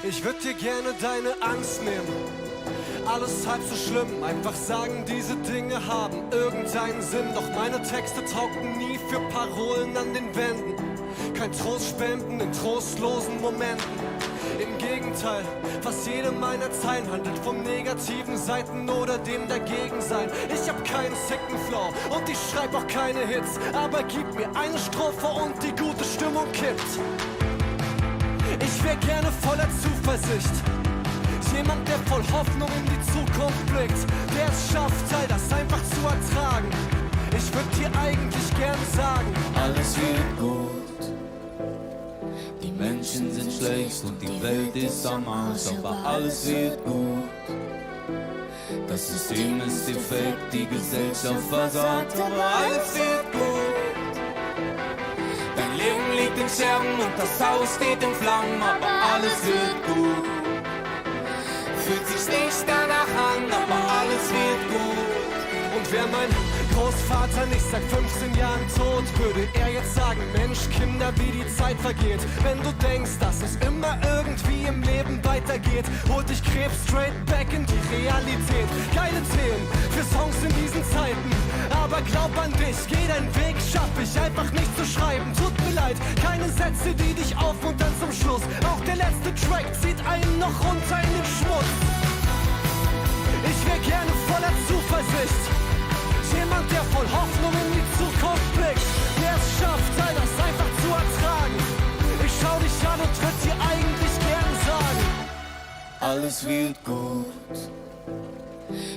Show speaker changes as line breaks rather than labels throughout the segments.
Ich würd dir gerne deine Angst nehmen. Alles halb so schlimm, einfach sagen, diese Dinge haben irgendeinen Sinn. Doch meine Texte taugten nie für Parolen an den Wänden. Kein Trost spenden in trostlosen Momenten. Im Gegenteil, fast jede meiner Zeilen handelt vom negativen Seiten oder dem Dagegensein. Ich hab keinen sicken Flow und ich schreib auch keine Hits, aber gib mir eine Strophe und die gute Stimmung kippt. Ich wär gerne voller Zuversicht, jemand, der voll Hoffnung in die Zukunft blickt, der es schafft, all das einfach zu ertragen. Ich würd dir eigentlich gern sagen,
alles wird gut. Die Menschen sind schlecht und die Welt ist am Arsch, aber alles wird gut. Das System ist defekt, die Gesellschaft versagt, aber alles wird gut. Dein Leben liegt in Scherben und das Haus steht in Flammen, aber alles wird gut. Fühlt sich nicht danach an, aber alles wird gut.
Und wäre mein Großvater nicht seit 15 Jahren tot, würde er jetzt sagen, Mensch, Kinder, wie die Zeit vergeht. Wenn du denkst, dass es immer irgendwie im Leben weitergeht, holt dich Krebs straight back in die Realität. Geile Themen für Songs in diesen Zeiten, aber glaub an dich, geh deinen Weg, schaff ich einfach nicht zu schreiben. Tut mir leid, keine Sätze, die dich aufmuntern zum Schluss. Auch der letzte Track zieht einen noch runter in den Schmutz. Ich wär gerne voller Zuversicht, jemand, der voll Hoffnung in die Zukunft blickt, der es schafft, all das einfach zu ertragen. Ich schau dich an und würd dir eigentlich gern sagen,
alles wird gut.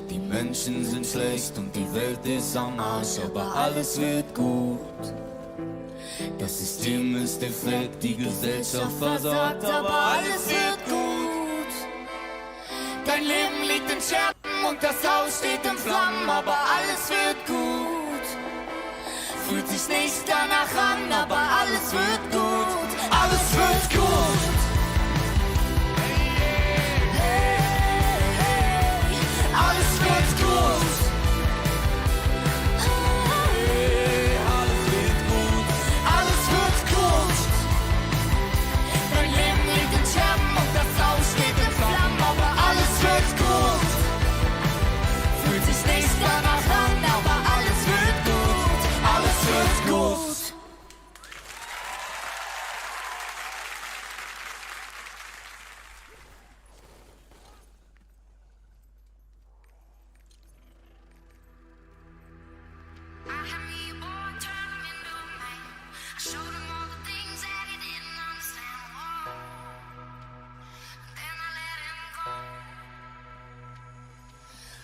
Die Menschen sind schlecht und die Welt ist am Arsch, aber alles wird gut. Das System ist defekt, die Gesellschaft versagt, aber alles wird gut. Dein Leben liegt in Scherben und das Haus steht in Flammen, aber alles wird gut. Fühlt sich nicht danach an, aber alles wird gut. Alles wird gut. Alles wird gut. Alles wird gut. Alles wird gut. Dein Leben liegt in Scherben und das Haus steht in Flammen, aber alles wird gut. Fühlt sich nicht danach an, aber alles wird gut. Alles wird gut.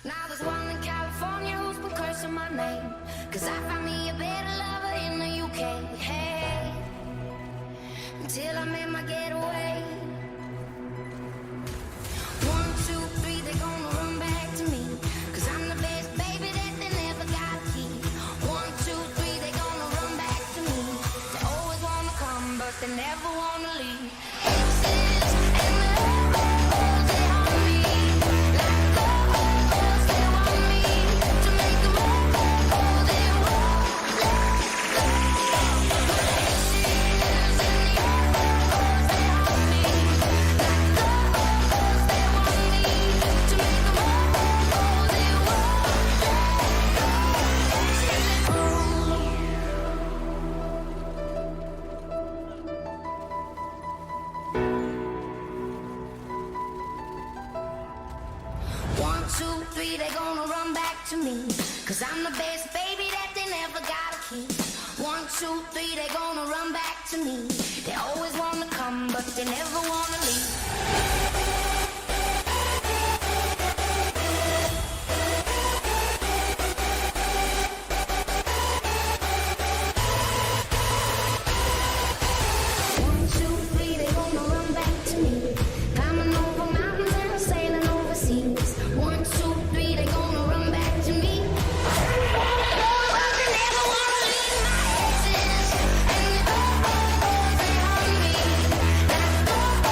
Now there's one in California who's been cursing my name, 'cause I found me a better lover in the UK. Hey, until I made my getaway. 1, 2, 3, they're gonna run back to me, 'cause I'm the best baby that they never got a key. 1, 2, 3, they're gonna run back to me. They always wanna come, but they never wanna leave. Exes and the hoes, they haunt me like ghosts. They want me to make them all they want. Exes and the hoes, they haunt me like ghosts. They want me to make them all they One, 2, 3, they're gonna run back to me, 'cause I'm the best baby that they never gotta keep. 1, 2, 3, they're gonna run back to me. They always wanna come, but they never wanna leave. One, 2, 3, they're gonna run back to me. Climbing over mountains and sailing overseas. 1, 2, 3, they're gonna run back to me. But they never wanna leave my exes and the hoes. They haunt me like ghosts.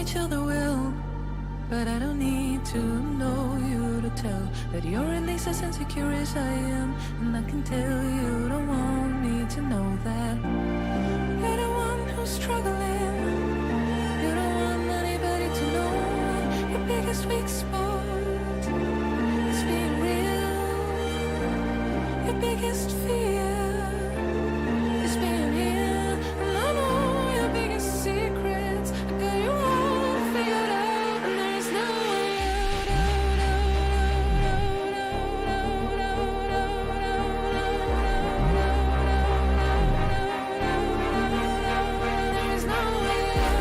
chill the will, but I don't need to know you to tell that you're at least as insecure as I am. And I can tell you don't want me to know that you're the one who's struggling. You don't want anybody to know your biggest weak spot is being real. Your biggest fear is being here. And I know your biggest secrets. I got you all figured out, and there's no way out. There's no way out. There's no way out.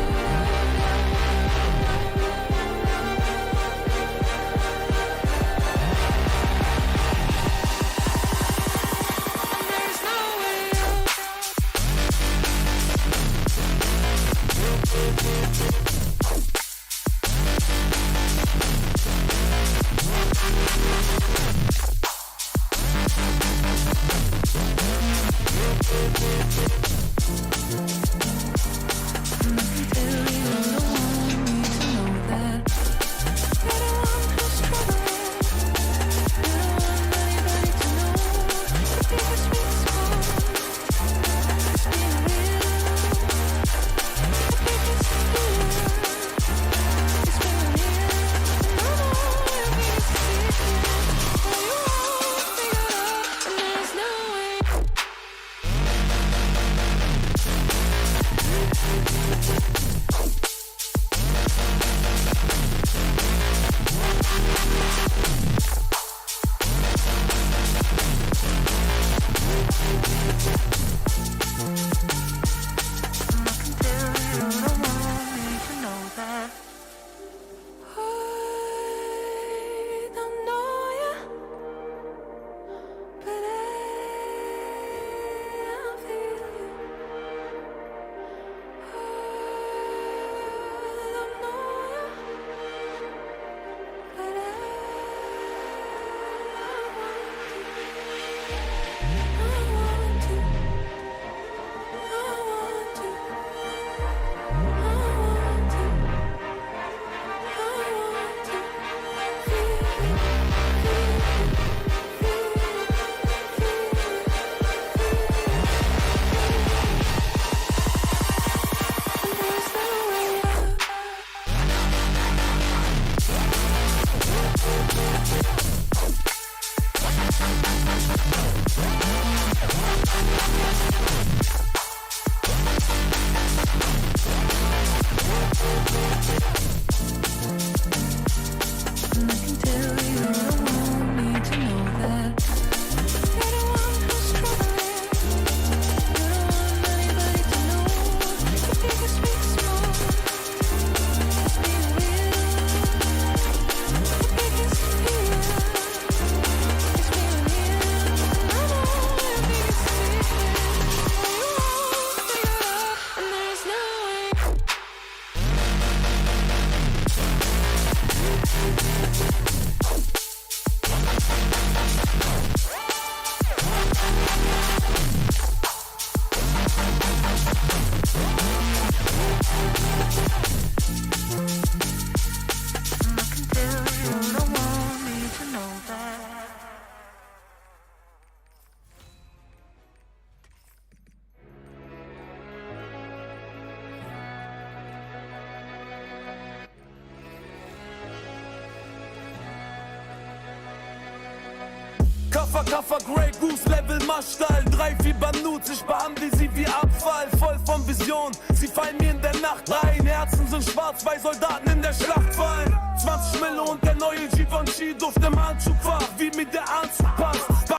Kaffer, Grey Goose, Level Maschstall 3 Fieber Nuts, ich behandle sie wie Abfall. Voll von Vision, sie fallen mir in der Nacht rein. Herzen sind schwarz, weil Soldaten in der Schlacht fallen. 20 Mille und der neue Givenchy duft im Handschuhfach, wie mir der Anzug passt.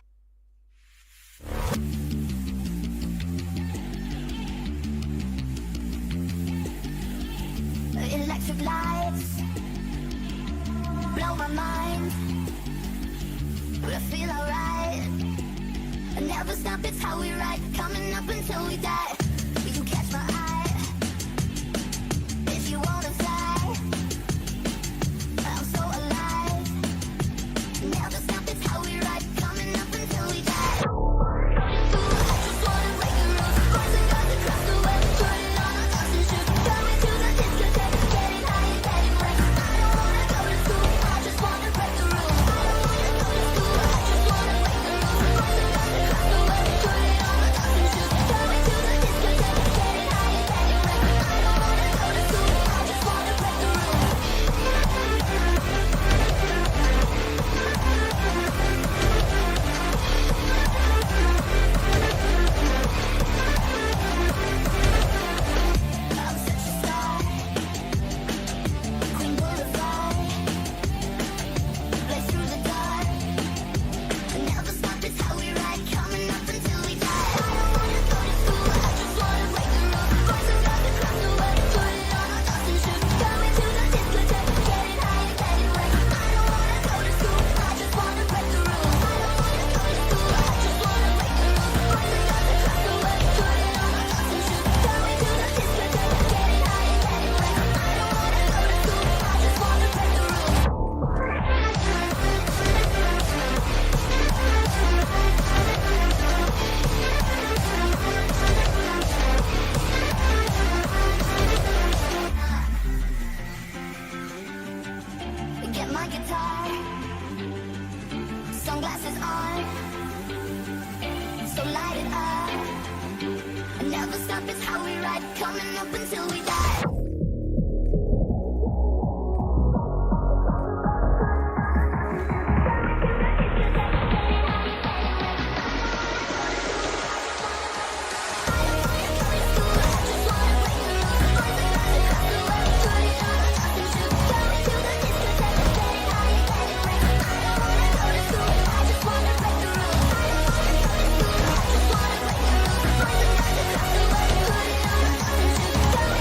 Electric lights blow my mind, but I feel alright. I never stop, it's how we ride, coming up until we die. You can catch my eye if you wanna fly. I'm so alive. Never stop, it's how we ride, coming up until we die. I just wanna break the rules, boys and girls across the web, put it on us and shoot. Coming to the discotheque, getting high. coming up until we die.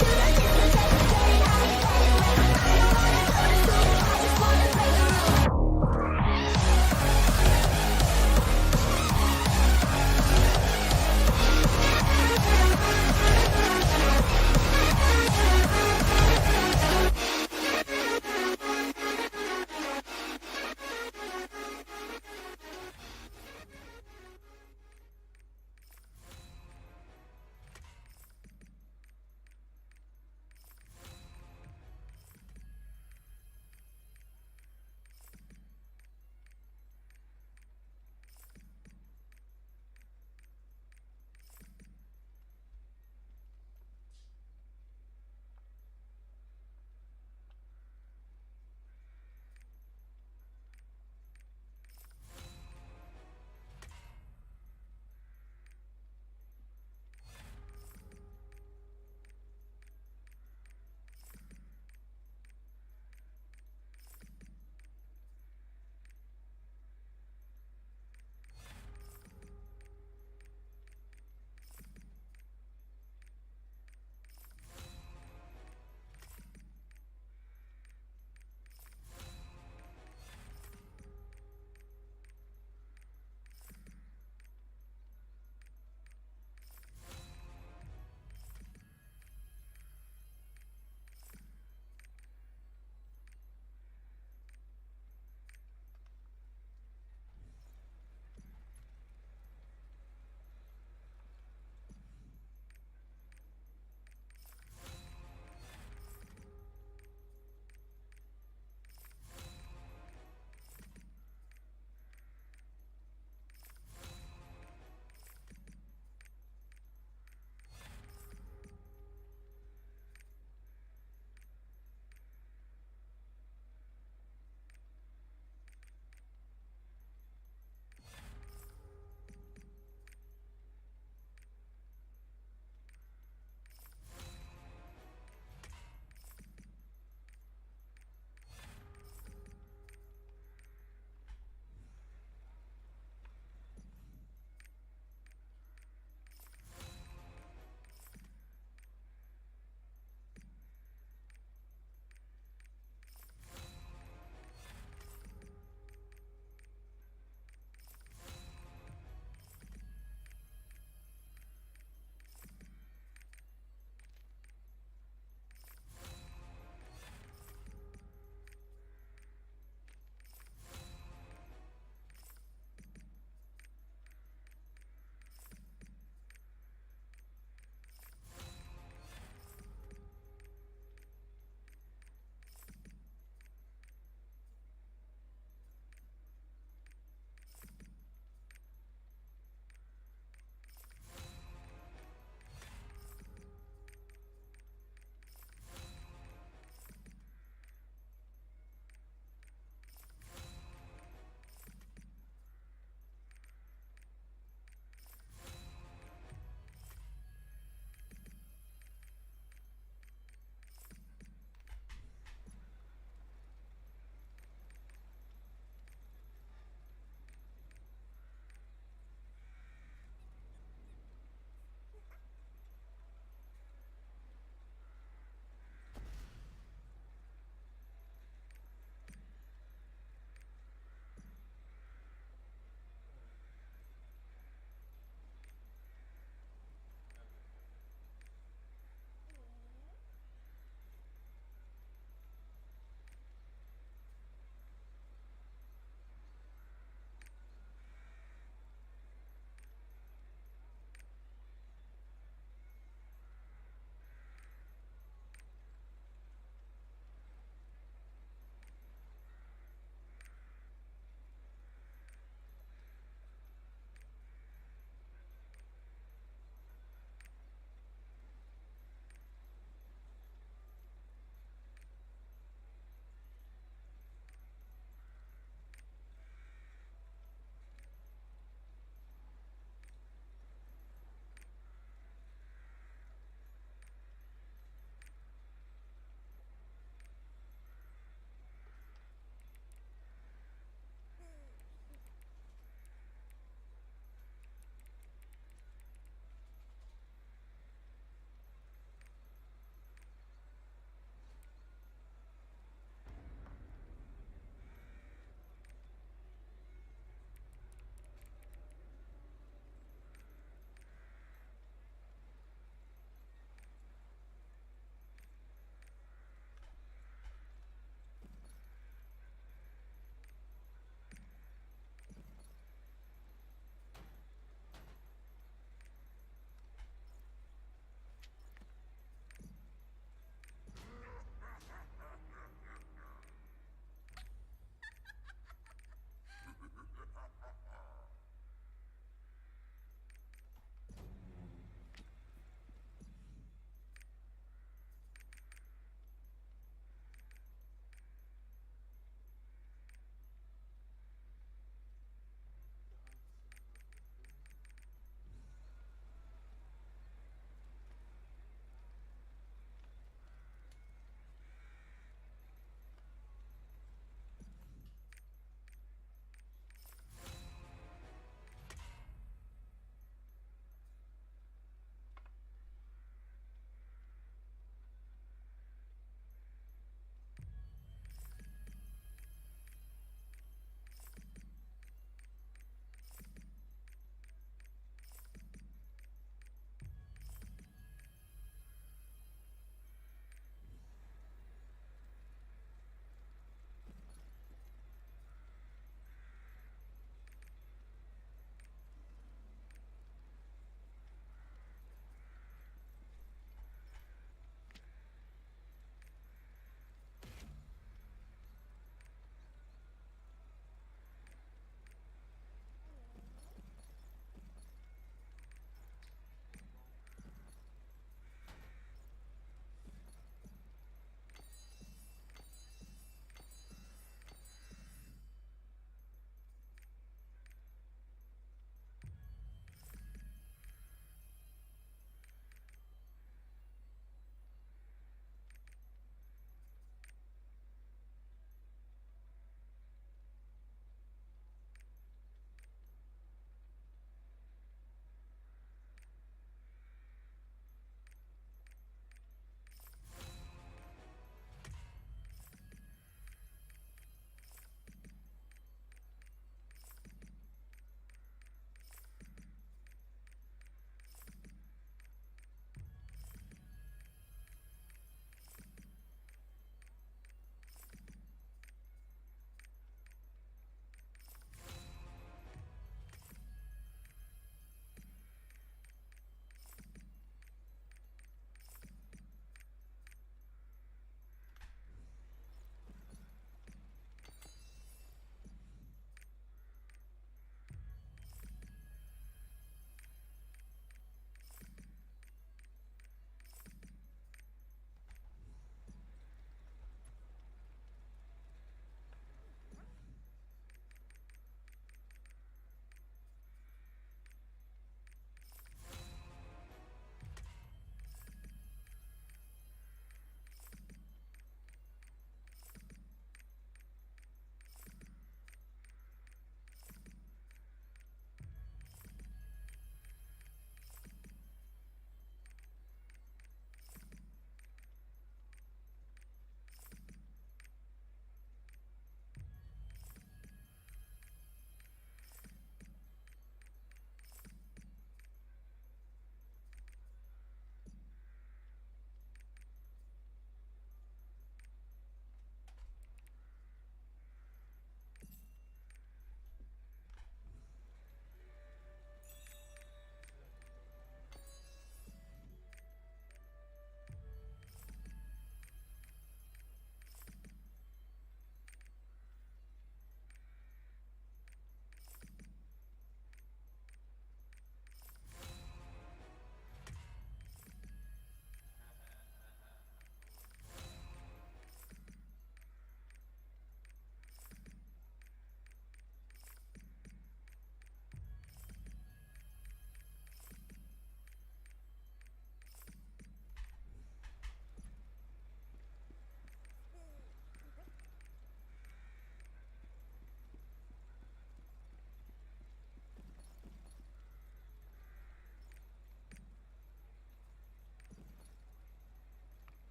To the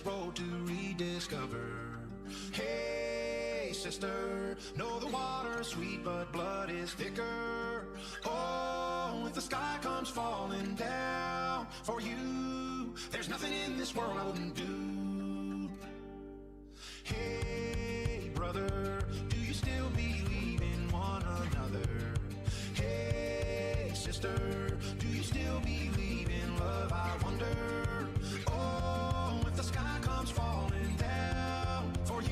endless road to rediscover. Hey, sister, know the water's sweet, but blood is thicker. Oh, if the sky comes falling down for you, there's nothing in this world I wouldn't do. Hey, brother, do you still believe in one another? Hey, sister, do you still believe in love? I wonder. Oh, if the sky comes falling down for you,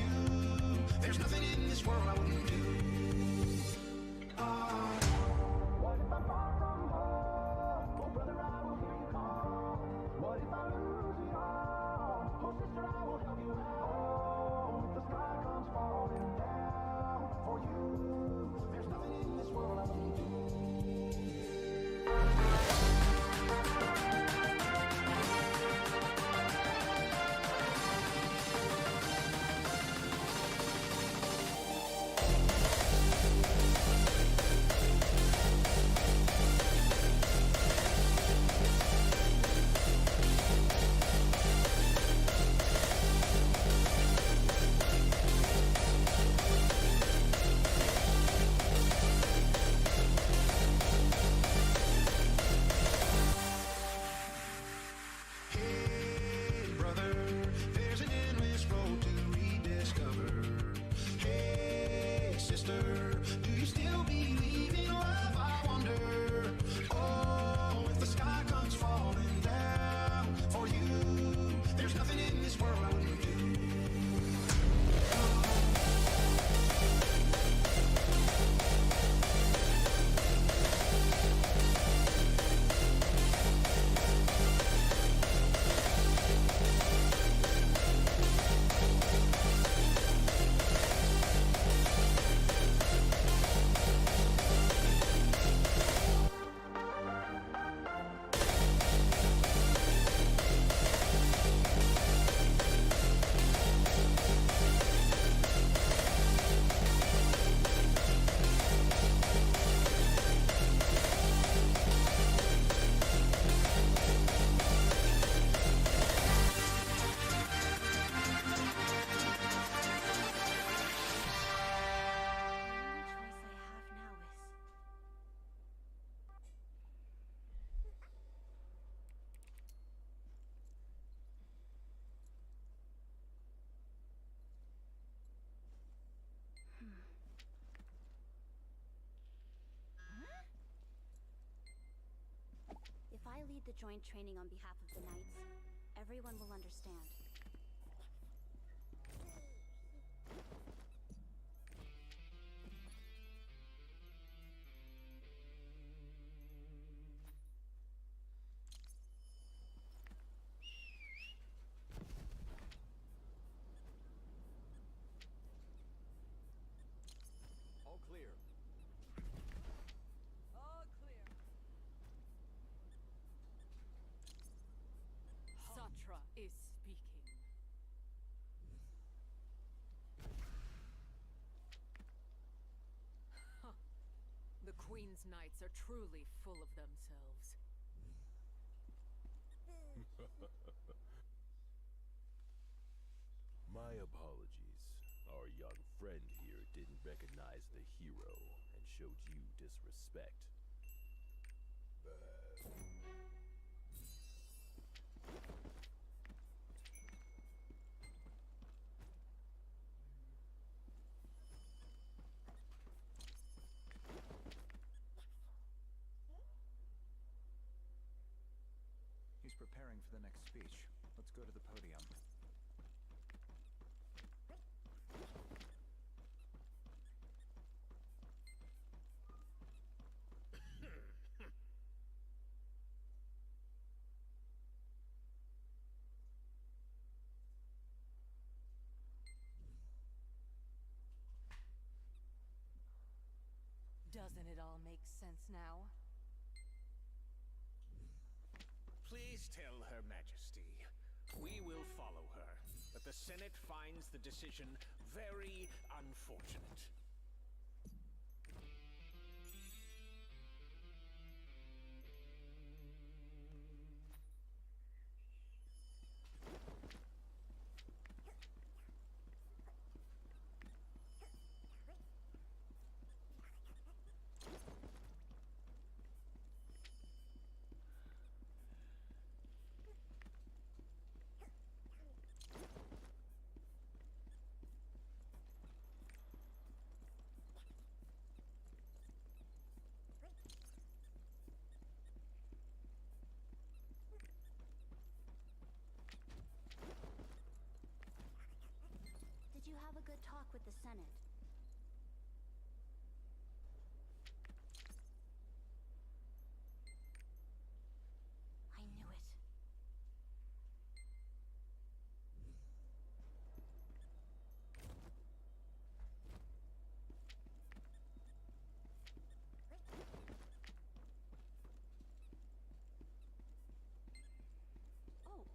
there's nothing in this world I wouldn't do. What if I fall from home? Oh, brother, I will hear you call. What if I lose it all? Oh, sister, I will help you out. If the sky comes falling down for you, there's nothing in this world I wouldn't do. Hey, brother, there's an endless road to rediscover. Hey, sister, do you still believe in love? I wonder. Oh, if the sky comes falling down for you, there's nothing in this world I wouldn't do.
If I lead the joint training on behalf of the Knights, everyone will understand.
All clear.
All clear. Satra is speaking. Huh. The Queen's Knights are truly full of themselves.
My apologies. Our young friend here didn't recognize the hero and showed you disrespect.
He's preparing for the next speech. Let's go to the podium.
Doesn't it all make sense now?
Please tell Her Majesty, we will follow her, but the Senate finds the decision very unfortunate.
good talk with the Senate. I knew it. Oh,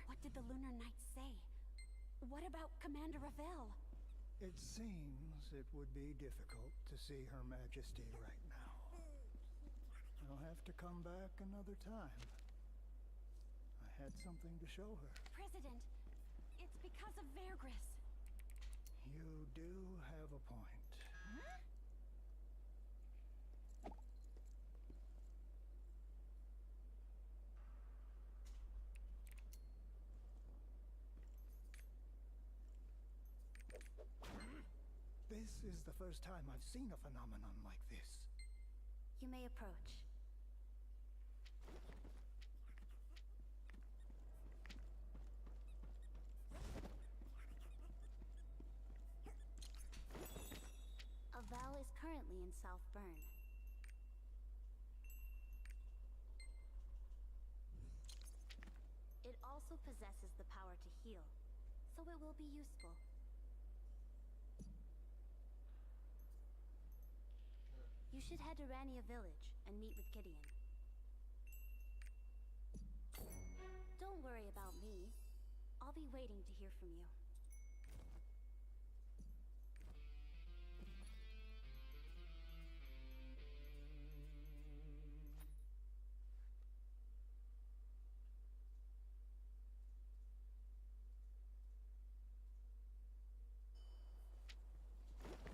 what did the Lunar Knights say? What about Commander Ravel?
It seems it would be difficult to see Her Majesty right now. I'll have to come back another time. I had something to show her.
President, it's because of Vergris.
You do have a point. This is the first time I've seen a phenomenon like this.
You may approach. Aval is currently in South Bern. It also possesses the power to heal, so it will be useful. You should head to Rania Village and meet with Gideon. Don't worry about me. I'll be waiting to hear from you.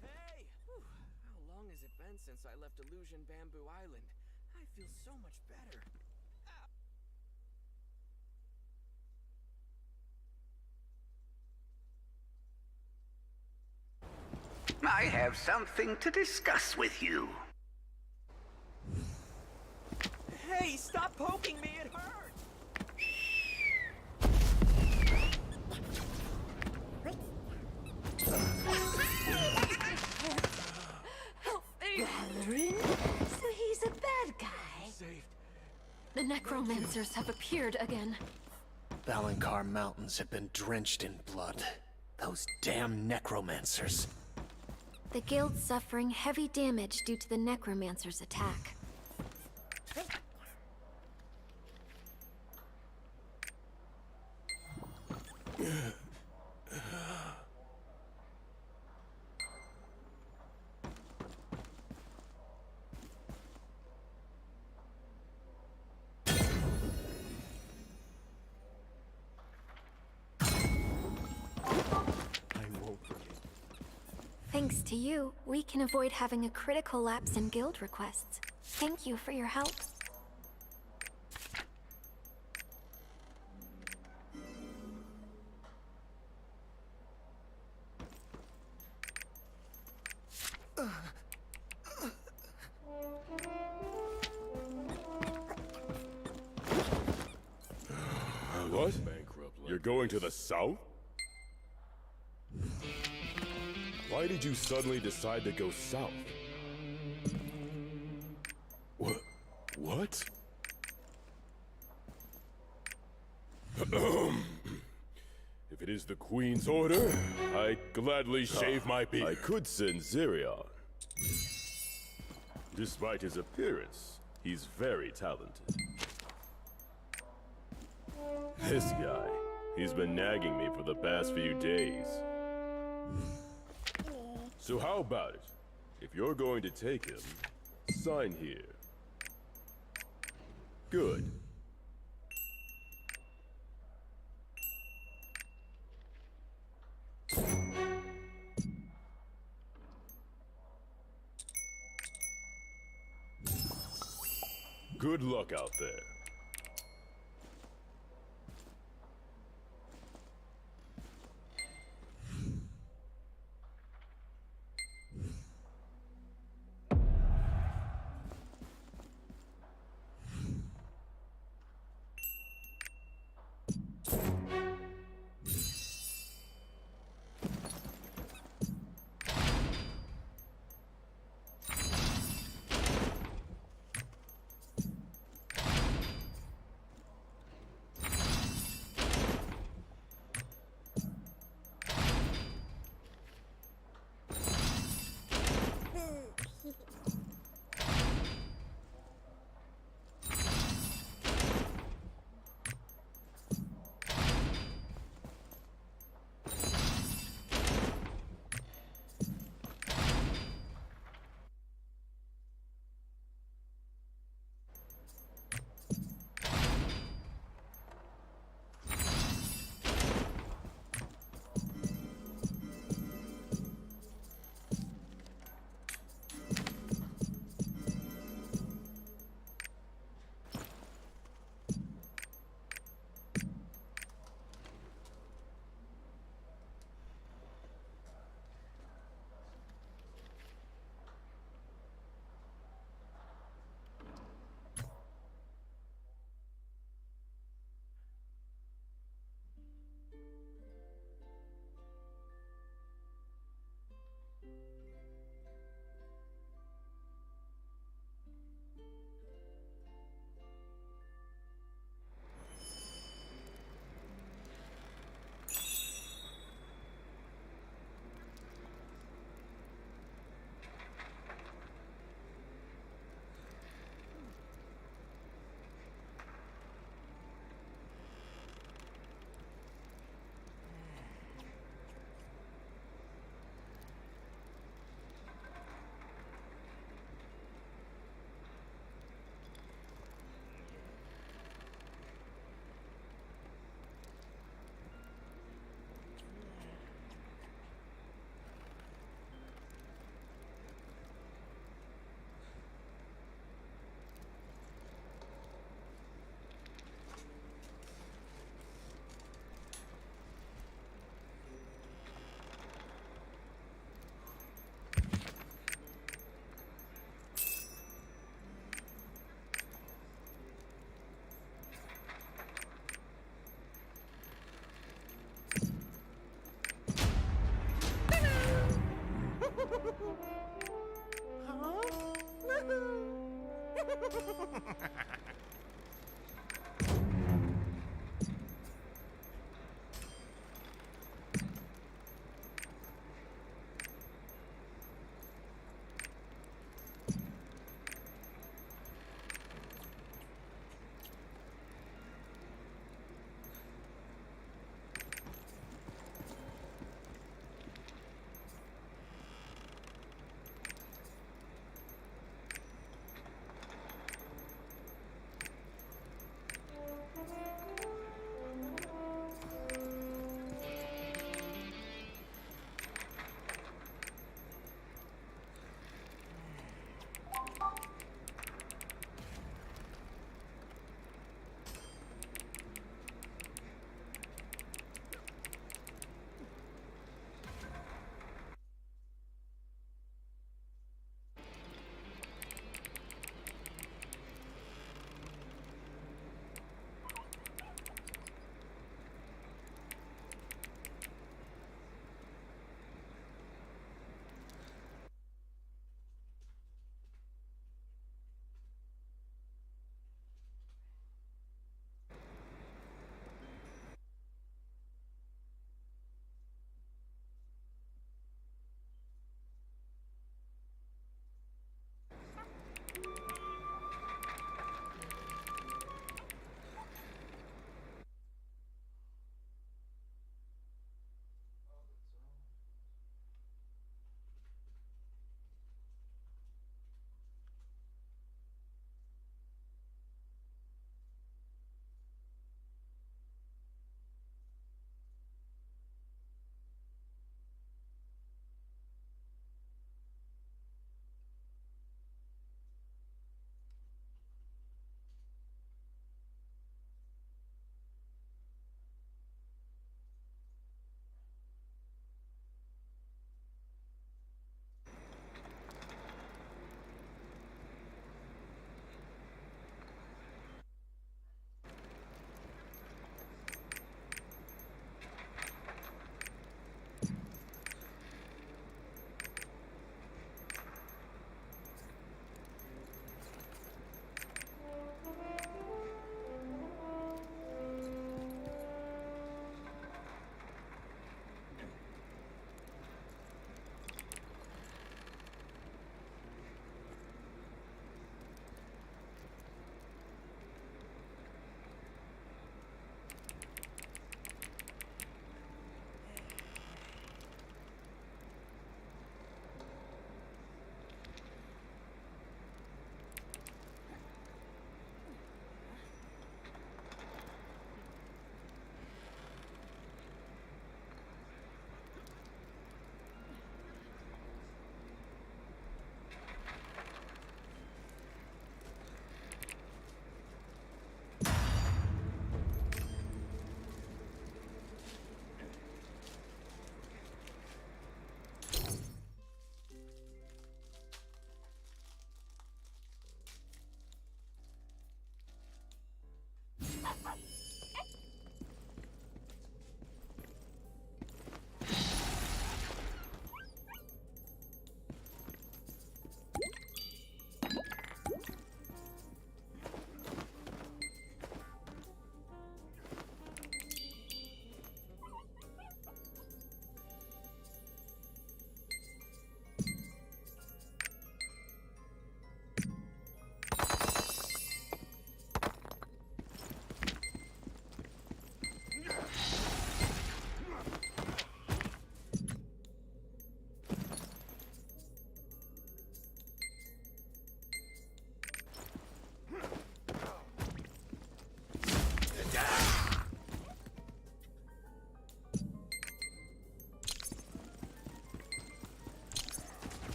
Hey! Whew. How long has it been since I left Illusion Bamboo Island? I feel so much better.
I have something to discuss with you.
Hey, stop poking me, it hurts!
Valorine? So he's a bad guy.
Saved.
The necromancers have appeared again.
Valankar Mountains have been drenched in blood. Those damn necromancers.
The guild's suffering heavy damage due to the necromancers' attack. Thanks to you, we can avoid having a critical lapse in guild requests. Thank you for your help.
What? You're going to the south? Why did you suddenly decide to go south? What? If it is the Queen's order, I'd gladly shave my beard. I could send Zirion. Despite his appearance, he's very talented. This guy, he's been nagging me for the past few days. So how about it? If you're going to take him, sign here. Good. Good luck out there.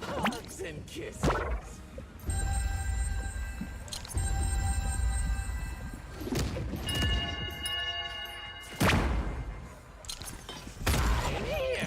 Hugs and kisses. I'm here.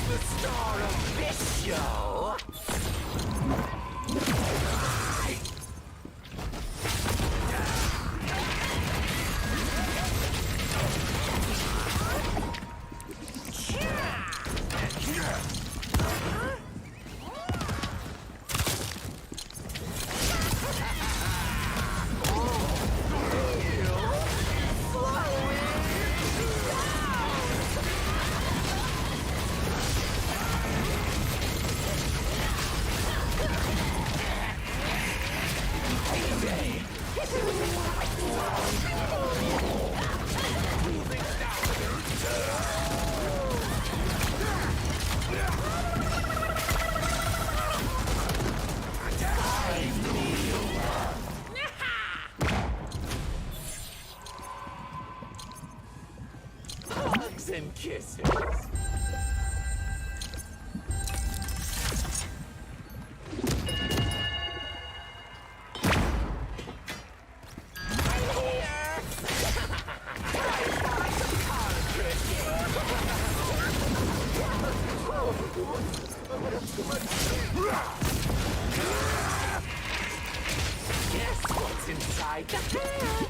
The star of this show. Hugs and kisses. Guess what's inside the hat?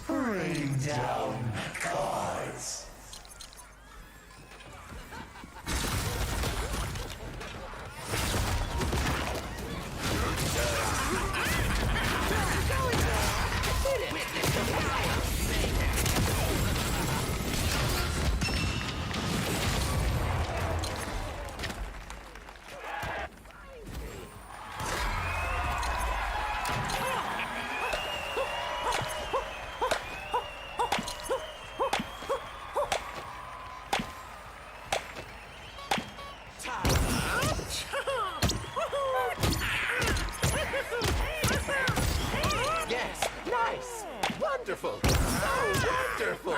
Bring down cards.
wonderful! So wonderful!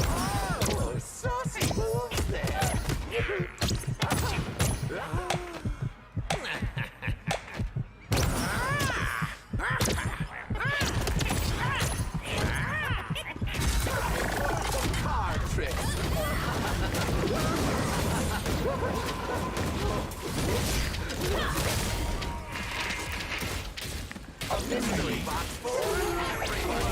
Oh, saucy moves there! Card tricks! A mystery box for everyone!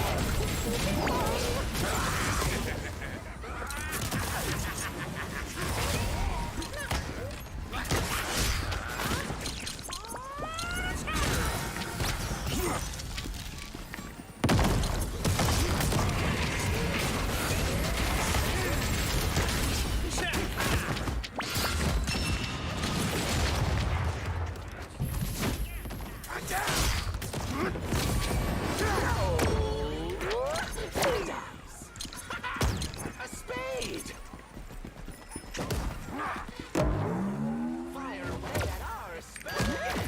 A spade! Fire away at our spade!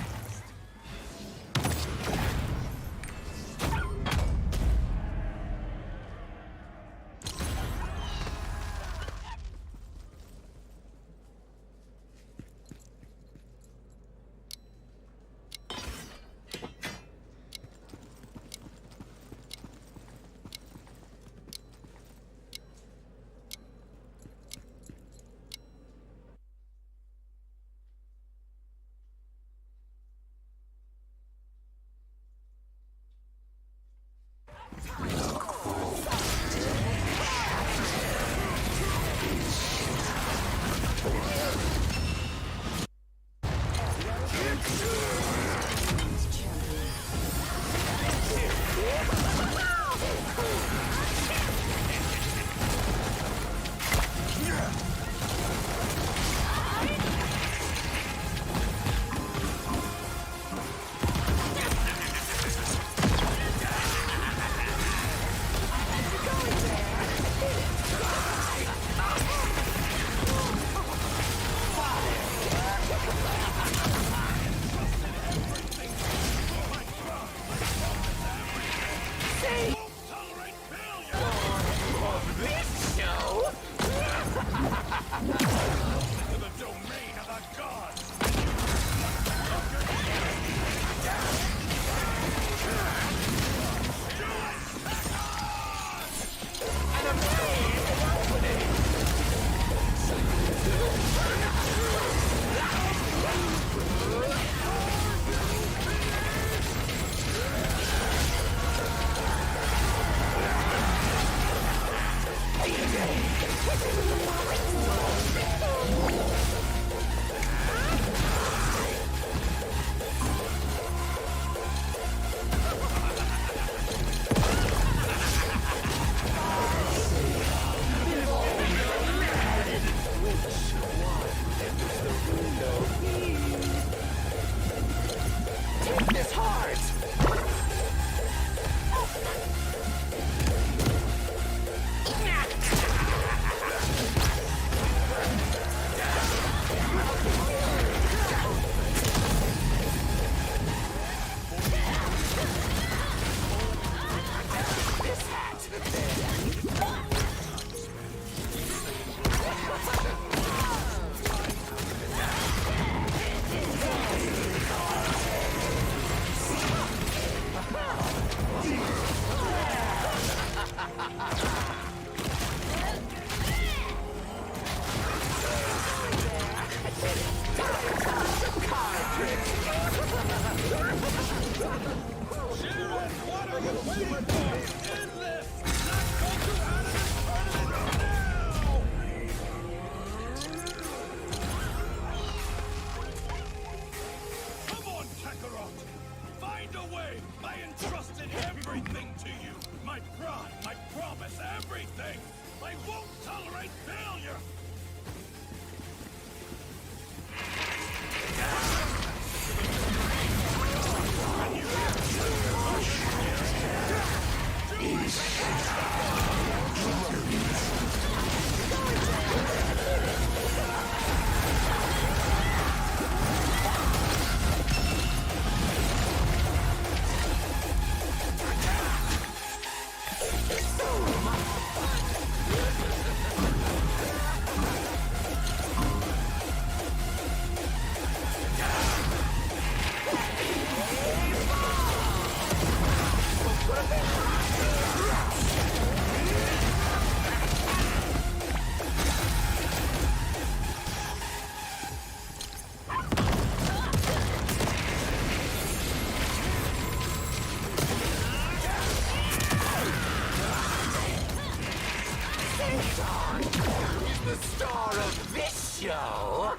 Is the star of this show.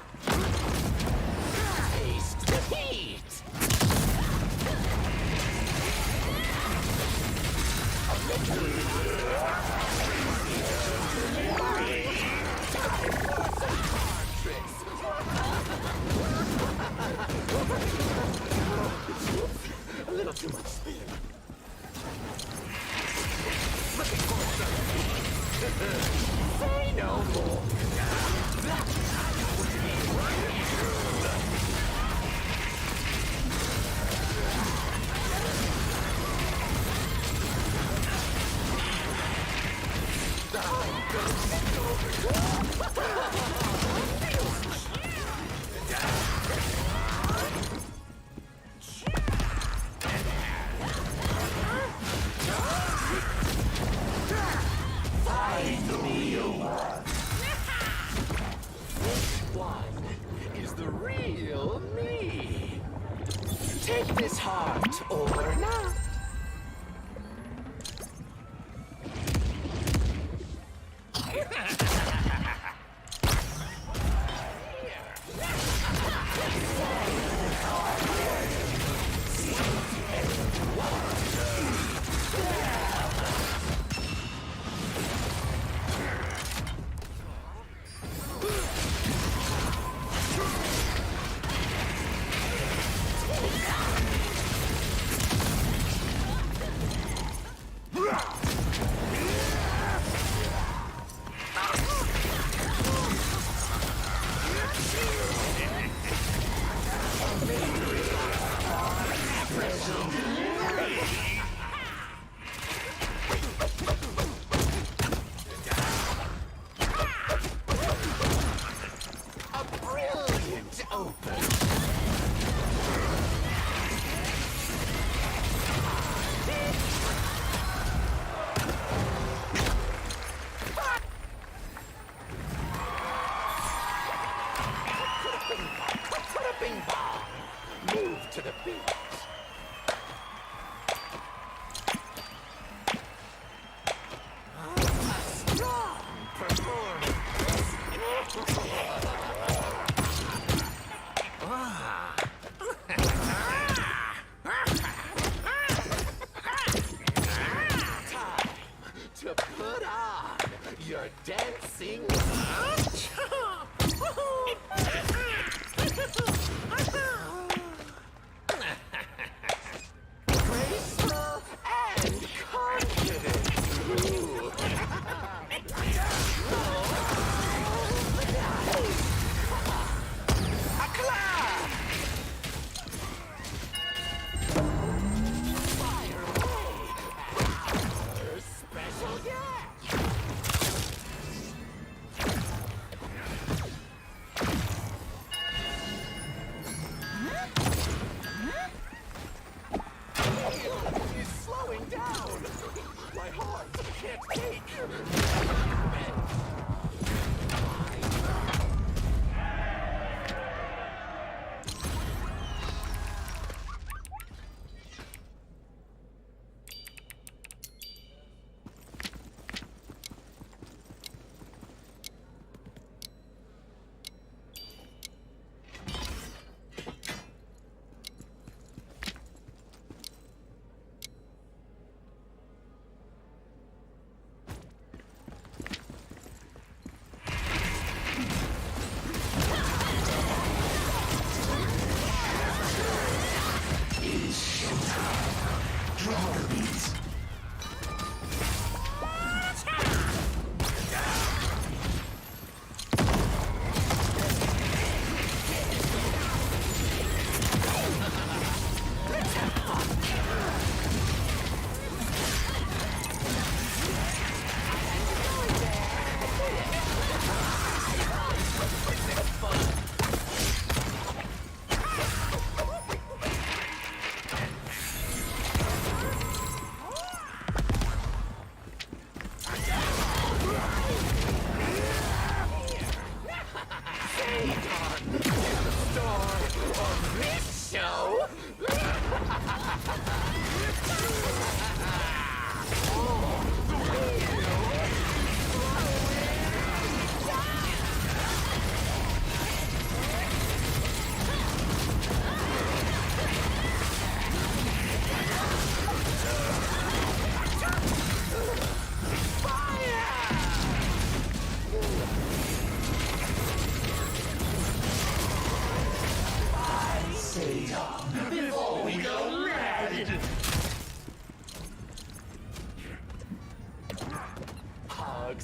Taste the heat. A little too much spin. Looking for something. Say no more. Take this heart over now.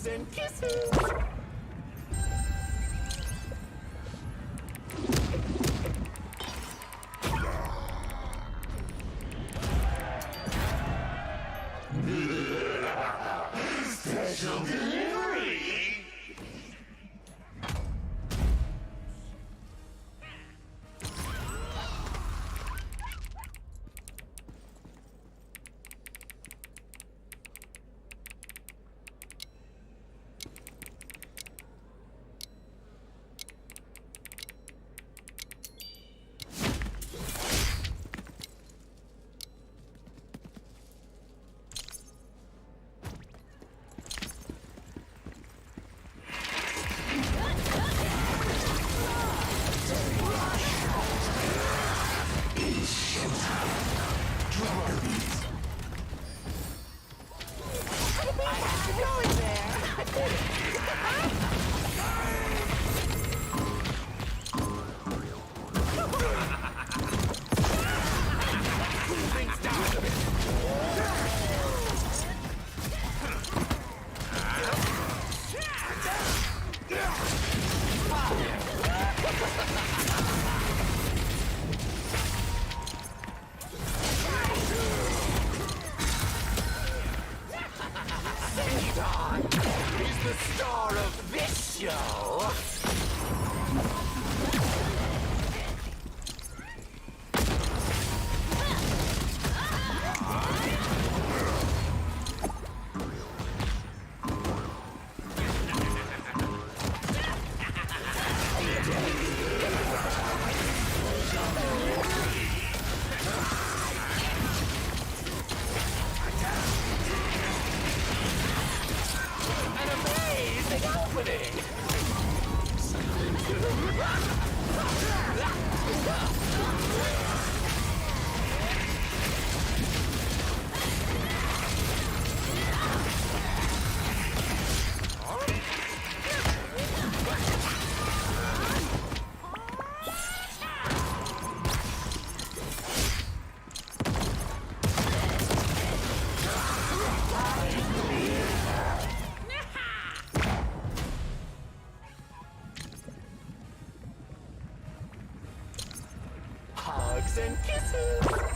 Hugs and kisses.
Special delivery.
He's the star of this show. An amazing opening! Hugs and kisses.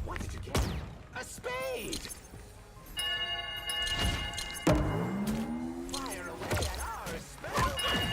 What did you get? A spade! Fire away at our spade!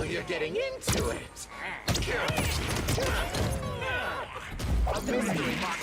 You're getting into it. A mystery box.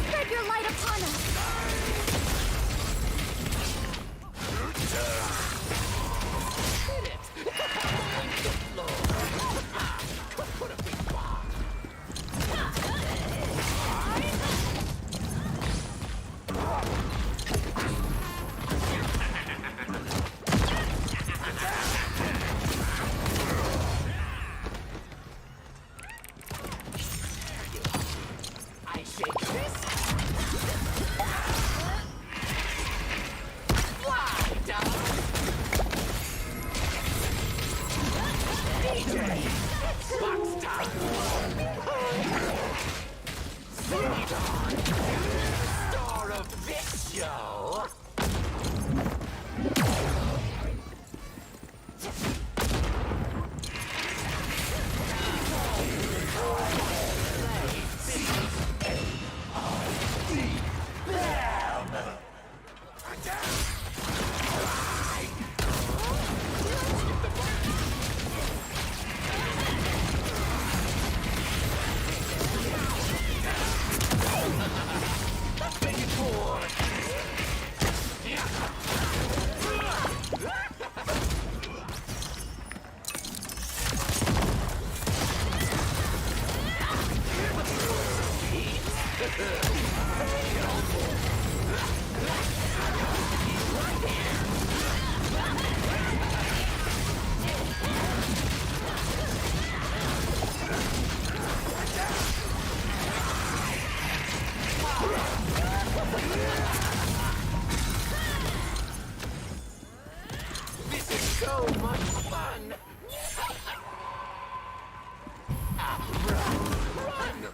Spread your light upon us!
Star of this show! This is so much fun! Run! Run!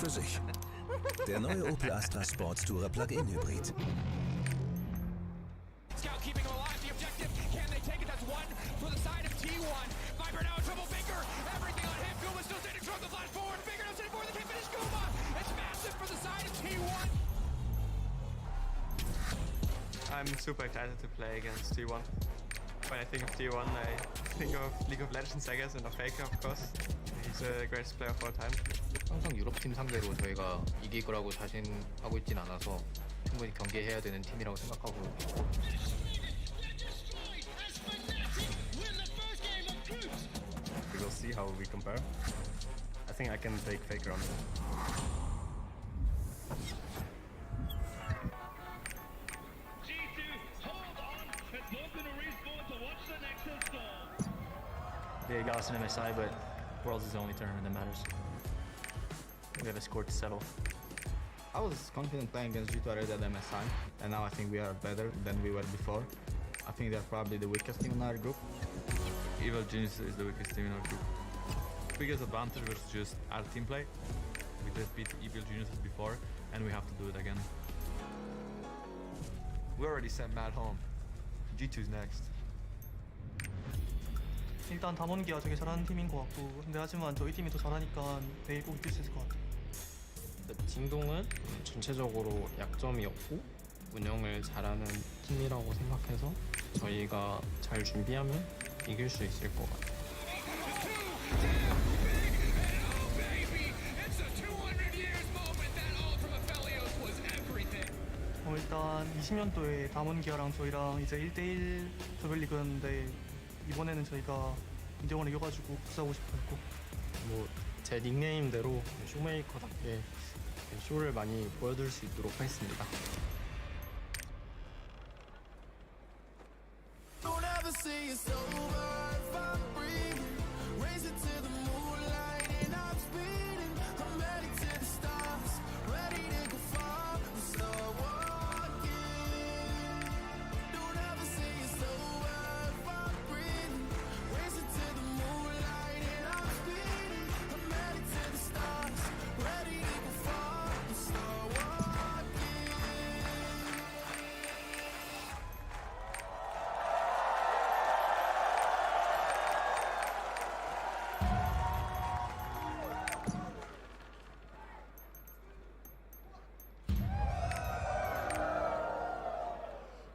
für sich. Der neue Opel Astra Sports Tourer Plug-in Hybrid.
Scout keeping him alive. The objective, can they take it? That's one for the side of T1. Viper now in trouble. Baker, everything on him. Guma still standing strong. The flash forward. Baker now standing forward. They can't finish Guma. It's massive for the side of T1.
I'm super excited to play against T1. When I think of T1, I think of League of Legends, I guess, and of Faker, of course. He's the greatest player of all time.
항상 유럽팀 상대로 저희가 이길 거라고 자신하고 있진 않아서 충분히 경기해야 되는 팀이라고 생각하고 있고.
We will see how we compare. I think I can take Faker on.
Yeah, got us an MSI, but Worlds is the only tournament that matters. We have a score to settle.
I was confident playing against G2 at MSI, and now I think we are better than we were before. I think they're probably the weakest team in our group.
Evil Genius is the weakest team in our group. Biggest advantage was just our team play. We just beat Evil Geniuses before, and we have to do it again.
We already sent Matt home. G2's next.
일단 담원기가 되게 잘하는 팀인 것 같고, 근데 하지만 저희 팀이 더 잘하니까 내일 꼭 이길 수 있을 것 같아요.
징동은 전체적으로 약점이 없고 운영을 잘하는 팀이라고 생각해서 저희가 잘 준비하면 이길 수 있을 것 같아요.
일단 20년도에 담원기아랑 저희랑 이제 1대1 조별리그였는데 이번에는 저희가 이대원을 이겨가지고 복수하고 싶었고,
뭐 제 닉네임대로 쇼메이커답게 쇼를 많이 보여드릴 수 있도록 하겠습니다.
Don't ever say it's over if I'm breathing. Raise it to the moonlight and I'm speeding. I'm heading to the stars, ready to go far and start walking. Don't ever say it's over if I'm breathing. Raise it to the moonlight and I'm speeding. I'm heading to the stars, ready to go far and start walking.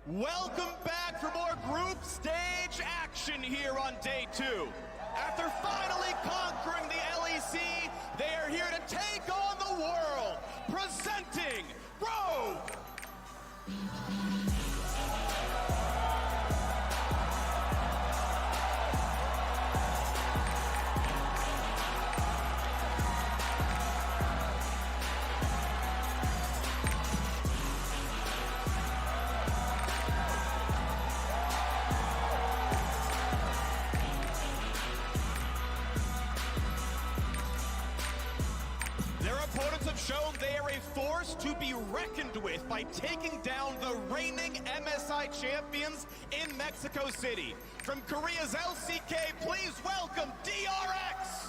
Welcome back for more group stage action here on day 2. After finally conquering the LEC, they are here to take on the world, presenting Rogue! Their opponents have shown they are a force to be reckoned with by taking down the reigning MSI champions in Mexico City. From Korea's LCK, please welcome DRX!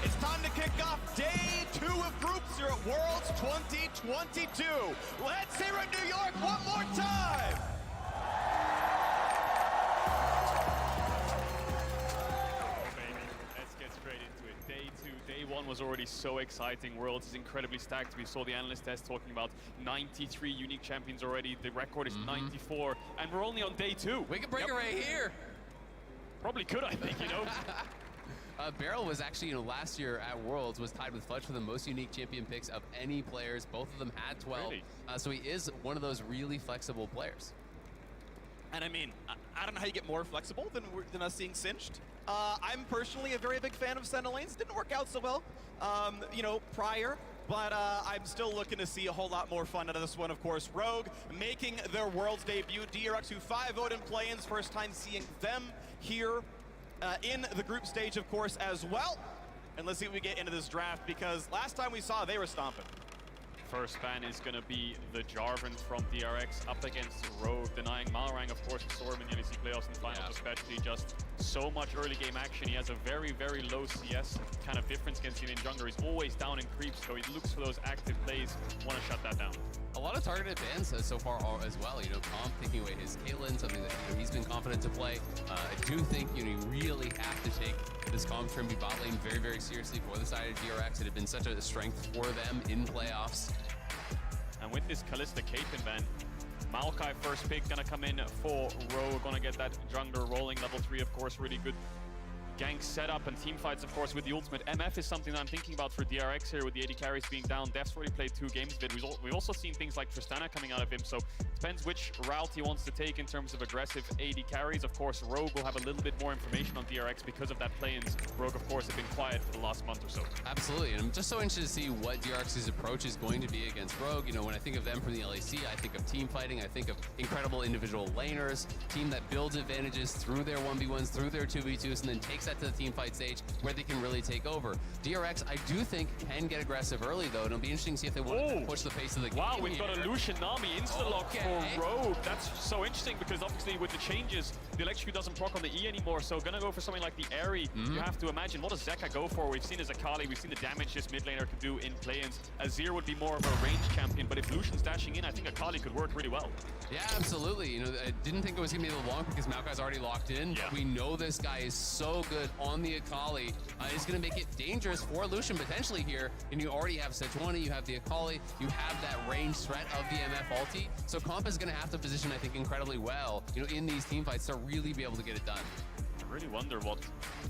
It's time to kick off day 2 of groups here at Worlds 2022. Let's hear it, New York, one more time!
Let's get straight into it. Day 2, day 1 was already so exciting. Worlds is incredibly stacked. We saw the analyst test talking about 93 unique champions already. The record is 94, and we're only on day 2.
We can break it right here.
Probably could, I think, you know.
Beryl was actually, last year at Worlds was tied with Fudge for the most unique champion picks of any players. Both of them had 12.
Really?
So he is one of those really flexible players.
And I mean, I don't know how you get more flexible than us seeing Singed. I'm personally a very big fan of Senna Lanes. Didn't work out so well, prior. But I'm still looking to see a whole lot more fun out of this one. Of course, Rogue making their Worlds debut. DRX, who 5-0'd in play-ins, first time seeing them here in the group stage, of course, as well. And let's see what we get into this draft, because last time we saw they were stomping.
First ban is going to be the Jarvan from DRX up against Rogue, denying Malrang, of course. We saw him in the LEC playoffs and finals, especially just so much early game action. He has a very, very low CS kind of difference against the Indian jungler. He's always down in creeps, so he looks for those active plays, want to shut that down.
A lot of targeted bans so far as well. You know, Comp taking away his Caitlyn, something that he's been confident to play. I do think you really have to take this Comp Trimby bot lane very, very seriously for the side of DRX. It had been such a strength for them in playoffs.
And with this Kalista Caitlyn ban, Maokai first pick gonna come in for Rogue, gonna get that jungler rolling. Level 3, of course, really good gank setup and team fights, of course, with the ultimate. MF is something that I'm thinking about for DRX here with the AD carries being down. Def's already played 2 games of it. We've also seen things like Tristana coming out of him, so it depends which route he wants to take in terms of aggressive AD carries. Of course, Rogue will have a little bit more information on DRX because of that play-ins. Rogue, of course, have been quiet for the last month or so.
Absolutely, and I'm just so interested to see what DRX's approach is going to be against Rogue. You know, when I think of them from the LEC, I think of team fighting, I think of incredible individual laners, team that builds advantages through their 1v1s, through their 2v2s, and then takes that to the team fight stage where they can really take over. DRX, I do think, can get aggressive early, though, and it'll be interesting to see if they want to push the pace of the game.
Wow, we've got a Lucian Nami insta-lock for Rogue. That's so interesting because obviously with the changes, the Electrocute doesn't proc on the E anymore, so gonna go for something like the Airy. You have to imagine, what does Zeka go for? We've seen his Akali, we've seen the damage this mid laner can do in play-ins. Azir would be more of a range champion, but if Lucian's dashing in, I think Akali could work really well.
Yeah, absolutely. You know, I didn't think it was gonna be a little long because Maokai's already locked in.
Yeah.
We know this guy is so good on the Akali. It's gonna make it dangerous for Lucian potentially here. And you already have Sejuani, you have the Akali, you have that range threat of the MF ulti. So Comp is gonna have to position, I think, incredibly well, you know, in these team fights to really be able to get it done.
I really wonder what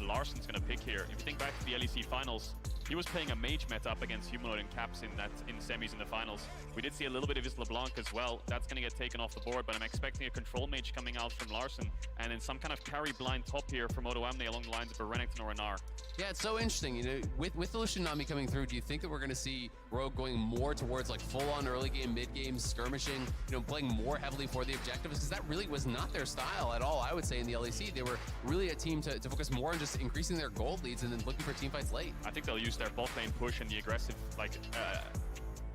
Larsen's gonna pick here. If you think back to the LEC finals, he was playing a mage meta up against Humanoid and Caps in semis in the finals. We did see a little bit of his LeBlanc as well. That's going to get taken off the board, but I'm expecting a control mage coming out from Larsen, and then some kind of carry blind top here from Odoamne along the lines of a Renekton or a Gnar.
Yeah, it's so interesting. You know, with the Lucian Nami coming through, do you think that we're going to see Rogue going more towards like full-on early game, mid-game skirmishing, you know, playing more heavily for the objectives? Because that really was not their style at all, I would say, in the LEC. They were really a team to focus more on just increasing their gold leads and then looking for team fights late.
I think they'll use their bot lane push and the aggressive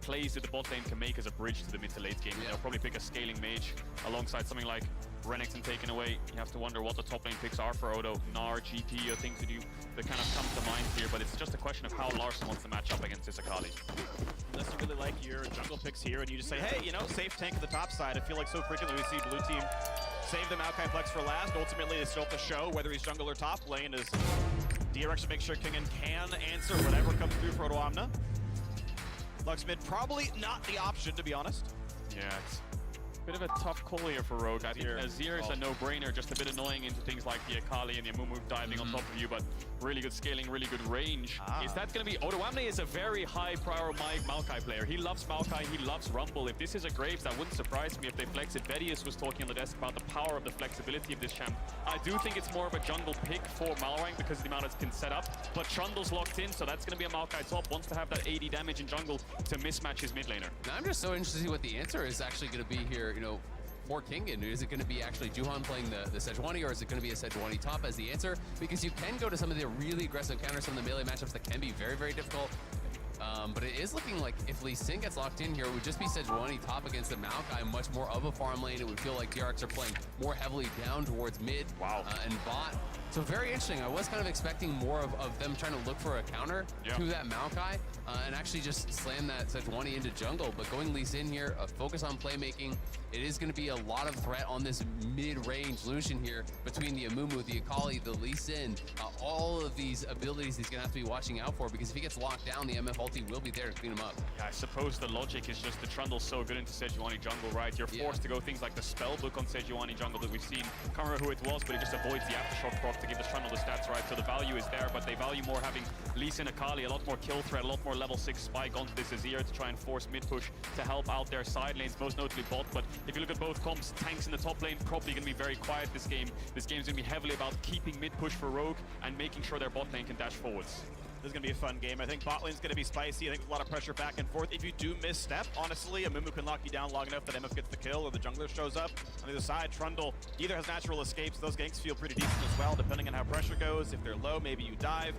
plays that the bot lane can make as a bridge to the mid to late game. They'll probably pick a scaling mage alongside something like Renekton taken away. You have to wonder what the top lane picks are for Odo. Gnar, GP are things that kind of come to mind here, but it's just a question of how Larsen wants to match up against this Akali.
Unless you really like your jungle picks here and you just say, hey, you know, safe tank at the top side. I feel like so frequently we see blue team save the Maokai Flex for last. Ultimately, they still have to show whether he's jungle or top lane as DRX to make sure Kingen can answer whatever comes through for Odoamne. Lux mid, probably not the option, to be honest.
Yeah, it's a bit of a tough call here for Rogue. I think Azir is a no-brainer, just a bit annoying into things like the Akali and the Amumu diving on top of you, but really good scaling, really good range. Is that going to be... Odoamne is a very high-prior Maokai player. He loves Maokai, he loves Rumble. If this is a Graves, that wouldn't surprise me if they flex it. Bedius was talking on the desk about the power of the flexibility of this champ. I do think it's more of a jungle pick for Malrang because of the amount it can set up, but Trundle's locked in, so that's going to be a Maokai top. Wants to have that 80 damage in jungle to mismatch his mid laner.
Now, I'm just so interested to see what the answer is actually going to be here, you know, for Kingen. Is it going to be actually Juhan playing the Sejuani, or is it going to be a Sejuani top as the answer? Because you can go to some of the really aggressive counters, some of the melee matchups that can be very, very difficult. But it is looking like if Lee Sin gets locked in here, it would just be Sejuani top against the Maokai, much more of a farm lane. It would feel like DRX are playing more heavily down towards mid and bot. So very interesting. I was kind of expecting more of them trying to look for a counter to that Maokai and actually just slam that Sejuani into jungle. But going Lee Sin here, a focus on playmaking. It is going to be a lot of threat on this mid-range Lucian here between the Amumu, the Akali, the Lee Sin. All of these abilities he's going to have to be watching out for, because if he gets locked down, the MF ulti will be there to clean him up.
Yeah, I suppose the logic is just the Trundle's so good into Sejuani jungle, right? You're forced to go things like the spellbook on Sejuani jungle that we've seen. Can't remember who it was, but it just avoids the aftershock proc to give the Trundle the stats, right? So the value is there, but they value more having Lee Sin, Akali, a lot more kill threat, a lot more level 6 spike onto this Azir to try and force mid push to help out their side lanes, most notably bot. But if you look at both comps, tanks in the top lane probably going to be very quiet this game. This game's going to be heavily about keeping mid push for Rogue and making sure their bot lane can dash forwards.
This is going to be a fun game. I think bot lane's going to be spicy. I think there's a lot of pressure back and forth. If you do misstep, honestly, a Mumu can lock you down long enough that MF gets the kill or the jungler shows up. On the other side, Trundle either has natural escapes. Those ganks feel pretty decent as well, depending on how pressure goes. If they're low, maybe you dive.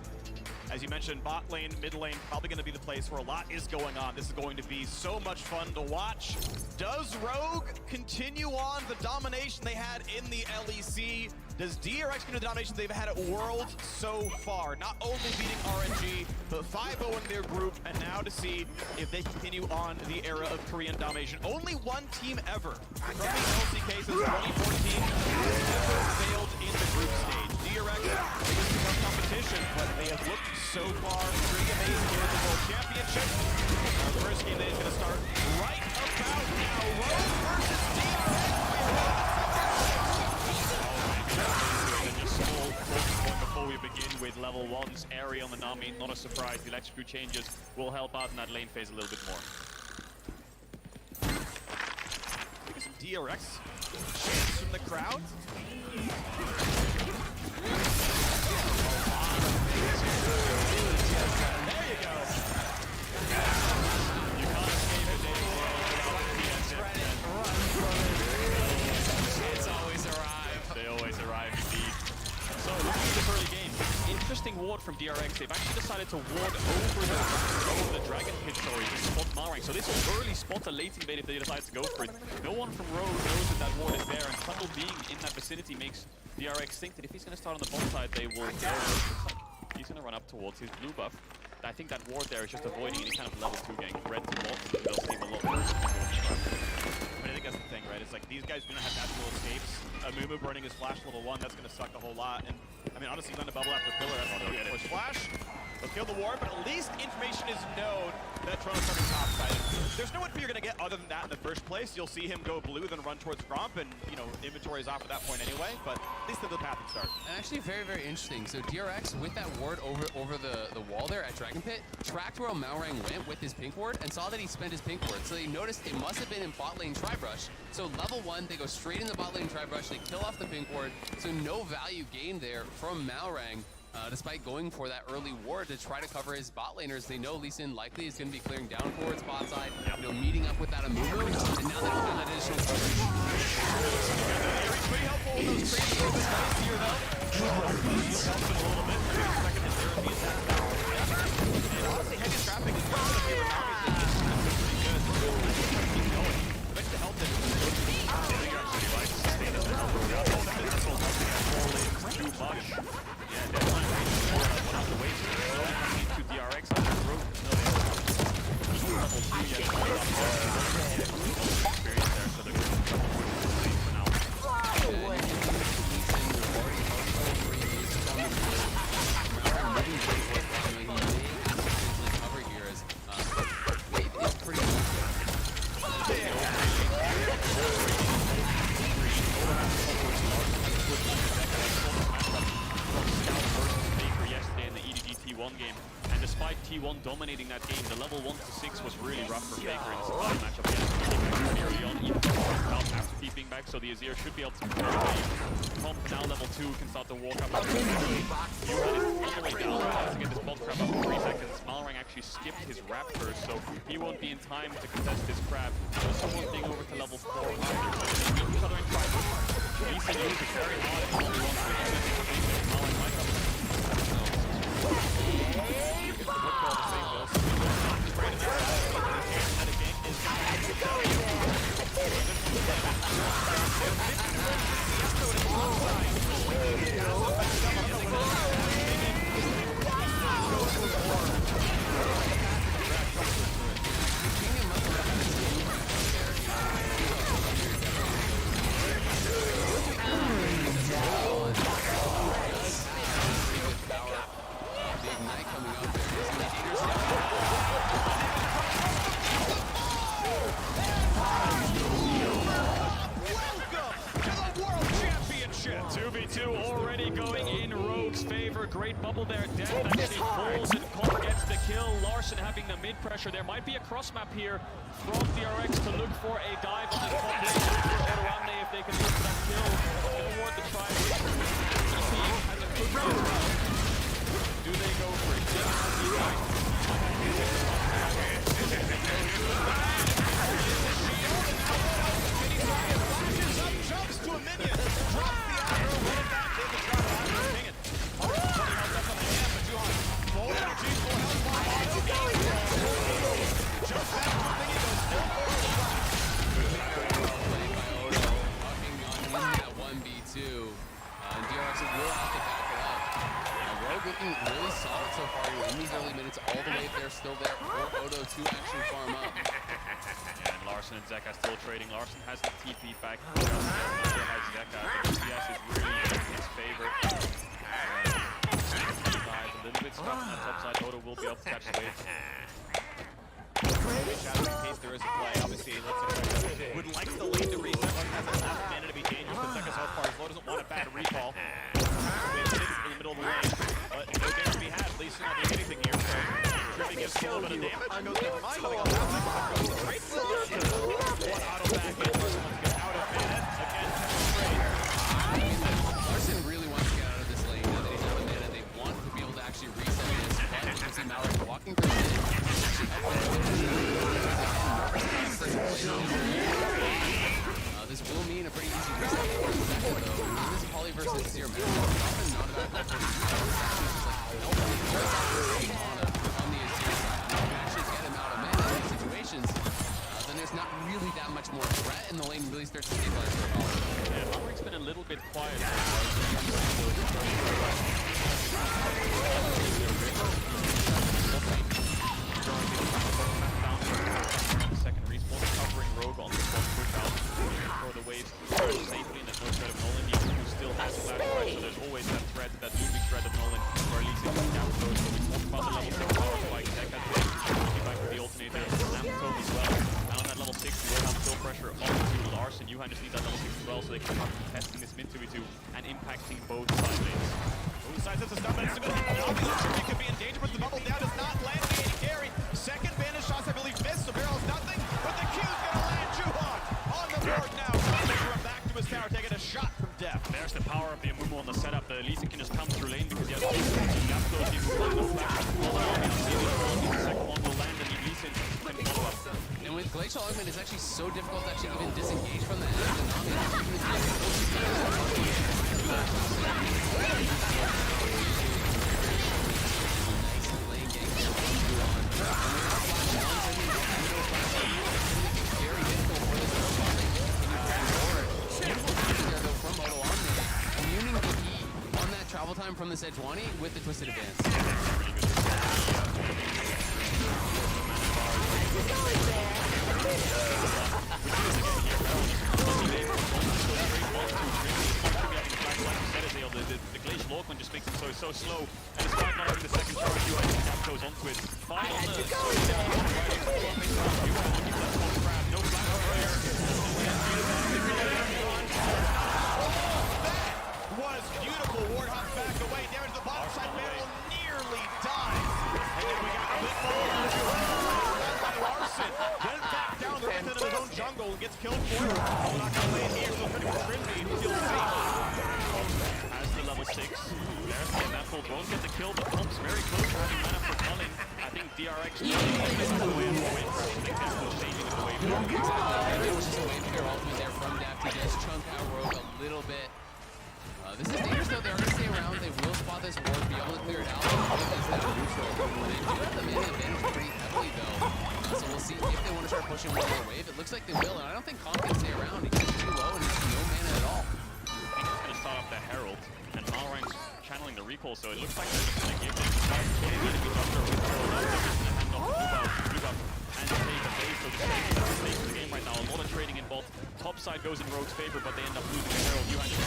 As you mentioned, bot lane, mid lane, probably going to be the place where a lot is going on. This is going to be so much fun to watch. Does Rogue continue on the domination they had in the LEC? Does DRX continue the domination they've had at Worlds so far? Not only beating RNG, but 5-0 in their group, and now to see if they continue on the era of Korean domination. Only one team ever from the LCK since 2014 has ever failed in the group stage. DRX is a tough competition, but they have looked so far pretty amazing here at the World Championship. Our first game that is going to start right about now. Rogue versus DRX. Before we begin with level 1's Airy on the Nami, not a surprise, the electric changes will help out in that lane phase a little bit more. Look at some DRX chants from the crowd. There you go. You can't escape it,
It's always arrive.
They always arrive indeed. So looking at this early game, interesting ward from DRX. They've actually decided to ward over the Dragon Pit, sorry, to spot Malrang. So this will early spot a late invade if they decide to go for it. No one from Rogue knows that that ward is there, and Trundle being in that vicinity makes DRX think that if he's going to start on the bot side, they will go. He's going to run up towards his blue buff. I think that ward there is just avoiding any kind of level 2 gank. Red to bot, they'll save a lot more. But I think that's the thing, right? It's like these guys do not have natural escapes. Mumu burning his flash level 1, that's going to suck a whole lot. And I mean, honestly, going to bubble after pillar, that's not good. Push flash, they'll kill the ward, but at least information is known that Trundle's on the top side. There's no info you're going to get other than that in the first place. You'll see him go blue, then run towards Gromp, and, you know, inventory is off at that point anyway, but at least they're the path to start.
And actually very, very interesting. So DRX, with that ward over the wall there at Dragon Pit, tracked where Malrang went with his pink ward and saw that he spent his pink ward. So they noticed it must have been in bot lane Tribrush. So level 1, they go straight into bot lane Tribrush, they kill off the pink ward. So no value gained there from Malrang. Despite going for that early ward to try to cover his bot laners, they know Lee Sin likely is going to be clearing down towards bot side, you know, meeting up with that Amumu, and now they don't have that additional coverage.
Pretty helpful with those crazy movements here, though. He's helped him a little bit. Second his therapy is that. And honestly, heavy trapping is one of the favorite copies that this is pretty good. Keep going. Thanks to help him. I think actually likes to stay in the middle. Oh, that missile helping out forward too much. Yeah, definitely. One off the way. So to DRX on the road. Level 2 yet. Experience there, so they're going to for now.
Cover here as wave is pretty
yesterday in the EDG T1 game, and despite T1 dominating that game, the level 1 to 6 was really rough for Faker in this final matchup. Early on, even after keeping back, so the Azir should be able to control the game. Top now level 2 can start to walk up. You had it all the way down to get this bot crab up in 3 seconds. Malrang actually skipped his wrap first, so he won't be in time to contest this crab. Also one thing over to level 4. They meet each other in tribal. Lee Sin uses very hard and only wants to Malrang might have already going in Rogue's favor. Great bubble there. Death actually falls and Con gets the kill. Larson having the mid pressure. There might be a cross map here from DRX to look for a dive on the top lane. Odoamne if they can look for that kill. Gonna ward the try. EP has a good run. Do they go for it?
Jumps to a minion, drops the aggro, running back, take the drop, ping it. 20 health left on the hand, but Juhan, full energy, full health bar, auto game. Jumps back to the thingy, goes still forward to the flash.
Played by Odo, walking on in that 1v2. And DRX will have to back it up. Rogue looking really solid so far in these early minutes, all the way there, still there for Odo to actually farm up.
Yeah, and Larson and Zeka still trading. Larson has the TP back. Odo has Zeka. The DPS is really in his favor. Dive a little bit stuck on that top side. Odo will be able to catch the wave.
Shadow in case there is a play, obviously. Would like the lane to reset. Has enough mana to be dangerous, but Zeka's health bar as low, doesn't want a bad recall. Wave sits in the middle of the lane, but no damage to be had. At least not doing anything here. So Trippy gives a little bit of damage. Goes never mind. Going on down. Goes straight to the lane. One auto back in. Larson wants to get out of mana. Again,
Larson really wants to get out of this lane now that he's out of mana. They want to be able to actually reset this. But you can see Mallory walking through the lane. This will mean a pretty easy reset for Zeka, though. In this poly versus Zero, it's often not about that first reset. It's just like, mana on the Azir side. If you actually get him out of mana in these situations, then there's not really that much more threat, and the lane really starts to stabilize for a while.
Yeah, Mallory's been a little bit quiet. Second respawn, covering Rogue on the spot, push out for the waves safely, and there's no threat of Nolan. Who still has the flash right, so there's always that threat, that looming threat of Nolan, or at least it's down close. So we talked about the level 4 power spike, Zeka taking back with the alternator, Lamtone as well. Now on that level 6, we will have still pressure onto Larson. Yuhan just needs that level 6 as well, so they can start contesting this mid 2v2 and impacting both side lanes.
both sides of the stun, but it's still Trippy could be in danger, but the bubble down does not land the AD carry. Second banish shots, I believe, missed, so Barrel's nothing, but the Q's gonna land Juhan on the board now. Run back to his tower, taking a shot from Def.
There's the power of the Amumu on the setup. The Lee Sin can just come through lane because he has the Yapto, he will land the flash. The second one will land and Lee Sin can follow up.
And with Glacial Augment, it's actually so difficult to actually even disengage from the end. And Nami is travel time from the Sejuani with the Twisted Advance.
The Glacial Augment just makes him so slow, and despite not having the second charge, you have goes onto it. Fine on the no flash there.
Was beautiful. Warthog back away. There's the bottom side. Barrel nearly dies. And then we got a bit more by Larson. Then back down the within of his own jungle and gets killed for it. Oh, not gonna land here, so pretty much Grimby feels safe.
Has the level 6. There's the Netful. Won't get the kill, but Pump's very close to having mana for Culling. I think DRX is the way of the win. I think they're still changing the wave.
Exactly. It was just a wave clear ultimate there from Def to just chunk out Rogue a little bit. This is dangerous though, they're going to stay around, they will spot this ward, be able to clear it out, because they're neutral. They do have the mana advantage pretty heavily though, so we'll see if they want to start pushing one more wave. It looks like they will, and I don't think Comp can stay around. He's too low and he has no mana at all.
He's going to start off the Herald, and Malrang's channeling the recall, so it looks like they're just going to give this enemy doctor with Herald out. They're just going to hand off to Blue Buff and take a base, so the stakes of the game right now. A lot of trading involved. Top side goes in Rogue's favor, but they end up losing the Herald. Yuhan just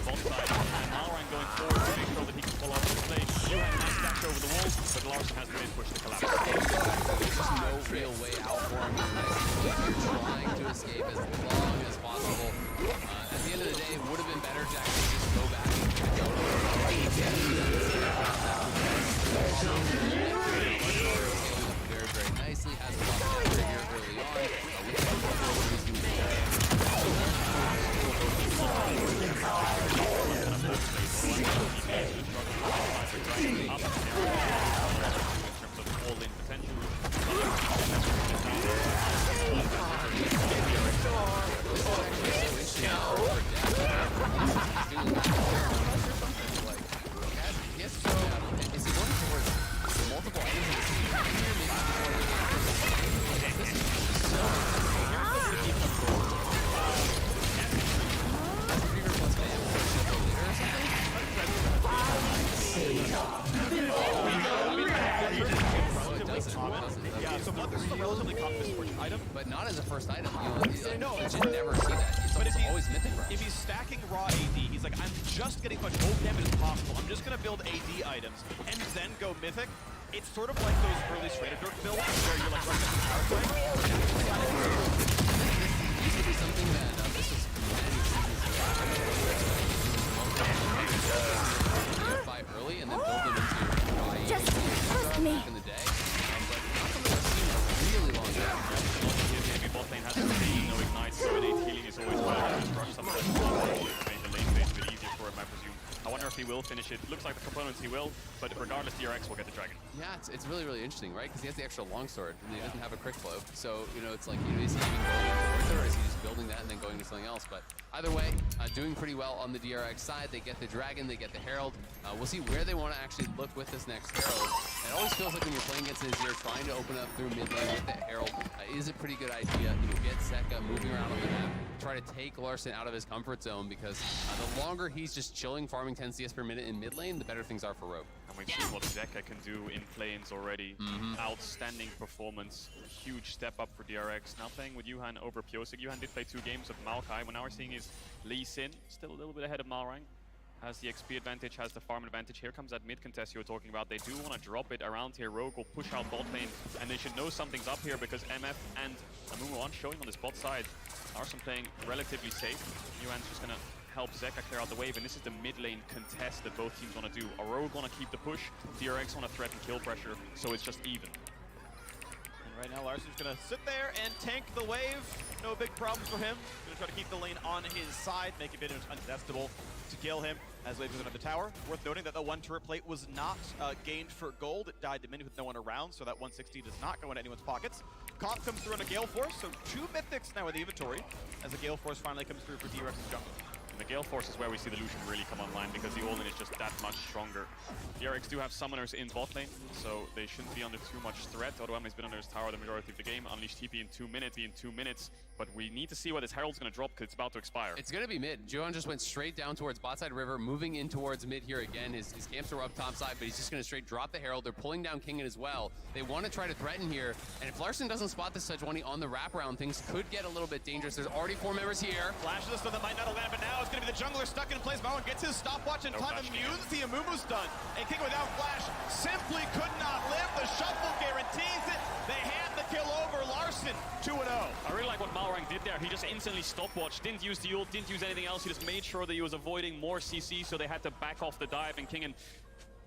bot side, and Malrang going forward to make sure that he can follow up the play. Yuhan has dashed over the wall, but Larson has the way to push the collapse.
There's just no real way out for him. He's trying to escape as long as possible. At the end of the day, it would have been better to actually just go back and go very nicely. Has a lot of trigger early on.
caught misfortune item.
But not as a first item.
No,
you should never see that. It's
but
always mythic rush.
If he's stacking raw AD, he's like, I'm just getting as much ult damage as possible. I'm just gonna build AD items and then go mythic. It's sort of like those early Stratedirk builds where you're like running a power play.
This would be something that this was many seasons ago. Fight early and then build them into
Just trust me.
back in the day. But not something I've seen in a really long time.
Maybe bot lane has to be no ignite, so innate healing is always better than just rush something to make the lane phase a bit easier for him, I presume. I wonder if he will finish it. Looks like the components he will, but regardless, DRX will get the dragon.
Yeah, it's really, really interesting, right? Because he has the extra longsword, and he doesn't have a quick flow. So, it's like, is he even going towards it, or is he just building that and then going to something else? But either way, doing pretty well on the DRX side. They get the dragon, they get the herald. We'll see where they want to actually look with this next herald. It always feels like when you're playing against Azir, trying to open up through mid lane with the herald is a pretty good idea. Get Zeka moving around on the map, try to take Larssen out of his comfort zone, because the longer he's just chilling, farming 10 CS per minute in mid lane, the better things are for Rogue.
And we've seen what Zeka can do in planes already. Outstanding performance, huge step up for DRX. Now playing with Yuhan over Pyosik. Yuhan did play 2 games of Maokai. What now we're seeing is Lee Sin, still a little bit ahead of Malrang. Has the XP advantage, has the farm advantage. Here comes that mid contest you were talking about. They do want to drop it around here. Rogue will push out bot lane, and they should know something's up here because MF and Amumu aren't showing on this bot side. Larssen playing relatively safe. Yuan's just going to help Zeka clear out the wave, and this is the mid lane contest that both teams want to do. Rogue want to keep the push, DRX want to threaten kill pressure, so it's just even.
And right now, Larssen's gonna sit there and tank the wave. No big problems for him. Gonna try to keep the lane on his side, make it uncontestable to kill him as Wave goes under the tower. Worth noting that the one turret plate was not gained for gold. It died the minute with no one around, so that 160 does not go into anyone's pockets. Comp comes through on a Gale Force, so 2 mythics now in the inventory as the Gale Force finally comes through for DRX's jungle.
The Gale Force is where we see the Lucian really come online because the all-in is just that much stronger. DRX do have summoners in bot lane, so they shouldn't be under too much threat. Odoamne's been under his tower the majority of the game. Unleash TP in 2 minutes, but we need to see what this Herald's going to drop because it's about to expire.
It's going to be mid. Juhan just went straight down towards bot side river, moving in towards mid here again. His camps are up top side, but he's just going to straight drop the Herald. They're pulling down Kingen as well. They want to try to threaten here, and if Larssen doesn't spot the Sejuani on the wraparound, things could get a little bit dangerous. There's already 4 members here.
Flashes us, so that might not have landed, but now it's going to be the jungler stuck in place. Marwan gets his stopwatch in time, immunes the Amumu's done. And King without flash simply could not live. The shuffle guarantees it. They hand the kill over. Larssen 2-0.
I really like what Malrang did there. He just instantly stopwatched, didn't use the ult, didn't use anything else. He just made sure that he was avoiding more CC, so they had to back off the dive, and Kingen,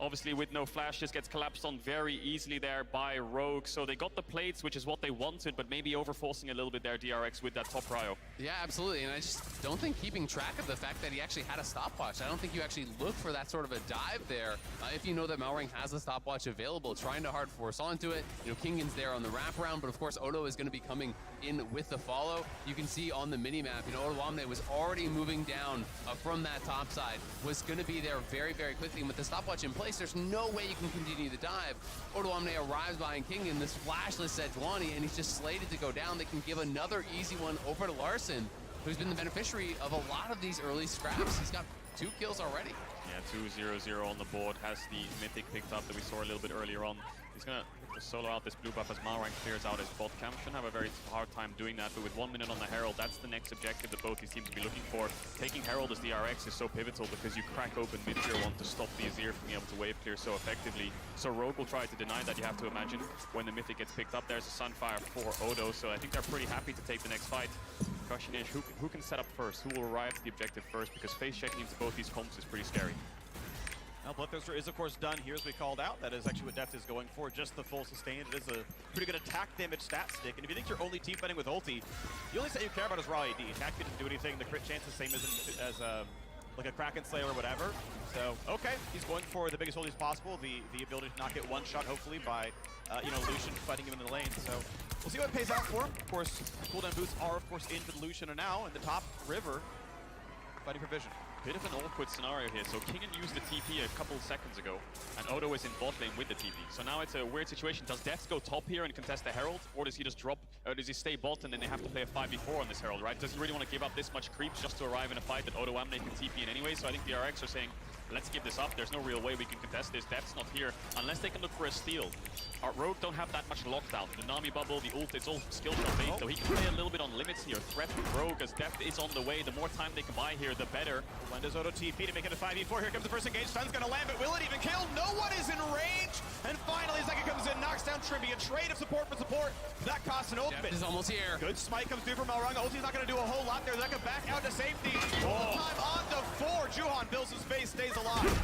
obviously with no flash, just gets collapsed on very easily there by Rogue. So they got the plates, which is what they wanted, but maybe overforcing a little bit there, DRX, with that top prio.
Yeah, absolutely, and I just don't think keeping track of the fact that he actually had a stopwatch. I don't think you actually look for that sort of a dive there. If you know that Malrang has a stopwatch available, trying to hard force onto it. Kingen's there on the wraparound, but of course Odo is going to be coming in with the follow. You can see on the mini-map, Odoamne was already moving down from that top side, was going to be there very, very quickly, and with the stopwatch in place, there's no way you can continue the dive. Odoamne arrives behind Kingen, this flashless Sejuani, and he's just slated to go down. They can give another easy one over to Larssen, who's been the beneficiary of a lot of these early scraps. He's got 2 kills already.
Yeah, 2-0-0 on the board. Has the mythic picked up that we saw a little bit earlier on. He's gonna solo out this blue buff as Malrang clears out his bot camp. Shouldn't have a very hard time doing that, but with 1 minute on the Herald, that's the next objective that both these teams will be looking for. Taking Herald as the RX is so pivotal because you crack open mid-tier 1 to stop the Azir from being able to wave clear so effectively. So Rogue will try to deny that, you have to imagine. When the mythic gets picked up, there's a Sunfire for Odo, so I think they're pretty happy to take the next fight. The question is, who can set up first? Who will arrive at the objective first? Because face checking into both these comps is pretty scary.
Now, Bloodthirster is, of course, done here, as we called out. That is actually what Deft is going for, just the full sustain. It is a pretty good attack damage stat stick. And if you think you're only team fighting with ulti, the only stat you care about is raw AD. Attack didn't do anything. The crit chance is the same as like a Kraken Slayer or whatever. So, okay, he's going for the biggest ulti possible. The ability to not get one shot, hopefully, by, Lucian fighting him in the lane. So, we'll see what it pays out for him. Of course, cooldown boosts are, of course, in for the Lucian, and now in the top river, fighting for vision.
Bit of an awkward scenario here. So Kingen used the TP a couple seconds ago, and Odo is in bot lane with the TP. So now it's a weird situation. Does Death go top here and contest the Herald, or does he just drop, or does he stay bot and then they have to play a 5v4 on this Herald, right? Does he really want to give up this much creeps just to arrive in a fight that Odoamne can TP in anyway? So I think the RX are saying, let's give this up. There's no real way we can contest this. Death's not here unless they can look for a steal. Our Rogue don't have that much lockdown. The Nami bubble, the ult, it's all skill shot based, so he can play a little bit on limits here. Threat Rogue as Death is on the way. The more time they can buy here, the better.
Lendo's auto TP to make it a 5v4. Here comes the first engage. Stun's gonna land, but will it even kill? No one is in range. And finally, Zeka comes in, knocks down Trimby. A trade of support for support. That costs an ultimate.
Death is almost here.
Good smite comes through from Malranga. Ulti's not gonna do a whole lot there. Zeka back out to safety. All the time on the 4. Juhan builds his face, stays alive.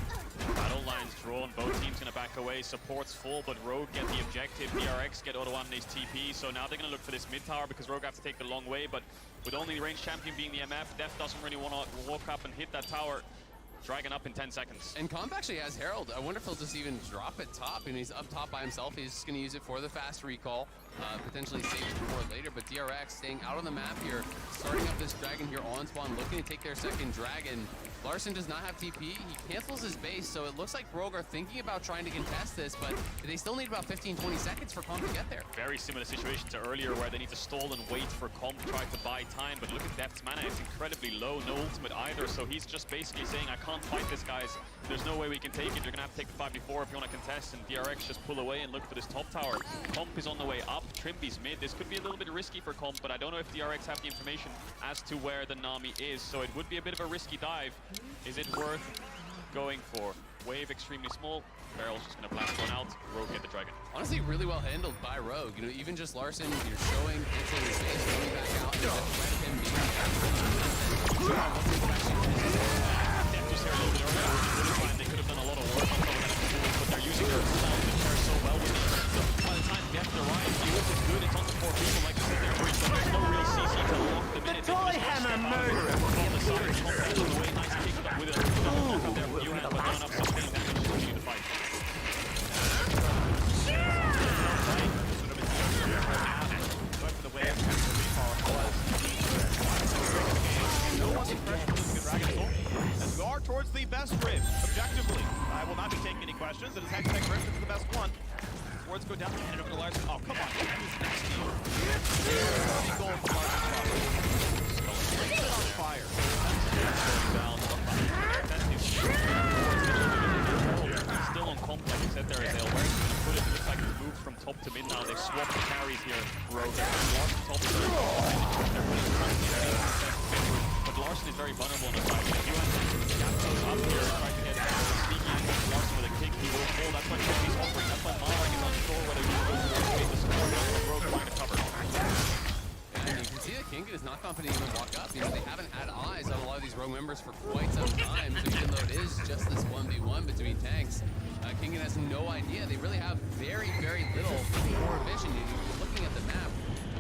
Battle lines drawn, both teams gonna back away. Support's full, but Rogue get the objective. DRX get Auto Omni's TP, so now they're gonna look for this mid tower because Rogue have to take the long way, but with only the ranged champion being the MF, Def doesn't really want to walk up and hit that tower. Dragon up in 10 seconds.
And Comp actually has Herald. I wonder if he'll just even drop it top. And he's up top by himself. He's just going to use it for the fast recall. Potentially save it for later. But DRX staying out on the map here. Starting up this Dragon here on spawn. Looking to take their second Dragon. Larson does not have TP. He cancels his base. So it looks like Rogue are thinking about trying to contest this. But they still need about 15-20 seconds for Comp to get there.
Very similar situation to earlier where they need to stall and wait for Comp to try to buy time. But look at Deft's mana. It's incredibly low. No ultimate either. So he's just basically saying, I can't fight this, guys. There's no way we can take it. You're going to have to take the 5v4 if you want to contest. And DRX just pull away and look for this top tower. Comp is on the way up. Trimby's mid. This could be a little bit risky for Comp, but I don't know if DRX have the information as to where the Nami is. So it would be a bit of a risky dive. Is it worth going for? Wave extremely small. Barrel's just going to blast one out. Rogue get the Dragon.
Honestly, really well handled by Rogue. You know, even just Larson, you're showing it's in his face, coming back out. There's a threat of him being
Just here a little bit earlier. They could have done a lot of work on top of that, but they're using their style to pair so well with it. So by the time Death arrives, the ult is good. It's on the 4 people, like I said, they're free, but there's no real CC to lock them in. The toy hammer murderer will be appearing soon. Way nice kick up with it. You have done enough sustained damage to continue the fight. But for the wave, no one's impressed with the Dragon Soul. As we are towards the best rib, objectively. I will not be taking any questions. It is Hextech Rift, it's the best one. Words go down, hand it over to Larson. Oh, come on. That is nasty. Big goal from Larson. Still on fire. Still on Comp, like I said there, as they'll put it. Looks like it's moved from top to mid now. They've swapped the carries here. Rogue has lost top to mid. They're putting but Larson is very vulnerable on the side. If you want to gap those up here, try to get sneaky into Larson with a kick, he will fall. That's why Trimby's offering. That's why Malrang is unsure whether he will go to the score or Rogue trying to cover.
And you can see that Kingen is not confident to even walk up. You know, they haven't had eyes on a lot of these Rogue members for quite some time. So even though it is just this 1v1 between tanks, Kingen has no idea. They really have very, very little forward vision. You're looking at the map.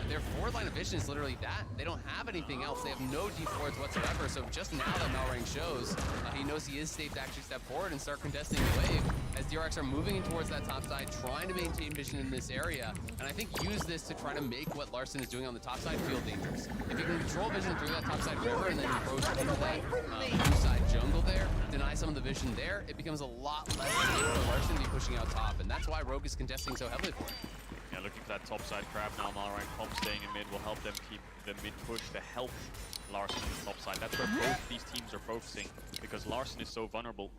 Their forward line of vision is literally that. They don't have anything else. They have no D4s whatsoever. So just now that Malrang shows, he knows he is safe to actually step forward and start contesting the wave as DRX are moving in towards that top side, trying to maintain vision in this area. And I think use this to try to make what Larson is doing on the top side feel dangerous. If you can control vision through that top side river and then approach into that blue side jungle there, deny some of the vision there, it becomes a lot less safe for Larson to be pushing out top. And that's why Rogue is contesting so heavily for it.
Yeah, looking for that top side crab now. Malrang Comp staying in mid will help them keep the mid push to help Larson on the top side. That's where both these teams are focusing because Larson is so vulnerable.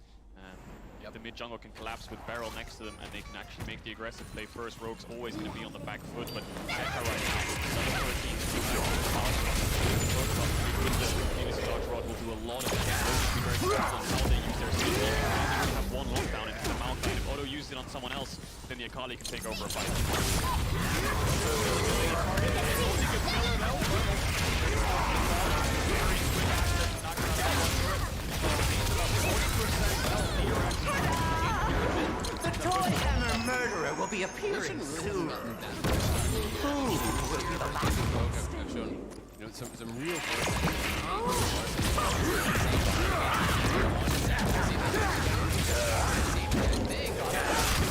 The mid jungle can collapse with Barrel next to them and they can actually make the aggressive play first. Rogue's always going to be on the back foot, but Zeka right now, Rod will do a lot of damage. Rogue will be very careful on how they use their CC. They have one lockdown into the mount, and if Auto used it on someone else, then the Akali can take over a fight.
The toy hammer murderer will be appearing soon. Who will be the last?
I've shown, you know, some real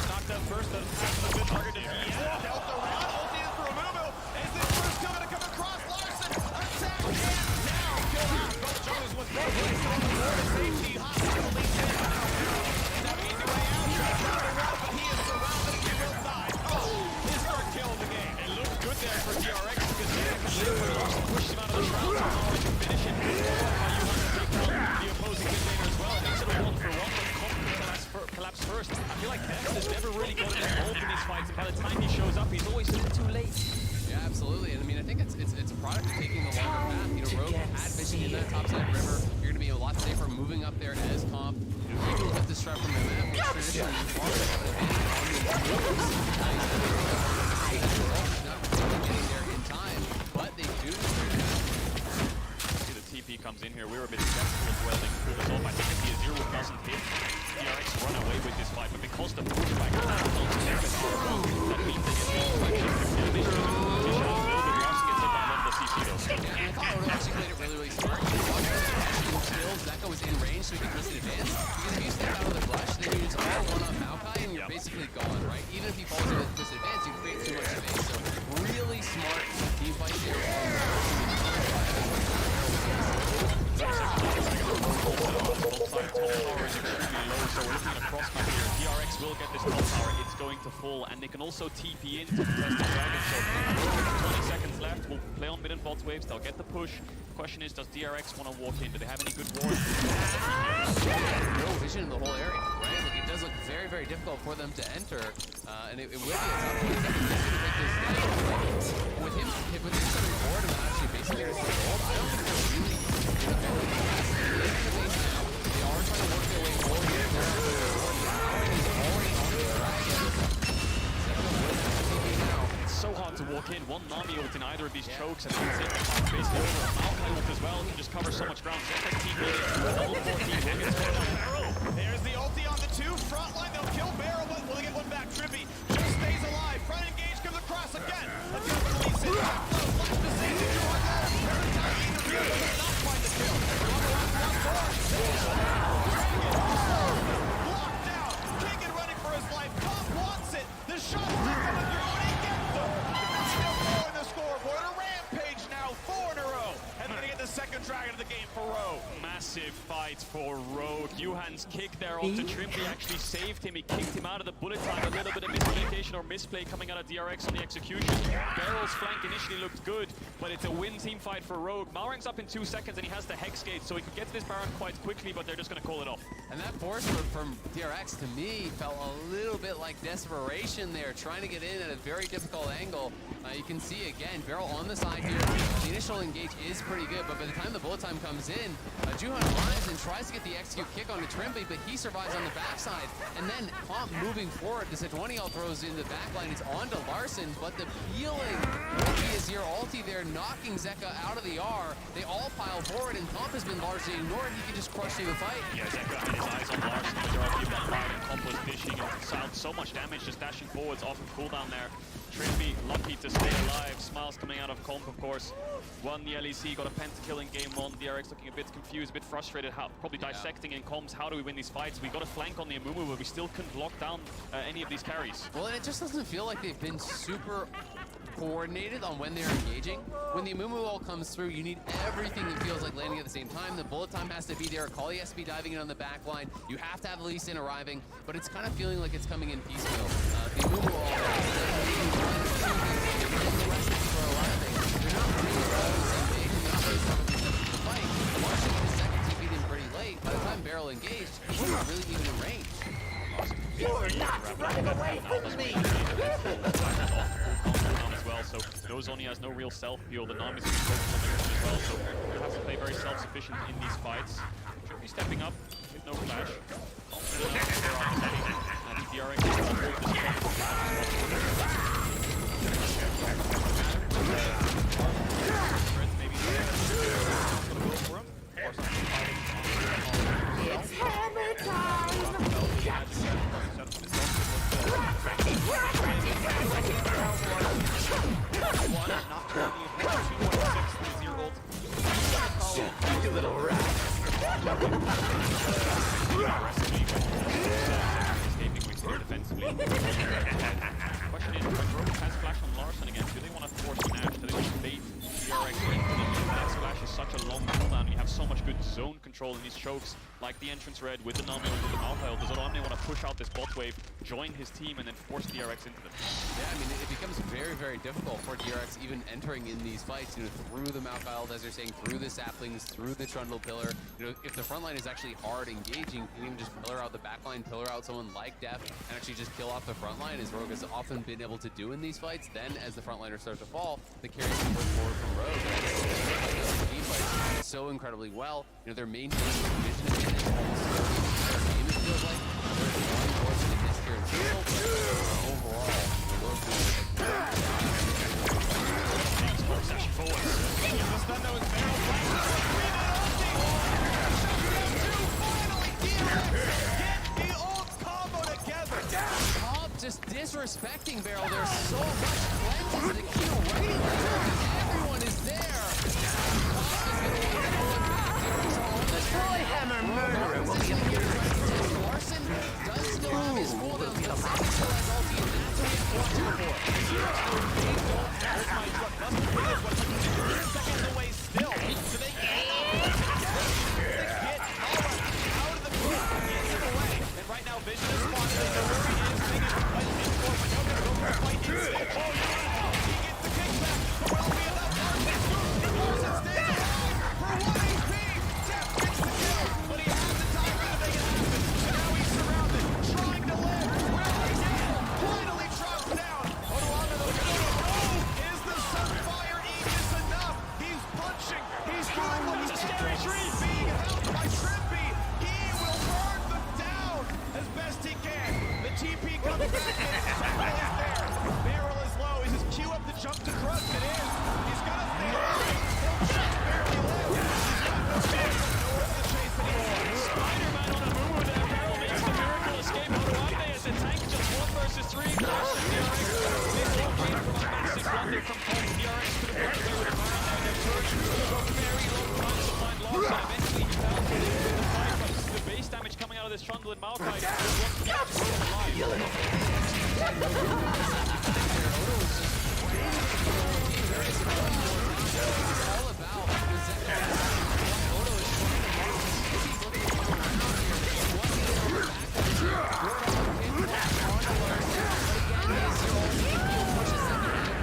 knocked out first, the good target is Delta around, ulti in for Amumu. Is this first kill gonna come across Larson? Attack and now kill out. Both Jones was broken. Safety, hospital leads in. Now easy way out. But he is surrounded and he will die. Oh, his first kill of the game. It looks good there for DRX because Larson pushed him out of the shroud so Malrang can finish it. You want to take down the opposing mid laner as well. It makes it a 1-for-1.
feel like Nex has never really gotten involved in these fights, and by the time he shows up, he's always a little too late.
Yeah, absolutely. And I mean, I think it's a product of taking the longer path. You know, Rogue had vision in that topside river. You're going to be a lot safer moving up there as Comp. You know, you can hit this trap from the map, which traditionally you want to have an advantage not really getting there in time, but they do.
See the TP comes in here. We were a bit skeptical as well. They can pull this off. I think if the Azir doesn't hit, DRX run away with this fight, but because the pushback is not close to their that means they get the I thought Odo actually played it really smart. Kills, Zeka was in range, so he could risk advance. Because if you step out of the flash, then you just all one-up Maokai, and you're basically gone, right? Even if he falls into this advance, you create too much space. So really smart team fight here. So we're looking at a cross map here. DRX will get this top tower. It's going to fall, and they can also TP in to protect the dragon. So 20 seconds left. We'll play on mid and bot waves. They'll get the push. The question is, does DRX want to walk in? Do they have any good wards?
No vision in the whole area, right? Like, it does look very difficult for them to enter, and it will be a tough one. With him coming forward and actually basically just hold, I don't think they're really they are trying to work their way forward here.
It's so hard to walk in. One Nami ult in either of these chokes, and that's it. Basically over. Maokai ult as well. He just covers so much ground. Zeka TP level 14.
There's the ulti on the two. Front line, they'll kill Barrow, but will they get one back? Trippy just stays alive. Front engage comes across again. A beautiful lead sits back. Flash to save the Johan. Not quite the kill. Blocked down. King running for his life. Comp wants it. The shot's not coming through, and he gets them. Still throwing the scoreboard. A rampage now, 4 in a row. And they're going to get the second dragon of the game for Rogue.
Massive fight for Rogue. Yuhan's kick there onto Trimpy actually saved him. He kicked him out of the bullet time. A little bit of miscommunication or misplay coming out of DRX on the execution. Barrel's flank initially looked good, but it's a win team fight for Rogue. Malrang's up in 2 seconds and he has the Hex Gate, so he could get to this Baron quite quickly, but they're just going to call it off.
And that force from DRX, to me, felt a little bit like desperation there, trying to get in at a very difficult angle. You can see, again, Barrel on the side here. The initial engage is pretty good, but by the time the bullet time comes in, Juhan arrives and tries to get the execute kick onto Trimpy, but he survives on the backside. And then Comp moving forward, the Sejuani throws in the backline. It's on to Larson, but the peeling Azir ulti there, knocking Zeka out of the R. They all pile forward, and Comp has been largely ignored. He can just crush through the fight.
Yeah, Zeka had his eyes on Larson. The majority of that fight, and Comp was fishing and south so much damage, just dashing forwards off of cooldown there. Trimpy lucky to stay alive. Smiles coming out of Comp, of course. Won the LEC, got a pentakill in game 1. DRX looking a bit confused, a bit frustrated, probably dissecting in comms. How do we win these fights? We got a flank on the Amumu, but we still couldn't lock down any of these carries.
Well, and it just doesn't feel like they've been super coordinated on when they're engaging. When the Amumu ult comes through, you need everything that feels like landing at the same time. The bullet time has to be there. Akali has to be diving in on the back line. You have to have Lee Sin arriving, but it's kind of feeling like it's coming in piecemeal. The Amumu ult, the rest of the people are arriving. They're not really all the same page, and they're not really coming to the fight. Larson in the second TP'd in pretty late. By the time Barrel engaged, he wasn't really even in range.
You're not running away from me!
As well, so Nozoni has no real self-heal. The Nami is going to be focused on the mission as well, so you have to play very self-sufficient in these fights. Should be stepping up with no flash. Confident enough for our setting. And DRX is on board this
It's hammer time!
You little rat!
Defensively. Question is, when Rogue has flash on Larson again, do they want to force Nash? Do they want to much good zone control in these chokes, like the entrance red with the Nami ult, with the Maokai ult. Does Odoamne want to push out this bot wave, join his team, and then force DRX into them?
Yeah, I mean, it becomes very, very difficult for DRX even entering in these fights, you know, through the Maokai ult, as you're saying, through the saplings, through the Trundle pillar. You know, if the front line is actually hard engaging, you can even just pillar out the back line, pillar out someone like Def, and actually just kill off the front line, as Rogue has often been able to do in these fights. Then, as the frontliners start to fall, the carries can push forward from Rogue. And that's team fights so incredibly well. You know, they're maintaining the vision advantage almost the game, it feels like. There's one force in his here in total, but overall, Rogue doing a great job.
Session forward. The stun that was barrel get the ult combo together.
Cobb just disrespecting Beryl. There's so much cleanses. The Q waiting there. Everyone is there.
Destroy Hammer Murderer will be a
Larson does still have his cooldown. He still has ulti, and that's what he's watching for.
There's my truck. That's the thing is what's seconds away still. So they cannot get out of the pit and get him away. And right now, Vision is spotted. They know where he is. They get to fight in for, but no, they're going to fight inside. Oh, yeah. He gets the kickback. But will be enough. Larson stays alive for 1 HP. Jeff gets the kill, but he has the time to make it happen. And now he's surrounded, trying to live. Will he get? Finally drops down. Odoamne, is the Sunfire Aegis enough? He's punching. He's doing what he's supposed to. Being held by Trippy. He will burn them down as best he can. The TP comes back and Sunfire is there. Barrel is low. Is his Q up to jump to Crust? It is. He's gonna stay alive. He'll just barely live. He's got no chase. Nowhere to chase anymore. Spider-Man on a move there. Barrel makes the miracle escape. Odoamne as a tank just 1 versus 3. Clash of DRX. This all came from a massive blunder from Colt. DRX could have worked away with a Baron there. Their turret took a very long time to find Larson. Eventually he found it in the fight, but the base damage coming out of this Trundle and Maokai just wants to get
all about the second Odo is trying to make this. He's looking for the round here. He's watching it from the back. We're on the pinpoint controllers. But again, he's he'll push his second round.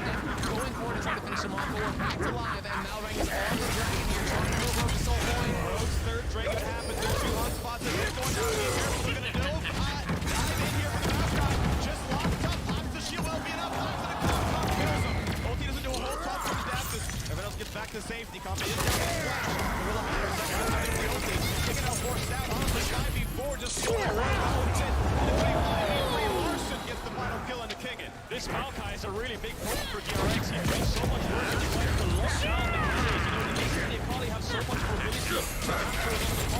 Going forward to try to finish him off. But we're back to live, and Malrang is on the dragon here. Trying to move over Soul Point.
Rogue's third Dragon happens. There's 2 hot spots. They're going down to be careful. They're going to dive in here for the Maokai. Just locked up. Pops the shield. Will be enough. Pops to the Cobb kills him. Ulti doesn't do a whole ton from Dapsus. Everyone else gets back to safety. Cobb is down to splash. Gorilla matters. Second ulti gets the ulti. Taking out forced down. On the guy before. Just stealing it right out. And the 25 Larson gets the final kill on the King. This Maokai is a really big problem for DRX. He's doing so much work. He's trying to lock down the carries. You know, the Kings and the Akali have so much mobility.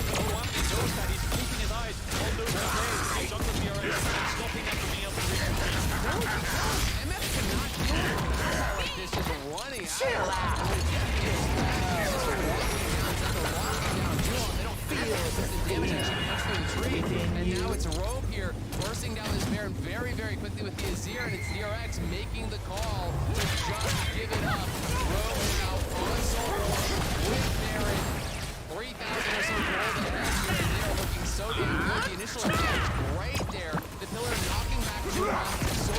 Odoamne knows that. He's keeping his eyes on those plays. The jungle DRX is stopping them from being able to reach the team.
MF cannot do it like this, just running out. Chill out. They don't feel the damage actually comes through the tree. And now it's Rogue here, bursting down this Baron very, very quickly with the Azir, and it's DRX making the call to just give it up. Rogue now on Soul with Baron. 3,000 or so gold ahead here, and they are looking so damn good. The initial attack right there. The pillar knocking back Juhan. So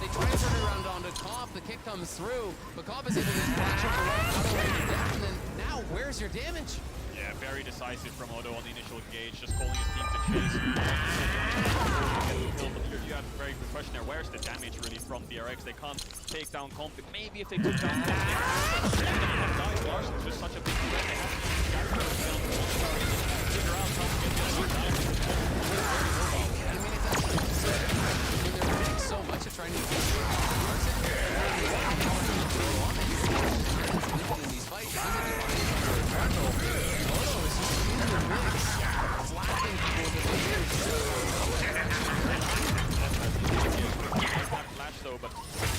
they try to turn it around onto Cobb. The kick comes through, but Cobb is able to splash up the right out of the way to death, and then now where's your damage?
Yeah, very decisive from Odo on the initial engage, just calling his team to chase. But you have a very good question there. Where's the damage really from DRX? They can't take down Conflict. Maybe if they took down Conflict, Larson's just such a big threat. They have to figure out how to get this one down.
I mean, it's actually when they're doing so much of trying to get Larson, in these fights, Odo is just in the mix, slapping people
Flash though, but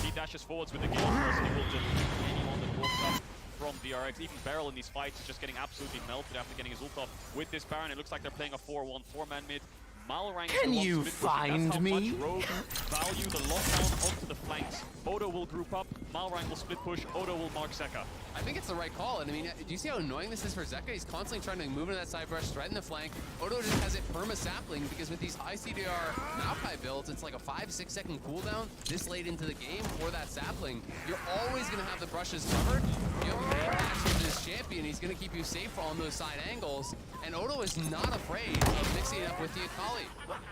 he dashes forwards with the gauge first, and he will just anyone that walks up from DRX. Even Beryl in these fights is just getting absolutely melted after getting his ult off with this Baron. It looks like they're playing a 4-1, 4-man mid. Malrang
Can
will
you
split push. That's
find
how
me?
much Rogue value the lockdown onto the flanks. Odo will group up, Malrang will split push, Odo will mark Zeka.
I think it's the right call. And I mean, do you see how annoying this is for Zeka? He's constantly trying to move into that side brush, threaten the flank. Odo just has it perma-sapling because with these high CDR Maokai builds, it's like a 5-6 second cooldown this late into the game for that sapling. You're always going to have the brushes covered. You have a match with this champion. He's going to keep you safe on those side angles. And Odo is not afraid of mixing it up with the Akali.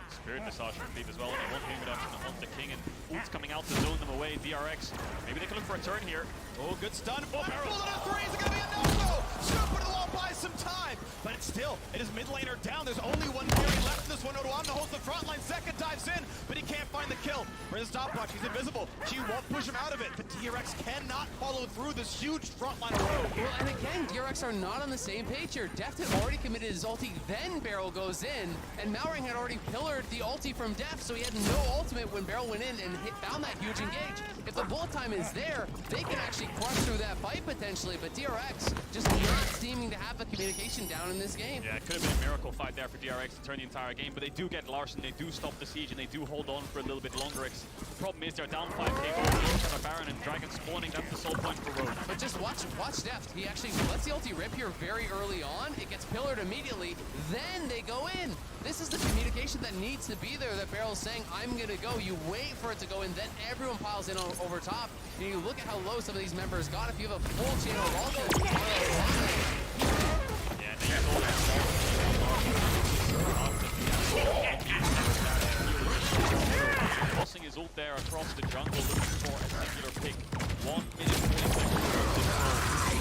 Spirit Massage complete as well, and they won't game reduction on the King, and Ult's coming out to zone them away. DRX, maybe they can look for a turn here. Oh, good stun. Full barrel. Bullet on three. Is it going to be a no-go? Should put it along, buy some time. But it's still, it is mid laner down. There's only one carry left in this one. Odoamne holds the front line. Zeka dives in, but he can't find the kill. For the stopwatch, he's invisible. She won't push him out of it. The DRX cannot follow through this huge front line row.
Well, and again, DRX are not on the same page here. Deft had already committed his ulti, then Beryl goes in, and Malrang had already pillared the ulti from Deft, so he had no ultimate when Beryl went in and found that huge engage. If the bullet time is there, they can actually crush through that fight potentially, but DRX just not seeming to have the communication down in this game.
Yeah, it could have been a miracle fight there for DRX to turn the entire game, but they do get Larson, they do stop the siege, and they do hold on for a little bit longer. The problem is they're down 5k gold, Baron and Dragon spawning. That's the sole point for Rogue.
But just watch Deft. He actually lets the ulti rip here very early on. It gets pillared immediately, then they go in. This is the communication that needs to be there, that Beryl's saying, I'm gonna go. You wait for it to go in, then everyone piles in over top. And you look at how low some of these members got. If you have a full channel of ulti,
yeah, they use all that tossing his ult there across the jungle, looking for a singular pick. 1 minute 20 seconds.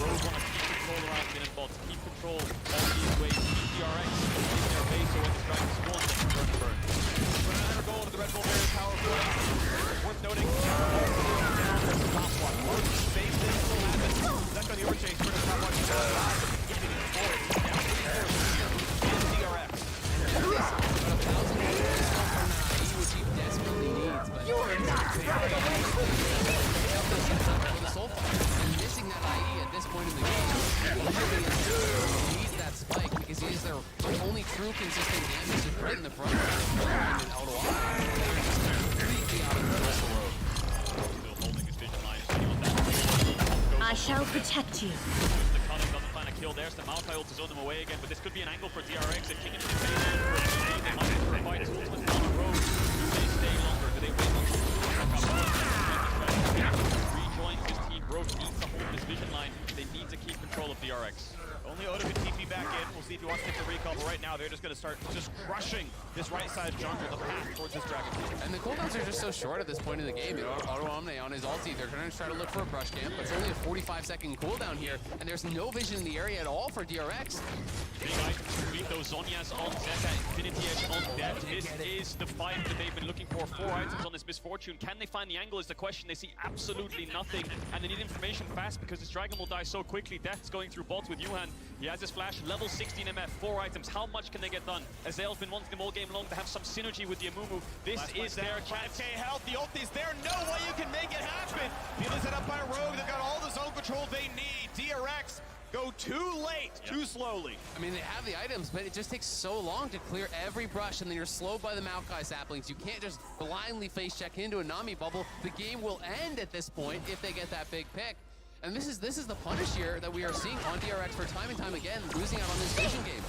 Rogue want to keep control around minute bots, keep control of these waves, keep DRX in their base, so when the Dragon spawns, they can turn the burn. But another goal to the Red Bull Bears power play. Worth noting, top one. One space is still happening. Stuck on the Ore Chase, for the top one. Getting it forward. Down to the force here is DRX.
which he desperately needs, but you're not the soul fight. And missing that IE at this point in the game really needs that spike because he is their only true consistent damage to put in the front and out of completely out of the rest of the road.
Still holding his vision line, staying on that.
I shall protect you.
The Cunning doesn't find a kill. There's the Maokai ult to zone them away again, but this could be an angle for DRX. If King and Fade they might provide tools with on the road. Do they stay longer? Do they wait longer? Rejoin his team. Rogue needs to hold this vision line. They need to keep control of DRX. Only Odo can TP back in. We'll see if he wants to take the recall, but right now they're just going to start just crushing this right side jungle, the path towards this Dragon Team.
And the cooldowns are just so short at this point in the game. You know, Odoamne on his ulti, they're going to try to look for a brush camp, but it's only a 45-second cooldown here, and there's no vision in the area at all for DRX.
Big items to beat those Zhonya's on Zeta, Infinity Edge on Death. This is the fight that they've been looking for. 4 items on this Misfortune. Can they find the angle is the question. They see absolutely nothing, and they need information fast because this Dragon will die so quickly. Death's going through bots with Yuhan. He has his flash, level 16 MF, 4 items. How much can they get done? Azael's been wanting them all game long to have some synergy with the Amumu. This is their chance. 5k health, the ulti's there. No way you can make it happen. Feeling set up by Rogue. They've got all the zone control they need. DRX go too late, too slowly.
I mean, they have the items, but it just takes so long to clear every brush, and then you're slowed by the Maokai saplings. You can't just blindly face check into a Nami bubble. The game will end at this point if they get that big pick. And this is the punish here that we are seeing on DRX for time and time again, losing out on this vision game.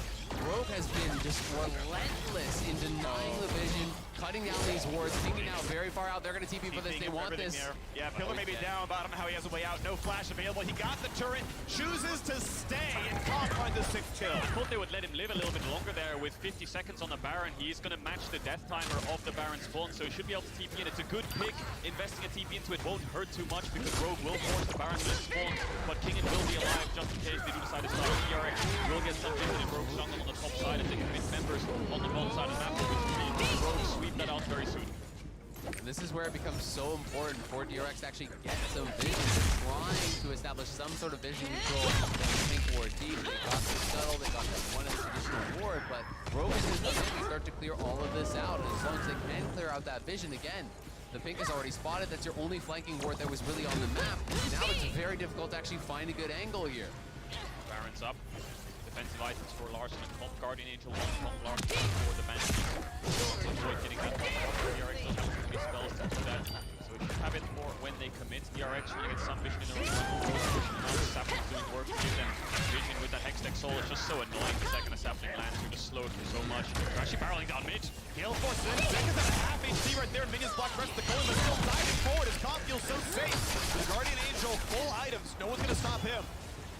Rogue has been just relentless in denying the vision, cutting down these wards, thinking out very far out. They're going to TP for this. They want this.
There. Yeah, Pillar may be down, but I don't know how he has a way out. No flash available. He got the turret, chooses to stay, and can't find the 6th kill. I thought they would let him live a little bit longer there with 50 seconds on the Baron. He's going to match the death timer of the Baron spawn, so he should be able to TP in. It's a good pick. Investing a TP into it won't hurt too much because Rogue will force the Baron to spawn, but Kingen will be alive just in case they do decide to start. DRX will get some vision in Rogue's jungle on the top side if they convince members on the bottom side of the map, which means Rogue sweep that out very soon.
And this is where it becomes so important for DRX to actually get some vision. They're trying to establish some sort of vision control. They think ward deep, they got the shuttle, they got that one additional ward, but Rogue is just going to start to clear all of this out. And as long as they can clear out that vision again, the pink is already spotted. That's your only flanking ward that was really on the map. Now it's very difficult to actually find a good angle here.
Baron's up. The defensive items for Larson and Comp. Guardian Angel, one Comp, Larson for the Banshee. Avoid getting that DRX doesn't have too many spells to do that. So it should have it for when they commit. DRX trying to get some vision in the room. Sapling's doing work to give them vision with that Hextech Soul. It's just so annoying the second a Sapling lands. You're just slowed for so much. They're actually barreling down mid.
Gale Force in seconds at a half HP right there. Minions block the rest of the golem, but still diving forward as Comp feels so safe. The Guardian Angel, full items. No one's gonna stop him.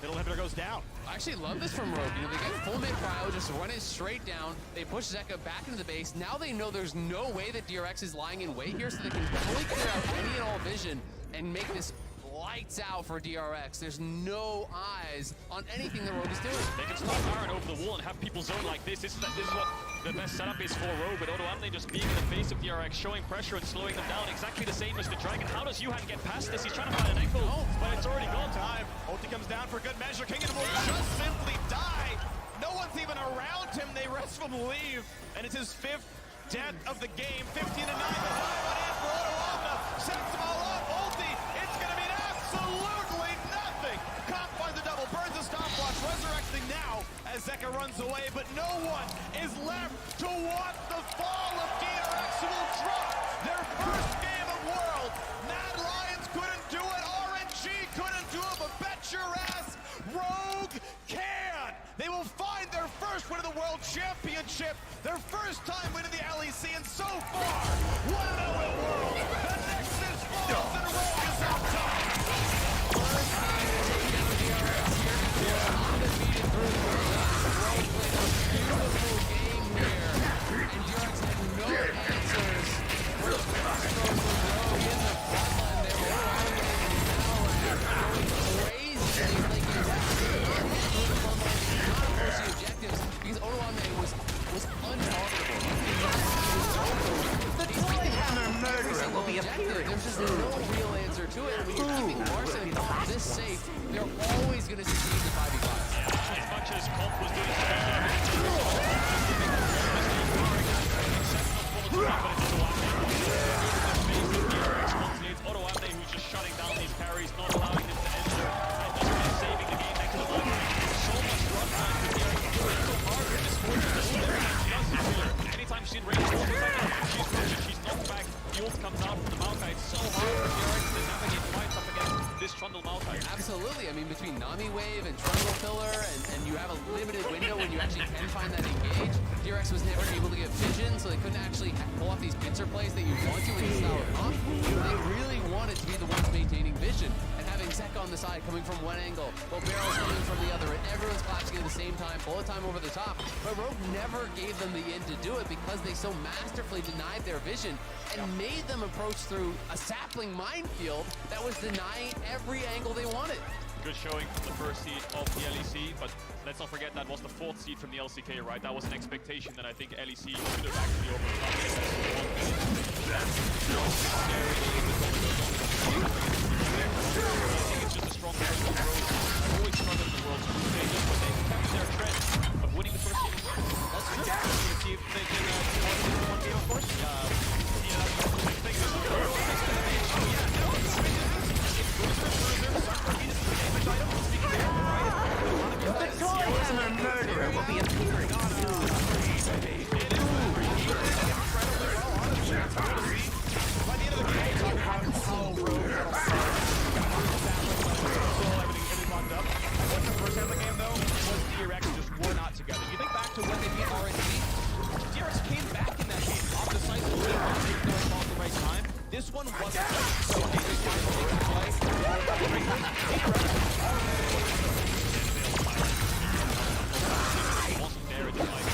Middle inhibitor goes down.
I actually love this from Rogue. You know, they get full mid cryo, just run it straight down. They push Zeka back into the base. Now they know there's no way that DRX is lying in wait here, so they can fully clear out any and all vision and make this lights out for DRX. There's no eyes on anything that Rogue is doing.
They can stop Baron over the wall and have people zone like this. This is what the best setup is for Rogue, but Odoamne just being in the face of DRX, showing pressure and slowing them down exactly the same as the Dragon. How does Yuhan get past this? He's trying to find an angle, but it's already gone.
Time. Ulti comes down for good measure. Kingdom will just simply die. No one's even around him. They rest from leave, and it's his 5th death of the game. 15-9. The time on in for Odoamne. Sets them all up. Ulti. It's going to mean absolutely nothing. Comp finds the double. Burns the stopwatch. Resurrecting now as Zeka runs away, but no one is left to watch the fall of DRX, who will drop their first game of World. Mad Lions couldn't do it. RNG couldn't do it, but bet your ass Rogue can. They will find their first win of the World Championship, their first time winning the LEC, and so far, 1-0 in World. The Nexus falls and Rogue is out top.
Beautiful game here, and DRX had no answers. First Rogue in the front line, they were going crazy. They not force the objectives because Odoamne was untargetable.
The toy hammer murderer will be appearing.
There's just no real answer to it. When you're keeping Larson and Comp this safe, they're always going to succeed in 5v5.
As much as Comp was doing it's Odoamne who's just shutting down these carries, not allowing them to enter, and just really saving the game next to the line. So much run time to DRX. It's so hard with this force. Anytime she's in range, she's pushing, she's knocked back. The ult comes out from the Maokai. It's so hard for DRX to navigate fights up against this Trundle Maokai.
Absolutely. I mean, between Nami Wave and Trundle Pillar, and you have a limited window when you actually can find that engage. DRX was never able to get vision, so they couldn't actually pull off these pincer plays that you want to with the style of Comp. They really wanted to be the ones maintaining vision, and having Zeka on the side coming from one angle, while Barrel's coming from the other, and everyone's collapsing at the same time, bullet time over the top. But Rogue never gave them the in to do it because they so masterfully denied their vision and made them approach through a sapling minefield that was denying every angle they wanted.
Good showing from the first seed of the LEC, but let's not forget that was the 4th seed from the LCK, right? That was an expectation that I think LEC should have actually overcome. I think it's just a strong force of Rogue. Always struggled in the World Championship, but they kept their trend of winning the first seed. That's true. Let's see if they can win one game, of course.
The toy hammer murderer will be appearing soon.
By the end of the game, talking about how Rogue everything locked up. I think the first half of the game, though, was DRX just were not together. You think back to when they beat RNG, DRX came back in that game off the side of the lead, taking the ball at the right time. This one wasn't so they just finally take the play. Wasn't there in the fight.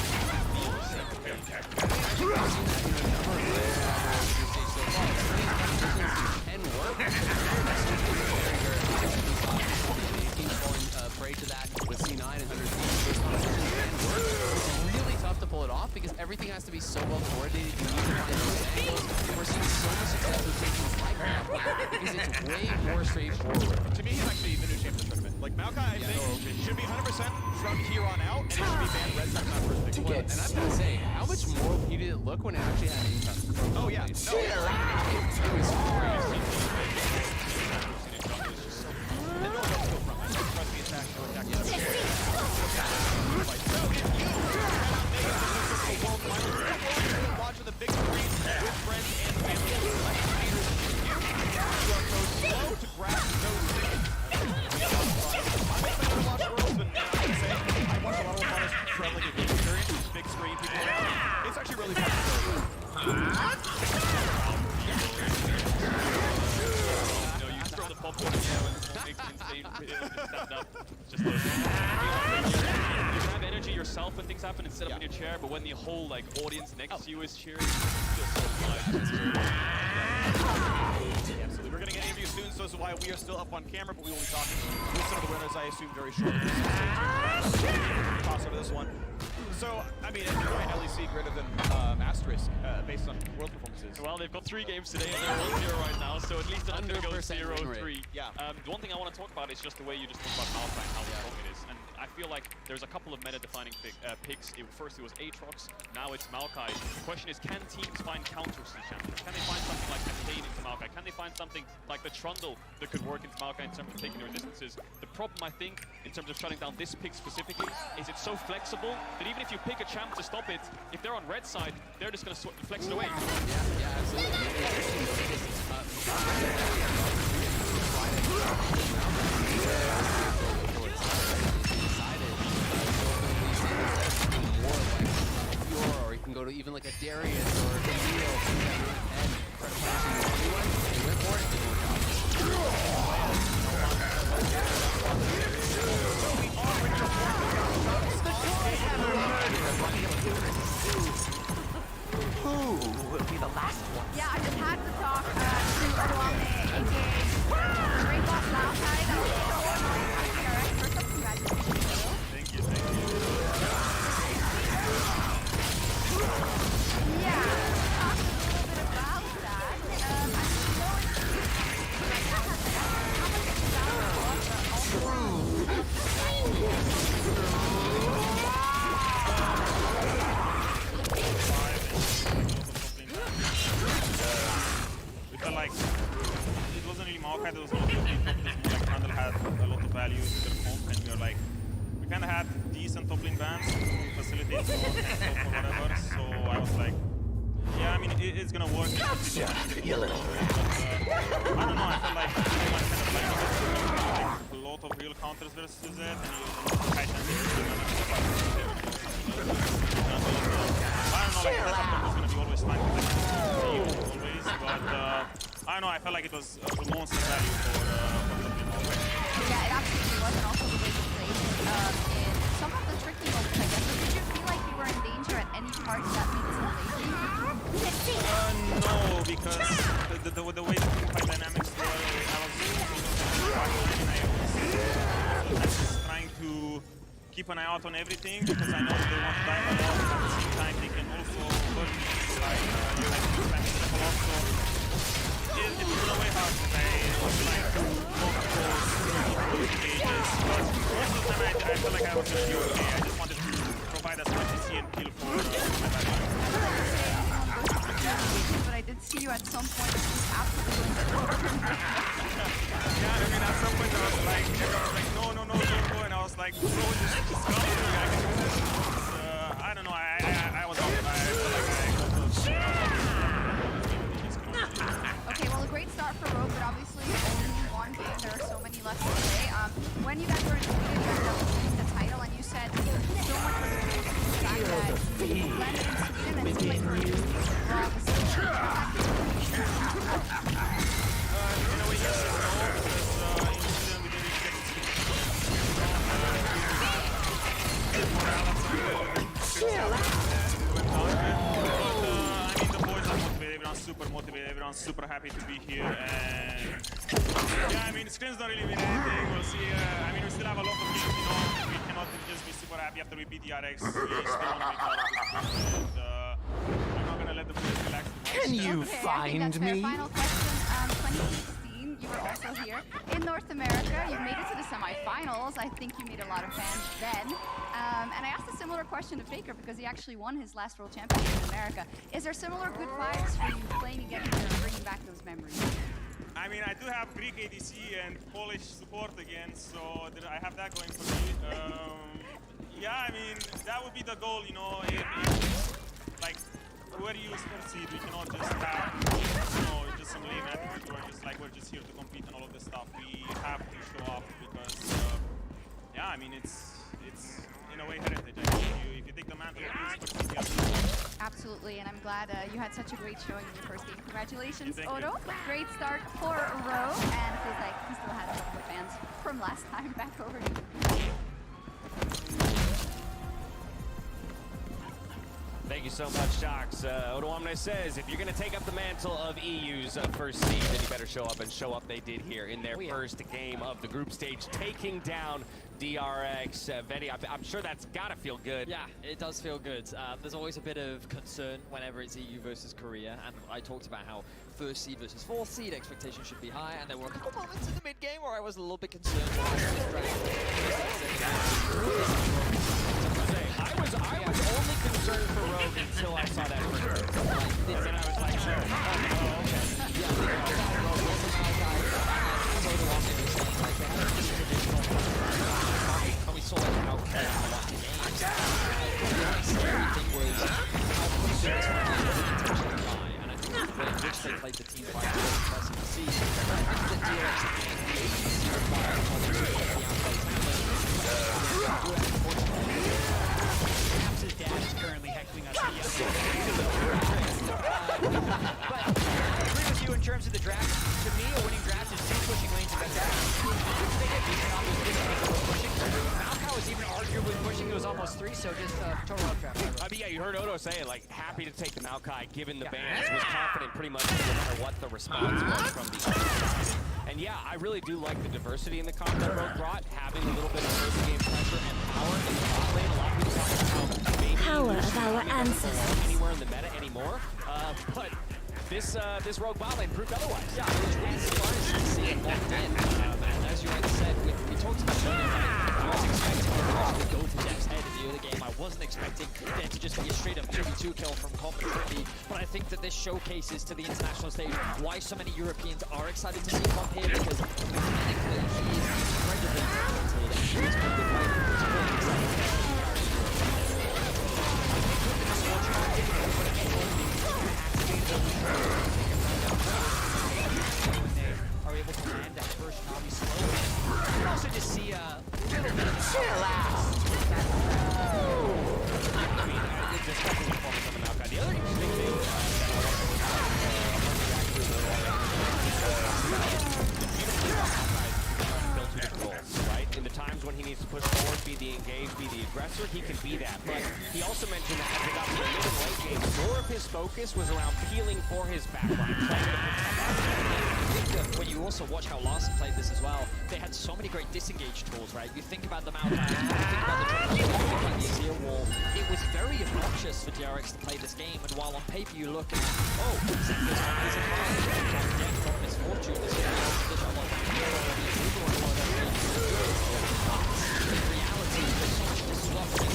Prey to that with C9 and 100 it's really tough to pull it off because everything has to be so well coordinated. You need to find those angles. We're seeing so much success with taking like that because it's way more straightforward.
To me, he's actually the new champ of the tournament. Like Maokai, I think, should be 100% from here on out, and it should be banned red second that first pick.
Well, and I'm gonna say, how much more heated did it look when it actually had income?
Oh yeah,
it was crazy.
you stand up. Just those. You can have energy yourself when things happen instead of in your chair, but when the whole like audience next to you is cheering, it's just so fun.
Yeah, absolutely. We're gonna get interviews soon, so this is why we are still up on camera, but we will be talking with some of the winners, I assume, very shortly. Toss over this one. So, I mean, right, LEC greater than Asterisk based on world performances.
Well, they've got 3 games today and they're 1-0 right now, so at least they're not going to go 0-3.
Yeah.
The one thing I want to talk about is just the way you just talk about Maokai and how strong it is. And I feel like there's a couple of meta-defining picks. First it was Aatrox, now it's Maokai. The question is, can teams find counters to the champion? Can they find something like the Kane into Maokai? Can they find something like the Trundle that could work into Maokai in terms of taking their distances? The problem, I think, in terms of shutting down this pick specifically, is it's so flexible that even if you pick a champ to stop it, if they're on red side, they're just going to flex it away.
Yeah, absolutely. Or you can go to even like a Darius or a Camille and they went for it, it didn't work
Who will be the last one?
Yeah, I just had to talk to Odoamne, aka Great Boss Maokai. That was so annoying. Alright, first up, congratulations.
Thank you, thank you.
Yeah, talk a little bit about that. I'm so
We felt like it wasn't really Maokai, there was a lot of people, more like Trundle had a lot of value to their comp, and we were like, we kind of had decent top lane bans to facilitate for whatever, so I was like, yeah, I mean, it's gonna work. Gotcha, you little rat. I don't know, I felt like everyone kind of like a lot of real counters versus it, and you high chance I don't know, like that was gonna be always fine with them, always, but I don't know, I felt like it was a monster value for the Maokai.
Yeah, it absolutely was, and also the way you played it in some of the tricky moments, I guess. But did you feel like you were in danger at any part of that
No, because the way the teamfight dynamics were, I was just trying to keep an eye out on everything, because I know they want to dive a lot, but at the same time they can also hurt me, like you have to spam step a lot, so it was in a way hard, but I was like not close cages, but most of the time I felt like I was going to be okay. I just wanted to provide as much CC and kill for my backline.
But I did see you at some point just absolutely
Yeah, I mean, at some point I was like, no, don't go, and I was like, bro, just come with me, I can do this. I don't know, I was off, I feel like
Okay, well, a great start for Rogue, but obviously only one game. There are so many left to play. When you guys were in Sweden, you ended up winning the title, and you said so much was due to the fact that you landed in Sweden and to play for a team.
in a way, yes and no, because in Sweden we didn't expect it to super motivated, everyone's super happy to be here, and yeah, I mean, Scrims don't really mean anything, we'll see, I mean, we still have a lot of games, you know, we cannot just be super happy after we beat the RX, we still want to make out of this, and I'm not gonna let the players relax too much.
Can you find me?
Final question, 2016, you were also here in North America, you made it to the semifinals, I think you made a lot of fans then, and I asked a similar question to Faker because he actually won his last World Championship in America. Is there similar good vibes for you playing against here and bringing back those memories?
I mean, I do have Greek ADC and Polish support again, so I have that going for me. Yeah, I mean, that would be the goal, you know, like, where you succeed, we cannot just have, you know, just some lame attitude or just like, we're just here to compete and all of this stuff. We have to show up because, yeah, I mean, it's in in a way heritage. I think if you take the mantle of Esports, you have
Absolutely, and I'm glad you had such a great showing in your first game. Congratulations,
Thank
Odo.
you.
Great start for Rogue, and it feels like he still has a couple of fans from last time. Back over to you.
Thank you so much, Shox. Odoamne says, if you're going to take up the mantle of EU's first seed, then you better show up, and show up they did here in their first game of the group stage, taking down DRX. Vedi, I'm sure that's got to feel good.
Yeah, it does feel good. There's always a bit of concern whenever it's EU versus Korea, and I talked about how first seed versus fourth seed expectations should be high, and there were a couple moments in the mid game where I was a little bit concerned.
I was only concerned for Rogue until I saw that first. And then I was like, sure. Oh,
And we saw it how games. Everything was how quick this intentionally high. And I think the way in which they played the team fight was impressive to see. I think that DRX and the agency required on the
Dad is currently heckling us. But I agree with you in terms of the draft. To me, a winning draft is team pushing lanes and Malkow was even arguably pushing. It was almost 3, so just total out draft.
I mean, yeah, you heard Odo say it, like, happy to take the Maokai given the bans, was confident pretty much no matter what the response was from the other. And yeah, I really do like the diversity in the comp that Rogue brought, having a little bit of early game pressure and power in the bot lane. A lot of people talking about how maybe
Power of our ancestors.
Anywhere in the meta anymore, but this Rogue bot lane proved otherwise.
Yeah, it was really surprising to see it locked in. And as you already said, we talked about I was expecting to go to Jack's head in the other game. I wasn't expecting there to just be a straight up 2v2 kill from Common Pretty. But I think that this showcases to the international stage why so many Europeans are excited to see Comp here, because technically he is incredibly talented and he's been good fighter. It's really exciting.
Are able to land that first Navi slow. You can also just see a little bit of a chill out.
I mean, just talking performance on the Maokai. The other interesting thing built two different roles, right? In the times when he needs to push forward, be the engaged, be the aggressor, he can be that. But he also mentioned that as they got to the mid and late game, more of his focus was around peeling for his backline, trying to protect.
When you also watch how Larson played this as well, they had so many great disengage tools, right? You think about the Maokai, you think about the Azir wall. It was very obnoxious for DRX to play this game, and while on paper you look at, oh, Zephyr's on his high, dead from misfortune, this is in reality, there's so much disruption.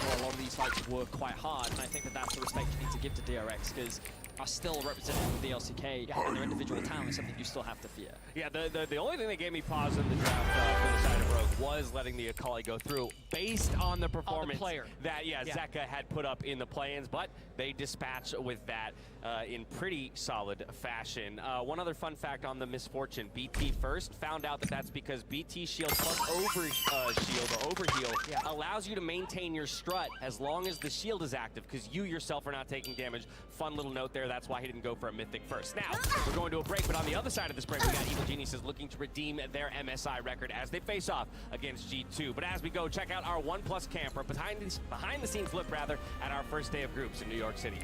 A lot of these fights work quite hard, and I think that that's the respect you need to give to DRX, because are still representing the LCK and their individual talent is something you still have to fear.
Yeah, the only thing that gave me pause in the draft for the side of Rogue was letting the Akali go through based on the performance that Zeka had put up in the play-ins, but they dispatch with that in pretty solid fashion. One other fun fact on the misfortune, BT first, found out that that's because BT shield plus over shield or overheal allows you to maintain your strut as long as the shield is active, because you yourself are not taking damage. Fun little note there, that's why he didn't go for a Mythic first. Now, we're going to a break, but on the other side of this break, we got Evil Geniuses looking to redeem their MSI record as they face off against G2. But as we go, check out our 1+ camper, behind the scenes look rather, at our first day of groups in New York City.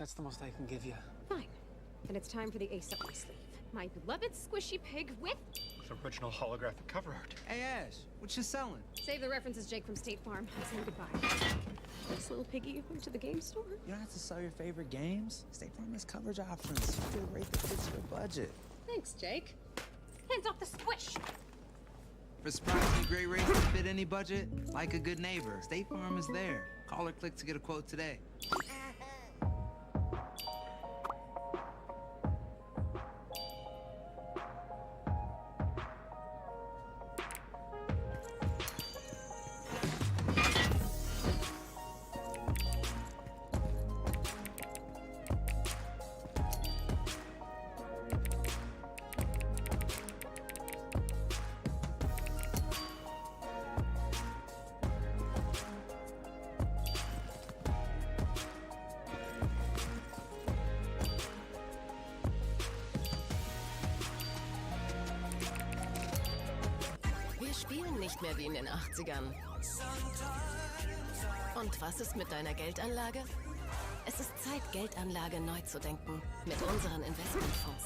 That's the most I can give you.
Fine. Then it's time for the ace up my sleeve. My beloved squishy pig with
Original holographic cover art.
Hey, Ash, what you selling?
Save the references, Jake from State Farm. I'm saying goodbye. This little piggy went to the game store.
You don't have to sell your favorite games. State Farm has coverage options. You get a rate that fits your budget.
Thanks, Jake. Hands off the squish.
For surprisingly great rates that fit any budget, like a good neighbor, State Farm is there. Call or click to get a quote today.
Wir spielen nicht mehr wie in den 80ern. Und was ist mit deiner Geldanlage? Es ist Zeit, Geldanlage neu zu denken. Mit unseren Investmentfonds.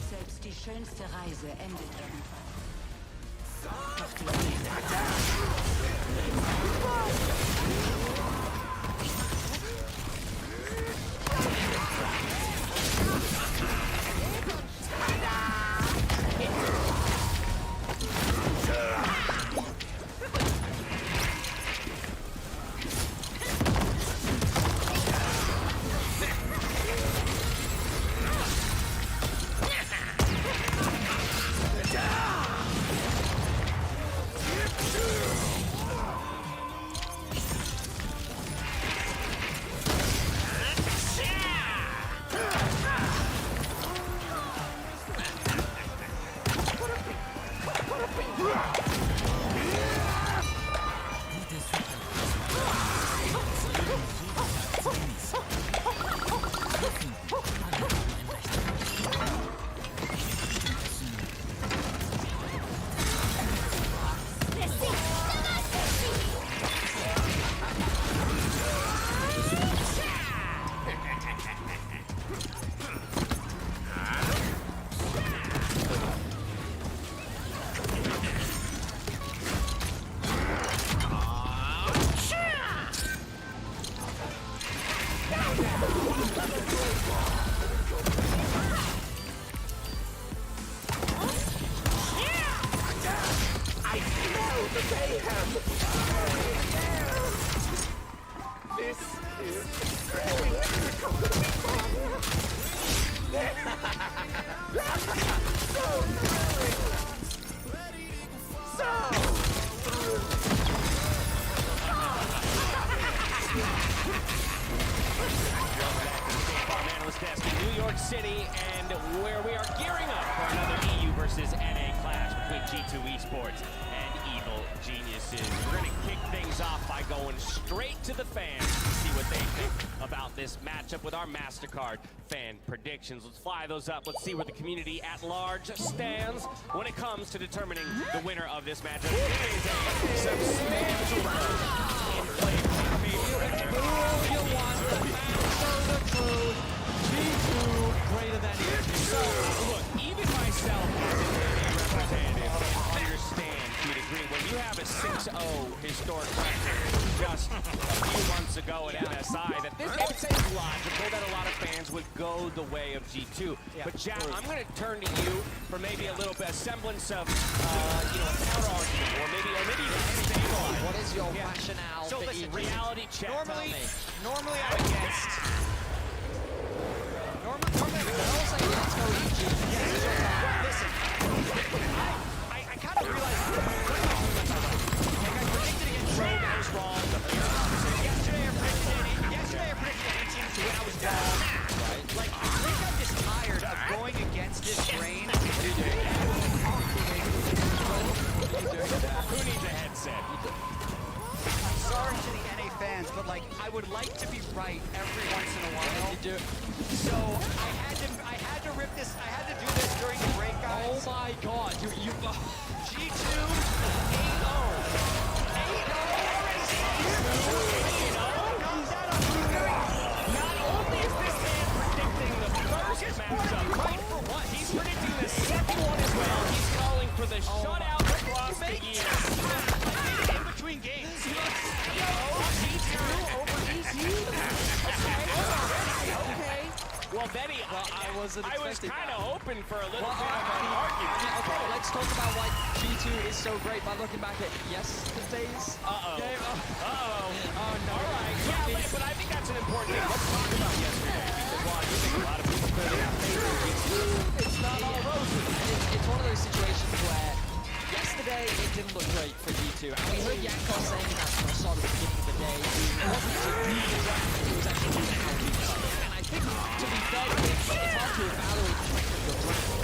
Selbst die schönste Reise endet irgendwann. Doch die Wege
New York City, and where we are gearing up for another EU versus NA clash between G2 Esports and Evil Geniuses. We're going to kick things off by going straight to the fans to see what they think about this matchup with our MasterCard fan predictions. Let's fly those up. Let's see where the community at large stands when it comes to determining the winner of this matchup. It is a substantial vote in play.
You want the master of the truth. G2 greater than EG.
So, look, even myself as an NA representative can understand to a degree when you have a 6-0 historic record just a few months ago at MSI, that this it's logical that a lot of fans would go the way of G2.
Yeah.
But Jack, I'm going to turn to you for maybe a little bit of semblance of, a counter argument, or maybe even stabilize.
What is your rationale
So
for
listen,
EG?
reality check.
Normally I'm against. Normally
I'll say let's go EG.
Listen, I kind of realized I predicted against Rogue, I was wrong. Yesterday I would like to be right every once in a while. You do. So I had to rip this. I had to do this during the break, guys.
Oh my God! You
G2
Not only is this man predicting the first matchup right for one, he's predicting the second one as well. He's calling for the shutout across the year.
In between games.
G2 over EG. Okay. Well, Benny, I was kind of hoping for a little bit of an argument.
Okay, let's talk about why G2 is so great by looking back at yesterday's game.
Oh, no. All right. Yeah, but I think that's an important thing. Let's talk about yesterday. Because while I do think a lot of people clearly have faith in G2, it's not all roses.
It's one of those situations where yesterday it didn't look great for G2. And we heard Jankos saying that from the start of the beginning of the day. It wasn't just the draft, it was actually just how he played. And I think, to be fair, it's hard to evaluate the strength of your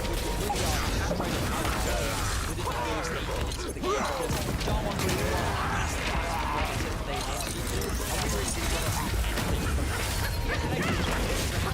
draft if you really are trying to how to play within the first 8 minutes of the game. Because John wanted to do they G2, and we really didn't get to see anything from that.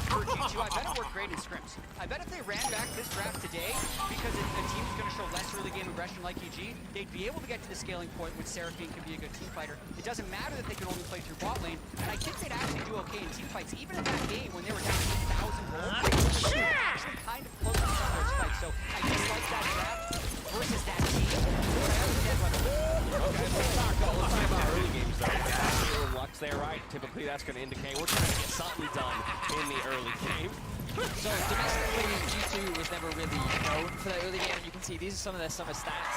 For G2, I bet it worked great in scrims. I bet if they ran back this draft today, because a team's going to show less early game aggression like EG, they'd be able to get to the scaling point when Seraphine can be a good team fighter. It doesn't matter that they can only play through bot lane, and I think they'd actually do okay in team fights. Even in that game when they were down 8,000 gold, they were actually kind of close to some of those fights. So I just like that draft versus that team.
Okay, let's talk about early games though. Lux there, right? Typically that's going to indicate we're trying to get something done in the early game.
So domestically, G2 was never really known for that early game, and you can see these are some of their summer stats.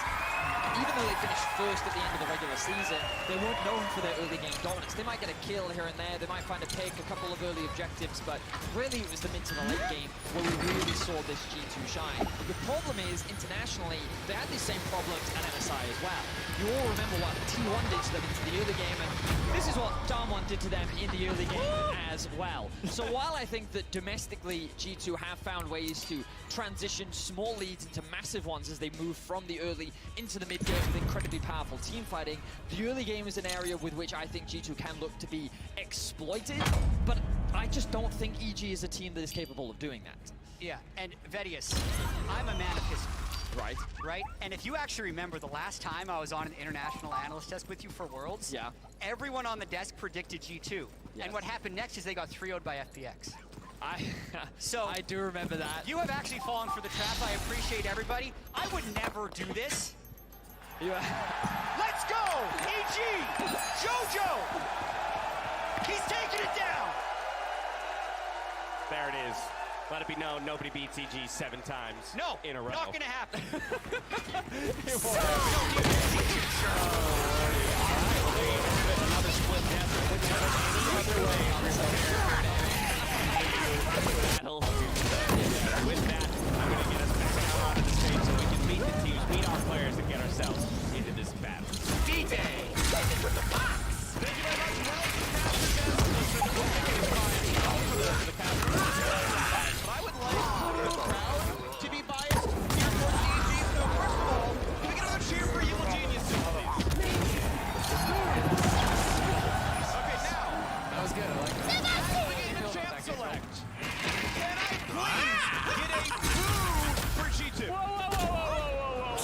Even though they finished first at the end of the regular season, they weren't known for their early game dominance. They might get a kill here and there, they might find a pick, a couple of early objectives, but really it was the mid to the late game where we really saw this G2 shine. The problem is, internationally, they had these same problems at MSI as well. You all remember what T1 did to them into the early game, and this is what Damwon did to them in the early game as well. So while I think that domestically G2 have found ways to transition small leads into massive ones as they move from the early into the mid game with incredibly powerful team fighting, the early game is an area with which I think G2 can look to be exploited, but I just don't think EG is a team that is capable of doing that.
Yeah, and Vedius, I'm a man of history.
Right.
Right? And if you actually remember the last time I was on an international analyst desk with you for Worlds,
yeah,
everyone on the desk predicted G2. Yes. And what happened next is they got 3-0'd by FPX. So
I do remember that.
You have actually fallen for the trap. I appreciate everybody. I would never do this.
Yeah.
Let's go! EG! Jojo! He's taking it down!
There it is. Let it be known, nobody beats EG 7 times in a row.
Not gonna happen.
Another split death. Any other way on this battle. With that, I'm going to get us back out onto the stage so we can meet the teams, meet our players, and get ourselves into this battle. D-Day! With the box! Thank you very much.
I would like the crowd to be biased here for EG. So first of all, can we get another cheer for Evil Geniuses, please? Okay, now.
That was good. I like that.
Navigating the champ select. Can I please get a boo for G2?
Whoa.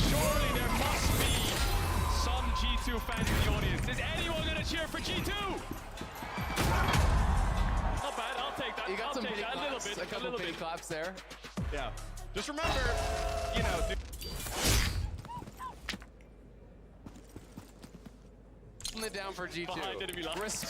Surely there must be some G2 fans in the audience. Is anyone going to cheer for G2? Not bad, I'll take that.
You got some big
a little bit.
A couple big claps there.
Yeah. Just remember, you know,
Holding it down for G2.
Behind enemy lines.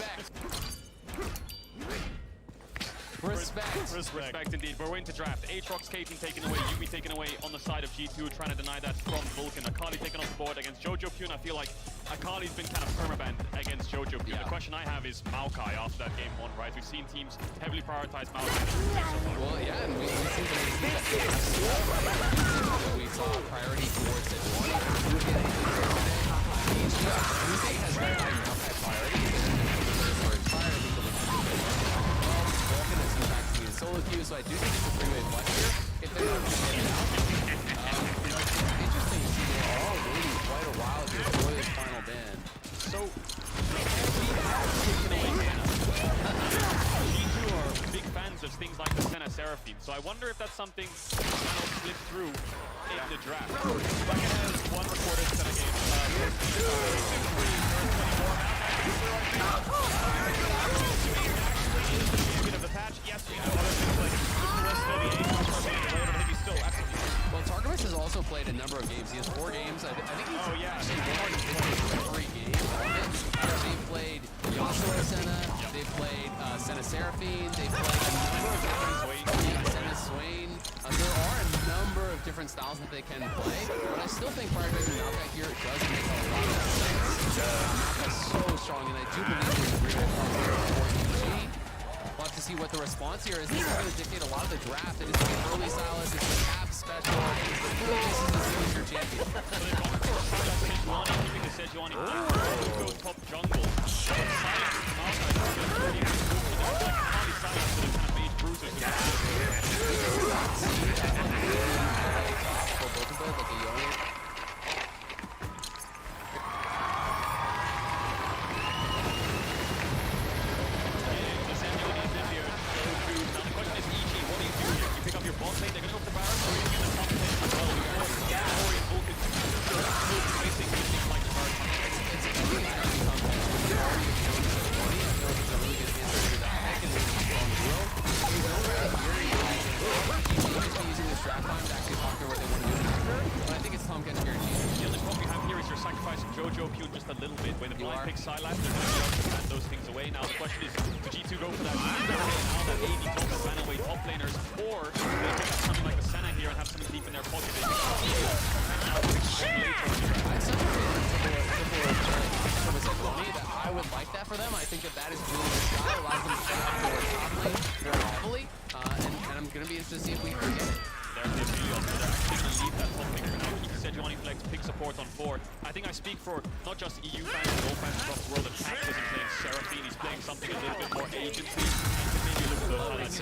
Respect. Respect
indeed. We're into draft. Aatrox, Kaiten taken away, Yuumi taken away on the side of G2, trying to deny that from Vulcan. Akali taken off the board against Jojo Q, and I feel like Akali's been kind of permabanned against Jojo Q. Yeah. The question I have is Maokai after that game 1, right? We've seen teams heavily prioritize Maokai.
Well, yeah, and we see we saw priority towards it. One, Tuesday has very high Maokai priority. Vulcan is in fact being solo queue, so I do think it's a 3-way fight here. If they're not going to get it out, it's interesting to see they're all waiting quite a while here for this final ban.
So I wonder if that's something that'll slip through in the draft. Bucket has one recorded Senna game. Of the patch. Yes, we have other things like
well, Targamas has also played a number of games. He has 4 games. I think he's actually won 3 games. They've played Yasuo Senna. They've played Senna Seraphine. They've played a number of different Senna Swain. There are a number of different styles that they can play, but I still think prioritizing Maokai here does make a lot of sense. Maokai's so strong, and I do believe he's really for EG. We'll have to see what the response here is. This is going to dictate a lot of the draft. It is the early Sylas, it's the cap special, this is the signature champion.
Keeping the Sejuani go top jungle. Jojo Pune just a little bit. When the blind picks Sylas, they're going to be able to stand those things away. Now the question is, do G2 go for that now that AD Thomas ran away top laners, or do they pick up something like the Senna here and have something deep in their pocket?
I would like that for them. I think that is really good style. Allows them to set up their top lane more heavily, and I'm going to be interested to see if we can get it.
They're actually going to leave that top lane. They're going to keep Sejuani Flex, pick support on 4. I think I speak for not just EU fans, but all fans across the world. That Pax isn't playing Seraphine, he's playing something a little bit more agency. And maybe look at those highlights.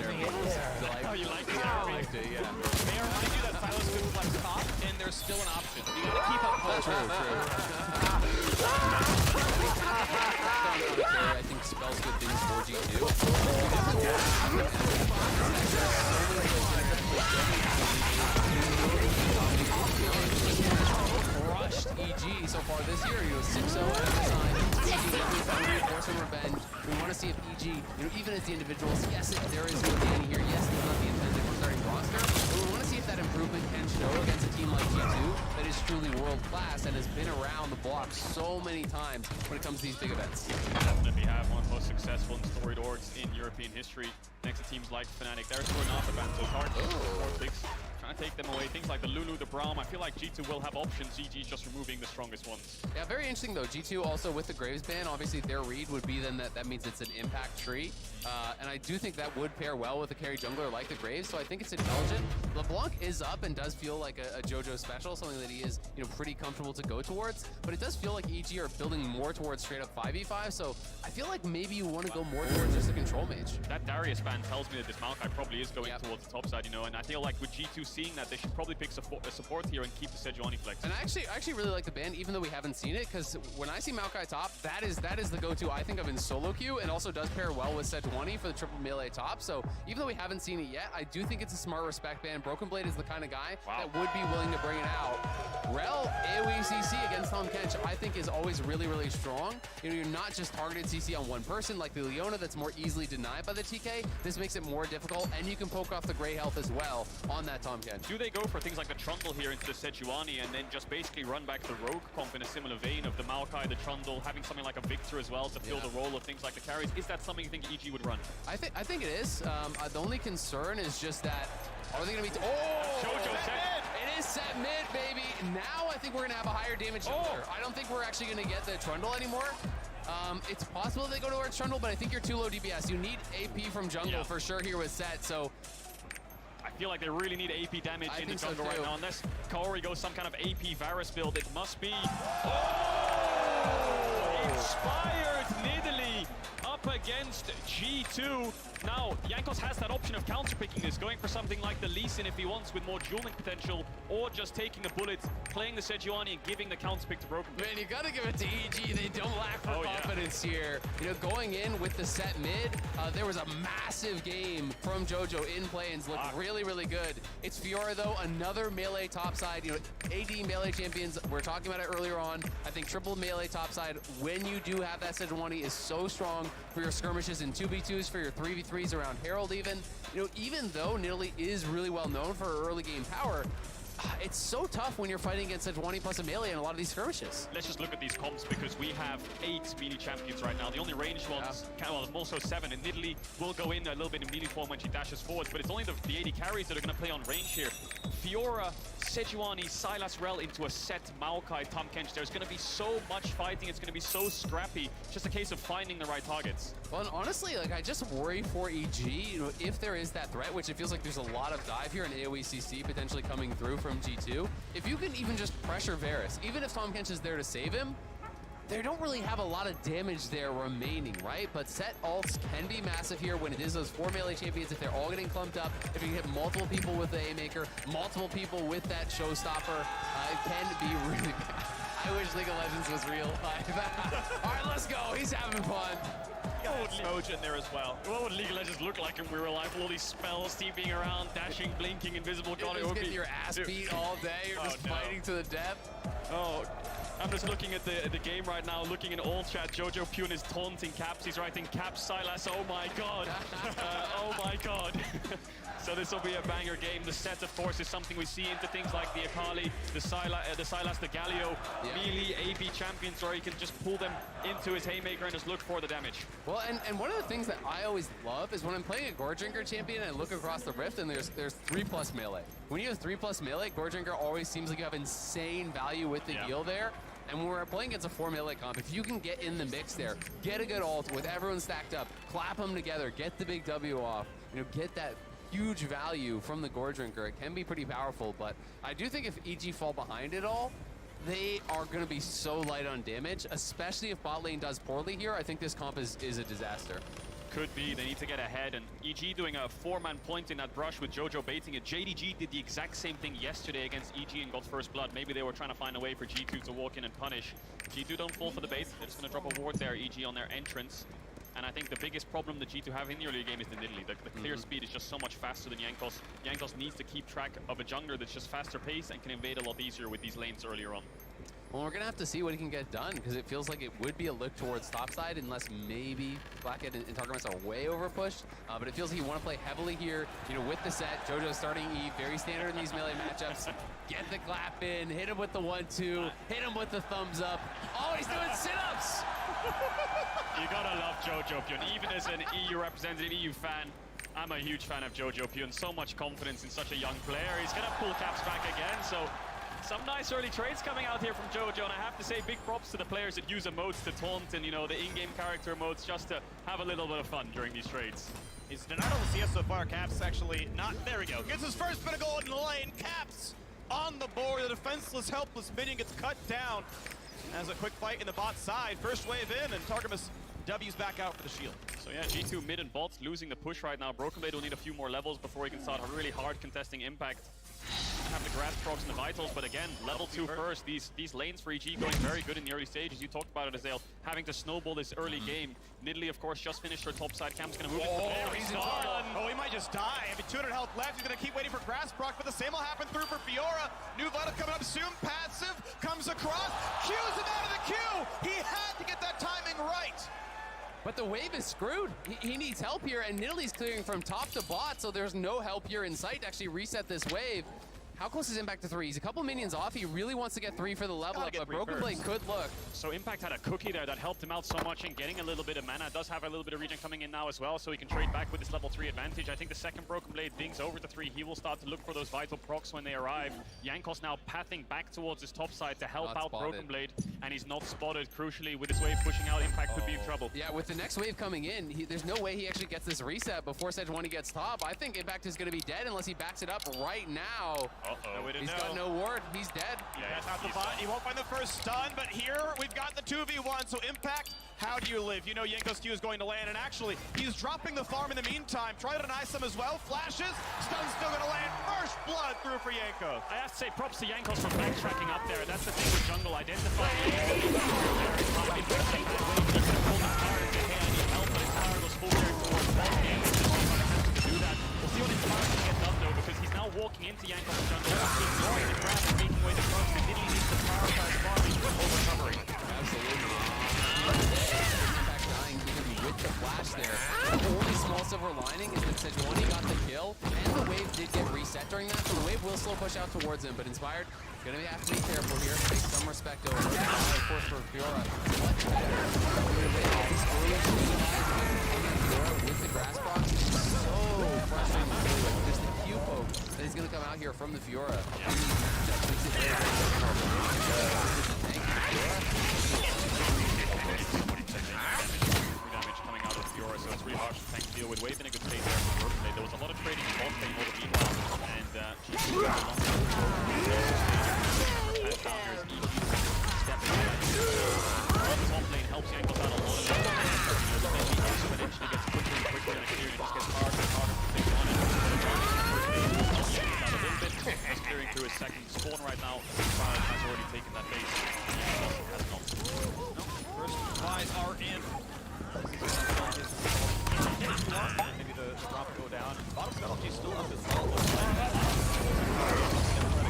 Oh, you like it? I liked it, yeah.
They are reminding you that Sylas could flex top, and there's still an option. You gotta keep up close.
I think spells good things for G2. Crushed EG so far this year. He was 6-0 at the time. EG for some revenge. We want to see if EG, even as the individuals, yes, there is no Danny here. Yes, it's not the intended starting roster. But we want to see if that improvement can show against a team like G2 that is truly world class and has been around the block so many times when it comes to these big events.
Definitely have one of the most successful and storied orgs in European history. Next to teams like Fnatic, they're scoring off advance, so it's hard to support picks. Trying to take them away. Things like the Lulu, the Braum, I feel like G2 will have options. GG is just removing the strongest ones.
Yeah, very interesting though. G2 also with the Graves ban, obviously their read would be then that means it's an impact tree. And I do think that would pair well with a carry jungler like the Graves, so I think it's intelligent. LeBlanc is up and does feel like a JoJo special, something that he is pretty comfortable to go towards, but it does feel like EG are building more towards straight up 5v5, so I feel like maybe you want to go more towards just a control mage.
That Darius ban tells me that this Maokai probably is going towards the top side, and I feel like with G2 seeing that, they should probably pick support here and keep the Sejuani Flex.
And I actually really like the ban, even though we haven't seen it, because when I see Maokai top, that is the go-to I think of in solo queue, and also does pair well with Sejuani for the triple melee top. So even though we haven't seen it yet, I do think it's a smart respect ban. Broken Blade is the kind of guy that would be willing to bring it out. Rel AoE CC against Tahm Kench I think is always really, really strong. You're not just targeted CC on one person like the Leona that's more easily denied by the TK. This makes it more difficult, and you can poke off the gray health as well on that Tahm Kench.
Do they go for things like the Trundle here into the Sejuani and then just basically run back the Rogue comp in a similar vein of the Maokai, the Trundle, having something like a Victor as well to fill the role of things like the carries? Is that something you think EG would run?
I think it is. The only concern is just that, are they going to be...
Jojo set.
It is set mid, baby. Now I think we're going to have a higher damage jungler. I don't think we're actually going to get the Trundle anymore. It's possible they go towards Trundle, but I think you're too low DPS. You need AP from jungle for sure here with set, so...
I feel like they really need AP damage in the jungle right now. Unless Kaori goes some kind of AP Varus build, it must be... Oh! Inspired Nidalee up up against G2. Now, Jankos has that option of counter-picking this, going for something like the Lee Sin if he wants with more dueling potential, or just taking a bullet, playing the Sejuani and giving the counter-pick to Broken Blade.
Man, you gotta give it to EG. They don't lack for confidence here. You know, going in with the set mid, there was a massive game from Jojo in planes. Looked really, really good. It's Fiora, though, another melee topside. You know, AD melee champions, we're talking about it earlier on. I think triple melee topside, when you do have that Sejuani, is so strong for your skirmishes in 2v2s, for your 3v3s around Herald even. You know, even though Nidalee is really well known for her early game power, it's so tough when you're fighting against Sejuani plus a melee in a lot of these skirmishes.
Let's just look at these comps because we have 8 melee champions right now. The only ranged ones, well, also 7, and Nidalee will go in a little bit in melee form when she dashes forwards, but it's only the AD carries that are going to play on range here. Fiora, Sejuani, Sylas Rell into a set Maokai, Tahm Kench. There's going to be so much fighting. It's going to be so scrappy. It's just a case of finding the right targets.
Well, and honestly, like, I just worry for EG, you know, if there is that threat, which it feels like there's a lot of dive here, and AoE CC potentially coming through from G2. If you can even just pressure Varus, even if Tahm Kench is there to save him, they don't really have a lot of damage there remaining, right? But set ults can be massive here when it is those 4 melee champions. If they're all getting clumped up, if you hit multiple people with the Haymaker, multiple people with that Showstopper, it can be really bad. I wish League of Legends was real. All right, let's go. He's having fun.
What would Smoge in there as well? What would League of Legends look like in real life? All these spells, TPing around, dashing, blinking, invisible god.
You're just getting your ass beat all day. You're just fighting to the death.
Oh, I'm just looking at the game right now, looking in all chat. Jojo Pyun is taunting Caps. He's writing Caps, Sylas, oh my god. Oh my god. So this will be a banger game. The set, of course, is something we see into things like the Akali, the Sylas, the Galio, melee AP champions, or he can just pull them into his Haymaker and just look for the damage.
Well, and one of the things that I always love is when I'm playing a Goredrinker champion and I look across the rift and there's 3+ melee. When you have 3+ melee, Goredrinker always seems like you have insane value with the heal there. And when we're playing against a 4 melee comp, if you can get in the mix there, get a good ult with everyone stacked up, clap them together, get the big W off, you know, get that huge value from the Goredrinker, it can be pretty powerful. But I do think if EG fall behind it all, they are going to be so light on damage, especially if bot lane does poorly here. I think this comp is a disaster.
Could be. They need to get ahead, and EG doing a 4-man point in that brush with Jojo baiting it. JDG did the exact same thing yesterday against EG and got first blood. Maybe they were trying to find a way for G2 to walk in and punish. G2 don't fall for the bait. They're just going to drop a ward there, EG, on their entrance. And I think the biggest problem the G2 have in the early game is the Nidalee. The clear speed is just so much faster than Jankos. Jankos needs to keep track of a jungler that's just faster paced and can invade a lot easier with these lanes earlier on.
Well, we're going to have to see what he can get done, because it feels like it would be a look towards topside unless maybe Blackhead and Targamas are way over pushed. But it feels like you want to play heavily here, you know, with the set. Jojo's starting E, very standard in these melee matchups. Get the clap in, hit him with the 1-2, hit him with the thumbs up. Oh, he's doing sit-ups!
You gotta love Jojo Pyun. Even as an EU representative, EU fan, I'm a huge fan of Jojo Pyun. So much confidence in such a young player. He's gonna pull Caps back again, so some nice early trades coming out here from Jojo, and I have to say big props to the players that use emotes to taunt and, you know, the in-game character emotes just to have a little bit of fun during these trades.
He's denied all the CS so far. Caps actually not. There we go. Gets his first bit of gold in the lane. Caps on the board. The defenseless, helpless minion gets cut down. As a quick fight in the bot side. First wave in, and Targamas W's back out for the shield.
So yeah, G2 mid and bots losing the push right now. Broken Blade will need a few more levels before he can start a really hard contesting Impact. Have the grass procs and the vitals, but again, level 2 first. These lanes for EG going very good in the early stages. You talked about it, Azale, having to snowball this early game. Nidalee, of course, just finished her top side. Camp's gonna move it.
Oh, he's done. Oh, he might just die. I mean, 200 health left. He's gonna keep waiting for grass proc, but the same will happen through for Fiora. New vital coming up soon. Passive comes across. Q's him out of the queue. He had to get that timing right.
But the wave is screwed. He needs help here, and Nidalee's clearing from top to bot, so there's no help here in sight to actually reset this wave. How close is Impact to 3? He's a couple minions off. He really wants to get 3 for the level up, but Broken Blade could look.
So Impact had a cookie there that helped him out so much in getting a little bit of mana. Does have a little bit of regen coming in now as well, so he can trade back with this level 3 advantage. I think the second Broken Blade dings over to 3. He will start to look for those vital procs when they arrive. Jankos now pathing back towards his top side to help out Broken Blade, and he's not spotted. Crucially, with this wave pushing out, Impact could be in trouble.
Yeah, with the next wave coming in, there's no way he actually gets this reset before Sejuani gets top. I think Impact is going to be dead unless he backs it up right now. He's got no ward. He's dead.
That's out the bot. He won't find the first stun, but here we've got the 2v1. So Impact, how do you live? You know Jankos Q is going to land, and actually, he's dropping the farm in the meantime. Try to deny some as well. Flashes. Stun's still going to land. First blood through for Jankos.
I have to say props to Jankos for backtracking up there. That's the thing with jungle, identifying We'll see what Inspired can get done though, because he's now walking into Jankos' jungle, ignoring the grab and making way the front, and Nidalee needs to prioritize farming over covering.
Absolutely. Impact dying even with the flash there. The only small silver lining is that Sejuani got the kill, and the wave did get reset during that, so the wave will slow push out towards him, but Inspired gonna have to be careful here. Take some respect over. Of course, for Fiora, much better. This early Fiora with the grass box is so frustrating. Just the Q poke that he's gonna come out here from the Fiora.
Damage coming out of Fiora, so it's really hard to tank deal with. Wave in a good state there for Rookplay. There was a lot of trading in bot lane over the meanwhile, and G2 got a long down here is EG stepping back. Top lane helps Jankos out a lot. The lane exponentially gets quicker and quicker, and Experience just gets harder and harder to take on it. A little bit. He's clearing through his second spawn right now. Fire has already taken that base. Has not.
First buys are in. Maybe the drop will go down. Bottom penalty still up as well.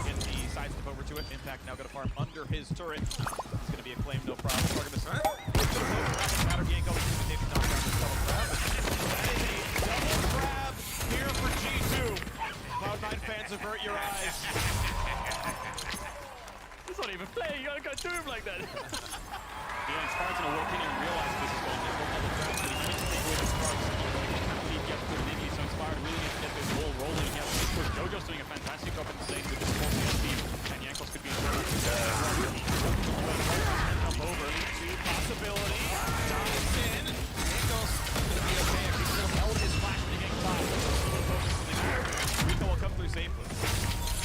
Again, the sidestep over to it. Impact now going to farm under his turret. It's going to be a claim, no problem. Targamas Matter Jankos is going to take knockdown with double grab. That is a double grab here for G2. Cloud9 fans, avert your eyes.
It's not even playing. You gotta go to him like that. Yeah, Inspired's gonna walk in here and realize this is going to be double grab. So he needs to take away the Sparks. He gets to Nini, so Inspired really needs to get this ball rolling. He has to push. Jojo's doing a fantastic job in the lane with this small team, and Jankos could be in trouble.
Jump over to possibility. Dives in. Jankos going to be okay if he still held his flash to get caught. Rico will come through safely.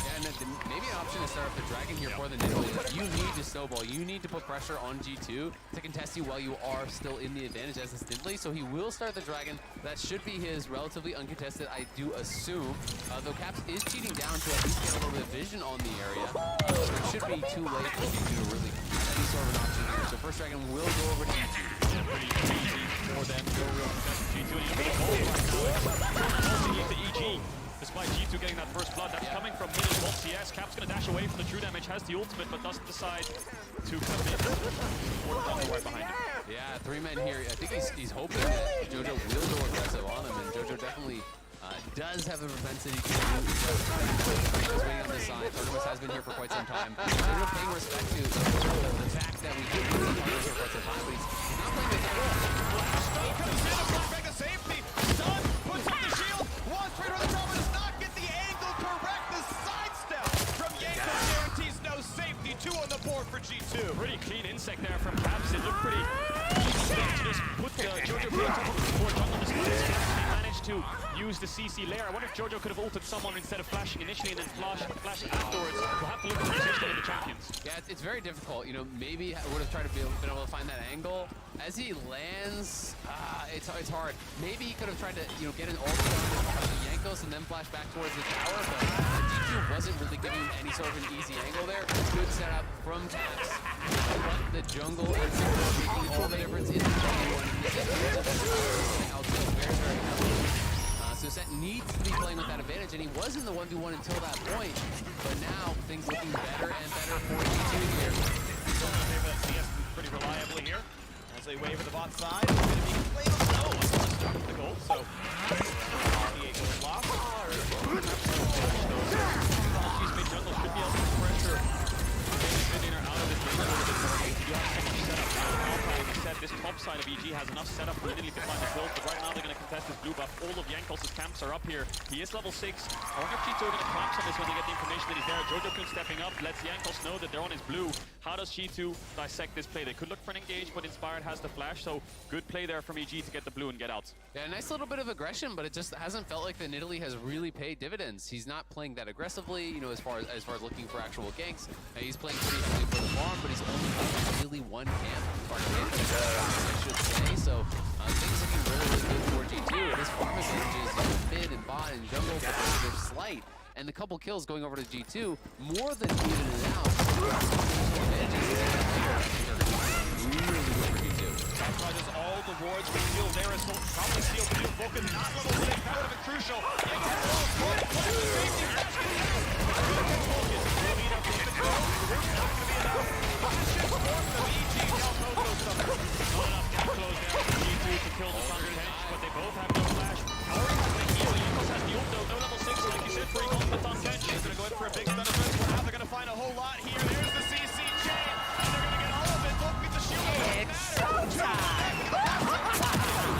Yeah, and maybe an option to start up the dragon here for the Nidalee. You need to snowball. You need to put pressure on G2 to contest you while you are still in the advantage as this Nidalee. So he will start the dragon. That should be his relatively uncontested, I do assume. Though Caps is cheating down to at least get a little bit of vision on the area. It should be too late for G2 to really have any sort of an option here. So first dragon will go over to G2.
Yeah, pretty easy for them to go real contest G2. And you look at the goal right now. It's the EG. Despite G2 getting that first blood, that's coming from mid as well. CS, Cap's gonna dash away from the true damage, has the ultimate, but doesn't decide to come in. Or Jungle right behind him.
Yeah, 3 men here. I think he's hoping that Jojo will go aggressive on him, and Jojo definitely does have a propensity to do just waiting on this side. Targamas has been here for quite some time. Jojo paying respect to the fact that we did see Targamas for quite some time, but he's not playing the game.
Stun comes in, a flashback to safety. Stun puts up the shield. One straight over the top, but does not get the angle correct. The sidestep from Jankos guarantees no safety. 2 on the board for G2.
Pretty clean insect there from Caps. It looked pretty easy to just put Jojo before jungle displays. He managed to use the CC layer. I wonder if Jojo could have ulted someone instead of flashing initially and then flashing afterwards. We'll have to look at the position of the champions.
Yeah, it's very difficult. You know, maybe I would have tried to been able to find that angle. As he lands, it's hard. Maybe he could have tried to, get an ult on Jankos and then flash back towards the tower, but G2 wasn't really giving him any sort of an easy angle there. Good setup from Caps. But the jungle is making all the difference in the jungle. Very, very heavily. So Set needs to be playing with that advantage, and he wasn't the 1v1 until that point. But now, things looking better and better for G2 here.
CS pretty reliably here. As they wave at the bot side, it's going to be played slow. Let's start with the goal. So, Diego lost. Jungle should be able to pressure Dinner out of this lane a little bit more. You do have so much setup now. This top side of EG has enough setup for Nidalee to find the build, but right now they're going to
contest this blue buff. All of Jankos' camps are up here. He is level 6. I wonder if G2 are going to collapse on this when they get the information that he's there. JoJo stepping up, lets Jankos know that they're on his blue. How does G2 dissect this play? They could look for an engage, but Inspired has the flash, so good play there from EG to get the blue and get out.
Yeah, a nice little bit of aggression, but it just hasn't felt like the Nidalee has really paid dividends. He's not playing that aggressively, you know, as far as looking for actual ganks. He's playing pretty heavily for the farm, but he's only got really one camp, or camp, I should say. So things looking really, really good for G2. His farm advantages, you know, mid and bot and jungle, but they're slight. And the couple kills going over to G2 more than even it out.
Sacrifices all the wards for steal there as well. Probably steal the new Vulcan, not level 6. That would have been crucial.
To kill the Thunder Hedge, but they both have no flash. Kaori has the heal, Jankos has the ult though, no level 6, like you said, bring on the Thunder Hedge.
They're going to go in for a big stun effect. Well, now they're going to find a whole lot here. There's the CC chain, and they're going to get all of it. Look at the shield.
It's showtime!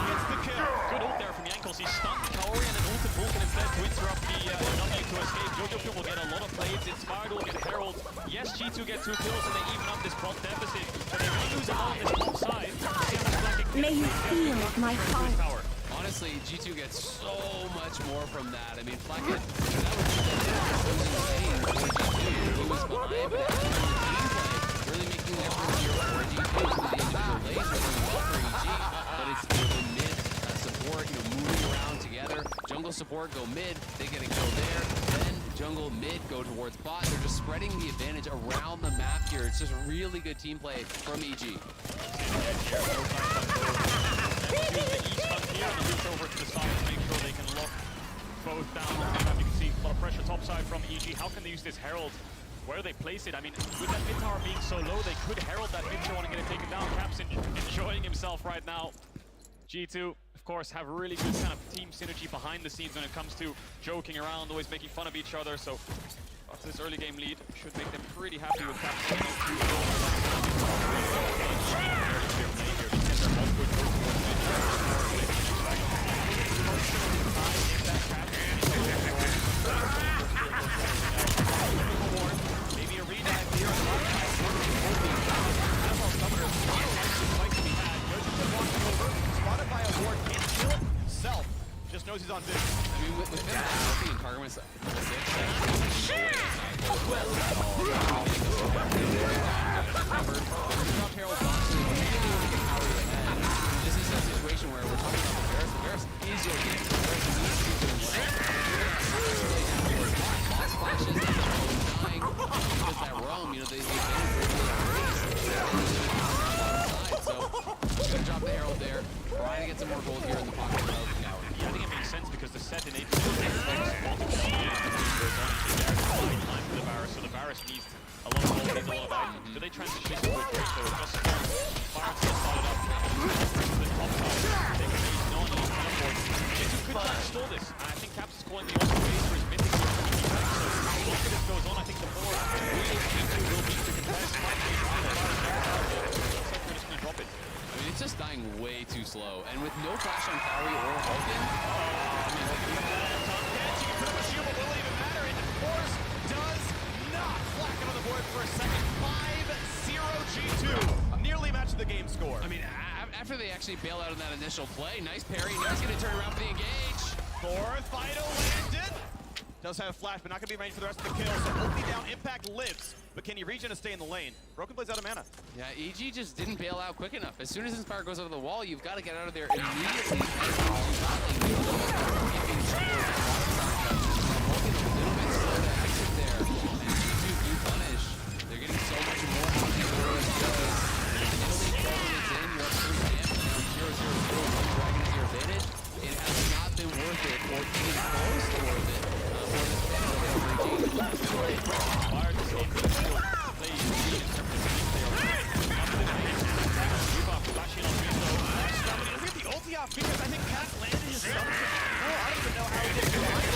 Gets the kill.
Good ult there from Jankos. He stunned Kaori and then ulted Vulcan instead to interrupt the W to escape. JoJo will get a lot of plays. Inspired will get Herald. Yes, G2 get 2 kills and they even up this bot deficit, but they may lose a lot on this top side.
May you feel my heart.
Honestly, G2 gets so much more from that. I mean, Flacket, that was behind, but really making the effort here for G2. The individual lanes are doing well for EG, but it's the mid support, you know, moving around together. Jungle support go mid, they get a kill there. Then jungle mid go towards bot. They're just spreading the advantage around the map here. It's just really good team play from EG.
Over to the side to make sure they can lock both down. You can see a lot of pressure topside from EG. How can they use this Herald? Where do they place it? I mean, with that mid tower being so low, they could Herald that mid tower and get it taken down. Caps enjoying himself right now. G2, of course, have really good kind of team synergy behind the scenes when it comes to joking around, always making fun of each other. So after this early game lead, should make them pretty happy with Caps. Maybe a redive here.
Spotted by a ward, can't kill it. Self just knows he's on vision.
I mean, with that healthy and Kargamas, this is a situation where we're talking about the Varus. The Varus is your game. The Varus needs to be doing well. Boss flashes, dying. Because that roam, you know, they so, gonna drop the Herald there. Trying to get some more gold here in the pocket of Coward.
Yeah, I think it makes sense because the set in 8 minutes is time for the Varus, so the Varus needs a lot of gold, needs a lot of items. Do they transition to a break? So just Varus gets started up, to the top side, they can use no one needs teleport. G2 could try to stall this, and I think Caps is calling the auto phase for his mythic here to keep back. So the longer this goes on, I think the more really G2 will be to contest. Drop it.
I mean, it's just dying way too slow, and with no flash on Kaori or Vulcan.
You can put up a shield, but will it even matter? It, of course, does not. Flacken on the board for a second. 5-0 G2. Nearly matched the game score.
I mean, after they actually bail out on that initial play, nice parry. Now he's going to turn around for the engage.
Fourth Fido landed. Does have flash, but not going to be ready for the rest of the kill. So ulti down, Impact lives. But can you regen to stay in the lane? Broken Blade's out of mana.
Yeah, EG just didn't bail out quick enough. As soon as Inspire goes over the wall, you've got to get out of there immediately. They're getting so much more out of Dragon is your advantage. It has not been worth it, or even close to worth it, for this
Fire to see the shield play in terms of flashing on Rizzo.
The ulti off because I think Cat landed his stomach. I don't even know how he did it.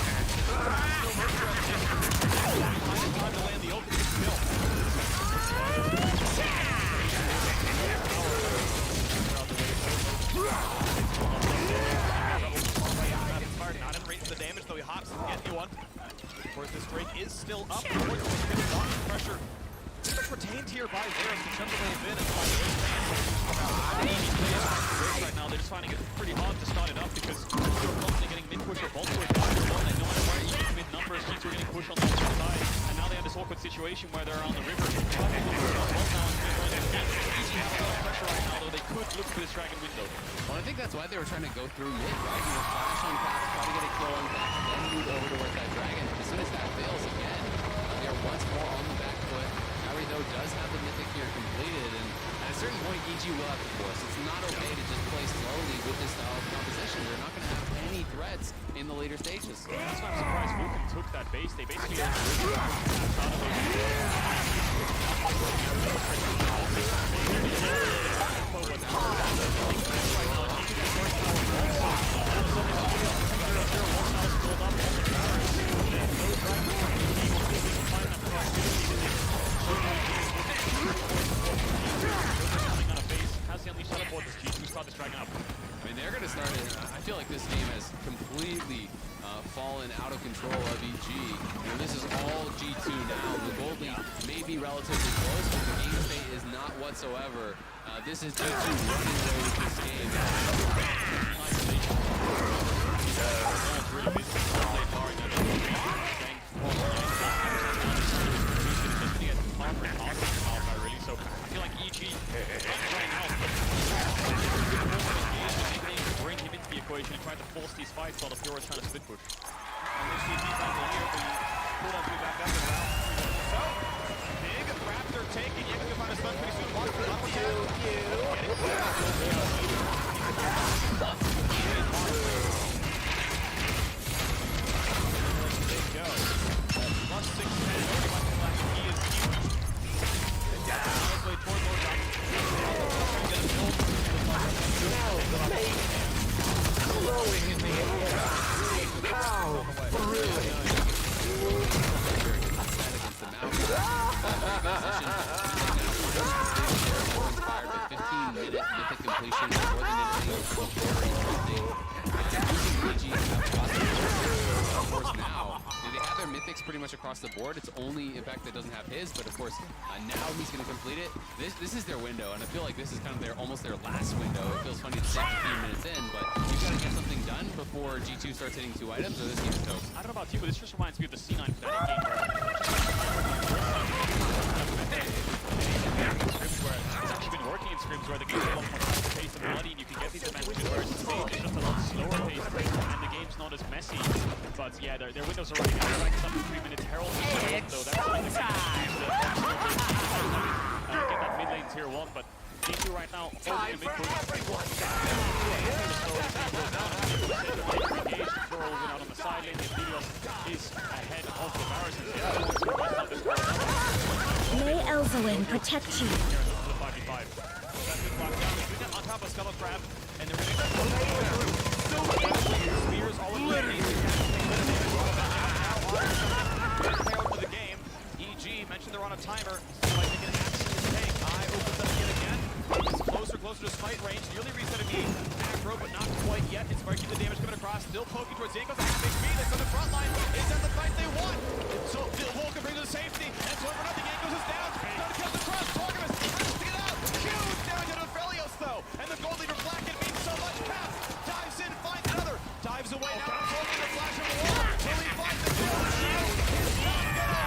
here by Zeros in terms of where they've been, and by the way, right now they're just finding it pretty hard to start it up because you're constantly getting mid-push or bolt push. No matter where you get mid-numbers, G2 are getting pushed on the other side, and now they have this awkward situation where they're on the river. Easy have a lot of pressure right now, though they could look for this dragon window.
Well, I think that's why they were trying to go through mid, right? You know, flash on Caps, try to get a kill on Caps, then move over towards that dragon. As soon as that fails again, they're once more on the back foot. Kauri, though, does have the Mythic here completed, and at a certain point, EG will have to force. It's not okay to just play slowly with this style of composition. They're not going to have any threats in the later stages.
Yeah, that's why I'm surprised Vulcan took that base. They basically out of Has the unleashed teleport this G2 start this dragon up?
I mean, they're going to start it. I feel like this game has completely fallen out of control of EG. You know, this is all G2 now. The gold lead may be relatively close, but the game state is not whatsoever. This is G2 running away with this game.
So I feel like EG bring him into the equation and try to force these fights while the Fiora is trying to split push. And this GT battle here, the pull-up to back up and down. So, big Raptor taking, Jaeger can find a stun pretty soon. Watch for Plus 610, he is huge.
Glowing in the air. How? Really?
Inspired with 15-minute mythic completion more than anything of course now they have their mythics pretty much across the board. It's only in fact that doesn't have his, but of course now he's going to complete it. This is their window, and I feel like this is kind of almost their last window. It feels funny to say 15 minutes in, but you've got to get something done before G2 starts hitting 2 items, or this game's toast.
I don't know about you, but this just reminds me of the C9 Fnatic game where it's actually been working in scrims where the game's a lot more fast-paced and bloody, and you can get these advantages where it's just a lot slower paced and the game's not as messy. But yeah, their windows are running out. They're like something 3 minutes. Herald though, that's something that get that mid lane tier 1, but G2 right now holding a big push. Out on the side lane, Helios is ahead of the Varus.
May Elzawin protect you.
On top of Scuttle Crab, and they're spears all over the game. EG mentioned they're on a timer, so I think an action is taken. Eye opens up yet again. It's closer to smite range. Nearly resetting the aggro, but not quite yet. It's Sparky, the damage coming across. Still poking towards the ankles. Big speed. It's on the front line. Is that the fight they want? So Vulcan brings to safety. And so for nothing, Ankles is down. Trying to cut the cross. Torgamus has to get out. Huge damage out of Felios, though. And the gold leader Black, it means so much. Cap dives in, finds another. Dives away now. Torgamus the flash of the wall. Will he find the kill? Shield is not gonna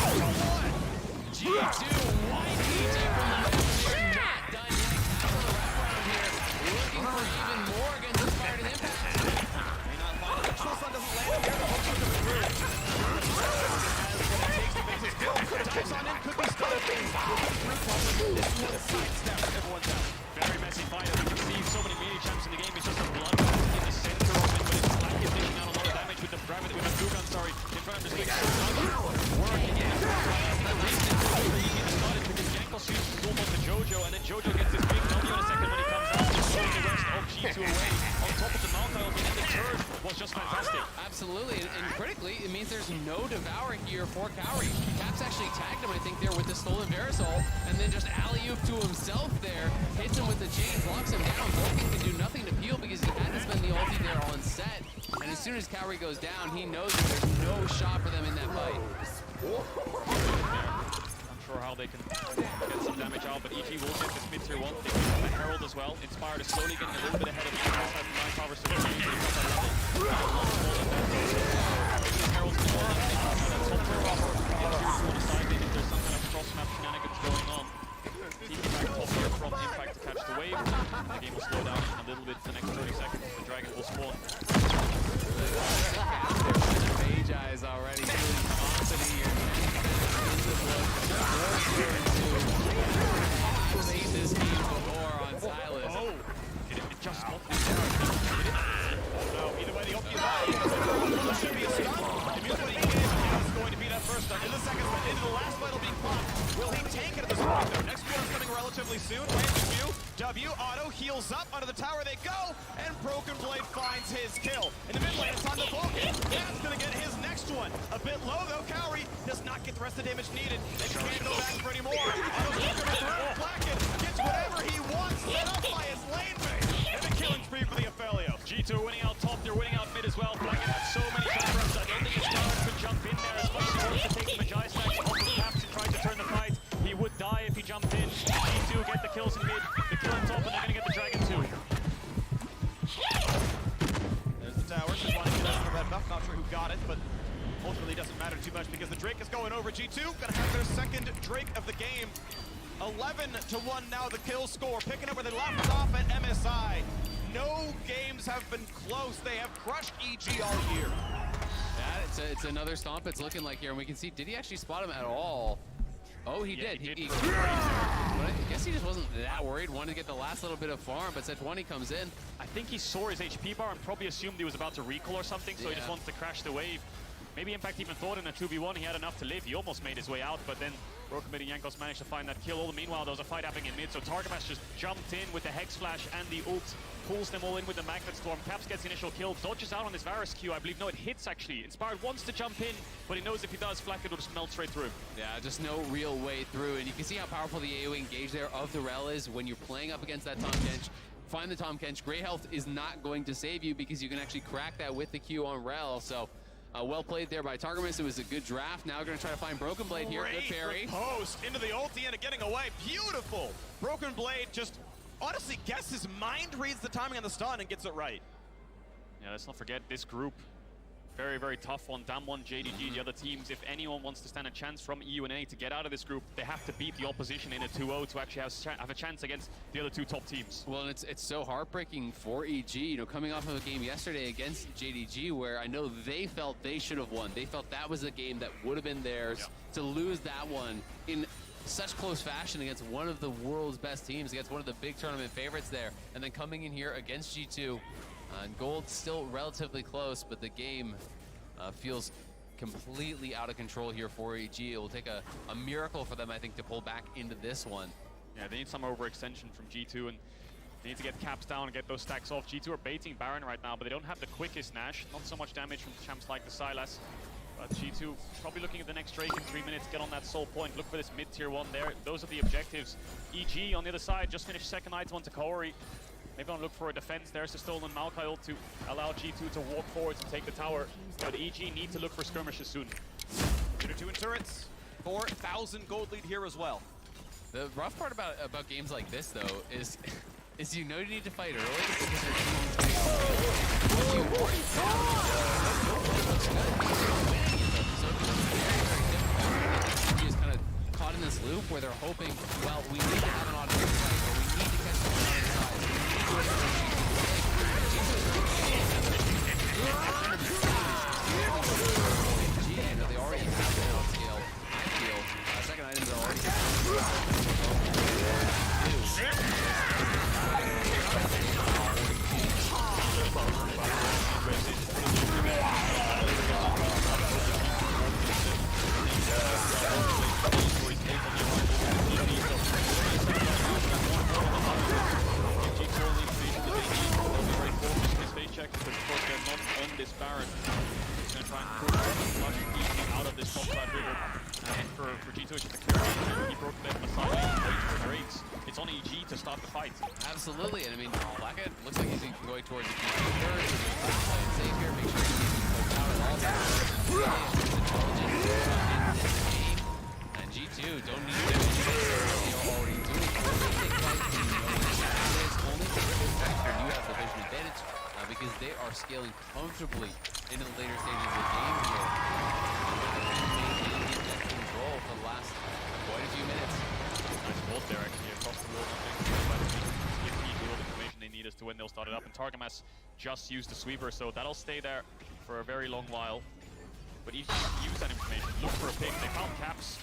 hold up. G2 wide EG from the left. They're not done yet. Out of the wraparound here. Looking for even more against the Spartan Impact. May not find it. True Sun doesn't land here. The hooks are coming through. As what it takes to make this kill. Dives on in. Could be stunned. This is a sidestep. Everyone's out. Very messy fight. As you can see, so many melee champs in the game. It's just a bloodbath in the center of it. But it's Black is taking out a lot of damage with the gravity. With the Dugan, sorry. In front of his big working in. The reason it's so easy to start is because Jankos uses almost a Jojo, and then Jojo gets this big W in a second when he comes out. Just throwing the rest of G2 away. On top of the Mount Tiles, and then the Surge was just fantastic.
Absolutely, and critically, it means there's no Devourer here for Kauri. Caps actually tagged him, I think, there with the stolen Verisol, and then just alley-oop to himself there, hits him with the chains, locks him down. Vulcan can do nothing to peel because he had to spend the ulti there on set. And as soon as Kauri goes down, he knows that there's no shot for them in that fight.
Control sure how they can get some damage out, but EG will get this mid tier 1. They do have a Herald as well. Inspired is slowly getting a little bit ahead of the Nine Tower, so they're got that level. Maybe the Herald's going to that top tier buffer. Interiors want to side in if there's some kind of cross-map shenanigans going on. Taking back top tier from Impact to catch the wave. The game will slow down a little bit for the next 30 seconds. The Dragon will spawn.
Magi is already feeling confident here. I've seen this game before on Silas.
Oh! It just got this.
No, either way, the Opti should be a stun. The Mutiny game is going to be that first stun. In the second stun, into the last vital being popped. Will he tank it at this point, though? Next one's coming relatively soon. W, Auto heals up. Under the tower they go, and Broken Blade finds his kill. In the mid lane, it's on the Vulcan. That's going to get his next one. A bit low, though. Cowrie does not get the rest of the damage needed. They can't go back for any more. Auto's looking to throw. Blacken gets whatever he wants, set up by his lane mate. And a killing spree for the Ophelio.
G2 are winning out top, they're winning out mid as well. Blacken had so many backgrounds. I don't think his guard could jump in there as much as he wants to take the Magi stacks off the caps and try to turn the fight. He would die if he jumped in. G2 get the kills in mid, the kill on top, and they're going to get the Dragon too.
There's the tower. Just wanting to get out of the red buff. Not sure who got it, but ultimately doesn't matter too much because the Drake is going over. G2 going to have their second Drake of the game. 11-1 now the kill score. Picking up where they left off at MSI. No games have been close. They have crushed EG all year.
Yeah, it's another stomp it's looking like here, and we can see, did he actually spot him at all? Oh, he did. He but I guess he just wasn't that worried. Wanted to get the last little bit of farm, but Sejuani comes in.
I think he saw his HP bar and probably assumed he was about to recall or something, so he just wants to crash the wave. Maybe Impact even thought in a 2v1 he had enough to live. He almost made his way out, but then Broken Blade and Jankos managed to find that kill. All the meanwhile, there was a fight happening in mid, so Targamas just jumped in with the Hex Flash and the ult, pulls them all in with the Magnet Storm. Caps gets the initial kill, dodges out on his Varus Q, I believe. No, it hits actually. Inspired wants to jump in, but he knows if he does, Flacket will just melt straight through.
Yeah, just no real way through, and you can see how powerful the AoE engage there of the Rel is when you're playing up against that Tahm Kench. Find the Tahm Kench. Grey Health is not going to save you because you can actually crack that with the Q on Rel, so well played there by Targamas. It was a good draft. Now we're going to try to find Broken Blade here. Good parry.
Post into the ulti and getting away. Beautiful. Broken Blade just honestly guess his mind reads the timing on the stun and gets it right.
Yeah, let's not forget this group. Very, very tough on Damwon, JDG, the other teams. If anyone wants to stand a chance from EUNA to get out of this group, they have to beat the opposition in a 2-0 to actually have a chance against the other two top teams.
Well, and it's so heartbreaking for EG, you know, coming off of a game yesterday against JDG where I know they felt they should have won. They felt that was a game that would have been theirs. To lose that one in such close fashion against one of the world's best teams, against one of the big tournament favorites there, and then coming in here against G2. And Gold still relatively close, but the game feels completely out of control here for EG. It will take a miracle for them, I think, to pull back into this one.
Yeah, they need some overextension from G2, and they need to get caps down and get those stacks off. G2 are baiting Baron right now, but they don't have the quickest Nash. Not so much damage from champs like the Sylas. But G2 probably looking at the next Drake in 3 minutes, get on that soul point, look for this mid-tier 1 there. Those are the objectives. EG on the other side, just finished second item onto Kaori. Maybe I'll look for a defense. There's a stolen Maokai ult to allow G2 to walk forwards and take the tower. But EG need to look for skirmishes soon.
Two in turrets. 4,000 gold lead here as well.
The rough part about games like this, though, is you know you need to fight early because your team won't you already so it becomes very, very difficult. He is kind of caught in this loop where they're hoping, well, we need to have an automatic fight, or we need to catch them on the side. You know, they already have the on scale. I feel second items are already
Check because of course they're not on this Baron. He's going to try and push as much EG out of this top side river. And for G2 it's just a clear answer. He broke them aside and wait for Drakes. It's on EG to start the fight.
Absolutely, and I mean, Blackhead looks like he's going towards the G2 third. He's going to play it safe here, make sure he keeps out at all times. And G2 do. Don't need to do they are already doing. Only factor you have the vision advantage because they are scaling comfortably into the later stages of the game here. Maintaining that control for the last quite a few minutes.
Nice bolt there actually across the road. I think give people all the information they need as to when they'll start it up. And Targamas just used the sweeper, so that'll stay there for a very long while. But EG use that information. Look for a pick. They found Caps.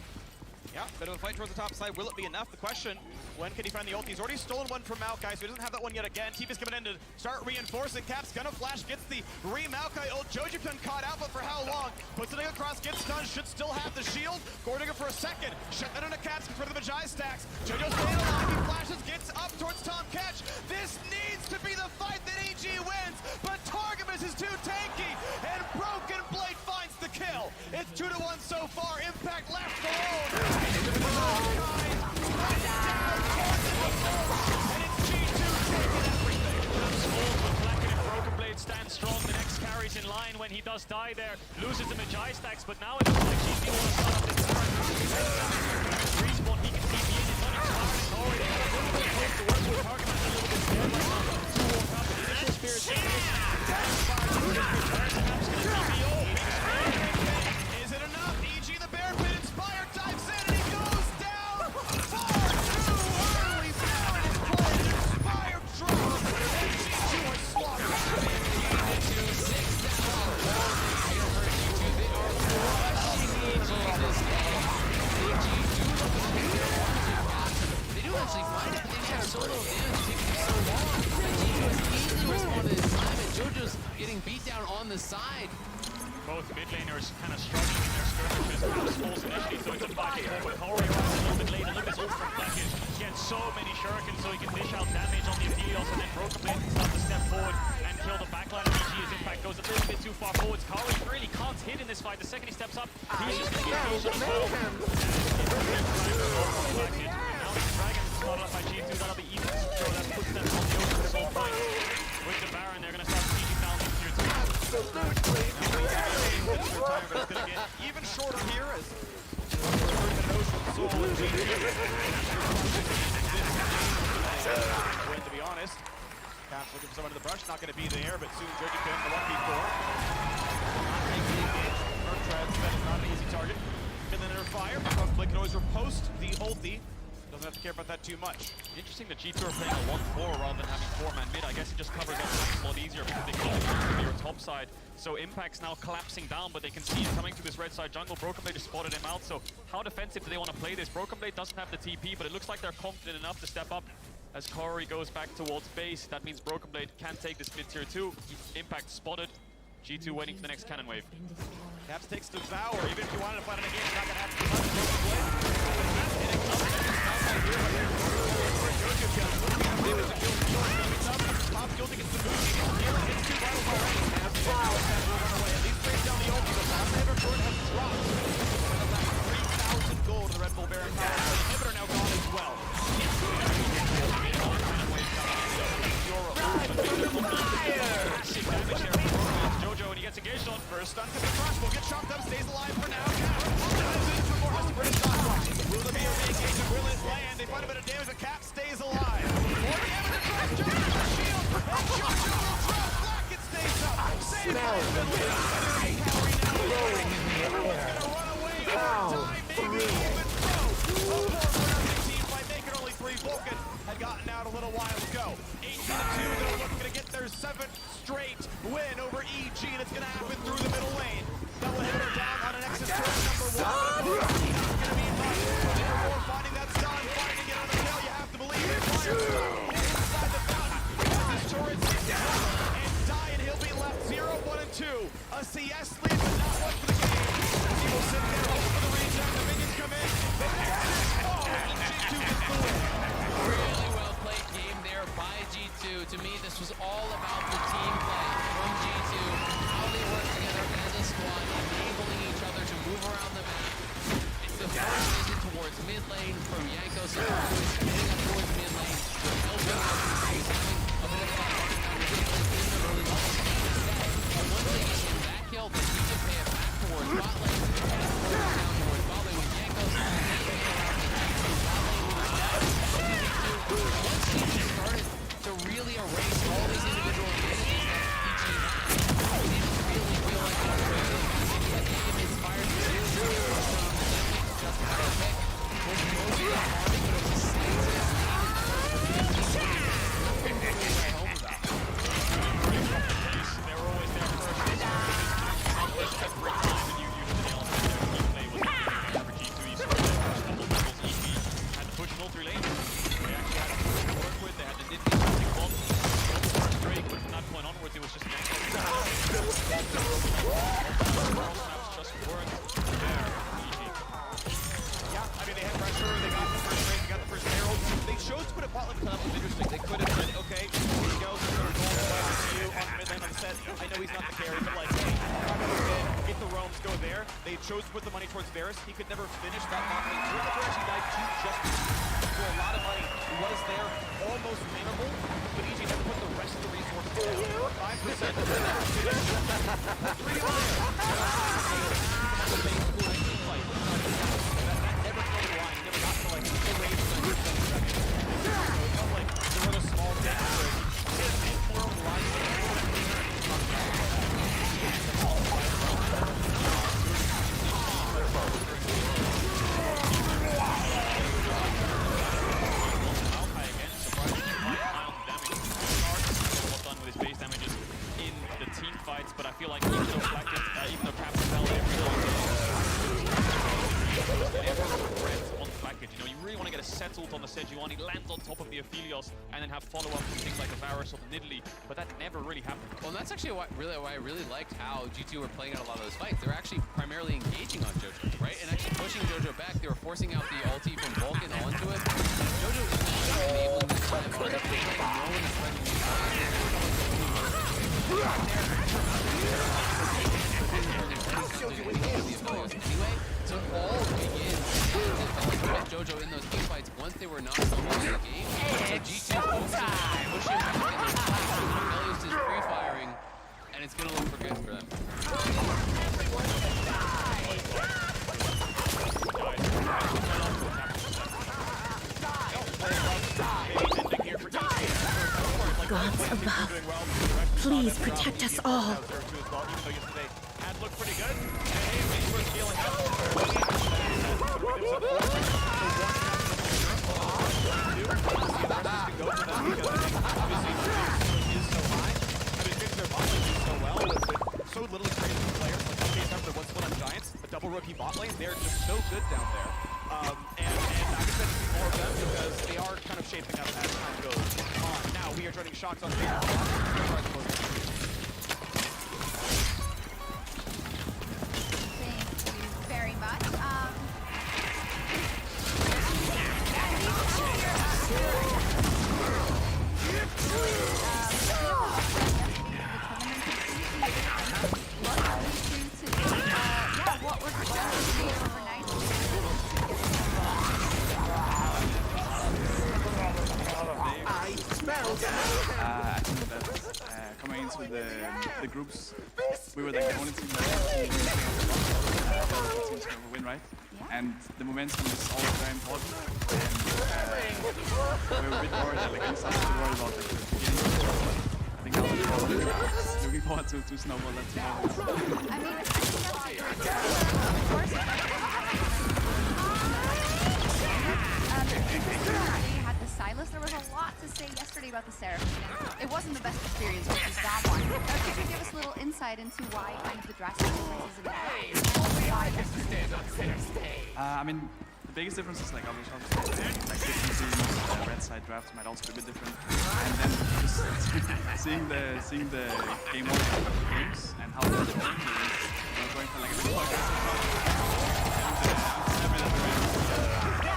Yeah, bit of a fight towards the top side. Will it be enough? The question, when can he find the ult? He's already stolen one from Maokai, so he doesn't have that one yet again. T.B's coming in to start reinforcing. Caps gonna flash, gets the re-Maokai ult. Jojupen caught out, but for how long? Puts it across, gets stunned, should still have the shield. Gordinger for a second. Shut that into Caps in front of the Magi stacks. Jojo staying alive, he flashes, gets up towards Tom Catch. This needs to be the fight that EG wins, but Targamas is too tanky, and Broken Blade finds the kill. It's 2-1 so far. Impact left alone.
Broken Blade stands strong. The next carry's in line when he does die there. Loses the Magi stacks, but now it looks like GT will start up this turn. Respawn, he can TP in. It's not expiring already. A little bit close to work with Targamas. A little bit scared right now. 2 walk up. The initial spear is going
Is it enough? EG the Bear Pit Inspire types in and he goes down far too early. Down his play. Inspire drop. And G2 are slaughtered.
They do actually find it, but they have so little damage taking so long. G2 has easily responded this time, and Jojo's getting beat down on the side.
Both mid laners kind of struggling in their skirmishes. Caps falls initially, so it's a back and forth. Corey arrives a little bit late. Olympus ult from Flecken. Gets so many shurikens so he can dish out damage on the appeals, and then Broken Blade can start to step forward and kill the backline of EG. His impact goes a little bit too far forwards. Corey really can't hit in this fight. The second he steps up, he's just going to get closer as well. Now the Dragon started up by G2. That'll be even so that puts them on the open assault point. With the Baron, they're going to start sieging down the tier 2.
Absolutely. But it's going to get even shorter here as to be honest, Caps looking for someone in the brush, not going to be there, but soon Jojupen, the 1v4. Not taking the hit. Mertreads, that is not an easy target. Finland under fire. Blake can always riposte the ulti. Doesn't have to care about that too much.
Interesting that G2 are playing a 1-4 rather than having 4-man mid. I guess it just covers up a lot easier because they can all to your top side. So Impact's now collapsing down, but they can see him coming to this red side jungle. Broken Blade just spotted him out, so how defensive do they want to play this? Broken Blade doesn't have the TP, but it looks like they're confident enough to step up. As Corey goes back towards base, that means Broken Blade can take this mid tier 2. Impact spotted. G2 waiting for the next cannon wave.
Caps takes Devour. Even if you wanted to fight it again, it's not going to happen too much. Pops guilty gets the boost. He gets healing. Hits 2 vitals already. Wow. At least brings down the ulti. The top laner Jordan has dropped. About 3,000 gold to the Red Bull Baron Power. The inhibitor now gone as well.
Massive damage there from Jojo, and he gets engaged on.
First stun comes across, will get chopped up, stays alive for now. Dives in before has to British dodge. Will there be a re-engagement? Will it land? They find a bit of damage, the Cap stays alive. More damage across Jojo's shield, and Jojo will drop black, it stays up. Save by Finland. Blowing in the air. Gonna run away over time, maybe even throw. A 4-for-0 team fight, make it only 3. Vulcan had gotten out a little while ago. 18-2, they're looking to get their 7th straight win over EG, and it's going to happen through the middle lane. Double hitter down on an Nexus turret number 1. Not going to be much. Therefore, finding that stun, fighting to get on the kill, you have to believe it. Fire inside the fountain. As his turrets and die, and he'll be left 0, 1, and 2. A CS lead, but not one for the game. As he will sit there, hope for the regen. The minions come in. The Nexus falls, and G2 gets the win.
Really well played game there by G2. To me, this was all about the team play from G2, how they work together as a squad, enabling each other to move around the map. It's the first visit towards mid lane from Yanko, so getting up towards mid lane, helping out, having a bit of fun in the early levels. But once they get in that kill, they need to pay it back towards bot lane, and down towards bot lane with Yanko.
They chose to put the money towards Varus. He could never finish that bot lane. Jericho actually died to just for a lot of money. Was there almost winnable, but EG never put the rest of the resources down. 5% of that. 3 to 1. That never came to line. He never got to like the range of the seconds. So it felt like there were those small gaps where he more on the line.
But I feel like even though Captain fell never regrets on Flackett. You know, you really want to get a settled on the Sejuani, land on top of the Aphelios, and then have follow-up from things like the Varus or the Nidalee, but that never really happened.
Well, and that's actually why I really liked how G2 were playing out a lot of those fights. They were actually primarily engaging on Jojo, right? And actually pushing Jojo back. They were forcing out the ulti from Vulcan onto it. And Jojo was enabling that time. No one is threatening anyway, so all begins with Jojo in those team fights once they were not in the game. So G2 pushing Aphelios is free firing, and it's gonna look for good for them.
Gods above, please protect us all.
Had looked pretty good. Hey, we're scaling up. So little experience with players, like in case after one split on Giants, a double rookie bot lane, they're just so good down there. And I'm excited to see more of them because they are kind of shaping up as time goes on. Now we are joining Shocks on Vader.
Thank you very much.
I think that coming into the groups, we were like the only team that teams can win, right? Yeah. And the momentum is always very important. And we were a bit worried, like we started to worry about the beginning. I think that was looking forward to snowball that tomorrow.
I mean, I think that's of course, Silas. There was a lot to say yesterday about the Seraphine. It wasn't the best experience, which is that one. Could you give us a little insight into why kind of the drastic differences in
I mean, the biggest difference is like other shops, like different teams, red side drafts might also be a bit different. And then just seeing the game order of the games and how they're going for like a bit more aggressive.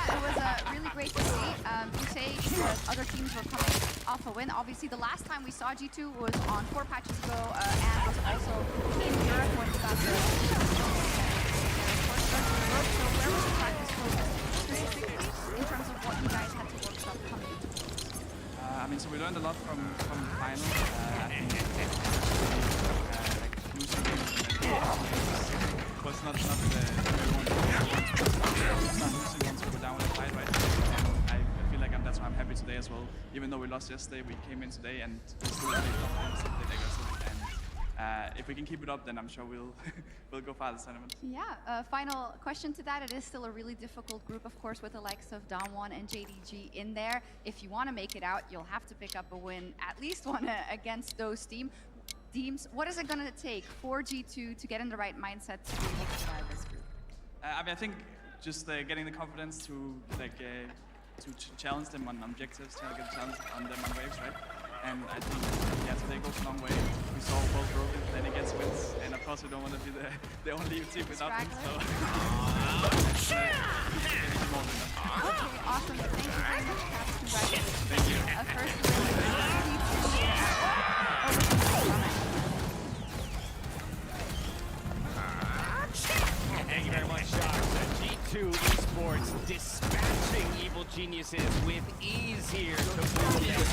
It was really great to see. Other teams were coming off a win. Obviously, the last time we saw G2 was on 4 patches ago, and was also in Europe when we got the So where was the practice focus specifically in terms of what you guys had to workshop coming into this?
I mean, so we learned a lot from the final. I think like losing games was not the everyone. It's not losing once we go down in the fight, right? That's why I'm happy today as well. Even though we lost yesterday, we came in today and we still played aggressive. And if we can keep it up, then I'm sure we'll we'll go far this tournament.
Yeah, final question to that. It is still a really difficult group, of course, with the likes of Damwon and JDG in there. If you want to make it out, you'll have to pick up a win, at least one against those teams. What is it going to take for G2 to get in the right mindset to be able to survive this group?
I mean, I think just getting the confidence to challenge them on objectives, to get a challenge on them on waves, right? And I think, yeah, today goes a long way. We saw both Rogan, then he gets wins, and of course we don't want to be the only team without him, so...
Okay, awesome. Thank you very much, Caps. Congratulations.
Thank you.
First win.
Thank you very much, Shox. G2 Esports dispatching Evil Geniuses with ease here to move ahead.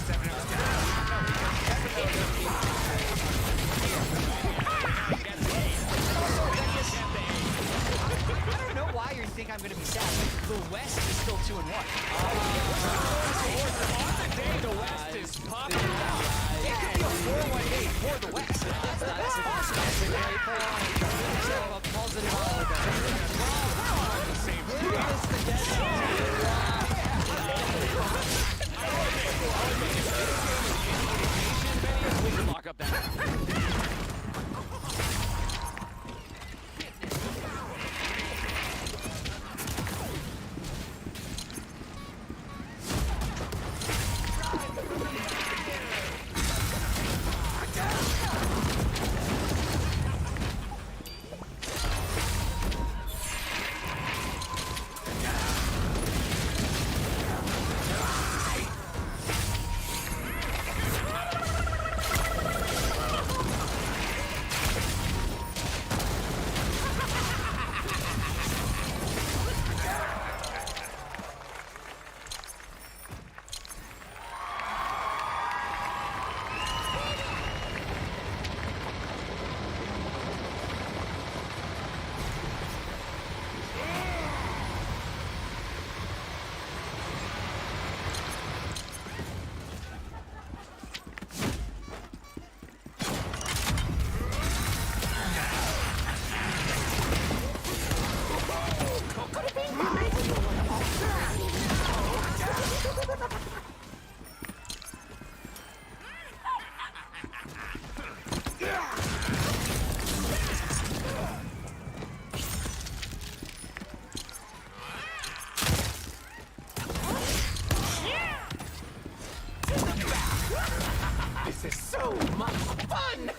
7-0. I don't know why you think I'm going to be sad. The West is still 2-1.
On the day, the West is popping out.
It could be a 4-1-8 for the West. That's awesome. That's a very so a positive
We can lock up that.
This is so much fun!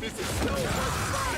This is so much fun!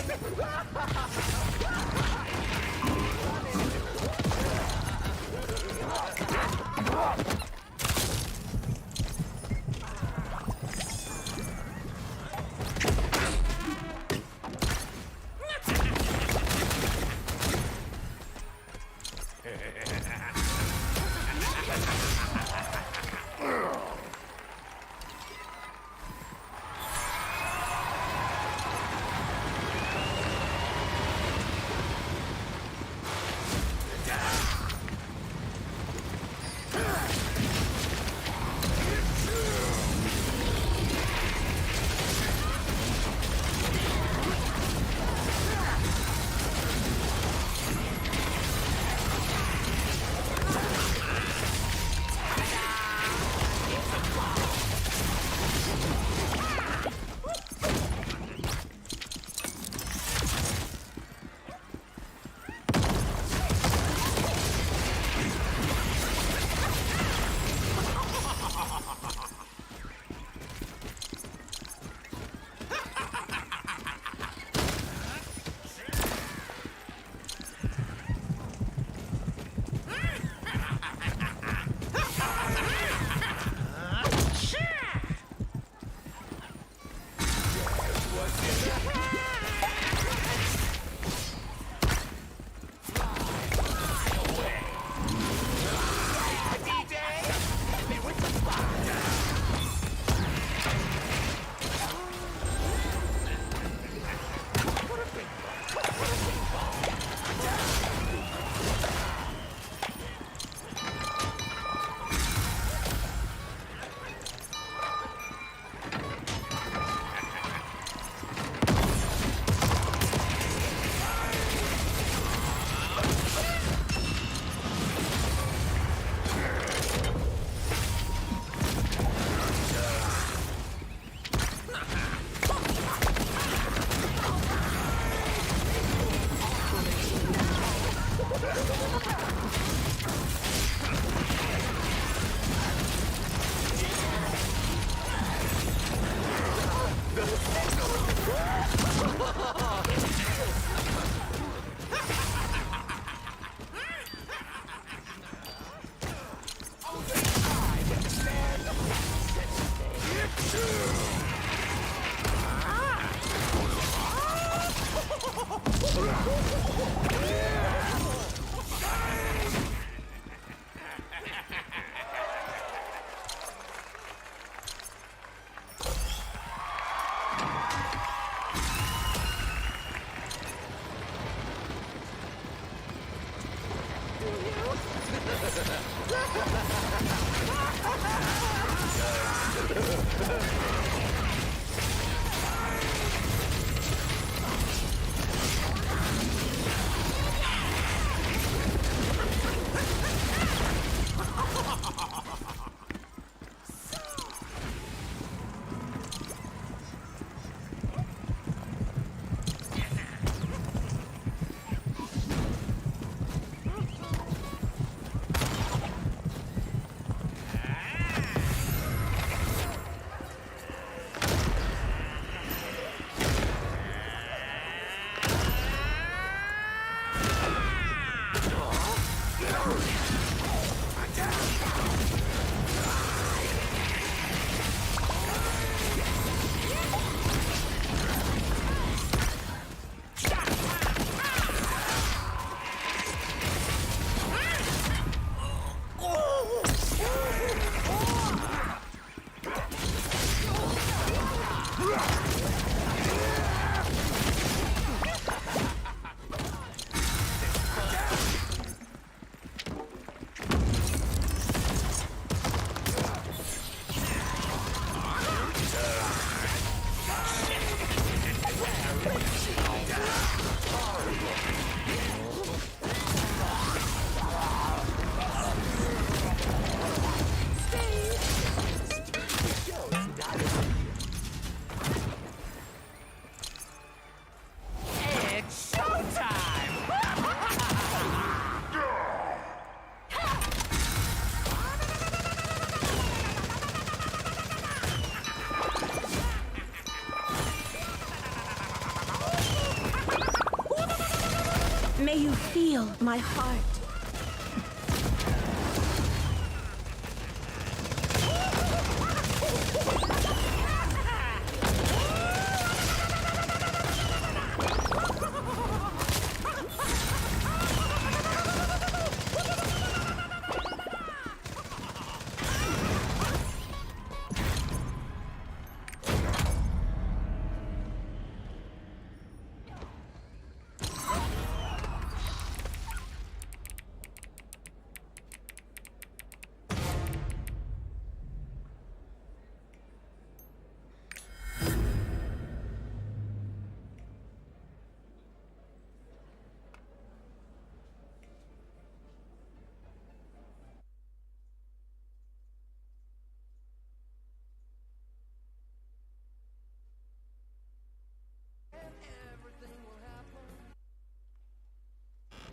May you feel my heart.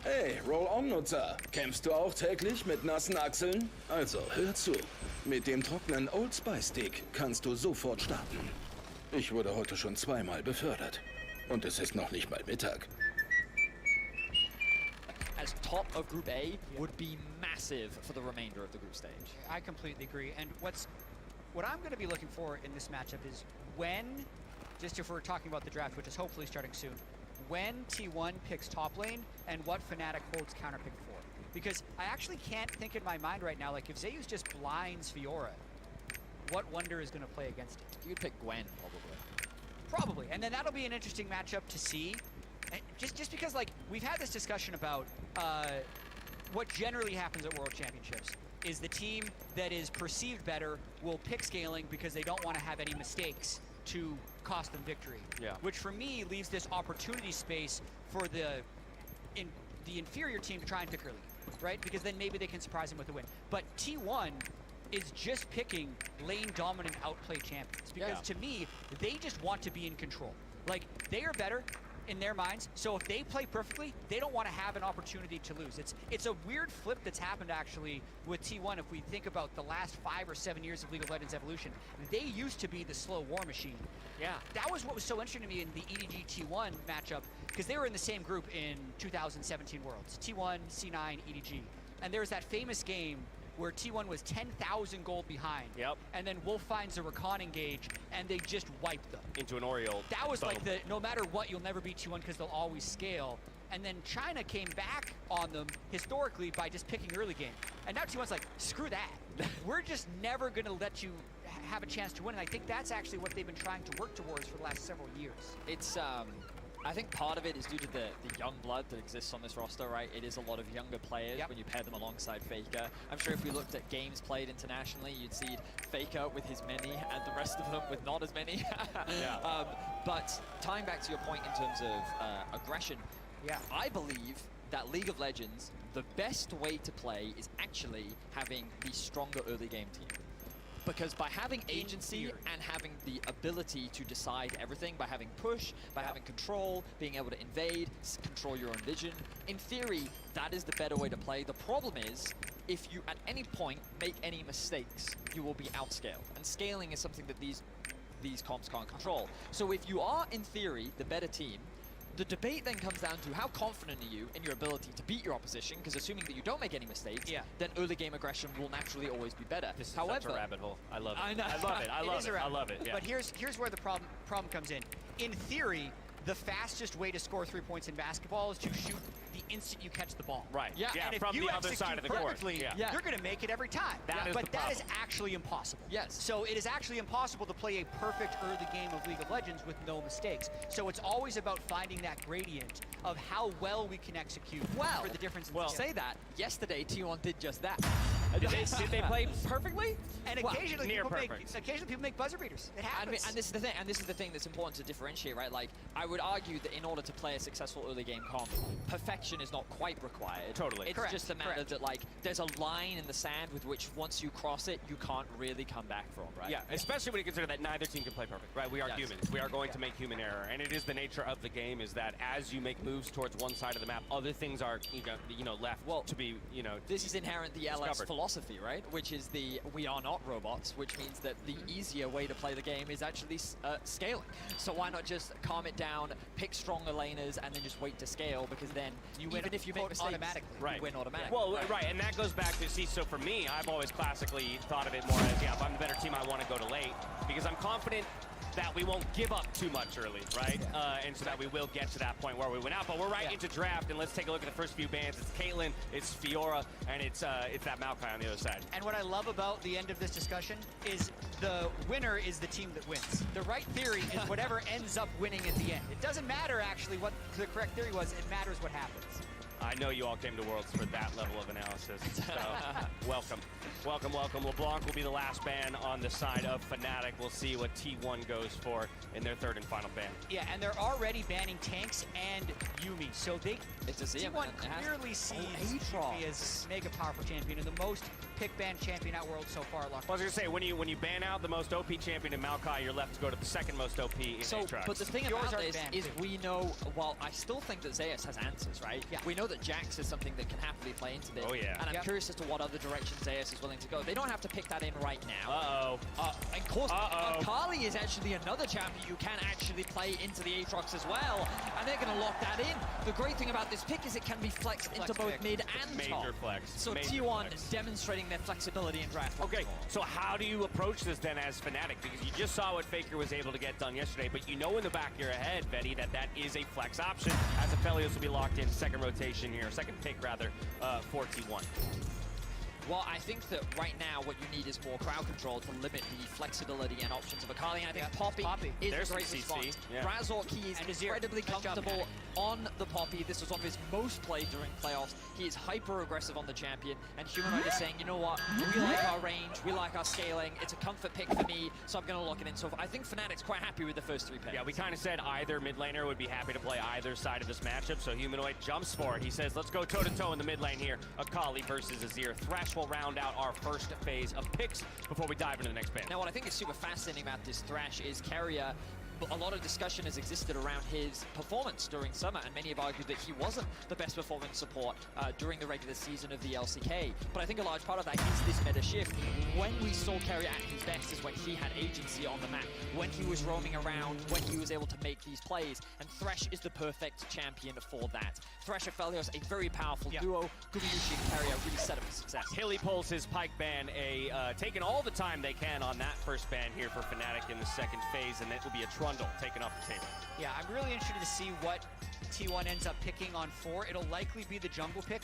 Hey, Roll-On-Nutzer, kämpfst du auch täglich mit nassen Achseln? Also, hör zu. Mit dem trockenen Old Spice Stick kannst du sofort starten. Ich wurde heute schon zweimal befördert. Und es ist noch nicht mal Mittag.
As top of Group A would be massive for the remainder of the group stage.
I completely agree. And what I'm going to be looking for in this matchup is when, just if we're talking about the draft, which is hopefully starting soon, when T1 picks top lane and what Fnatic holds counterpick for. Because I actually can't think in my mind right now, like if Zeus just blinds Fiora, what Wonder is going to play against it?
You'd pick Gwen, probably.
Probably, and then that'll be an interesting matchup to see. And just because, like, we've had this discussion about what generally happens at World Championships is the team that is perceived better will pick scaling because they don't want to have any mistakes to cost them victory.
Yeah.
Which for me leaves this opportunity space for the inferior team to try and pick early, right? Because then maybe they can surprise them with a win. But T1 is just picking lane dominant outplay champions because to me, they just want to be in control. Like, they are better in their minds, so if they play perfectly, they don't want to have an opportunity to lose. It's a weird flip that's happened actually with T1 if we think about the last 5 or 7 years of League of Legends evolution. They used to be the slow war machine.
Yeah.
That was what was so interesting to me in the EDG T1 matchup, because they were in the same group in 2017 Worlds. T1, C9, EDG. And there was that famous game where T1 was 10,000 gold behind.
Yep.
And then Wolf finds a Recon engage, and they just wiped them.
Into an Oriole.
That was
Boom.
like the, no matter what, you'll never beat T1 because they'll always scale. And then China came back on them historically by just picking early game. And now T1's like, screw that. We're just never going to let you have a chance to win. And I think that's actually what they've been trying to work towards for the last several years.
It's I think part of it is due to the young blood that exists on this roster, right? It is a lot of younger players when you pair them alongside Faker. I'm sure if we looked at games played internationally, you'd see Faker with his many and the rest of them with not as many. But tying back to your point in terms of aggression, I believe that League of Legends, the best way to play is actually having the stronger early game team. Because by having agency and having the ability to decide everything, by having push, by having control, being able to invade, control your own vision, in theory, that is the better way to play. The problem is, if you at any point make any mistakes, you will be outscaled. And scaling is something that these comps can't control. So if you are, in theory, the better team, the debate then comes down to how confident are you in your ability to beat your opposition, because assuming that you don't make any mistakes, then early game aggression will naturally always be better.
This is
However,
such a rabbit hole. I love it.
I know.
I love it. I love it. I love it. Yeah.
But here's where the problem comes in. In theory, the fastest way to score 3 points in basketball is to shoot the instant you catch the ball.
Right.
Yeah.
And if
from
you
the other side of the court.
perfectly, you're going to make it every time. But that is actually impossible.
Yes.
So it is actually impossible to play a perfect early game of League of Legends with no mistakes. So it's always about finding that gradient of how well we can execute for the difference in skill.
Say that. Yesterday, T1 did just that.
Did they play perfectly?
And occasionally, people make buzzer beaters. It happens.
And this is the thing. And this is the thing that's important to differentiate, right? Like, I would argue that in order to play a successful early game comp, perfection is not quite required.
Totally.
It's just a matter that, like, there's a line in the sand with which once you cross it, you can't really come back from, right?
Yeah, especially when you consider that neither team can play perfect, right? We are humans. We are going to make human error, and it is the nature of the game. Is that as you make moves towards one side of the map, other things are left to be
This is inherent the LS philosophy, right? Which is we are not robots, which means that the easier way to play the game is actually scaling. So why not just calm it down, pick stronger laners, and then just wait to scale? Because then you win, even if you make mistakes,
automatically.
you win automatically.
Well, right, and that goes back to so for me, I've always classically thought of it more as if I'm the better team, I want to go to late because I'm confident that we won't give up too much early, right? And so that we will get to that point where we win out. But we're right into draft, and let's take a look at the first few bans. It's Caitlyn, it's Fiora, and it's that Maokai on the other side.
And what I love about the end of this discussion is the winner is the team that wins. The right theory is whatever ends up winning at the end. It doesn't matter actually what the correct theory was, it matters what happens.
I know you all came to Worlds for that level of analysis, so welcome. Welcome, welcome. LeBlanc will be the last ban on the side of Fnatic. We'll see what T1 goes for in their third and final ban.
Yeah, and they're already banning tanks and Yuumi, so T1 clearly sees Yuumi as mega powerful champion and the most pick ban champion at Worlds so far.
Well, I was going to say, when you ban out the most OP champion in Maokai, you're left to go to the second most OP in Aatrox.
But the thing about this is we know, well, I still think that Zeus has answers, right? Yeah. We know that Jax is something that can happily play into this.
Oh, yeah.
And I'm curious as to what other direction Zeus is willing to go. They don't have to pick that in right now.
Uh-oh.
And of course, Akali is actually another champion you can actually play into the Aatrox as well. And they're going to lock that in. The great thing about this pick is it can be flexed into both mid and top.
Major flex.
So T1 demonstrating their flexibility in draft.
Okay, so how do you approach this then as Fnatic? Because you just saw what Faker was able to get done yesterday, but you know in the back of your head, Betty, that is a flex option as Aphelios will be locked in second rotation here, second pick rather, for T1.
Well, I think that right now what you need is more crowd control to limit the flexibility and options of Akali. And I think Poppy is a great response. Razork, he is incredibly comfortable on the Poppy. This was one of his most played during playoffs. He is hyper aggressive on the champion. And Humanoid is saying, you know what, we like our range, we like our scaling. It's a comfort pick for me, so I'm going to lock it in. So I think Fnatic's quite happy with the first three picks.
Yeah, we kind of said either mid laner would be happy to play either side of this matchup. So Humanoid jumps for it. He says, let's go toe-to-toe in the mid lane here. Akali versus Azir. Thresh will round out our first phase of picks before we dive into the next band.
Now, what I think is super fascinating about this Thresh is Keria. A lot of discussion has existed around his performance during summer, and many have argued that he wasn't the best performance support during the regular season of the LCK. But I think a large part of that is this meta shift. When we saw Keria at his best is when he had agency on the map, when he was roaming around, when he was able to make these plays, and Thresh is the perfect champion for that. Thresh Aphelios, a very powerful duo. Gumayusi and Keria really set up for success.
Hilly pulls his Pyke ban, taking all the time they can on that first ban here for Fnatic in the second phase, and that will be a Trundle taken off the table.
Yeah, I'm really interested to see what T1 ends up picking on 4, it'll likely be the jungle pick.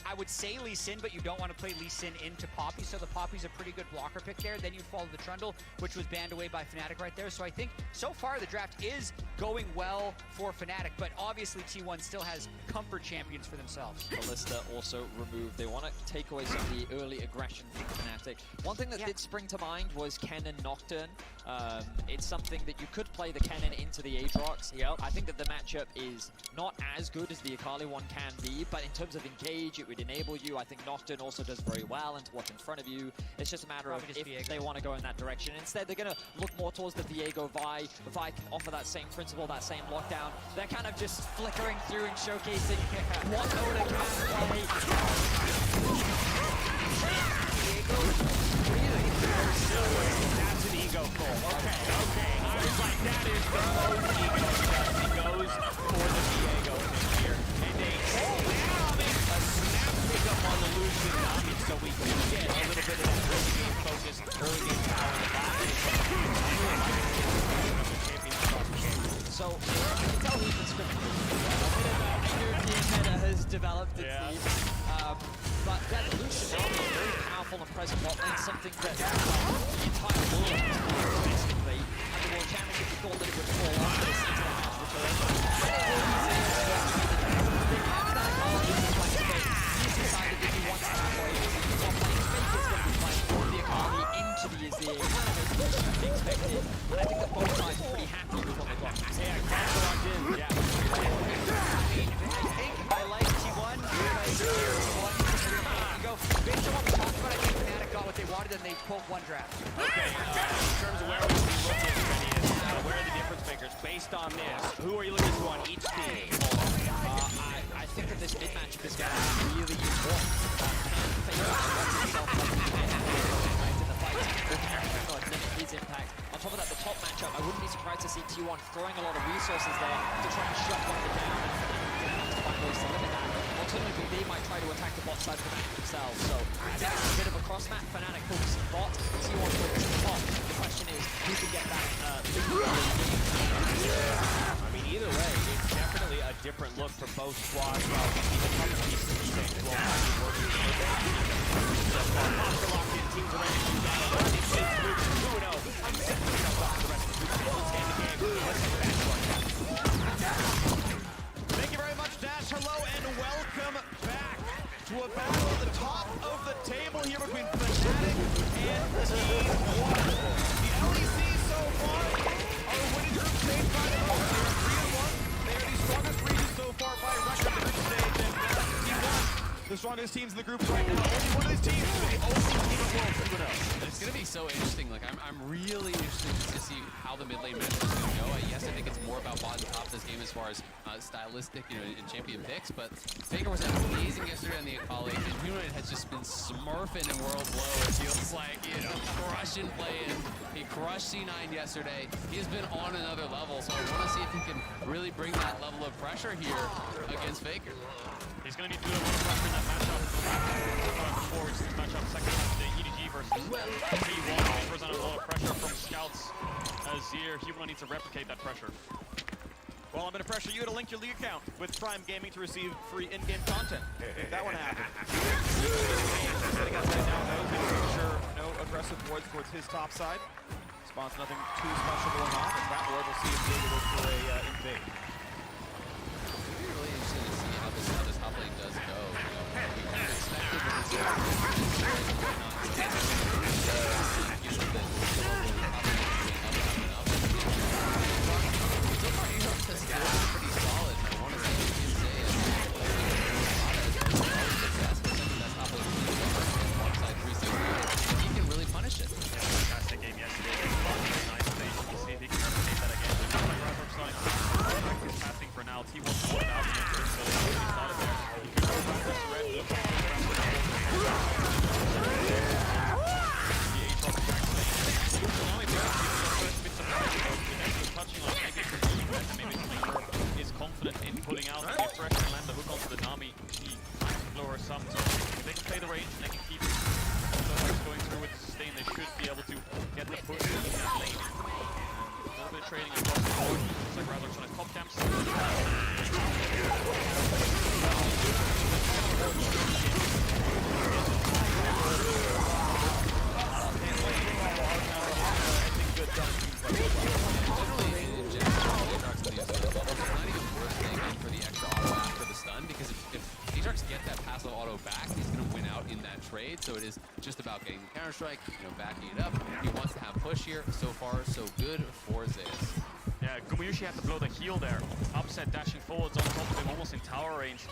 I would say Lee Sin, but you don't want to play Lee Sin into Poppy, so the Poppy's a pretty good blocker pick there. Then you follow the Trundle, which was banned away by Fnatic right there. So I think so far the draft is going well for Fnatic, but obviously T1 still has comfort champions for themselves.
Ballista also removed. They want to take away some of the early aggression from Fnatic. One thing that did spring to mind was Kennen Nocturne. It's something that you could play the Kennen into the Aatrox. I think that the matchup is not as good as the Akali one can be, but in terms of engage, it would enable you. I think Nocturne also does very well into what's in front of you. It's just a matter of if they want to go in that direction. Instead, they're going to look more towards the Viego Vi. Vi can offer that same principle, that same lockdown. They're kind of just flickering through and showcasing what Oda can play.
That's an ego pull. Okay. I was like, that is the most ego stuff. He goes for the Viego pick here. And a snap pickup on the Lucian Nami, so we do get a little bit of that early game focus, early game power in the bot.
So, I can tell who's been scripted. A European meta has developed, it seems. But that Lucian Nami is very powerful and present bot lane, something that the entire world has basically. At the World Championship, we thought that it would fall off, but it seems to have returned. He's decided that he wants to have ways. Top lane Fake is going to be playing the Akali into the Azir, kind of as expected. And I think that both sides are pretty happy with what they got.
Yeah, Castle locked in. Yeah.
I like T1. Based on what we talked about, I think Fnatic got what they wanted and they pulled one draft.
Okay, in terms of where we'll be looking, where are the difference makers? Based on this, who are you looking to on each team?
I think that this mid matchup is going to be really important. His impact. On top of that, the top matchup, I wouldn't be surprised to see T1 throwing a lot of resources there to try and shut one down and find ways to limit that. Alternatively, they might try to attack the bot side of the map themselves. So I think it's a bit of a cross map. Fnatic focusing bot, T1 focusing top. The question is, who can get that
I mean, either way, it's definitely a different look for both squads. Well, the couple pieces of things will have to work with Monster locked in, teams are ready to shoot down. It's 2-0. I'm setting myself up for the rest of the group. Let's end the game. Let's get back to our
Thank you very much, Dash. Hello and welcome back to a battle at the top of the table here between Fnatic and T1. The LEC so far are winning group stage by the most. They are 3-1. They are the strongest region so far by record in group stage, and T1, the strongest teams in the group right now. Only one of these teams is the only team in the world 2-0.
It's going to be so interesting. Like, I'm really interested to see how the mid lane matchup is going to go. Yes, I think it's more about bot and top this game as far as stylistic, and champion picks, but Faker was amazing yesterday on the Akali, and Humanoid has just been smurfing in World Blow. It feels like, crushing play-in. He crushed C9 yesterday. He's been on another level, so I want to see if he can really bring that level of pressure here against Faker.
He's going to need to do a lot of pressure in that matchup before, which is this matchup, second half of the EDG versus T1. Offers on a lot of pressure from Scouts. Azir, Human needs to replicate that pressure.
Well, I'm going to pressure you to link your league account with Prime Gaming to receive free in-game content. If that one happened. Setting up right now, making sure no aggressive wards towards his top side. Spawns nothing too special going on, and that ward will see if Diego goes for a invade.
Really interested to see how this top lane does go. We kind of expected that this pretty solid. I want to see what he can say. He can really punish it.
Yeah, fantastic game yesterday. Nice stage. We'll see if he can replicate that again. He's passing for now. T1 out of the first, so he's out of there. He can go back this red.
Humanoid is just about getting the Counter-Strike, backing it up. He wants to have push here. So far, so good for Zeus.
Yeah, Gumushi had to blow the heal there. Upset dashing forwards on top of him, almost in tower range.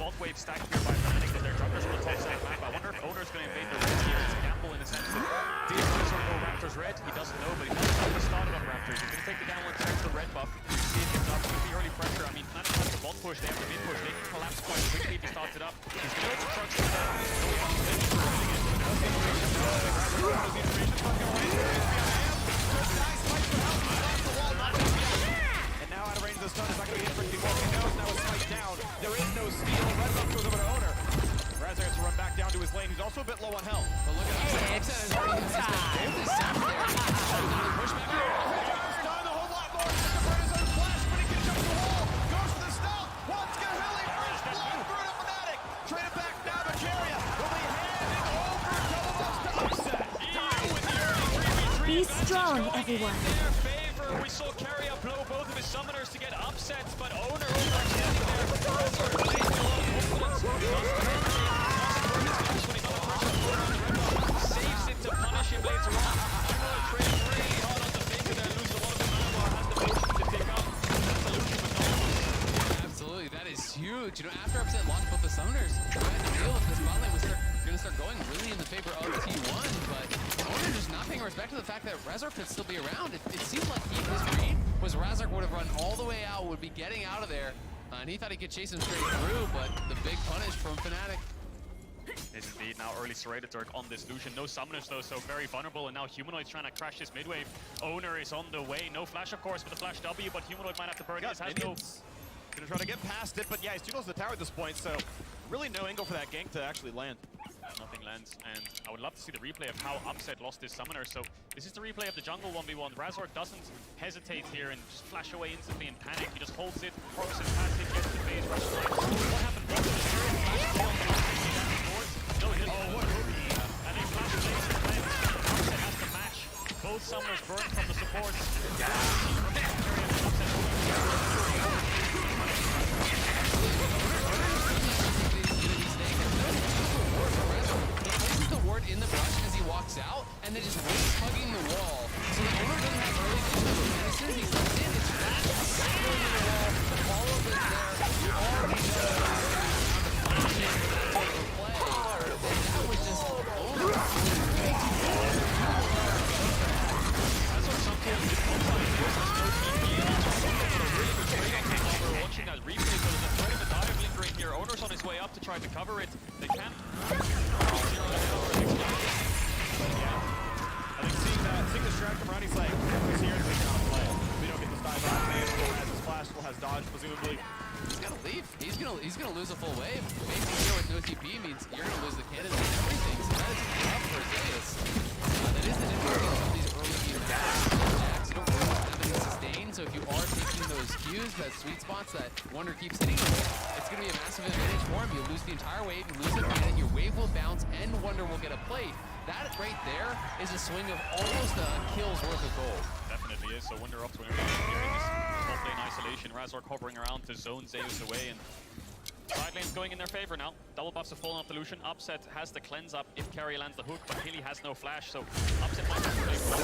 Bot wave stacked here by Fnatic with their junglers on the top side map. I wonder if Owner's going to invade the red here. It's a gamble in the sense that did Razor go Raptors red? He doesn't know, but he has started on Raptors. He's going to take the gamble and check the red buff. See if it's up with the early pressure. I mean, Fnatic has the bot push, they have the mid push. They can collapse quite quickly if he starts it up. He's going to put the trucks in there.
And now out of range of the stun is not going to be hit for anymore. He knows now it's right down. There is no steal. Red buff goes over to Owner. Razor has to run back down to his lane. He's also a bit low on health.
But look at Upset. Upset is already push back.
Stun a whole lot more. Just to burn his own flash, but he can jump the wall. Goes for the stealth. Wants to get Hilly. First blood through to Fnatic. Trade it back now. Bacaria will be handing over double buffs to Upset.
Be strong, everyone.
In their favor, we saw Carrier blow both of his summoners to get upsets, but Owner overextending there. Razor plays a lot of confidence. Saves it to punish him later on. Humanoid trading really hard on the Faker there, loses a lot of mana bar, has the motion to pick up. That's a Lucian with no.
Absolutely, that is huge. After Upset locked both the summoners, trying to deal with this bot lane was going to start going really in the favor of T1, but Owner just not paying respect to the fact that Razor could still be around. It seemed like his read was Razor would have run all the way out, would be getting out of there, and he thought he could chase him straight through, but the big punish from Fnatic.
Is indeed now early serrated Zerg on this Lucian. No summoners though, so very vulnerable, and now Humanoid's trying to crash this mid wave. Owner is on the way. No flash, of course, with the flash W, but Humanoid might have to burn. Has no.
Gonna try to get past it, but yeah, he's too close to the tower at this point, so really no angle for that gank to actually land.
Nothing lands, and I would love to see the replay of how Upset lost this summoner. So this is the replay of the jungle 1v1. Razor doesn't hesitate here and just flash away instantly in panic. He just holds it, procs it, past it, gets to the base, rushes right. What happened? No, he didn't. Oh, what a rookie. And he flashes laser play. Upset has to match. Both summoners burn from the supports.
The ward in the brush as he walks out, and then just waits hugging the wall. So the Owner doesn't have early vision, and as soon as he comes in, it's flat, settling in the wall, all of it there. You already know how to punish it for the play. And that was just Owner.
That's what some people did one time. This is no TP. We're watching that replay, so there's a threat of a dive lingering here. Owner's on his way up to try to cover it. They can't.
I think seeing the strat come around, he's like, he's here, we cannot play. We don't get this dive out. Still has his flash, still has dodge, presumably.
He's gonna leave. He's gonna lose a full wave. Facing here with no TP means you're gonna lose the cannon and everything. So that is tough for Zeus. That is the difference in some of these early game attacks. Jacks don't really have any sustain, so if you are taking those cues, that sweet spots that Wonder keeps hitting you with, it's gonna be a massive advantage for him. You lose the entire wave, you lose the cannon, your wave will bounce, and Wonder will get a plate. That right there is a swing of almost a kill's worth of gold.
Definitely is. So Wonder up to him here in this top lane isolation. Razor hovering around to zone Zeus away, and side lane's going in their favor now. Double buffs have fallen off the Lucian. Upset has the cleanse up if Carry lands the hook, but Hilly has no flash, so Upset might have to play for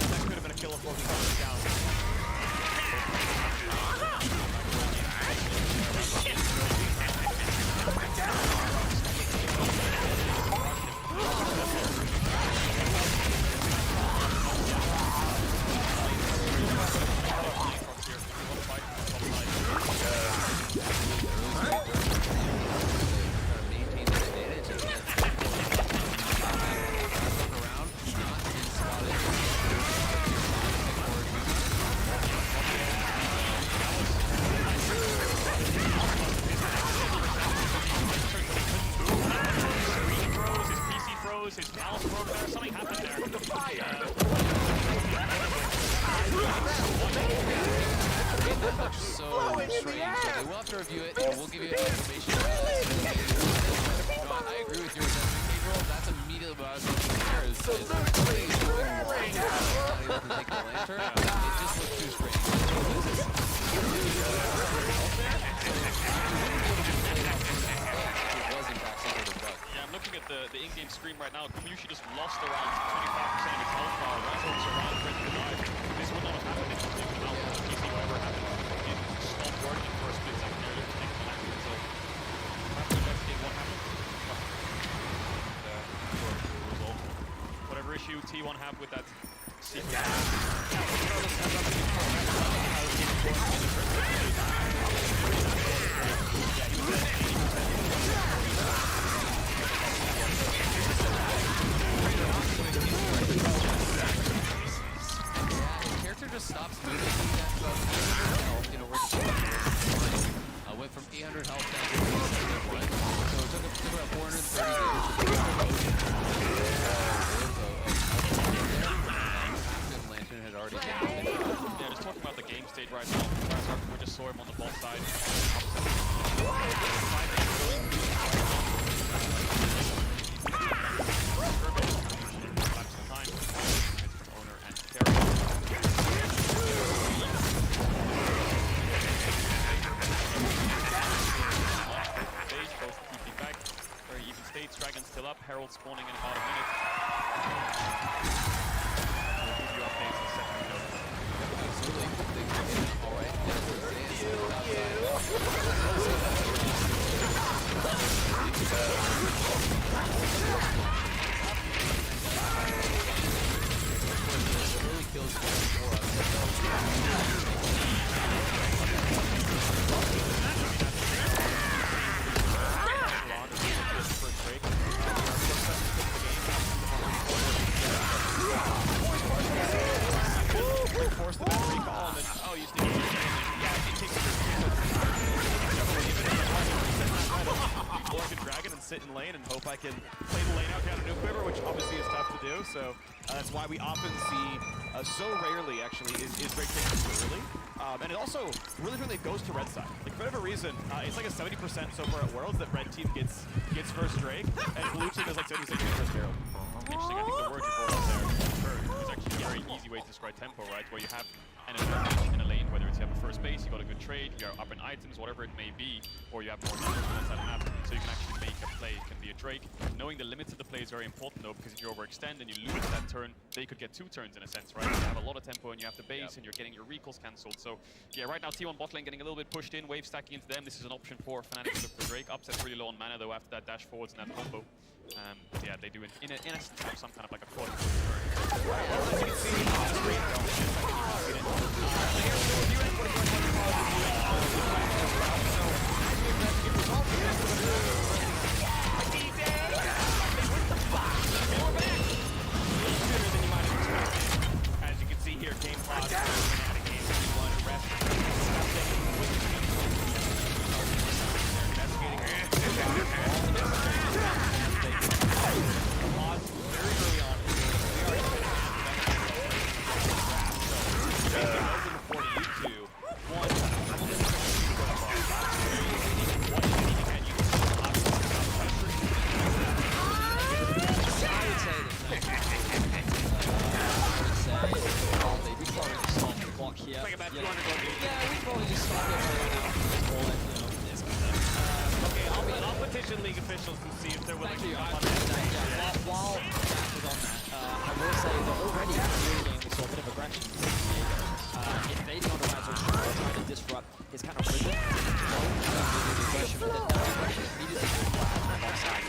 That could have been a killer for him down.
His mouse broke there, something happened there. From the fire!
That looks so strange, so they will have to review it, and we'll give you information. No, I agree with your assessment, Gabriel. That's immediately what I was thinking there is not able to take the lantern. It just looks too strange.
now. Komushi just lost around 25% of his health bar. Razzles around ready to dive. This would not have happened if the easy ever happened. It stopped working for a split second there to take the left. So perhaps investigate what happened. Resolve whatever issue T1 have with that secret.
Character just stops moving at about 800 health, you know, we're just went from 800 health down to 371. So it took about 430 days. Lantern had already
yeah, just talking about the game state right now. We just saw him on the bot side. Owner and carry. Both keeping back. Very even states. Dragon still up. Herald spawning in about a minute. We'll give you updates in a second. Force the battery call and then, oh, you still yeah, it takes a dragon and sit in lane and hope I can play the lane out down a new quiver, which obviously is tough to do, so that's why we often see, so rarely actually, is Drake taking too early. And it also really goes to red side. Like, for whatever reason, it's like a 70% so far at Worlds that red team gets first Drake, and blue team is like 76% first Herald. Interesting, I think the word you brought up there is actually a very easy way to describe tempo, right? Where you have an advantage in a lane, whether it's you have a first base, you got a good trade, you're up in items, whatever it may be, or you have more numbers on that side of the map, so you can actually make a play. It can be a Drake. Knowing the limits of the play is very important though, because if you overextend and you lose that turn, they could get 2 turns in a sense, right? You have a lot of tempo and you have the base and you're getting your recalls cancelled. So yeah, right now T1 bot lane getting a little bit pushed in, wave stacking into them. This is an option for Fnatic to look for Drake. Upset's really low on mana though after that dash forwards and that combo. Yeah, they do in essence have some kind of like a quarter as you can see here, game pause, Fnatic game 3-1, rest. League officials to see if they're willing to jump on that.
While Matt was on that, I will say that already in the early game we saw a bit of aggression from Diego. Invading on the Razzle, trying to disrupt his kind of rhythm. Aggression, but then that aggression immediately offside.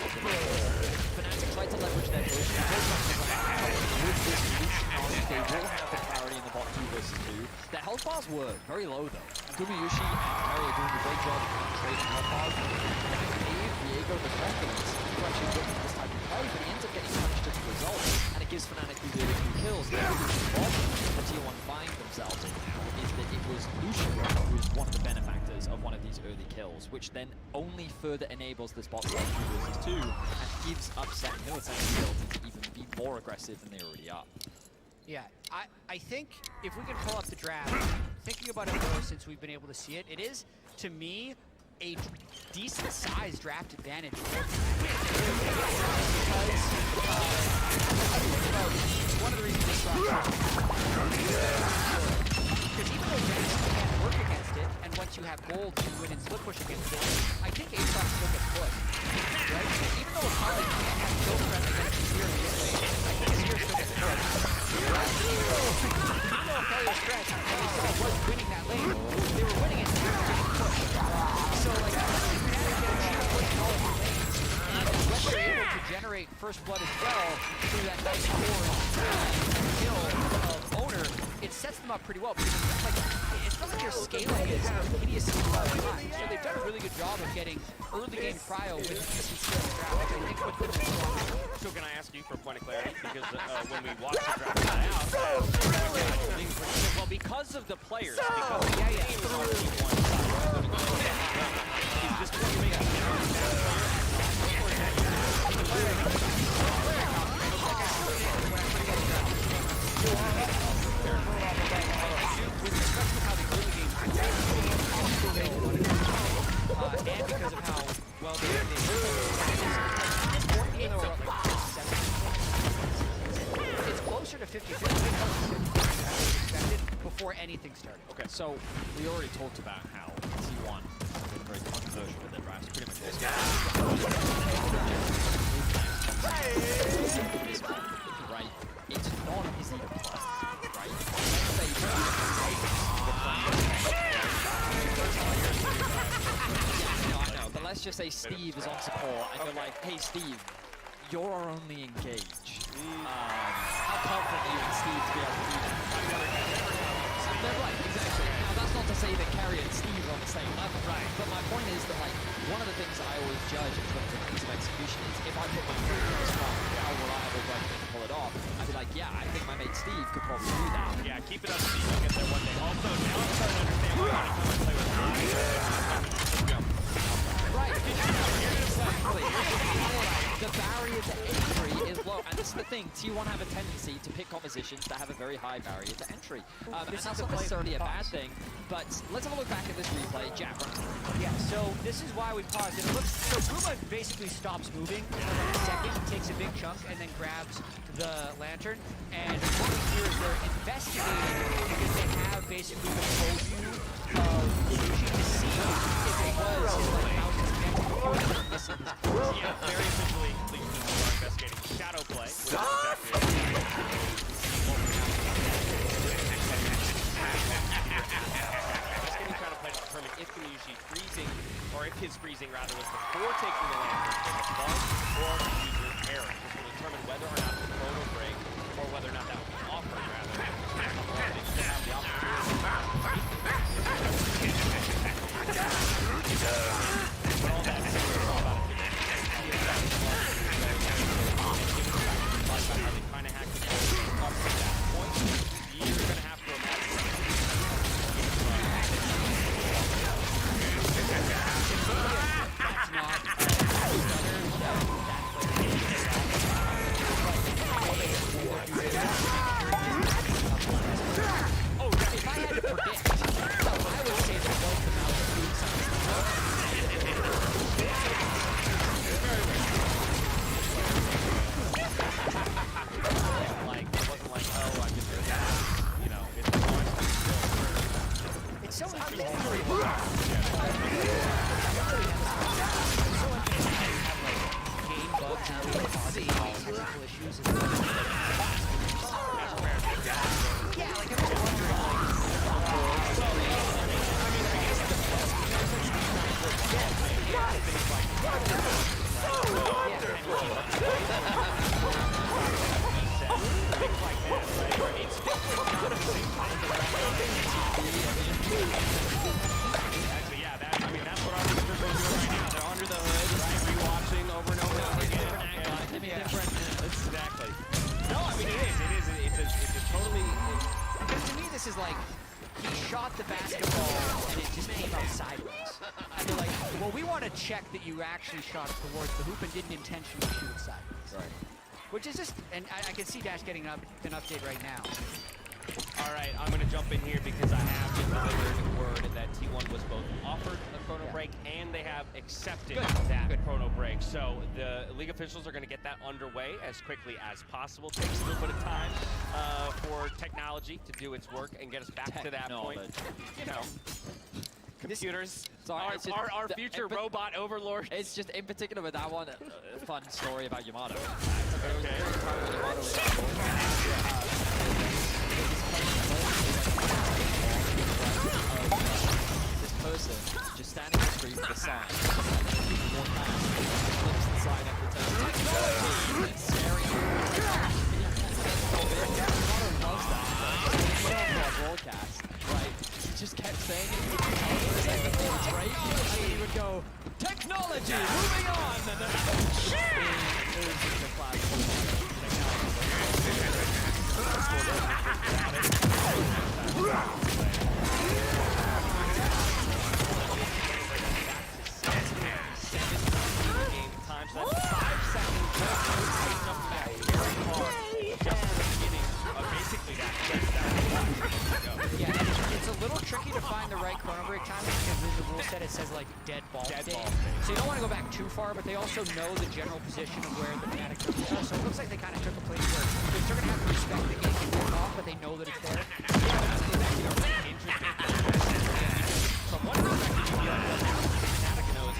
Fnatic tried to leverage their push. With this Lucian on, they will have the clarity in the bot 2 versus 2. Their health bars were very low though. Gumayushi and Harry are doing a great job of trading health bars. Diego the confidence to actually look at this type of play, but he ends up getting punished as a result, and it gives Fnatic the early 2 kills. The problem the T1 find themselves in now is that it was Lucian who was one of the benefactors of one of these early kills, which then only further enables this bot 2 versus 2 and gives Upset Militant the ability to even be more aggressive than they already are.
Yeah, I think if we can pull up the draft, thinking about it more since we've been able to see it, it is, to me, a decent-sized draft advantage. Because one of the reasons this draft because even though Jackson can't work against it, and once you have gold to win and split push against it, I think Aesop still gets pushed. Right? Even though Akali can't have kill threat against Azir this way, I think Azir still gets pushed. Right? Even though Akali was stretched, and Aesop was winning that lane, they were winning it, and they were getting pushed. So, like, I think you had to get a sheer push in all of the lanes. When you're able to generate first blood as well through that nice core kill of Owner, it sets them up pretty well because it's not like you're scaling it hideously all the time. So they've done a really good job of getting early game cryo with decent skill draft, which I think puts them in a strong position.
So can I ask you for a point of clarity? Because when we watched the draft play out, well, because of the players, because the game is on Team 1 side, is this what you make
and because of how well they it's closer to 50-50 expected before anything started.
Okay, so we already talked about how T1 has been very controversial with their drafts. Pretty much
right. It's not easy to play, right? I know, but let's just say Steve is on support, and you're like, hey Steve, you're our only engage. How confident are you in Steve to be able to do that? They're right, exactly. Now that's not to say that Carrier and Steve are on the same level, right? But my point is that, like, one of the things I always judge in terms of piece of execution is if I put my foot in the spot, how reliable do I think to pull it off? I'd be like, yeah, I think my mate Steve could probably do that.
Yeah, keep it up, Steve. You'll get there one day. Also, now I'm starting to understand why I come and play with
Right. Exactly. The barrier to entry is low, and this is the thing. T1 have a tendency to pick compositions that have a very high barrier to entry. This is not necessarily a bad thing, but let's have a look back at this replay. Jack.
Yeah, so this is why we paused. It looks so Puma basically stops moving for like a second, takes a big chunk, and then grabs the lantern. And what we hear is they're investigating because they have basically the full view of Sushi to see if it was his like mouse missing his course.
Yeah, very officially, League of Legends are investigating shadow play. Shadow play to determine if Kinushi freezing, or if his freezing rather was before taking the lantern from the bug or user's error. This will determine whether or not the chrono break, or whether or not that will be offered rather. They should have the opportunity. But all that said, it's all about it. They kind of hacked the game up to that point. You're going to have to imagine
Oh, if I had to predict, I would say that both the mouse doing something.
like, it wasn't like, oh, I'm just doing that. You know, it's
so interesting. Game bugs and technical issues. Yeah, like I was
that's what our listeners are doing right now. They're under the hood, right? Rewatching over and over again. Exactly. No, I mean, it's a totally...
Because to me, this is like, he shot the basketball and it just came out sideways. And they're like, well, we want to check that you actually shot it towards the hoop and didn't intentionally shoot it sideways.
Right.
Which is just, and I can see Dash getting an update right now.
All right, I'm going to jump in here because I have been delivered word that T1 was both offered a chrono break and they have accepted that chrono break. So the league officials are going to get that underway as quickly as possible. Takes a little bit of time for technology to do its work and get us back to that point. You know, computers.
Sorry, it's just
Our future robot overlord.
It's just in particular with that one, a fun story about Yamato.
Okay.
This person just standing in the street with a sign. One hand flips the sign up the table. It's staring broadcast, right? He just kept saying it. It's great. And he would go, technology, moving on! And then it was just a classic.
Times that's 5 seconds. Back very hard. Just at the beginning of basically that.
Yeah, it's a little tricky to find the right chrono break timing because in the rule set it says like dead ball state. So you don't want to go back too far, but they also know the general position of where the Fnatic numbers are. So it looks like they kind of took a place where they're still going to have to respect the game and work off, but they know that it's there.
Yeah, that's exactly interesting. From one perspective, you feel like Fnatic knows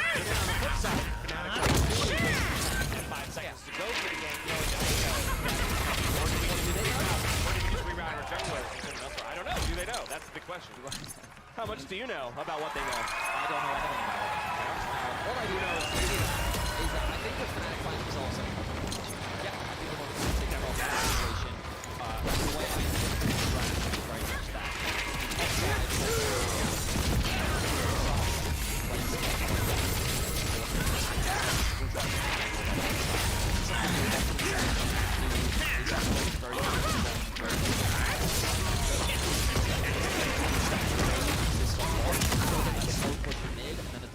and on the flip side, Fnatic and 5 seconds to go for the game. Or do they just reroute our jungler? I don't know. Do they know? That's the question. How much do you know about what they know?
I don't know anything about it.
All I do know
is that I think the Fnatic fight is also yeah, I think the one that's taking off that situation. The way I think the draft is very much that.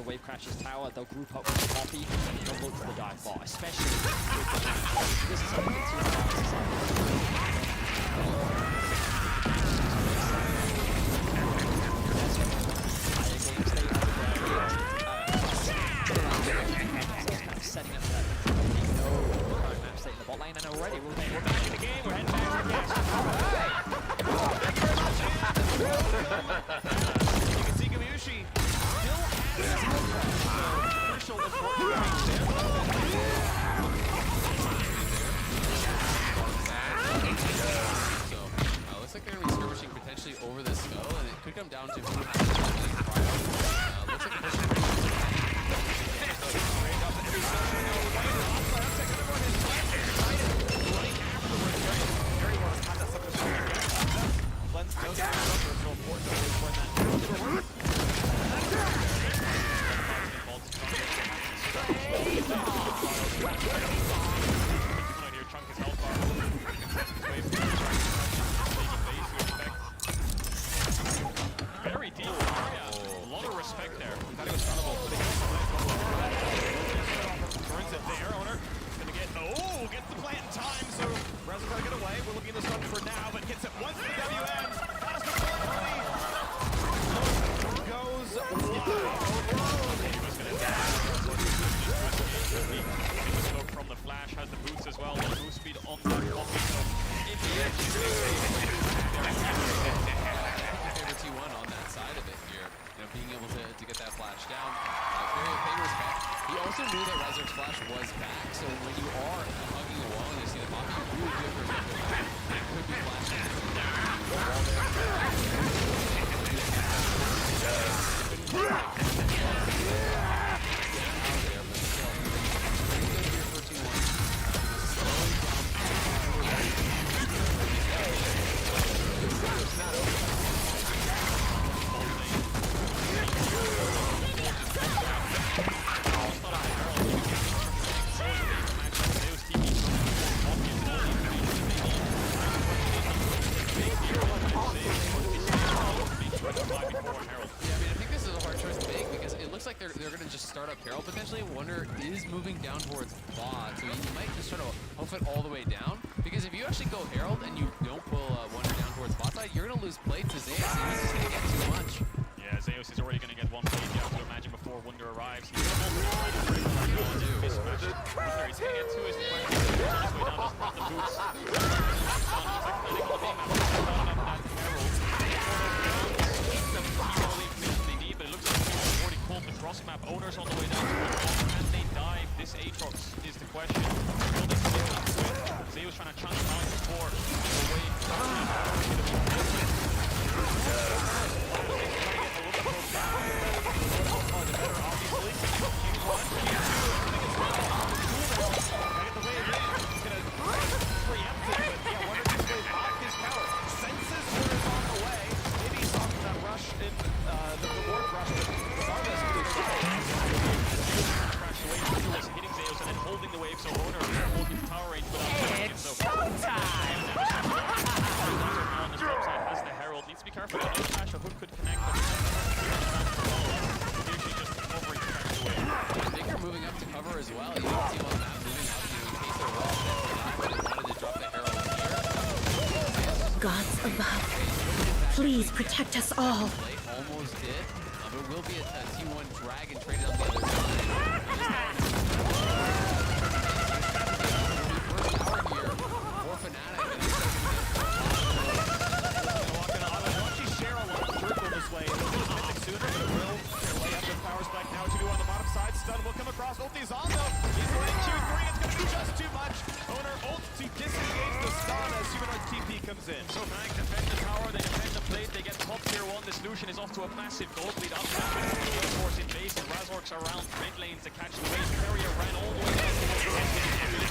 Wave crashes tower, they'll group up with the Poppy and they'll look for the dive bar, especially with the this is something that's too setting up that current map state in the bot lane, and already we're back in the game, we're heading back to the catch.
You can see Gamushi still has crucial important
So, looks like they're going to be skirmishing potentially over the skull, and it could come down to who has the looks like a person
Very deep area. A lot of respect there.
Turns it there, owner. Gonna get, gets the plant in time, so Razzle's gotta get away. We're looking at the stun for now, but gets it once to the WM. Has to goes
Smoke from the flash, has the boots as well, the boost speed on the Poppy. So in the end,
favorite T1 on that side of it here. You know, being able to get that flash down. Very respect. He also knew that Razor's flash was back, so when you are hugging a wall and you see the Poppy, you really good for him. It could be flashing. They're going to just start up Herald potentially. Wonder is moving down towards bot, so you might just sort of hoof it all the way down. Because if you actually go Herald and you don't pull Wonder down towards bot side, you're going to lose plate to Zeus, and he's just going to get too much.
Yeah, Zeus is already going to get one plate. You have to imagine before Wonder arrives. He's He's going to get to his way down, just the boots. careful. No flash, a hook could connect, but usually just hovering away.
I think they're moving up to cover as well. You don't see one map moving up in case they're well set for that, but they wanted to drop the Herald here.
Gods above, please protect us all.
Almost did, but it will be a T1 Dragon traded on the other side. First tower here for Fnatic.
Walking on it. Once you share a lot of circle this way, it'll just Mythic sooner, but it will lay up with power spike now. 2 on the bottom side. Stun will come across. Ulti's on though. He's going 2-3. It's going to be just too much. Owner ult to disengage the stun as Humanoid's TP comes in.
So Fnatic defend the tower, they defend the plate, they get top tier 1. The solution is off to a massive gold lead up top with the force in base, and Razork's around mid lane to catch the wave. Carrier ran all the way down to the end of the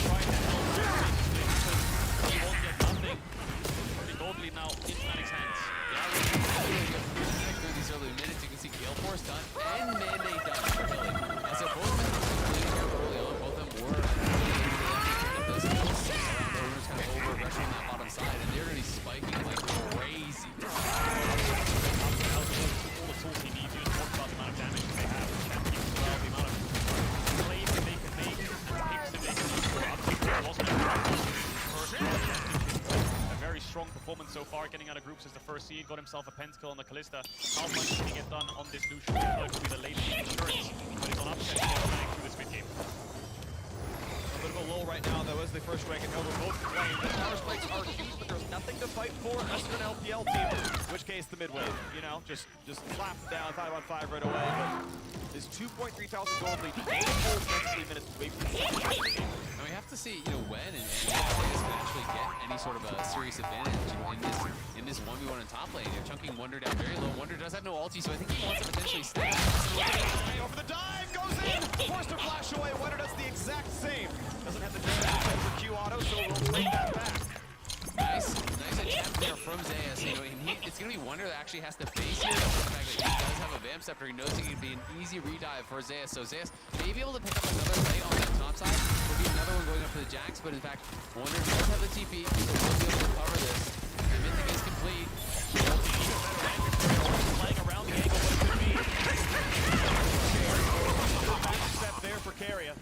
trying to help Razork because he won't get nothing. The gold lead now in Fnatic's hands.
Through these early minutes, you can see Gale Force done and Mandate done for Billy. So both of them early on, both of them were those kills around the owners kind of over rushing that bottom side, and they're going to be spiking like crazy.
All the tools he needs, you just talked about the amount of damage that they have, the champions as well, the amount of plays that they can make, and picks that they can use for upkeep. A very strong performance so far, getting out of groups as the first seed, got himself a pentakill on the Kalista. How much can he get done on this Lucian? It's going to be the late game insurance, but he's on upset through this mid game.
A bit of a lull right now, though, as the first rank and Nova both playing. The power spikes are huge, but there's nothing to fight for unless you're an LPL team, in which case the mid wave, you know, just slap down 5-on-5 right away. But this 2.3 thousand gold lead, 8 full 23 minutes away from the
And we have to see, you know, when and if players can actually get any sort of a serious advantage in this 1v1 in top lane. You're chunking Wonder down very low. Wonder does have no ulti, so I think he wants to potentially stay.
Over the dive, goes in, forced to flash away. Wonder does the exact same. Doesn't have the damage for Q auto, so we'll trade that back.
Nice attempt there from Zeus. You know, and it's going to be Wonder that actually has to face here. The fact that he does have a Vamp Scepter, he knows it can be an easy redive for Zeus. So Zeus may be able to pick up another play on that top side. Will be another one going up for the Jax, but in fact, Wonder does have the TP. He will be able to cover this. And Mythic is complete.
Playing around the angle, what it could be. Step there for Carrier.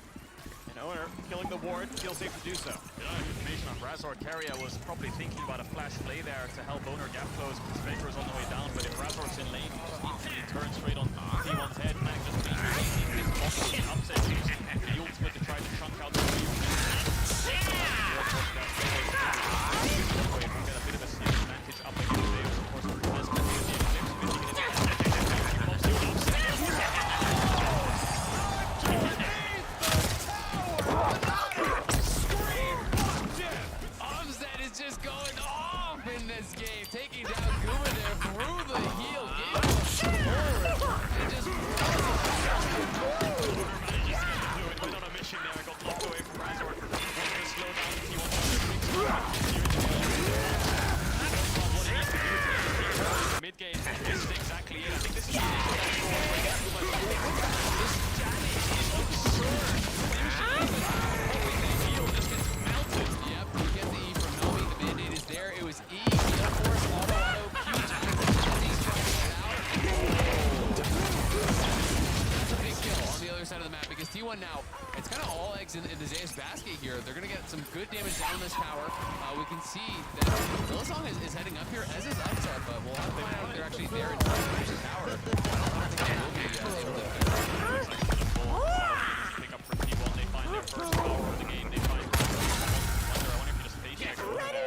And Owner killing the ward, feels safe to do so.
Information on Razork. Carrier was probably thinking about a flash play there to help Owner gap close because Faker is on the way down, but if Razork's in lane, he just needs to turn straight on T1's head. Mac just being easy, upset using the ultimate to try to chunk out the lead. Get a bit of a sneak advantage up against Davis, of course, for this, but he's the
Umstead is just going off in this game, taking down Guma there through the heel. And just
went on a mission there, got blocked away from Razork. Wanted to slow down T1. Mid-game, this is exactly it. I think this is
Yep, you get the E from Nomi. The Band-Aid is there. It was E, Gale Force, auto, Q. He's trying to get out. That's a big kill on the other side of the map because T1 now, it's kind of all eggs in the Zeus basket here. They're going to get some good damage down this tower. We can see that Hillsong is heading up here, as is Upset, but we'll have to find out if they're actually there in time to finish the tower. I don't think they will be able to
pick up for T1. They find their first power of the game. They find Wonder. I wonder if you just face check over there.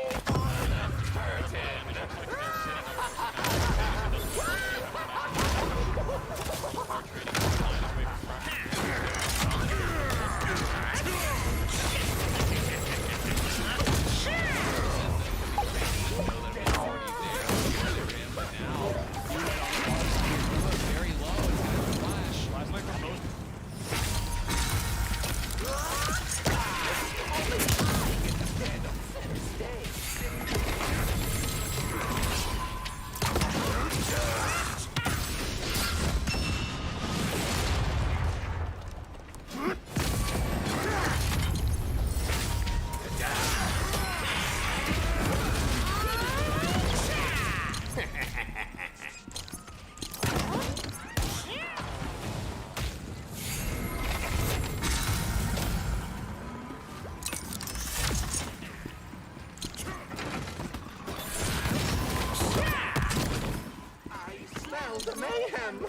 the mayhem.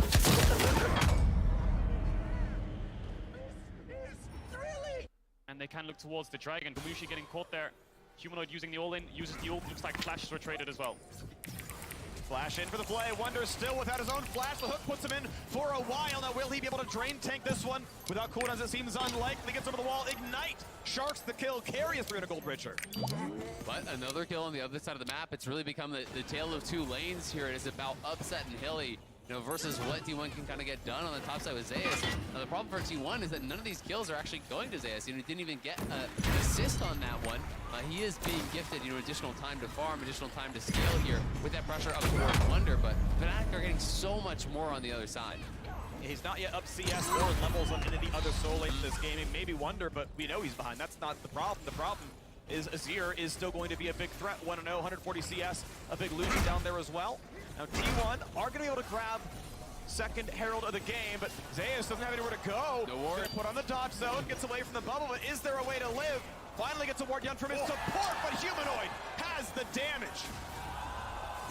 And they can look towards the dragon. Gumayusi getting caught there. Humanoid using the all-in, uses the ult. Looks like flashes were traded as well.
Flash in for the play. Wunder still without his own flash. The hook puts him in for a while. Now, will he be able to drain tank this one? Without cooldowns, it seems unlikely. Gets over the wall. Ignite. Sharks the kill. Carry a 300 gold bridger.
But another kill on the other side of the map. It's really become the tale of two lanes here. It is about Upset and Hilly, you know, versus what T1 can kind of get done on the top side with Zeus. Now, the problem for T1 is that none of these kills are actually going to Zeus. You know, he didn't even get an assist on that one. He is being gifted, you know, additional time to farm, additional time to scale here with that pressure up towards Wunder, but Fnatic are getting so much more on the other side.
He's not yet up CS or levels on any of the other solo lanes in this game. Maybe Wunder, but we know he's behind. That's not the problem. The problem is Azir is still going to be a big threat. 1-0, 140 CS, a big Lucian down there as well. Now T1 are going to be able to grab second Herald of the game, but Zeus doesn't have anywhere to go.
No ward.
Put on the dodge zone, gets away from the bubble, but is there a way to live? Finally gets a ward down from his support, but Humanoid has the damage.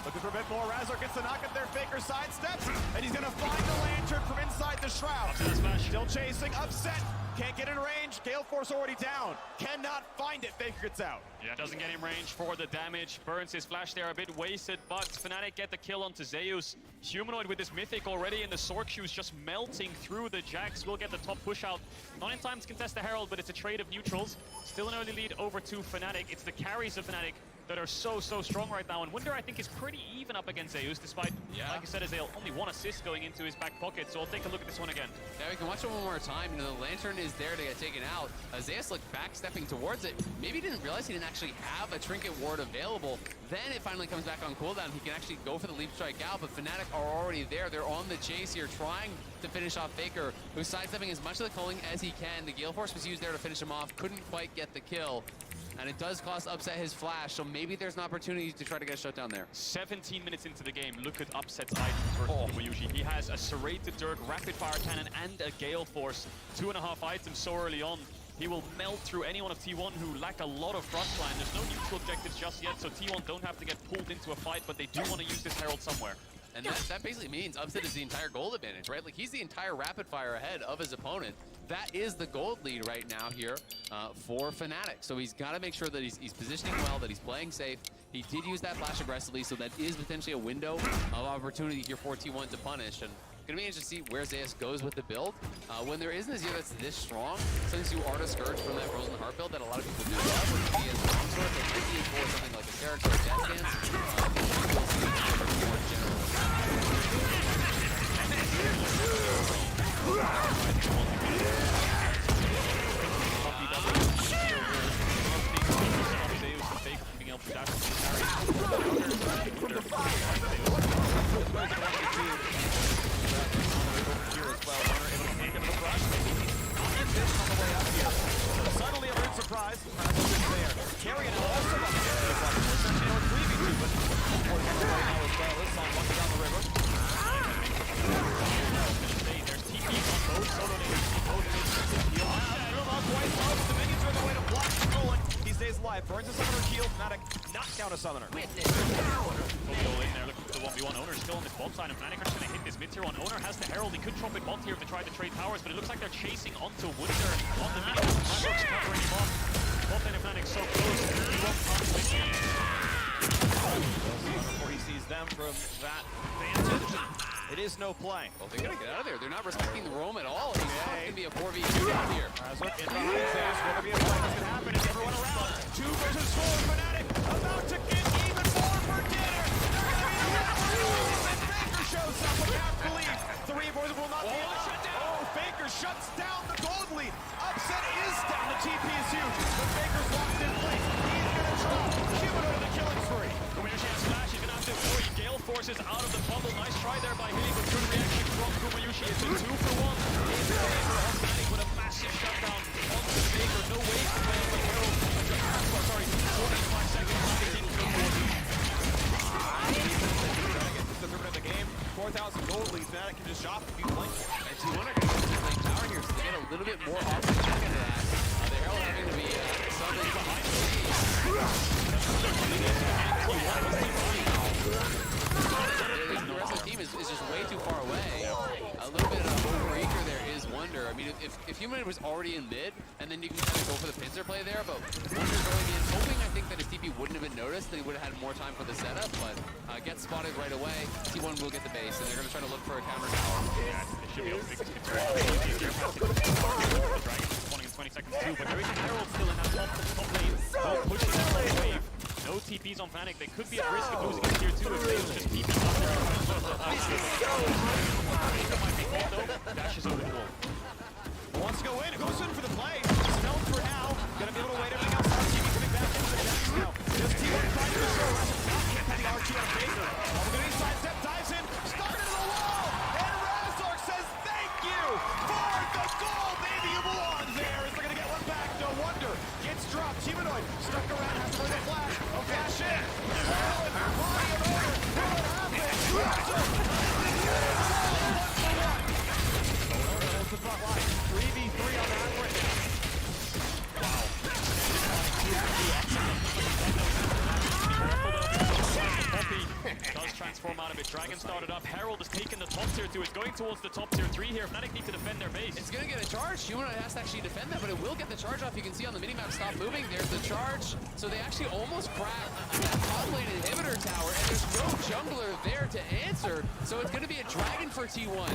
Looking for a bit more. Razor gets the knock at their Faker sidesteps, and he's gonna find the lantern from inside the shroud. Still chasing, Upset. Can't get in range. Gale Force already down. Cannot find it. Faker gets out.
Yeah, doesn't get in range for the damage. Burns his flash there a bit wasted, but Fnatic get the kill onto Zeus. Humanoid with his mythic already, and the sword shoes just melting through the Jax will get the top push out. Not in time to contest the Herald, but it's a trade of neutrals. Still an early lead over to Fnatic. It's the carries of Fnatic that are so strong right now, and Wunder I think is pretty even up against Zeus, despite, like I said, Azale only one assist going into his back pocket, so I'll take a look at this one again.
Yeah, we can watch it one more time. You know, the lantern is there to get taken out. Zeus looked back stepping towards it. Maybe he didn't realize he didn't actually have a trinket ward available. Then it finally comes back on cooldown. He can actually go for the leap strike out, but Fnatic are already there. They're on the chase here, trying to finish off Faker, who's sidestepping as much of the culling as he can. The Gale Force was used there to finish him off. Couldn't quite get the kill. And it does cost Upset his flash, so maybe there's an opportunity to try to get a shutdown there.
17 minutes into the game, look at Upset's items versus Gumayusi. He has a Serrated Dirk, Rapid Fire Cannon, and a Gale Force. 2.5 items so early on. He will melt through anyone of T1 who lack a lot of frontline. There's no neutral objectives just yet, so T1 don't have to get pulled into a fight, but they do want to use this Herald somewhere.
And that basically means Upset is the entire gold advantage, right? Like, he's the entire rapid fire ahead of his opponent. That is the gold lead right now here for Fnatic. So he's got to make sure that he's positioning well, that he's playing safe. He did use that flash aggressively, so that is potentially a window of opportunity here for T1 to punish. And gonna be interesting to see where Zeus goes with the build. When there isn't a Azir that's this strong, since you are discouraged from that Frozen Heart build that a lot of people do love, which would be a strong sword, but maybe for something like a character or Death Dance, we'll see more general.
Suddenly a weird surprise. There. Carrying it also up there. Essentially, no 3v2, but right now as well. This song walking down the river. There's TPs on both solo names. Both names. Quite close. The minions are on the way to block Stolen. He stays alive. Burns a summoner kill. Fnatic knocked down a summoner.
Go in there, looking for the 1v1. Owner still on this bot side, and Fnatic are just gonna hit this mid tier one. Owner has the Herald. He could drop it bot here if they try to trade towers, but it looks like they're chasing onto Wunder on the minions. Fnatic's covering him off. Bot lane of Fnatic so close. He won't come to mid tier.
Before he sees them from that vantage. It is no play.
Well, they gotta get out of there. They're not respecting the roam at all. He's not gonna be a 4v2 down here.
Razor in behind Zeus. Gonna be a fight that's gonna happen. It's everyone around. 2 versus 4. Fnatic about to get even more for dinner. They're gonna be around. And Faker shows up with half the lead. 3 boys will not be able to shut down. Oh, Faker shuts down the gold lead. Upset is down. The TP is huge. But Faker's locked in place. He's gonna drop. Humanoid on the killing spree.
Gumayusi has flash. He's gonna have to avoid Gale Forces out of the bubble. Nice try there by Hilly, but good reaction from Gumayusi. It's a 2-for-1 in favor of Fnatic with a massive shutdown onto Faker. No way to play with Herald. 45 seconds. Fnatic didn't go for it.
The third of the game. 4,000 gold lead. Fnatic can just shop and be blank.
And T1 are going to play tower here, so they get a little bit more offense back into that. The Herald having to be something behind the scenes. The rest of the team is just way too I mean, if Humanoid was already in mid, and then you can kind of go for the pincer play there, but Wonder going in, hoping I think that his TP wouldn't have been noticed, they would have had more time for the setup, but gets spotted right away. T1 will get the base, and they're going to try to look for a counter tower.
Yeah, they should be able to fix this concern. The Dragon spawning in 20 seconds too, but there is a Herald still in that top lane. No pushing that top wave. No TPs on Fnatic. They could be at risk of losing in tier 2 if they just TP up there. Might be caught though. Dashes over the wall.
Wants to go in. Goes in for the play. Smells for now. Gonna be able to wait everything else out. TV coming back into the Jax now. Just T1 trying to show. Not get the RT on Faker. We're gonna inside step, dives in, started to the wall, and Razork says thank you for the goal. Maybe you belong there. Is they're gonna get one back. No wonder. Gets dropped. Humanoid stuck around. Has to bring a flash. Oh, flash in. Body of order. What happened? Razork. 3v3 on that right now.
Does transform out of it. Dragon started up. Herald has taken the top tier 2. It's going towards the top tier 3 here. Fnatic need to defend their base.
It's going to get a charge. Humanoid has to actually defend that, but it will get the charge off. You can see on the minimap, stop moving. There's the charge. So they actually almost cracked that top lane inhibitor tower, and there's no jungler there to answer. So it's going to be a Dragon for T1.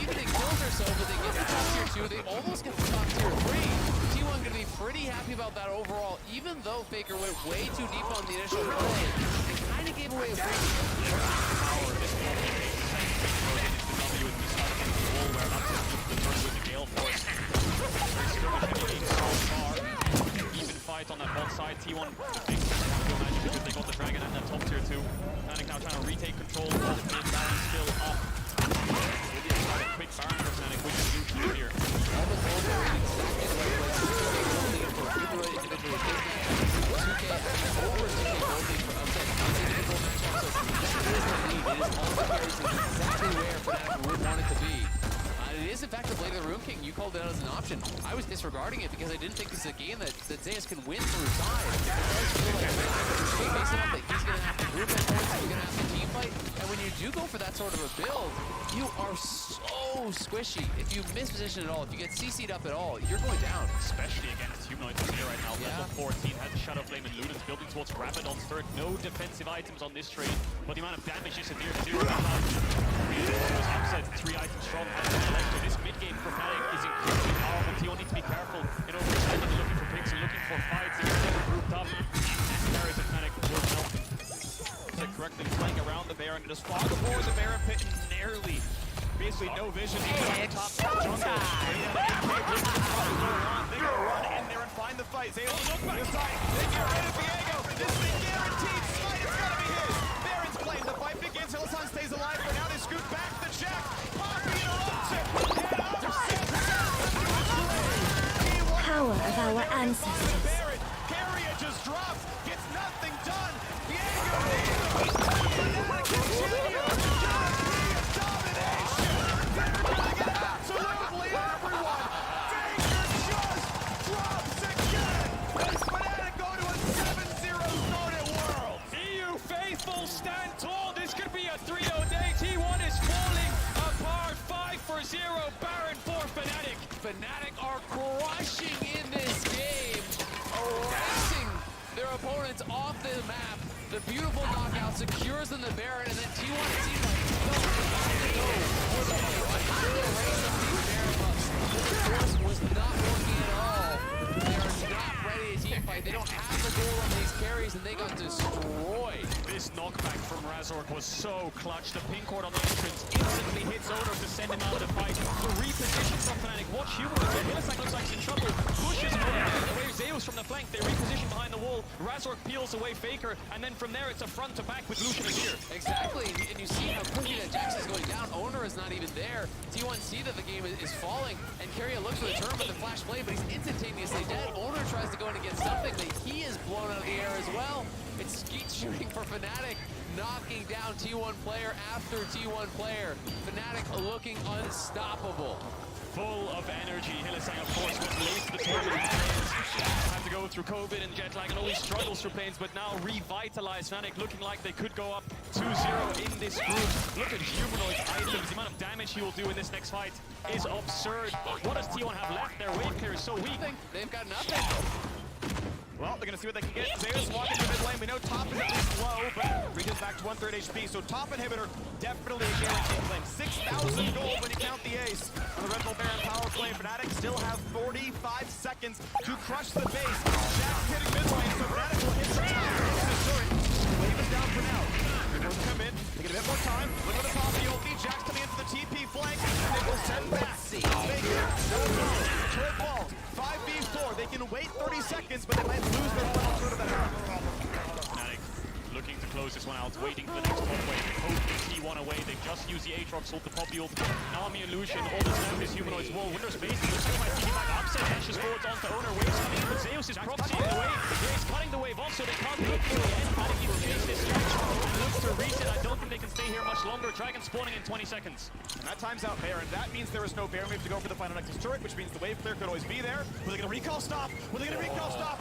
Even it kills herself, but they get the top tier 2. They almost get the top tier 3. T1 going to be pretty happy about that overall, even though Faker went way too deep on the initial play. They kind of gave away a freebie.
Even fight on that bot side. T1 big because they got the Dragon and that top tier 2. Fnatic now trying to retake control. The mid balance still up. Maybe a quick Baron for Fnatic, which is huge here.
All the goals are in exactly the right place. 2K holding it for individual business. 2K over 2K holding for upset individual matchups. So this is the lead. It is all the carries exactly where Fnatic would want it to be. It is, in fact, the Blade of the Rune King. You called it out as an option. I was disregarding it because I didn't think this is a game that Zeus can win through time. It does feel like based on that he's going to have to group at points, he's going to have to team fight. And when you do go for that sort of a build, you are so squishy. If you misposition at all, if you get CC'd up at all, you're going down.
Especially against Humanoid here right now. Level 14 has a Shadow Flame and Ludens building towards Rabadon's third. No defensive items on this trade, but the amount of damage is severe too. Upset 3 items strong. So this mid game for Fnatic is incredibly powerful. T1 needs to be careful in overextending, looking for picks and looking for fights. They're grouped up. Carries of Fnatic will help. Correctly playing around the Baron. Just fog aboard the Baron pit and nearly. Basically no vision. Top jungle. They're gonna run in there and find the fight. They look back. This time they get rid of Viego. This is a guaranteed fight. It's gonna be his. Baron's claim. The fight begins. Hillsong stays alive, but now they scoot back the check. Poppy interrupts it.
Power of our ancestors.
Baron. Carrier just drops. Gets nothing done. Viego. Fnatic continue. European domination. Absolutely everyone. Faker just drops again. As Fnatic go to a 7-0 start at Worlds.
EU faithful stand tall. This could be a 3-0 day. T1 is falling apart. 5-0. Baron for Fnatic.
Fnatic are crushing in this game, erasing their opponents off the map. The beautiful knockout secures them the Baron, and then T1 it seems like no for the erase of these Baron buffs. The force was not working at all. They are not ready to team fight. They don't have the goal on these carries, and they got destroyed.
This knockback from Razork was so clutch. The pink cord on the entrance instantly hits Odo to send him out of the fight. The reposition from Fnatic. Watch Humanoid. Hillsong looks like he's in trouble. Pushes away Zeus from the flank. They reposition behind the wall. Razork peels away Faker, and then from there it's a front to back with Lucian here.
Exactly, and you see how quickly that Jax is going down. Owner is not even there. T1 see that the game is falling, and Keria looks for the turn with the flash play, but he's instantaneously dead. Owner tries to go in and get something, but he is blown out of the air as well. It's skeet shooting for Fnatic. knocking down T1 player after T1 player. Fnatic looking unstoppable.
Full of energy. Hylissang, of course, was late to the tournament. Had to go through COVID and jet lag and all these struggles for Plains, but now revitalized. Fnatic looking like they could go up 2-0 in this group. Look at Humanoid items. The amount of damage he will do in this next fight is absurd. What does T1 have left? Their wave clear is so weak.
They've got nothing.
Well, they're going to see what they can get. Zeus walking to mid lane. We know top is at least low, but Regan's back to 1/3 HP. So top inhibitor, definitely a guaranteed claim. 6,000 gold when you count the ace. On the Red Bull Baron power play, Fnatic still have 45 seconds to crush the base. Jack's hitting mid lane, so Fnatic will hit the turret. Wave is down for now. They'll come in, they get a bit more time. Look at the top of the ulti. Jack's coming into the TP flank. They will send back. Faker, no problem. Turret falls. 5v4. They can wait 30 seconds, but they might lose their final turret of the half.
Fnatic looking to close this one out, waiting for the next top wave. They hope to T1 away. They just use the Aatrox ult to pop the ult. Nami illusion, all that's left is Humanoid's wall. Winter's base, looks like my CD back upset, dashes forwards onto owner. Waves coming in, but Zeus is proxy in the way. He's cutting the wave off, so they can't look for the end. Fnatic needs to chase this stretch. Looks to reset. I don't think they can stay here much longer. Dragon spawning in 20 seconds.
And that times out Baron. That means there is no Baron. We have to go for the final Nexus turret, which means the wave clear could always be there. Were they going to recall stop? Were they going to recall stop?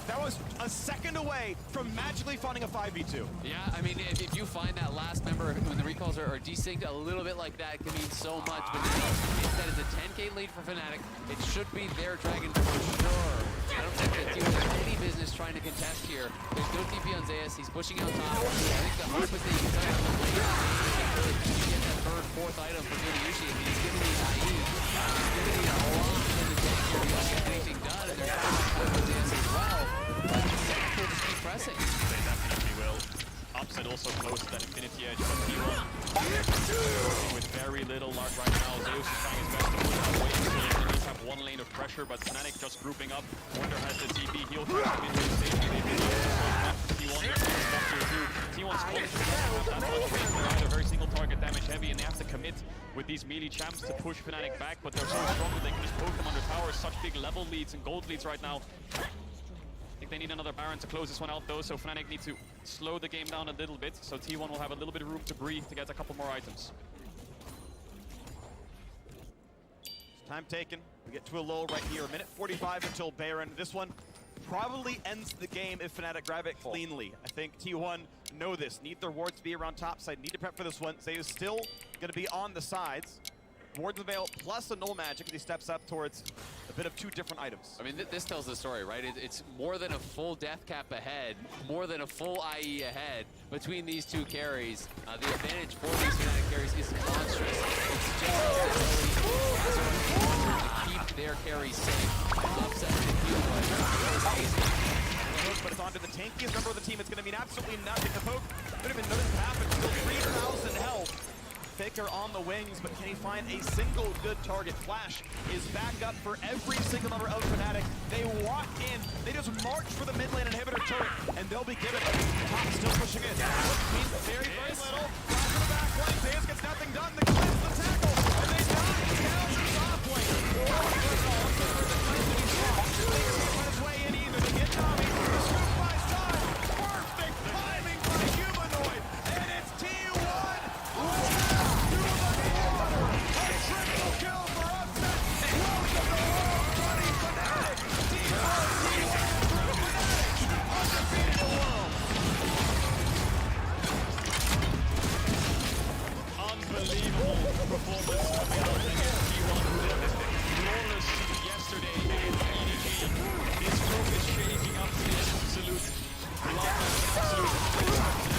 That was a second away from magically finding a 5v2.
Yeah, I mean, if you find that last member when the recalls are desynced, a little bit like that can mean so much. But instead, it's a 10k lead for Fnatic. It should be their Dragon for sure. I don't think that T1 has any business trying to contest here. There's no TP on Zeus. He's pushing out top. I think the hope is that you can tell you get that third, fourth item from Yuriushi. If he's giving you IE, he's giving you a lot in the tank here. He doesn't get anything done. And there's not with Zeus as well. But Zeus will just keep pressing.
They definitely will. Upset also close to that Infinity Edge, but T1 with very little luck right now. Zeus is trying his best to push that wave, so they at least have one lane of pressure, but Fnatic just grouping up. Wonder has the TP, he'll try to come into the stage. They've been T1's close to that much range. They're either very single target damage heavy, and they have to commit with these melee champs to push Fnatic back, but they're so strong that they can just poke them under towers. Such big level leads and gold leads right now. I think they need another Baron to close this one out though, so Fnatic need to slow the game down a little bit, so T1 will have a little bit of room to breathe to get a couple more items.
Time taken. We get to a lull right here. 1:45 until Baron. This one probably ends the game if Fnatic grab it cleanly. I think T1 know this. Need their wards to be around top side. Need to prep for this one. Zeus still going to be on the sides. Wards of Veil plus a null magic as he steps up towards a bit of two different items.
I mean, this tells the story, right? It's more than a full death cap ahead, more than a full IE ahead between these two carries. The advantage for these Fnatic carries is monstrous. It's just the ability to keep their carries safe. Upset the
but it's onto the tankiest member of the team. It's going to mean absolutely nothing. The poke could have been nothing happened. Still 3,000 health. Faker on the wings, but can he find a single good target? Flash is back up for every single member of Fnatic. They walk in, they just march for the mid lane inhibitor turret, and they'll be given it. Top still pushing in. Means very, very little. Flash in the back lane. Zeus gets nothing done. The cleanse the tackle, and they die down to top lane. On his way in either to get Nami. The scoop by side. Perfect timing by Humanoid, and it's T1.
Unbelievable performance coming out of T1. Flawless yesterday against EDG. This group is shaking up to the absolute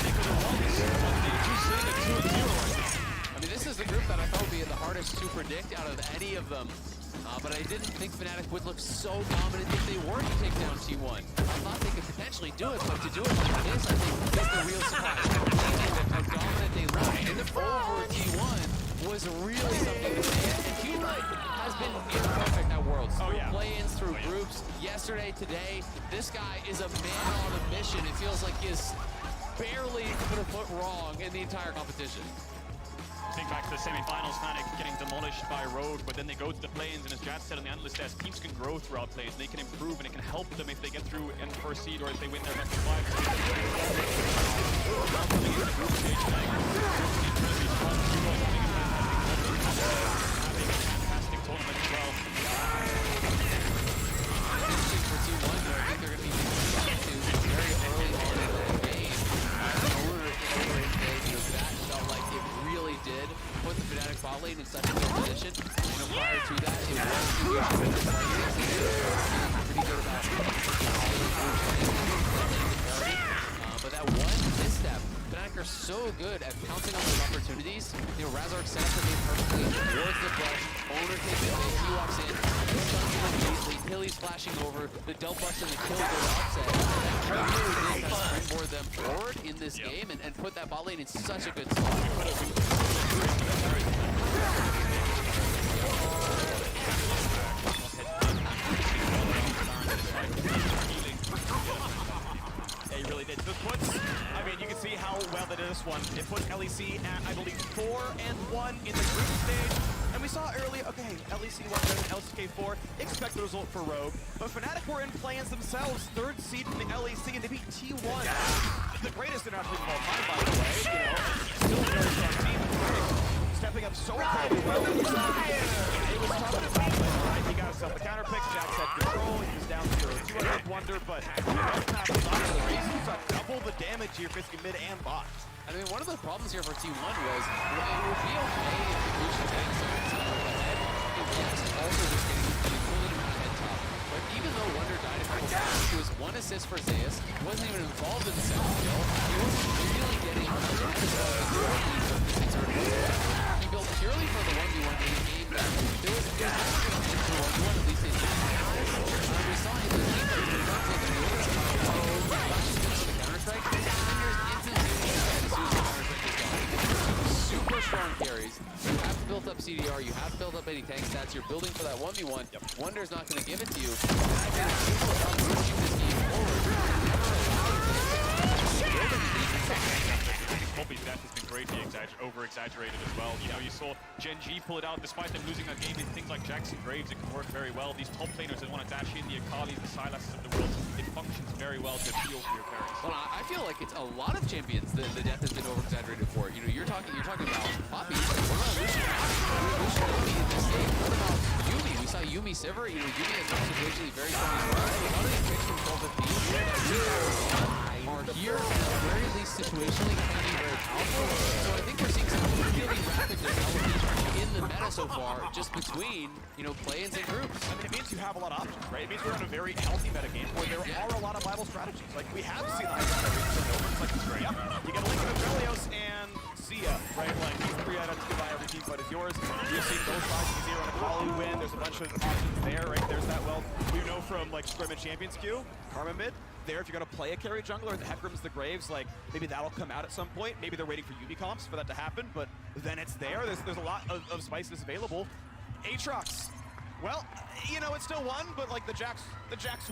they could have won this, but they just sitting at 2-0.
I mean, this is the group that I thought would be the hardest to predict out of any of them. But I didn't think Fnatic would look so dominant if they were to take down T1. I thought they could potentially do it, but to do it like this, I think, is the real surprise. How dominant they look. And over T1 was really something to see. And T1 has been near perfect at Worlds. Through play-ins, through groups, yesterday, today. This guy is a man on a mission. It feels like he has barely put a foot wrong in the entire competition.
Think back to the semi-finals, Fnatic getting demolished by Rogue, but then they go to the plains, and as Jad said on the analyst desk, teams can grow throughout plains. They can improve, and it can help them if they get through in the first seed or if they win their best of 5. Coming into the group stage tonight, incredibly strong. Having a fantastic tournament as well.
Interesting for T1, but I think they're going to be very early on in the game. That felt like it really did put the Fnatic bot lane in such a good position. You know, prior to that, it was the issue with the pretty good about but that one misstep, Fnatic are so good at pouncing on those opportunities. You know, Razork set up the game perfectly towards the brush. Owner takes it, he walks in, stuns him immediately, Hilly's flashing over, the double bust and the kill go to Upset. That really did kind of springboard them forward in this game and put that bot lane in such a good spot.
Yeah, he really did. This puts, I mean, you can see how well they did this one. It puts LEC at, I believe, 4-1 in the group stage. And we saw earlier, okay, LEC 1 better than LCK4. Expect the result for Rogue. But Fnatic were in plans themselves. 3rd seed from the LEC, and they beat T1. The greatest international of all time, by the way. You know, still a very strong team. Stepping up so incredibly well. It was tough to fight, but right, he got himself a counter pick. Jack had control. He was down 0-2 on Big Wonder, but he's got double the damage here, risking mid and bot.
I mean, one of the problems here for T1 was it would be okay if the Lucian tanks are ahead. If Jax is also just getting an equivalent amount of head top. But even though Wonder died a couple times, he was 1 assist for Zeus. He wasn't even involved in the second kill. He wasn't really getting he built purely for the 1v1 in the game. There was for 1v1 at least in the game. We saw in the game that he was like the Counter-Strike. Super strong carries. You have built up CDR, you have built up any tank stats, you're building for that 1v1. Wonder's not going to give it to you. And I think it's super help to keep this game forward.
Poppy's death has been greatly over-exaggerated as well. You know, you saw Gen G pull it out despite them losing a game in things like Jackson Graves. It can work very well. These top laners that want to dash in, the Akalis, the Sylases of the world, it functions very well to appeal to your carries.
Well, I feel like it's a lot of champions that the death has been over-exaggerated for. You know, you're talking about Poppy. What about Lucian in this game? What about Yuumi? We saw Yuumi Sivir. You know, Yuumi is also situationally very strong as well. A lot of these picks from 12-15 are here, at the very least situationally, can be very powerful. So I think we're seeing some really rapid development in the meta so far, just between, you know, play-ins and groups.
I mean, it means you have a lot of options, right? It means we're in a very healthy meta game where there are a lot of viable strategies. Like, we have seen the Hydra over. It's like, straight up. You get a link of Aphelios and Sia, right? Like, these 3 items to buy every team, but it's yours. We've seen both sides of Zero and Akali win. There's a bunch of options there, right? There's that, well, we know from, like, Scrim and Champions queue, Karma mid. There, if you're going to play a carry jungler, the Hecarim's, the Graves, like, maybe that'll come out at some point. Maybe they're waiting for UB comps for that to happen, but then it's there. There's a lot of spices available. Aatrox, well, you know, it still won, but, like, the Jax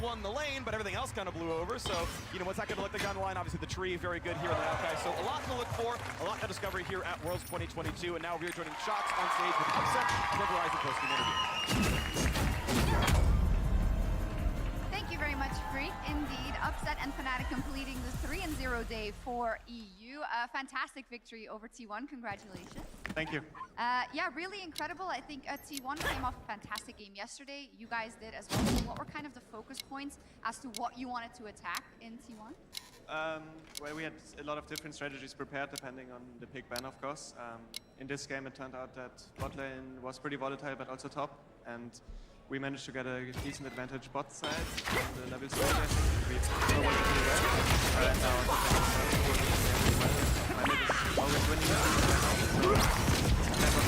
won the lane, but everything else kind of blew over. So, you know, what's that going to look like on the line? Obviously, the tree, very good here in the Maokai. So, a lot to look for, a lot to discover here at Worlds 2022. And now we're joining Shots on stage with Upset for the Verizon post-game interview.
Thank you very much, Freak. Indeed, Upset and Fnatic completing the 3-0 day for EU. A fantastic victory over T1. Congratulations.
Thank you.
Yeah, really incredible. I think T1 came off a fantastic game yesterday. You guys did as well. So what were kind of the focus points as to what you wanted to attack in T1?
Well, we had a lot of different strategies prepared depending on the pick ban, of course. In this game, it turned out that bot lane was pretty volatile, but also top. And we managed to get a decent advantage bot side on the level 3. I think we know what to do well. And now my mid is always winning. So never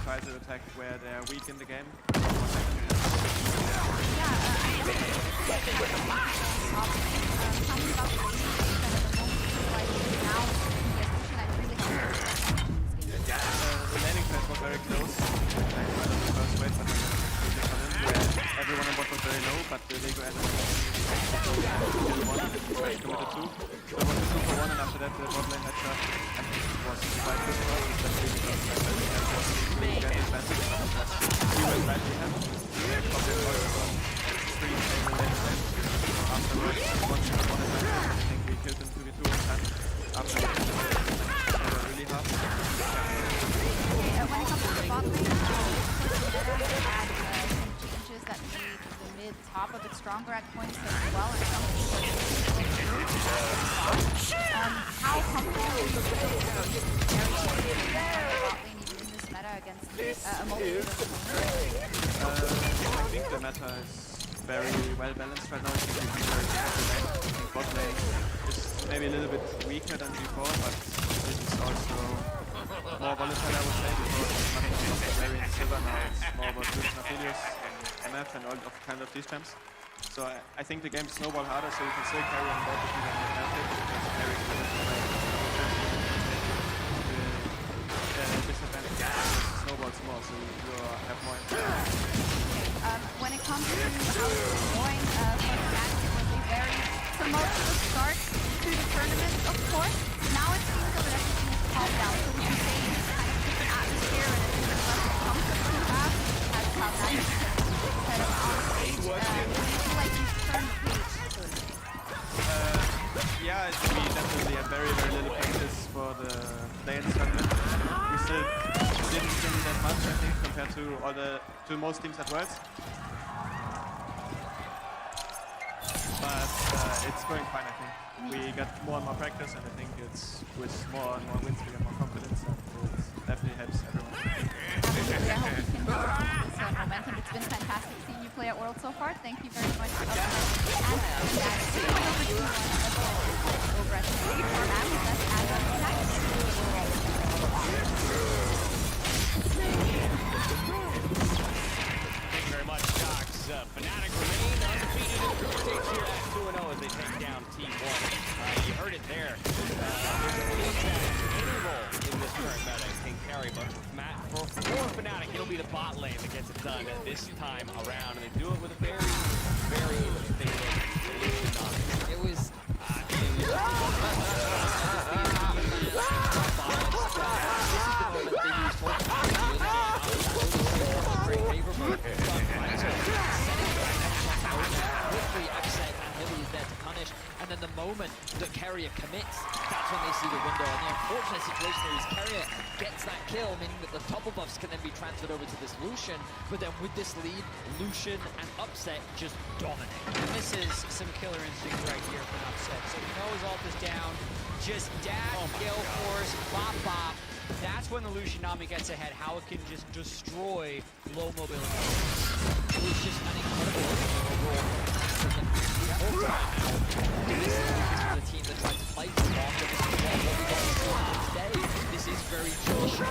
try to attack where they're weak in the game. The landing phase was very close. First wave, but everyone on bot was very low, but the Lego ended up committed 2. So it was a 2-for-1, and after that the bot lane had shot, and it was quite good for us, especially that we have just really get advantage from what we were glad we had. Goblin was on 3 stable lane stand. Afterwards, one shot, one attack. I think we killed him 2v2 on time. After we killed him, they were really hard.
When it comes to the bot lane, had some changes that made the mid top a bit stronger at points as well, and some how comfortable are you with bot lane even in this meta against a multi-player?
I think the meta is very well balanced right now. I think we can very lane. I think bot lane is maybe a little bit weaker than before, but this is also more volatile, I would say, because it's not about Varian Silver now, it's more about Lucian Aphelios and MF and all of kind of these champs. So I think the game snowball harder, so you can still carry on board if you don't have it, because very good the disadvantage snowballs more, so you have more impact.
When it comes to how it's going for Fnatic, it was a very tumultuous start to the tournament, of course. Now it seems that everything is calmed down, so we can say it's kind of different atmosphere and a different level of comfort to have as Cloud9 kind of on stage. Do you feel like you've turned the page, so to say?
Yeah, we definitely had very, very little practice for the lane tournament. We still didn't win that much, I think, compared to most teams at Worlds. But it's going fine, I think. We got more and more practice, and I think it's with more and more wins we get more confidence, and it definitely helps everyone.
Absolutely, I hope you can build on this momentum. It's been fantastic seeing you play at Worlds so far. Thank you very much for that. And that's over to over at State Farm. That's as of next.
Thank you very much, Docs. Fnatic remain undefeated in group stage here at 2-0 as they take down Team 1. You heard it there. There's a team that any role in this current meta can carry, but for Fnatic, it'll be the bot lane that gets it done this time around, and they do it with a very, very stable solution.
It was upset and Hilly is there to punish, and then the moment that Carrier commits, that's when they see the window. And the unfortunate situation is Carrier gets that kill, meaning that the topple buffs can then be transferred over to this Lucian, but then with this lead, Lucian and Upset just dominate.
And this is some killer instinct right here from Upset. So he knows ult is down, just dash, gale force, bop bop. That's when the Lucian Nami gets ahead, how it can just destroy low mobility.
It was just an incredible overall. This was a team that tried to play for long, but this is what we got today. This is very traditional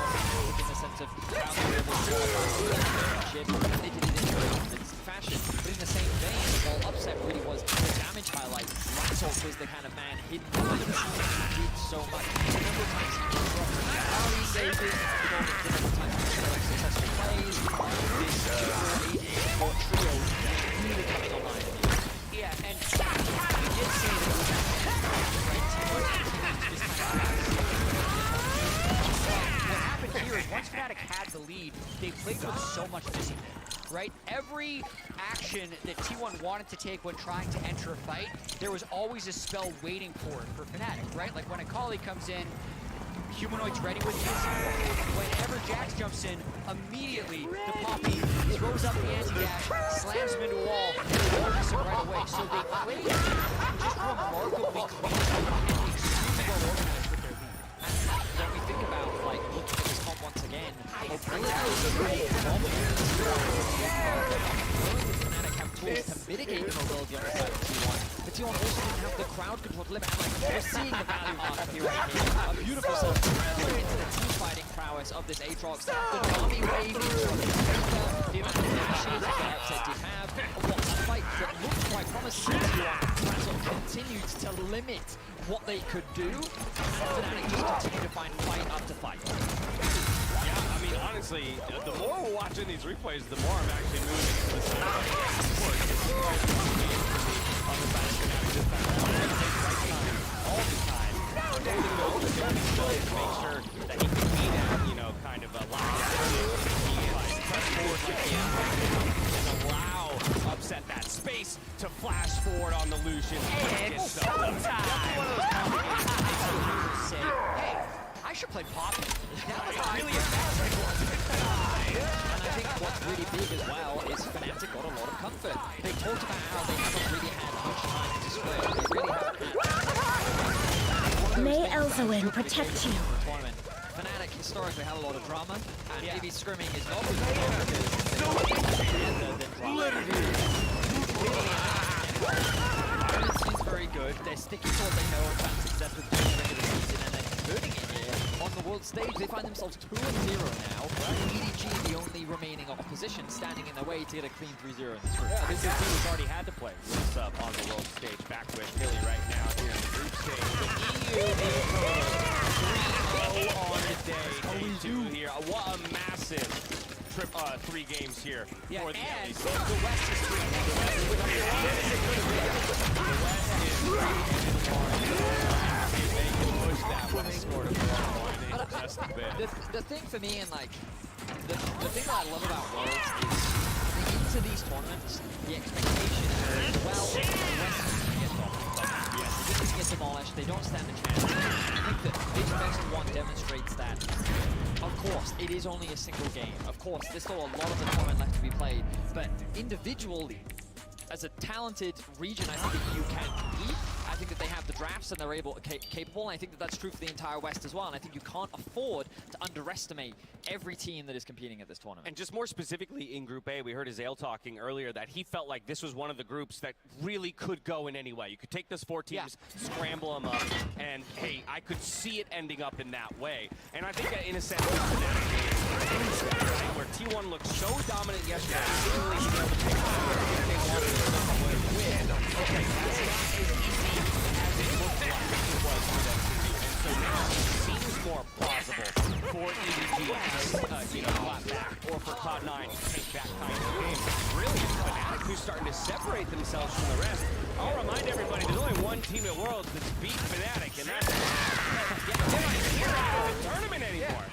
in the sense of ground championship, and they did it in a very convincing fashion. But in the same vein, while Upset really was the damage highlight, Rattle was the kind of man hidden behind the did so much. A number of times he was from rally engages, but all the different times he was successful plays. This or trio really coming online.
Yeah, and you did see that it was what happened here is once Fnatic had the lead, they played with so much discipline, right? Every action that T1 wanted to take when trying to enter a fight, there was always a spell waiting for it for Fnatic, right? Like when Akali comes in, Humanoid's ready with his. Whenever Jax jumps in, immediately the Poppy throws up the anti-dash, slams him into a wall, and focus him right away. So they played just remarkably clean and extremely well organized with their lead. And when we think about, like, looking at this comp once again, Mobility is a great dominant. Fnatic have tools to mitigate the mobility on the side of T1, but T1 also didn't have the crowd control to limit. And like, we're seeing the value of here. A beautiful set of into the team fighting prowess of this Aatrox. The Nami wave into the amount of machines that Upset did have. What a fight that looked quite promising to T1 continued to limit what they could do. Fnatic just continued to find fight after fight.
Yeah, I mean, honestly, the more we're watching these replays, the more I'm actually moving to the side of support. On the side of Fnatic, just that right time, all the time. Holding those positions to make sure that he can beat out, you know, kind of
popping.
It's really effective. And I think what's really big as well is Fnatic got a lot of comfort. They talked about how they haven't really had much time to square. They really haven't had.
May Elzawin protect you.
Tournament. Fnatic historically had a lot of drama, and maybe scrimming is not as good because it seems very good. They're sticking to what they know and found success with the regular season, and then converting it here on the world stage. They find themselves 2-0 now. EDG, the only remaining opposition, standing in their way to get a clean 3-0 in this group.
Yeah, this is a team who's already had to play with up on the world stage, back with Philly right now here in the group stage. The EU is 3-0 on the day. Day 2 here. What a massive 3 games here for the
and
LEC.
the West is 3-0. The thing for me, and like the thing that I love about Worlds is into these tournaments, the expectation is, well, the West is going to get dominated. Yes, they're going to get demolished. They don't stand a chance. I think that this best one demonstrates that. Of course, it is only a single game. Of course, there's still a lot of the tournament left to be played. But individually, as a talented region, I think that you can compete. I think that they have the drafts and they're capable, and I think that that's true for the entire West as well. And I think you can't afford to underestimate every team that is competing at this tournament.
And just more specifically in Group A, we heard Azael talking earlier that he felt like this was one of the groups that really could go in any way. You could take those 4 teams, scramble them up, and hey, I could see it ending up in that way. And I think that in a sense, where T1 looked so dominant yesterday, seemingly to be able to take okay, that's not as easy as it looked like it was for them to do. And so now it seems more plausible for EDG to clap back, or for Cloud9 to take that kind of game. Really, it's Fnatic who's starting to separate themselves from the rest. I'll remind everybody, there's only one team in the world that's beat Fnatic, and that's they're not here in the tournament anymore.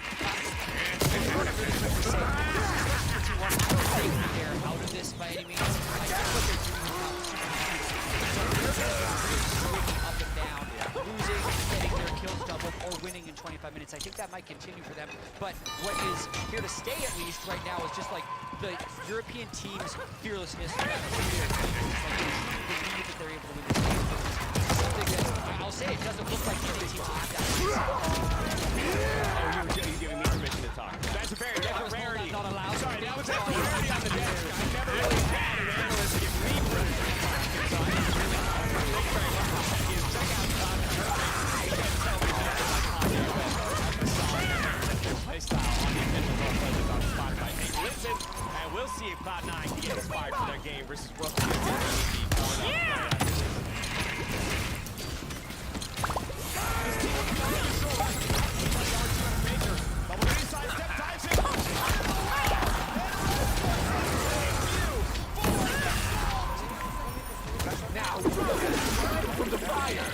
They're out of this by any means. Like, that's what they're doing up and down, losing, getting their kills doubled, or winning in 25 minutes. I think that might continue for them. But what is here to stay, at least right now, is just like the European team's fearlessness. Like, they believe that they're able to win this game. Something that I'll say, it doesn't look like any team have that.
Oh, you're giving me permission to talk. That's a very rarity.
Not allowed.
Sorry, that was a rarity on the desk. I never really had an analyst give me permission to talk. So I didn't really check out play style on the official role play that's on the spot by Nate Listen, and we'll see if Cloud9 can get inspired for their game versus Brooklyn.
Now, from the fire!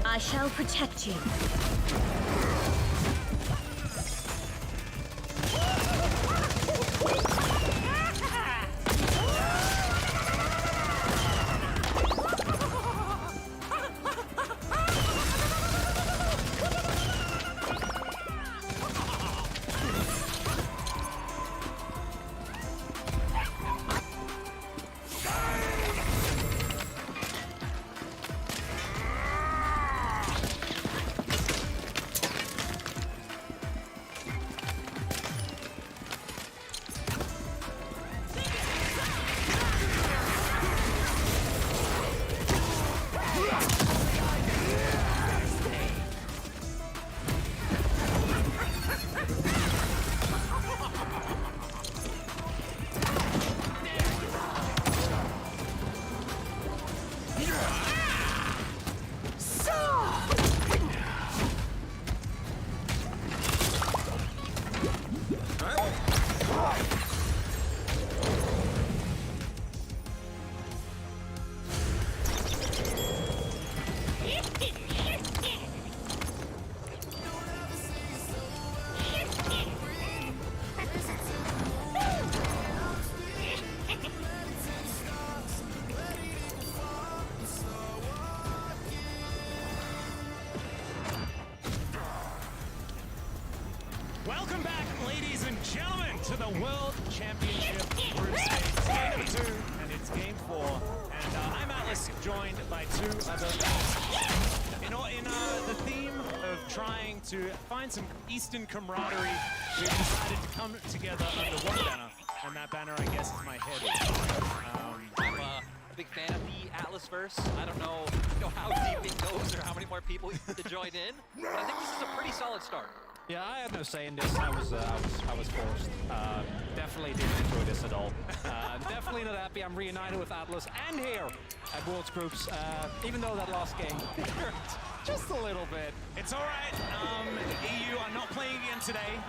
I shall protect you.
Welcome back, ladies and gentlemen, to the World Championship Group Stage. It's game number 2, and it's game 4. And I'm Atlas, joined by 2 other guys. In the theme of trying to find some Eastern camaraderie, we've decided to come together under one banner. And that banner, I guess, is my head.
I'm a big fan of the Atlasverse. I don't know how deep it goes or how many more people we have to join in. But I think this is a pretty solid start.
Yeah, I had no say in this. I was forced. Definitely didn't enjoy this at all. Definitely not happy. I'm reunited with Atlas and here at Worlds Groups, even though that last game hurt just a little bit.
It's all right. EU are not playing again today,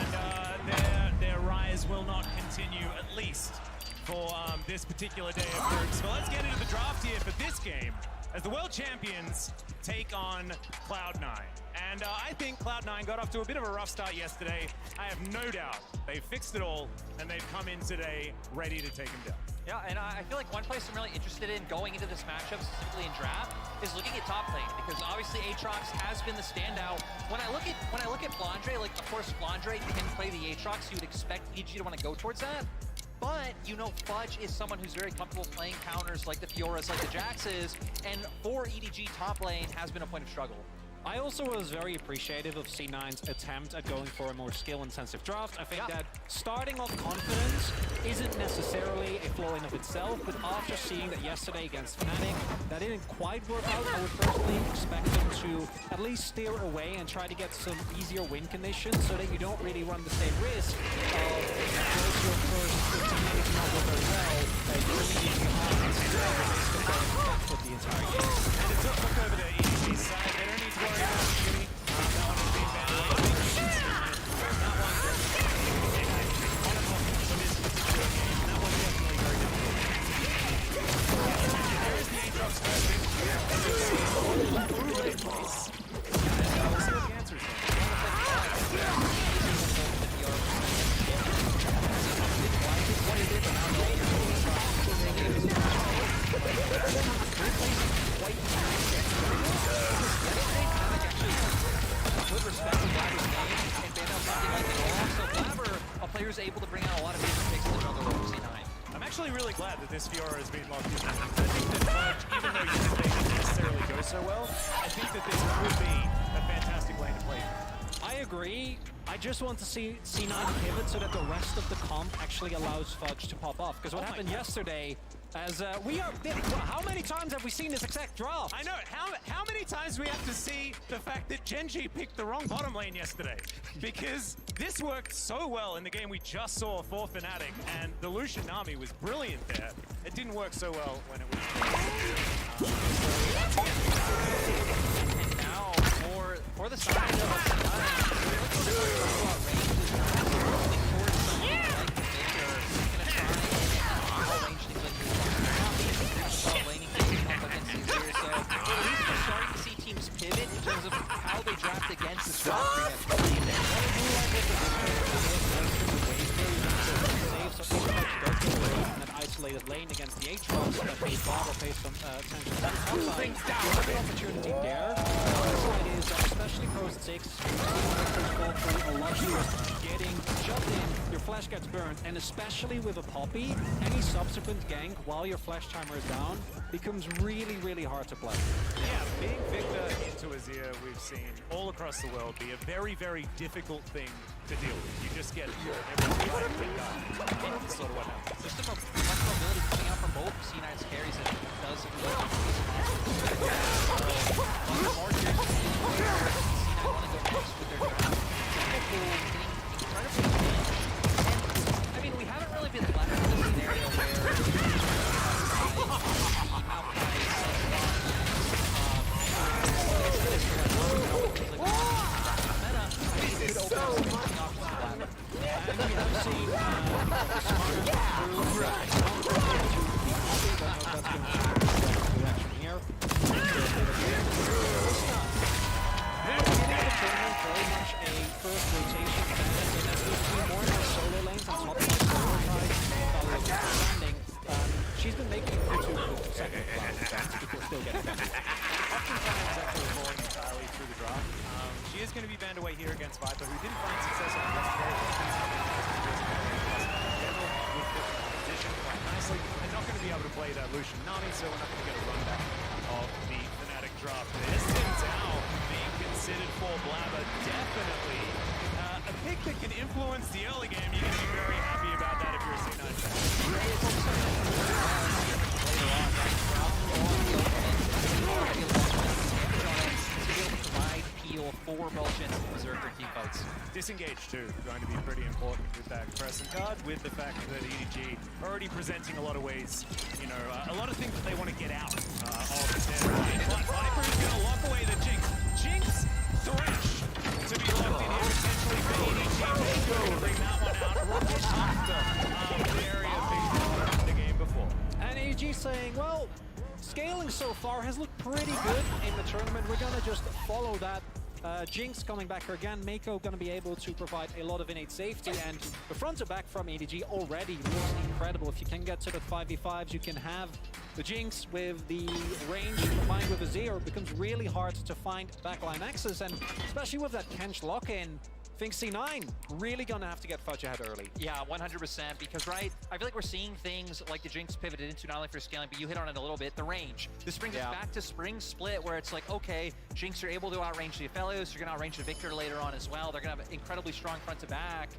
and their rise will not continue, at least for this particular day of groups. So let's get into the draft here for this game, as the World Champions take on Cloud9. And I think Cloud9 got off to a bit of a rough start yesterday. I have no doubt they fixed it all, and they've come in today ready to take them down.
Yeah, and I feel like one place I'm really interested in going into this matchup, specifically in draft, is looking at top lane, because obviously Aatrox has been the standout. When I look at Blandre, like of course Blandre can play the Aatrox, you would expect EG to want to go towards that. But, you know, Fudge is someone who's very comfortable playing counters like the Fioras, like the Jaxes, and for EDG top lane has been a point of struggle.
I also was very appreciative of C9's attempt at going for a more skill-intensive draft. I think that starting off confidence isn't necessarily a flaw in of itself, but after seeing that yesterday against Fnatic, that didn't quite work out, I would personally expect them to at least steer away and try to get some easier win conditions so that you don't really run the same risk of close your first teammate not go very well, you're leading behind and going for the entire game.
And it's a look over to EDG's side. They don't need to worry about shooting. That one has been banned. That one is on a topic for this particular game. That one's definitely very difficult. There is the Aatrox first.
players able to bring out a lot of different picks in the jungle over C9.
I'm actually really glad that this Fiora has been locked in. I think that Fudge, even though you think they didn't necessarily go so well, I think that this would be a fantastic lane to play.
I agree. I just want to see C9 pivot so that the rest of the comp actually allows Fudge to pop off. Because what happened yesterday, as how many times have we seen this exact draft?
I know. How many times do we have to see the fact that Gen G picked the wrong bottom lane yesterday? Because this worked so well in the game we just saw for Fnatic, and the Lucian Nami was brilliant there. It didn't work so well when it was.
And now for the side pivot in terms of how they draft against this draft.
An isolated lane against the Aatrox that made Barber face some attention. That's an opportunity there. The other side is, especially Frozen 6, a lot of getting shoved in, your flash gets burned, and especially with a Poppy, any subsequent gank while your flash timer is down becomes really, really hard to play.
Yeah, being Victor into Azir, we've seen all across the world be a very, very difficult thing to deal with. You just get sort of what happens.
Just much mobility coming out from both C9's carries that does I mean, we haven't really been left in this scenario where
she's been making it through to second class before still getting better.
Oftentimes actually falling entirely through the draft. She is going to be banned away here against Viper, who didn't find success on the best very position quite nicely. They're not going to be able to play that Lucian Nami, so we're not going to get a run back of the Fnatic draft. This is now being considered for Blabber, definitely a pick that can influence the early game. You're going to be very happy about that if you're a C9 fan.
For Belgians Berserker teamfights.
Disengage too, going to be pretty important with that Crescent card, with the fact that EDG already presenting a lot of ways, you know, a lot of things that they want to get out of their line. But Viper is going to lock away the Jinx. Jinx, Thresh to be locked in here potentially for EDG. Mako to bring that one out right after the area being in the game before.
And EDG saying, well, scaling so far has looked pretty good in the tournament. We're going to just follow that. Jinx coming back again, Mako going to be able to provide a lot of innate safety, and the front to back from EDG already looks incredible. If you can get to the 5v5s, you can have the Jinx with the range combined with Azir. It becomes really hard to find backline access, and especially with that Kench lock-in, I think C9 really gonna have to get Fudge ahead early.
Yeah, 100%, because I feel like we're seeing things like the Jinx pivoted into not only for scaling, but you hit on it a little bit, the range. This brings us back to Spring Split, where it's like, okay, Jinx, you're able to outrange the Aphelios, you're gonna outrange the Victor later on as well. They're gonna have an incredibly strong front to back.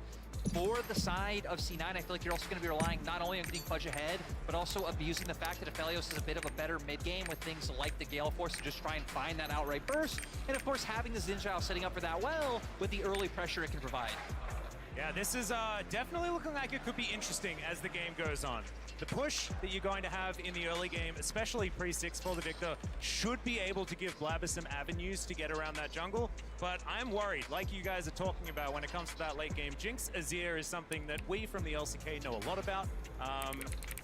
For the side of C9, I feel like you're also going to be relying not only on getting Fudge ahead, but also abusing the fact that Aphelios is a bit of a better mid-game with things like the Gale Force to just try and find that outright burst. And of course, having the Xin setting up for that well with the early pressure it can provide.
Yeah, this is definitely looking like it could be interesting as the game goes on. The push that you're going to have in the early game, especially pre-6 for the Victor, should be able to give Blabber some avenues to get around that jungle. But I'm worried, like you guys are talking about when it comes to that late game. Jinx Azir is something that we from the LCK know a lot about,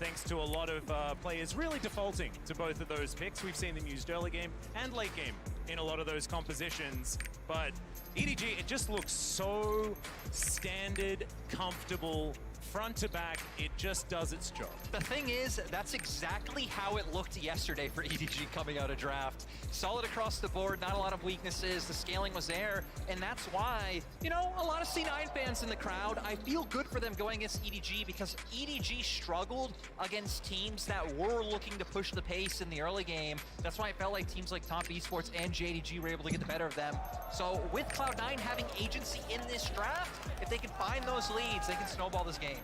thanks to a lot of players really defaulting to both of those picks. We've seen them used early game and late game in a lot of those compositions. But EDG, it just looks so standard, comfortable front to back, it just does its job.
The thing is, that's exactly how it looked yesterday for EDG coming out of draft. Solid across the board, not a lot of weaknesses, the scaling was there, and that's why, you know, a lot of C9 fans in the crowd, I feel good for them going against EDG because EDG struggled against teams that were looking to push the pace in the early game. That's why I felt like teams like Top Esports and JDG were able to get the better of them. So with Cloud9 having agency in this draft, if they can find those leads, they can snowball this game.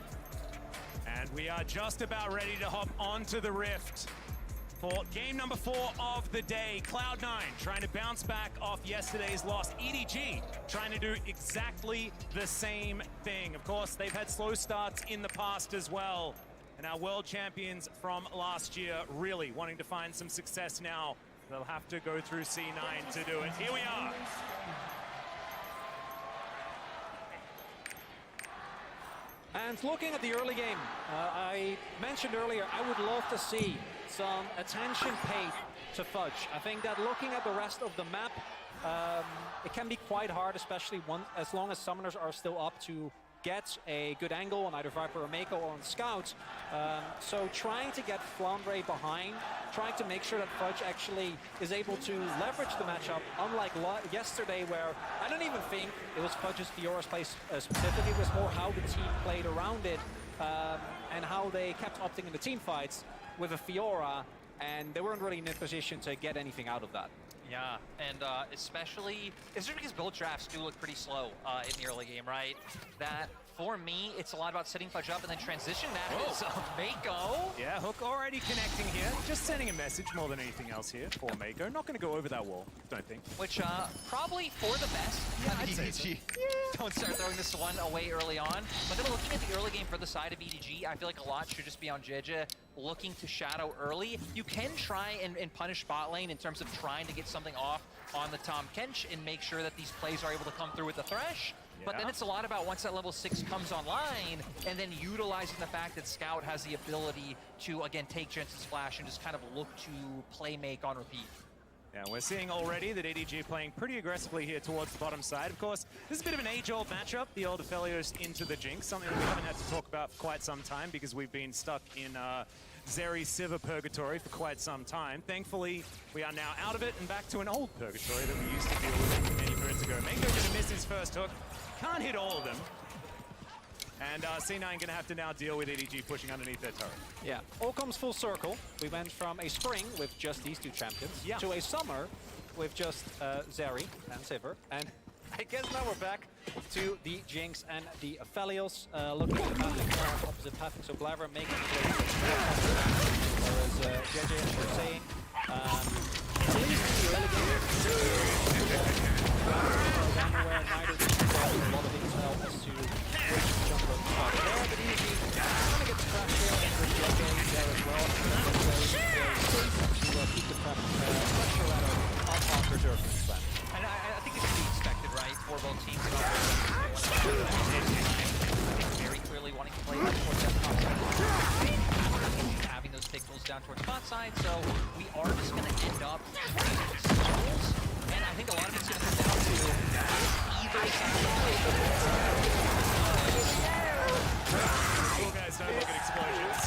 And we are just about ready to hop onto the Rift for game number 4 of the day. Cloud9 trying to bounce back off yesterday's loss. EDG trying to do exactly the same thing. Of course, they've had slow starts in the past as well. And our world champions from last year really wanting to find some success now. They'll have to go through C9 to do it. Here we are.
And looking at the early game, I mentioned earlier, I would love to see some attention paid to Fudge. I think that looking at the rest of the map, it can be quite hard, especially as long as summoners are still up to get a good angle on either Viper or Mako or on Scout. So trying to get Flandre behind, trying to make sure that Fudge actually is able to leverage the matchup, unlike yesterday where I don't even think it was Fudge's Fiora's play specifically, it was more how the team played around it and how they kept opting in the team fights with a Fiora, and they weren't really in a position to get anything out of that.
Yeah, and especially, it's just because build drafts do look pretty slow in the early game, right? That, for me, it's a lot about setting Fudge up and then transition that is Mako.
Yeah, Hook already connecting here. Just sending a message more than anything else here for Mako. Not going to go over that wall, don't think.
Which, probably for the best.
Yeah, I'd say so.
Don't start throwing this one away early on. But then looking at the early game for the side of EDG, I feel like a lot should just be on JJ looking to shadow early. You can try and punish bot lane in terms of trying to get something off on the Tahm Kench and make sure that these plays are able to come through with the Thresh. But then it's a lot about once that level 6 comes online and then utilizing the fact that Scout has the ability to, again, take Jensen's flash and just kind of look to play make on repeat.
Yeah, we're seeing already that ADG playing pretty aggressively here towards the bottom side. Of course, this is a bit of an age-old matchup, the old Aphelios into the Jinx, something that we haven't had to talk about for quite some time because we've been stuck in Zeri Sivir purgatory for quite some time. Thankfully, we are now out of it and back to an old purgatory that we used to deal with many moons ago. Mako gonna miss his first hook. Can't hit all of them. And C9 gonna have to now deal with ADG pushing underneath their turret.
Yeah, all comes full circle. We went from a spring with just these two champions to a summer with just Zeri and Sivir. And I guess now we're back to the Jinx and the Aphelios. Looking at the path, opposite path, so Blaver making the play. Whereas JJ, as you're saying, at least in the early game, where neither team has a lot of intel as to which jungle to start there, but EDG trying to get the crash there, and with JJ there as well. To keep the pressure out of reserve spam.
And I think it should be expected, right, for both teams. Very clearly wanting to play towards that top side. Having those pixels down towards bot side, so we are just going to end up stalls. And I think a lot of it's going to come down to either side.
Cool guys don't look at explosions.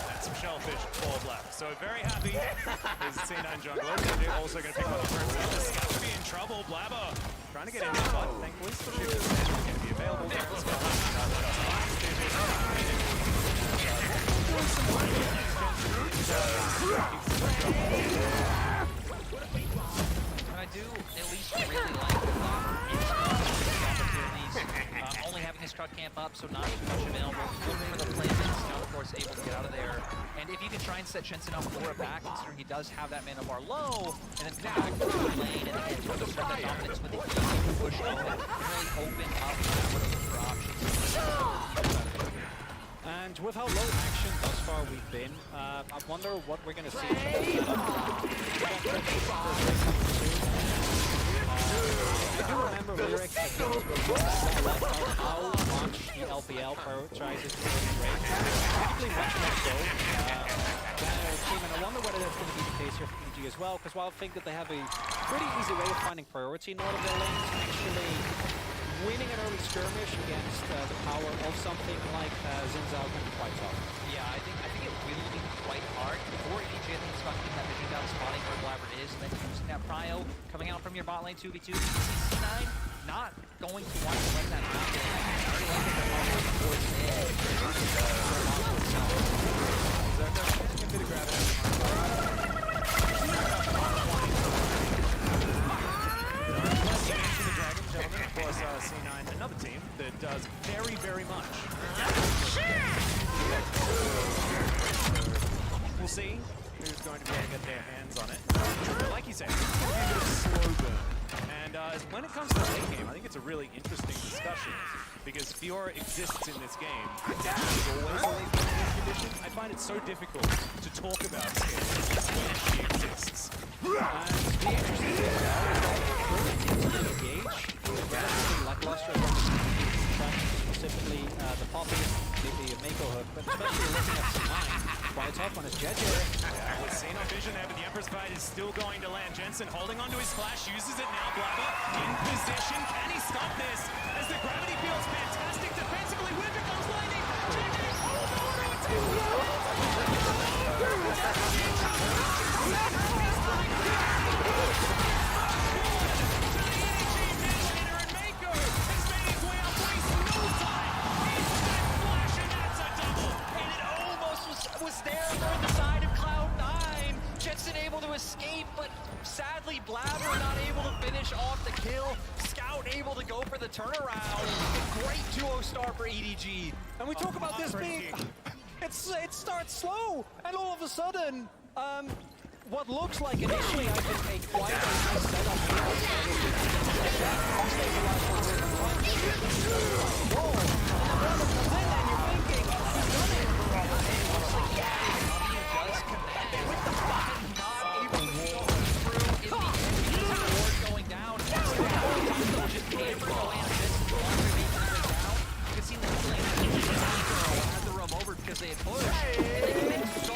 And some shellfish fall left. So very happy is C9 jungler. They're also going to pick up the first. Scout to be in trouble. Blabber trying to get in there, but thankfully Shiv is going to be available there as well.
I do at least really like the opportunities. Only having his truck camp up, so not too much available. Looking for the placements, now of course able to get out of there. And if you can try and set Jensen up for a back, considering he does have that mana bar low, and then come back to the lane, and then sort of start that dominance with the easy push open, really open up for options.
And with how low action thus far we've been, I wonder what we're going to see. I do remember Lyric how much the LPL prioritizes the rate. Actually much more so than their team, and I wonder whether that's going to be the case here for EG as well, because while I think that they have a pretty easy way of finding priority in all of their lanes, actually winning an early skirmish against the power of something like Xin Zhao can be quite tough.
Yeah, I think it will be quite hard. Before EDG, I think it's about getting that vision down, spotting where Blabber is, and then using that prio, coming out from your bot lane 2v2. C9 not going to want to let that happen. I already like that they're moving towards mid.
A bit of gravity. Gentlemen, of course, C9, another team that does very, very much. We'll see who's going to be able to get their hands on it. Like you said, it's going to be a bit of a slow burn. And when it comes to the late game, I think it's a really interesting discussion because Fiora exists in this game. Dash is always a late game condition. I find it so difficult to talk about skill when she exists.
And the interesting thing now is that to engage, relatively lackluster specifically the Poppy, the Mako hook, but especially looking at C9. Quite a tough one is JJ.
Yeah, we've seen on vision there, but the Emperor's Fight is still going to land. Jensen holding onto his flash, uses it now. Blabber in position. Can he stop this? As the gravity feels fantastic defensively. Winter comes landing. JJ,
was there on the side of Cloud9. Jensen able to escape, but sadly Blabber not able to finish off the kill. Scout able to go for the turnaround. A great duo start for EDG.
And we talk about this being... It starts slow, and all of a sudden, what looks like initially, I think, a quite nice setup. And you're thinking, he's done it.
Does connect with the button, not able to go through. Ward going down. Just able to land this. You can see the lane had the roam over because they had pushed. It meant so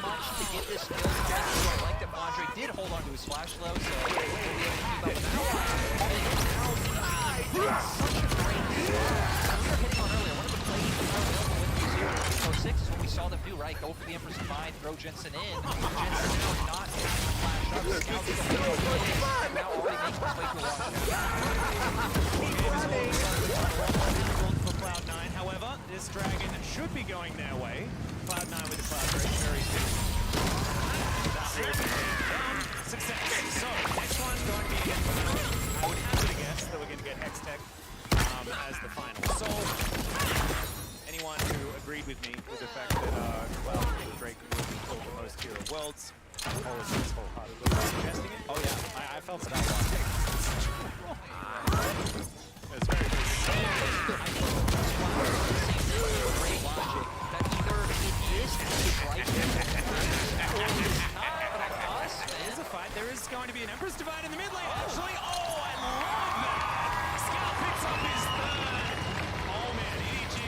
much to get this kill. I like that Andre did hold on to his flash though, so he'll be able to keep up with that. Such a great we were hitting on earlier. One of the plays with 06 is what we saw them do, right? Go for the Empress Divine, throw Jensen in. Jensen now not getting the flash up. Scout is now already making his way to a
for Cloud9. However, this dragon should be going their way. Cloud9 with the Cloud Break very soon. That will be success. So, next one going to be against I would hazard a guess that we're going to get Hextech as the final. So, anyone who agreed with me with the fact that Cloud and Drake will be killed the most here of Worlds, apologies wholeheartedly for suggesting it.
Oh yeah, I felt that one.
It's very good.
Great logic that either it is actually right or it is not, but on us,
There is a fight. There is going to be an Empress Divine in the mid lane, actually. Oh, I love that! Scout picks up his third. Oh man, EDG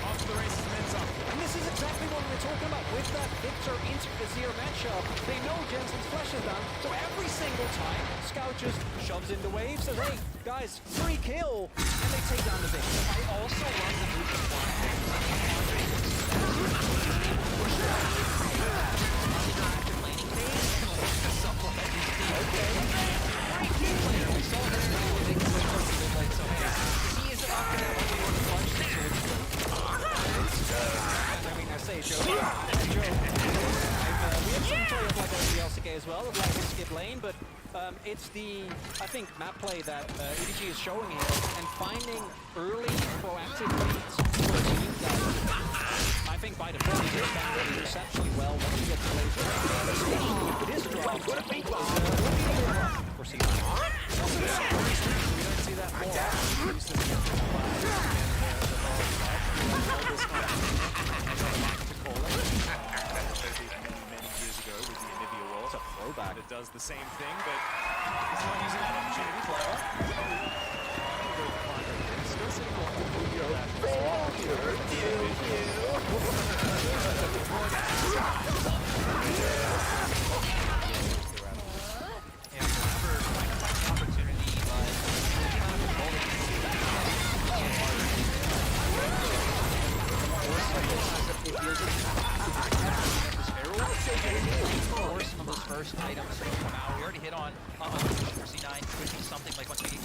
off to the races and then some.
And this is exactly what we're talking about. With that Victor into Azir matchup, they know Jensen's flash is done, so every single time, Scout just shoves into waves, says, hey, guys, free kill, and they take down the Victor.
I also love the move of
as well, of like a skip lane, but it's the, I think, map play that EDG is showing here, and finding early proactive leads for a team that I think by default is handled exceptionally well once you get to later. Especially with this drop, for C9. We don't see that
It's a throwback. It does the same thing, but he's not using that opportunity. Still sitting on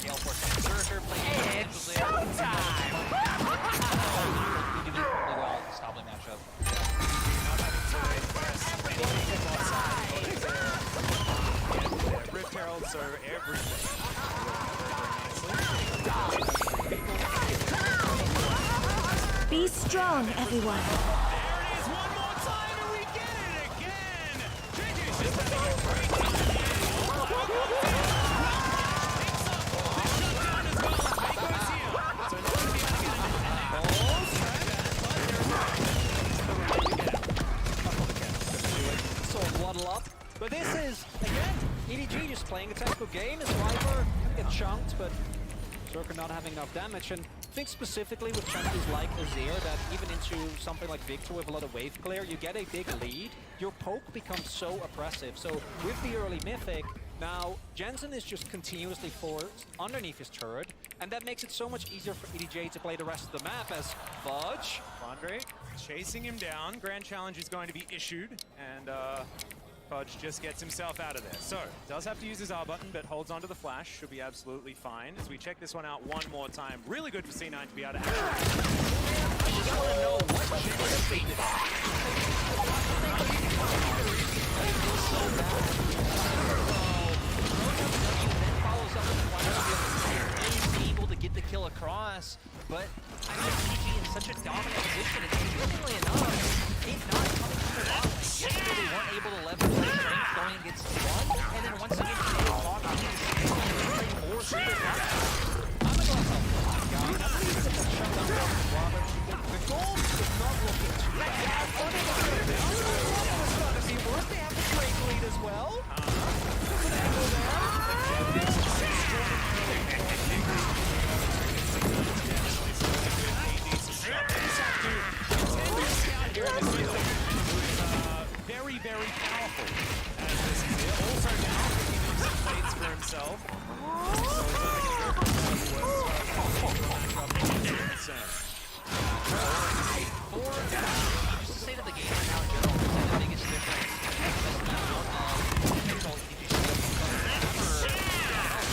Gale Force on Berserker, playing it's showtime! We do incredibly well in the Stoblin matchup.
Rift Heralds are everything.
Be strong, everyone.
But this is, again, EDG just playing a technical game. His Viper can get chunked, but Zerker not having enough damage. And I think specifically with champions like Azir, that even into something like Victor with a lot of wave clear, you get a big lead, your poke becomes so oppressive. So with the early Mythic, now Jensen is just continuously forced underneath his turret, and that makes it so much easier for EDG to play the rest of the map as Fudge.
Flandre chasing him down. Grand Challenge is going to be issued, and Fudge just gets himself out of there. So, does have to use his R button, but holds onto the flash. Should be absolutely fine. As we check this one out one more time. Really good for C9 to be able to actually... I just want to know what Jensen beat
able to get the kill across, but I mean, PG in such a dominant position, and interestingly enough, it not coming from the bottom lane. Yesterday they weren't able to leverage their strength going against one, and then once again they were talking to more super I'm gonna go the gold is not looking too bad. It's going to be worse. They have the great lead as well.
Very, very powerful. As this is it. Also now picking up some plates for himself.
Just to say that the game right now in general is the biggest difference.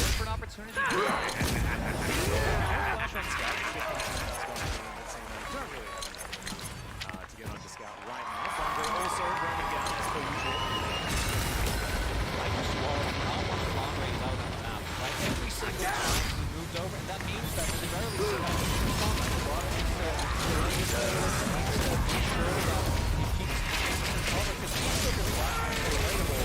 Different opportunity.
Flash on Scout. To get onto Scout right now. Flandre also running down as per usual.
Like just not one Flandre is out on the map. Like every single time he moved over, and that means that the very least of brought it into the lead. Make sure that he keeps cover because he's still the flash relatable.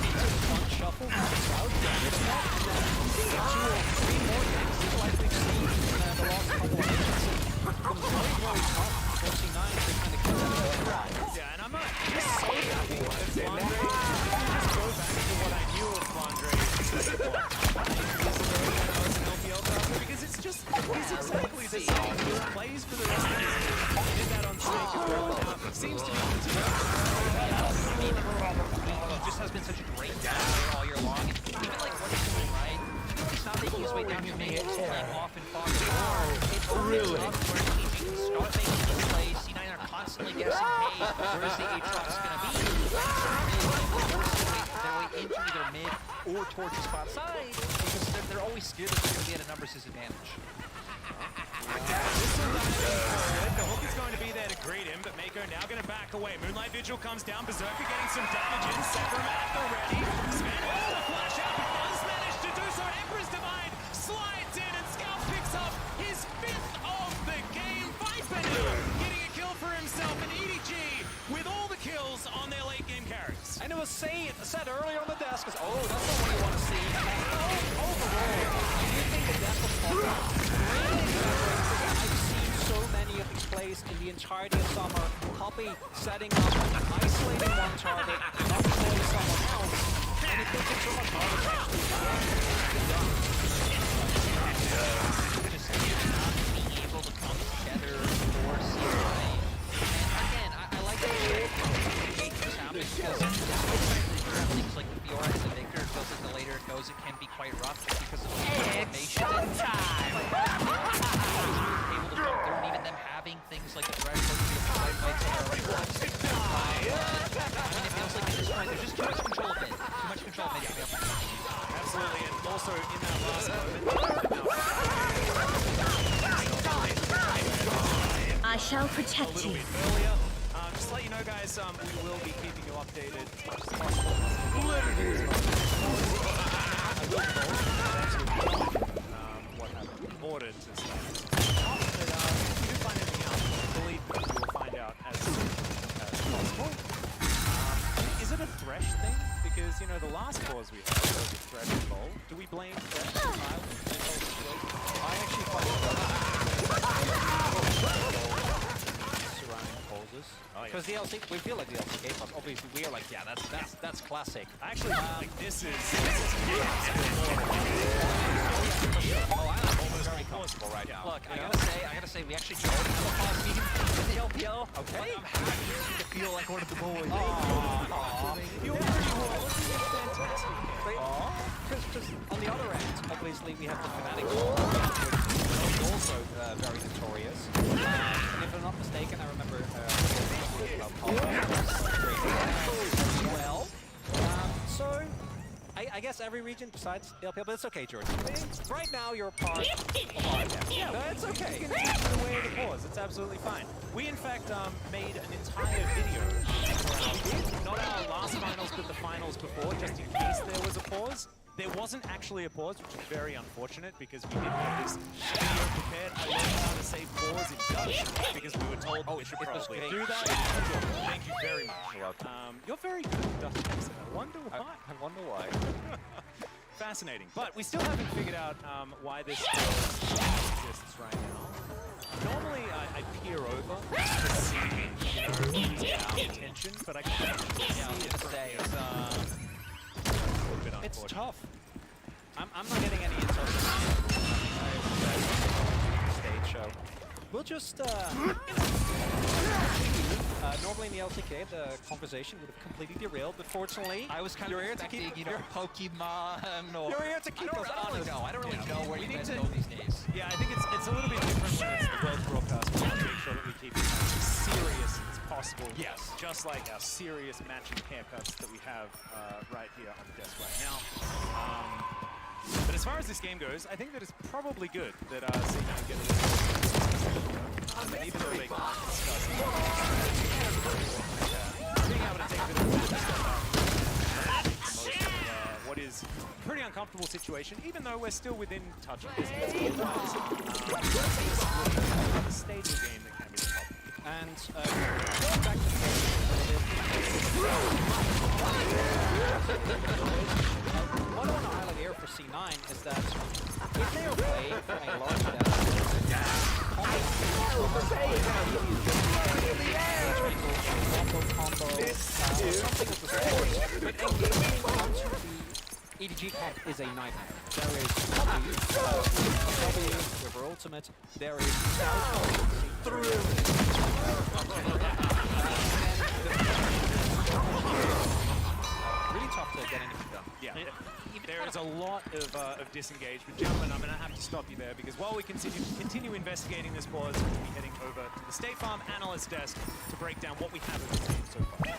Into the fun shuffle, out there. It's not that 2 or 3 more games, just like we've seen in the last couple of minutes. It becomes very, very tough for C9 to kind of get that.
Yeah, and I'm not just so happy with Flandre. Just go back to what I knew of Flandre. Because it's just, he's exactly the same. He just plays for the rest of his team. He did that on Snake as well. Now, it seems to be continuing.
He just has been such a great player all year long. And even like what he's doing right, he's not making his way down to make it playing off and fog. It's really up where he can start making his plays. C9 are constantly guessing, hey, where's the Aatrox going to be? Their way into either mid or towards the spot side because they're always scared that they're going to be at a numbers disadvantage.
The hook is going to be there to greet him, but Mako now going to back away. Moonlight Vigil comes down. Berserker getting some damage in. Severum at the ready. Sven will the flash out, but does manage to do so. Emperor's Divide slides in, and Scout picks up his 5th of the game. Viper now getting a kill for himself, and EDG with all the kills on their late game carries.
And it was said earlier on the desk, that's not what you want to see. Overall, you think the death of I've seen so many of these plays in the entirety of summer. Poppy setting up, isolating one target, not killing someone else, and it puts it so much harder to actually
Just not being able to come together for C9. And again, I like that engagements happen because things like the Fiora as a Victor, it feels like the later it goes, it can be quite rough just because of the information. It's time! Able to jump through, and even them having things like the threshold to the side fights that are already lost. I mean, it feels like at this point there's just too much control of mid. Too much control of mid.
Absolutely, and also in that
shall protect
little
you.
bit earlier. Just to let you know, guys, we will be keeping you updated as much as possible. What happened? Ordered to stay. But if you do find anything out, believe me, you will find out as soon as possible. Is it a Thresh thing? Because, you know, the last pause we had was a Thresh involved. Do we blame Thresh? I actually find surrounding pauses. Because the LC, we feel like the LC gave us. Obviously, we're like, yeah, that's classic. I actually think this is almost very comfortable right now.
Look, I gotta say, we actually don't have a pause team in the LPL. Okay. I'm happy to feel like one of the boys.
You're fantastic.
Because on the other end, obviously, we have the Fnatic who are also very notorious. And if I'm not mistaken, I remember well. So, I guess every region besides the LPL, but it's okay, George. Right now, you're a part of RTF. Yeah, it's okay. You can take away the pause. It's absolutely fine. We, in fact, made an entire video, not our last finals, but the finals before, just in case there was a pause. There wasn't actually a pause, which is very unfortunate because we didn't have this video prepared. I learned how to say pause in Dutch because we were told we should probably do that. Thank you very much. You're welcome. You're very good at Dutch accent. I wonder why. I wonder why. Fascinating. But we still haven't figured out why this exists right now. Normally, I peer over to see the intention, but I can't see it today. It's tough. I'm not getting any intel from the stage show. We'll just normally in the LCK the conversation would have completely derailed, but fortunately I was kind of expecting, you know, Pokemon or...
You're here to keep us honest.
I don't really know where you guys go these days.
Yeah, I think it's a little bit different when it's the World broadcast. We want to make sure that we keep it as serious as possible. Yes. Just like our serious matching haircuts that we have right here on the desk right now. But as far as this game goes, I think that it's probably good that C9 get a little even though they can't discuss being able to take a bit of a step out most of what is a pretty uncomfortable situation, even though we're still within touch of this. The stage of the game that can be the problem. And going back to what I want to highlight here for C9 is that if they are playing for a large EDG comp is a nightmare. There is W, River Ultimate, there is really tough to get anything done. Yeah. There is a lot of disengagement. Gentlemen, I'm going to have to stop you there because while we continue investigating this pause, we'll be heading over to the State Farm analyst desk to break down what we have of this game so far.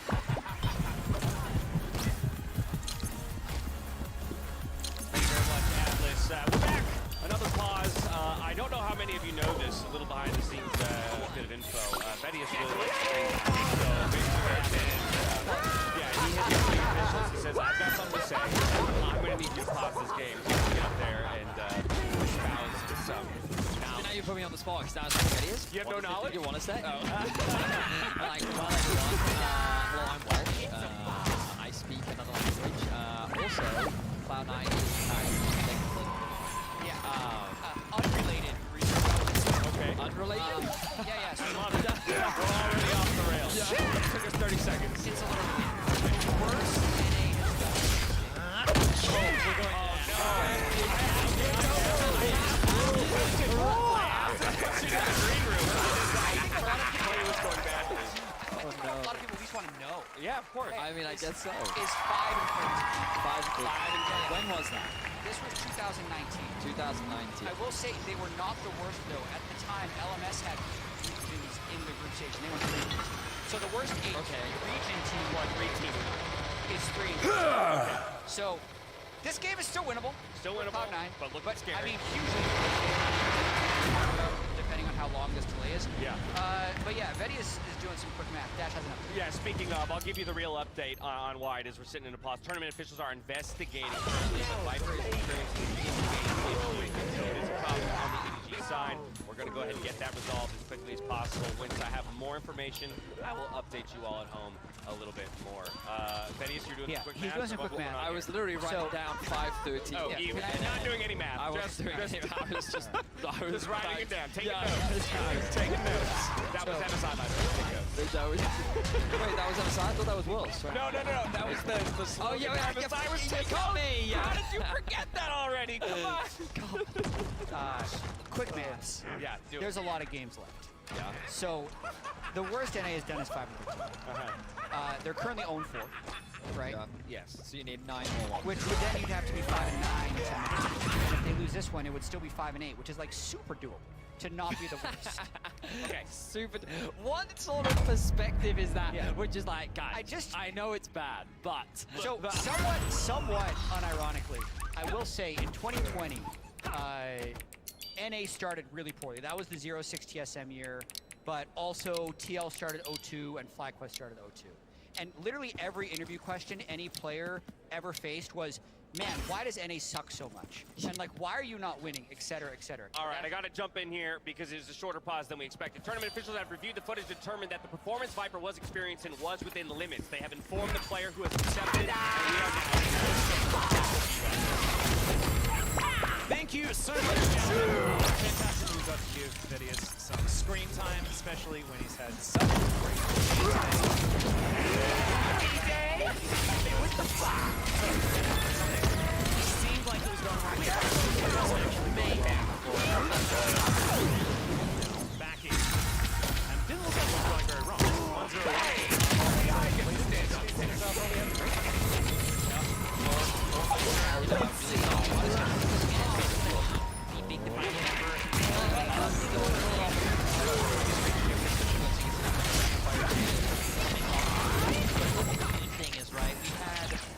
Thank you very much, Atlas. We're back. Another pause. I don't know how many of you know this, a little behind the scenes bit of info. Vedius really likes screen time. So basically, yeah, he hits the officials. He says, I've got something to say. I'm going to need you to pause this game so you can get up there and espouse some.
Now you put me on the spot because that's what it is.
You have no knowledge?
You want to say? Oh. Like, well, everyone, well, I'm Welsh. I speak another language. Also, Cloud9 is technically. Yeah. Unrelated.
Okay.
Unrelated?
Yeah. So
we're already off the rails. Yeah. It took us 30 seconds.
It's a little worse than a lot of people at least want to know.
Yeah, of course. I mean, I guess so.
Is 5 and 13.
5 and 13. When was that?
This was 2019.
2019.
I will say they were not the worst though. At the time, LMS had regions in the group stage, and they were 3. So the worst 8 region team is 3. Okay. So this game is still winnable.
Still winnable.
Cloud9.
But look
scary. I mean, hugely. Depending on how how long this delay is.
Yeah.
But yeah, Vedi is doing some quick math. Dash has an update.
Yeah, speaking of, I'll give you the real update on why it is we're sitting in a pause. Tournament officials are investigating currently, but Viper is experiencing in-game issue. So it is a problem on the EDG side. We're going to go ahead and get that resolved as quickly as possible. Once I have more information, I will update you all at home a little bit more. Venius, you're doing some quick math?
he's doing some quick math.
I was literally writing down 5:30.
Oh, you not doing any math.
I wasn't doing any math. I was just
writing it down. Taking
Yeah,
notes.
I was
Taking notes. That was MSI, my friend.
Wait, that was MSI? I thought that was Worlds.
No. That was the
Oh, yeah,
MSI was
you
taking
got
notes.
me.
How did you forget that already? Come on.
Quick maths.
Yeah, do it.
There's a lot of games left.
Yeah.
So the worst NA has done is 5-13. They're currently 0-4, right?
Yes. So you need 9 more.
Which would then you'd have to be 5-9 to and if they lose this one, it would still be 5-8, which is like super doable to not be the worst.
Okay, super. What sort of perspective is that?
Yeah.
Which is like, guys, I know it's bad, but
So somewhat unironically, I will say in 2020, NA started really poorly. That was the 0-6 TSM year, but also TL started 0-2 and FlyQuest started 0-2. And literally every interview question any player ever faced was, man, why does NA suck so much? And like, why are you not winning, et cetera, et cetera.
All right, I got to jump in here because it is a shorter pause than we expected. Tournament officials have reviewed the footage, determined that the performance Viper was experiencing was within limits. They have informed the player who has accepted, and we are
Thank you so much, gentlemen. Fantastic we got to give Vedius some screen time, especially when he's had such a great day. With the seemed like it was going right. Backing. And didn't look like it was going very wrong. 1-0.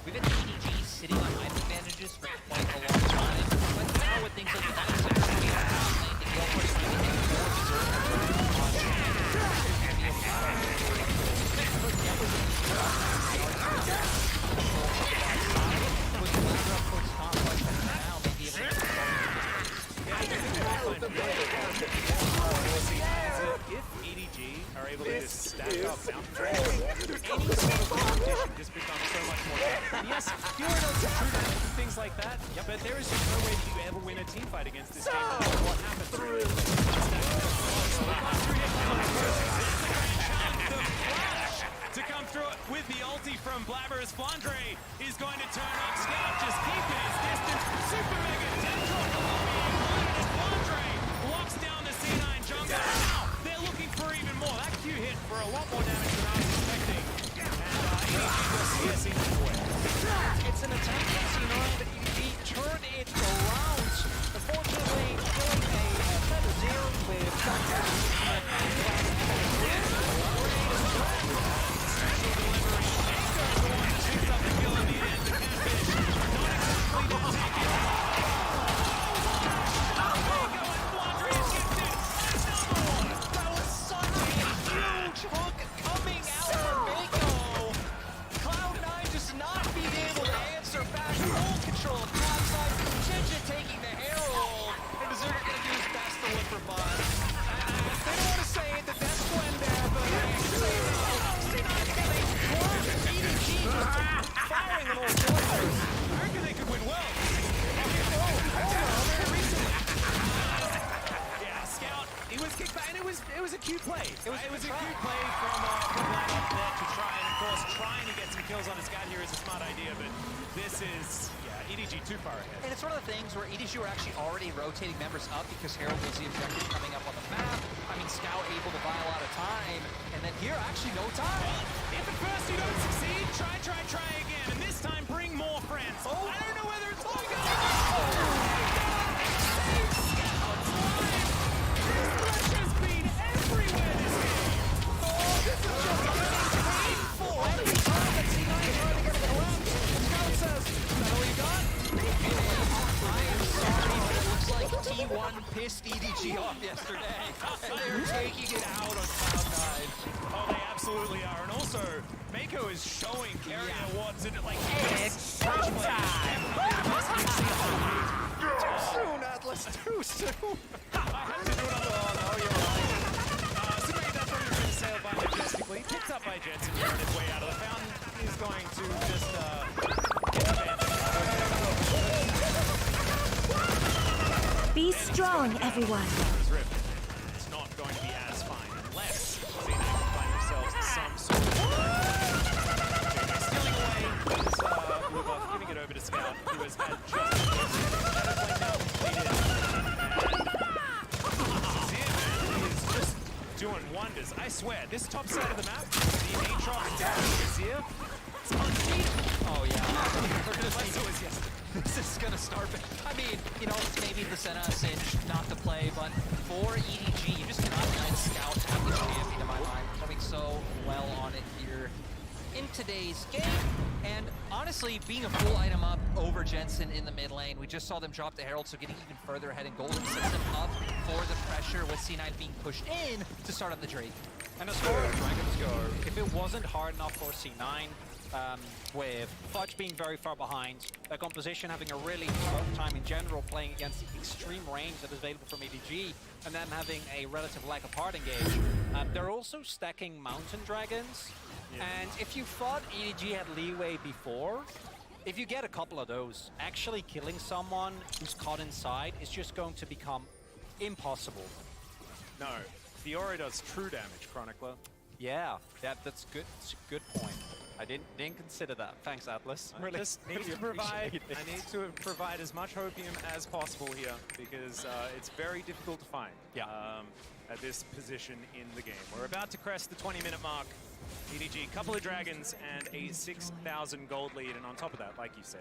We've had EDG sitting on item advantages for quite a long time, but now with things like the Dice Center coming out, the Guild Wars trying to get more
If EDG are able to just stack up mountain tracks, any sort of competition just becomes so much more fun. Yes, Gyarados improved and things like that, but there is just no way that you ever win a team fight against this game, no matter what happens. To come through it with the ulti from Blabber's Flandre is going to turn up. Scout just keeping his distance. Super Mega Death Flandre locks down the C9 jungle. Now they're looking for even more. That Q hit for a lot more damage than I was expecting. And EDG will see us into the way.
It's an attack from C9, but EDG turned it around. Unfortunately, killing a feather zero with
it was a cute play. It was a cute play from Vlad there to try and, of course, trying to get some kills on the scout here is a smart idea, but this is, EDG too far ahead.
And it's one of the things where EDG were actually already rotating members up because Herald was the objective coming up on the map. I mean, Scout able to buy a lot of time, and then here, actually no time.
Well, if at first you don't succeed, try again, and this time bring more friends. I don't know whether it's going to Pressure's been everywhere this game. This is just painful. Every time that C9 is trying to get it around, Scout says, is that all you got?
I am sorry, but it looks like Team T1 pissed EDG off yesterday, and they're taking it out on Cloud9.
Oh, they absolutely are. And also, Mako is showing Carrier what's in it. Like,
it's showtime! Too soon, Atlas, too soon!
I had to do another one. Oh, you're right. Super that from the sail by Majestically, picked up by Jensen here on his way out of the fountain. He's going to just get advantage.
Be strong, everyone.
It's not going to be as fine unless they find themselves some sort of stealing away. Lubov giving it over to Scout, who has had just now completed. Is just doing wonders. I swear, this top side of the map, the Aatrox down Azir, it's undefeated.
Oh yeah, we're gonna see this is gonna start. I mean, you know, it's maybe the Senna cinch not to play, but for EDG, you just cannot deny Scout have the champion in my mind, coming so well on it here in today's game. And honestly, being a full item up over Jensen in the mid lane, we just saw them drop the Herald, so getting even further ahead, and Golden sets them up for the pressure with C9 being pushed in to start up the Drake.
And as far as Dragons go, if it wasn't hard enough for C9, with Fudge being very far behind, their composition having a really tough time in general playing against the extreme range that is available from EDG, and them having a relative lack of hard engage, they're also stacking Mountain Dragons. Yeah. And if you thought EDG had leeway before, if you get a couple of those, actually killing someone who's caught inside is just going to become impossible.
No, Fiora does true damage, Chronicler.
Yeah, that's good. It's a good point. I didn't consider that. Thanks, Atlas.
I just need to provide. I need to provide as much hopium as possible here because it's very difficult to find.
Yeah.
At this position in the game, we're about to crest the 20-minute mark. EDG, couple of dragons and a 6,000 gold lead, and on top of that, like you say,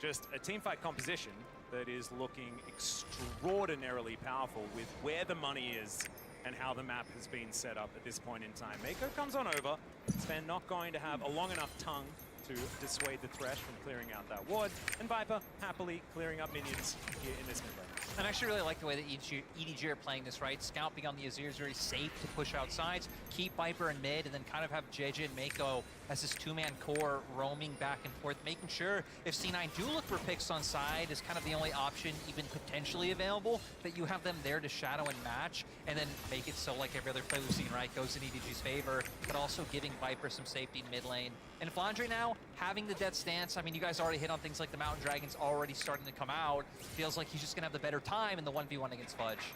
just a teamfight composition that is looking extraordinarily powerful with where the money is and how the map has been set up at this point in time. Mako comes on over. Sven not going to have a long enough tongue to dissuade the Thresh from clearing out that ward, and Viper happily clearing up minions here in this mid lane.
And I actually really like the way that EDG are playing this, right? Scout being on the Azir is very safe to push outsides, keep Viper in mid, and then kind of have JJ and Mako as this two-man core roaming back and forth, making sure if C9 do look for picks on side is kind of the only option even potentially available, that you have them there to shadow and match, and then make it so like every other play we've seen, right, goes in EDG's favor, but also giving Viper some safety in mid lane. And Flandre now, having the dead stance, I mean, you guys already hit on things like the Mountain Dragons already starting to come out. Feels like he's just gonna have the better time in the 1v1 against Fudge.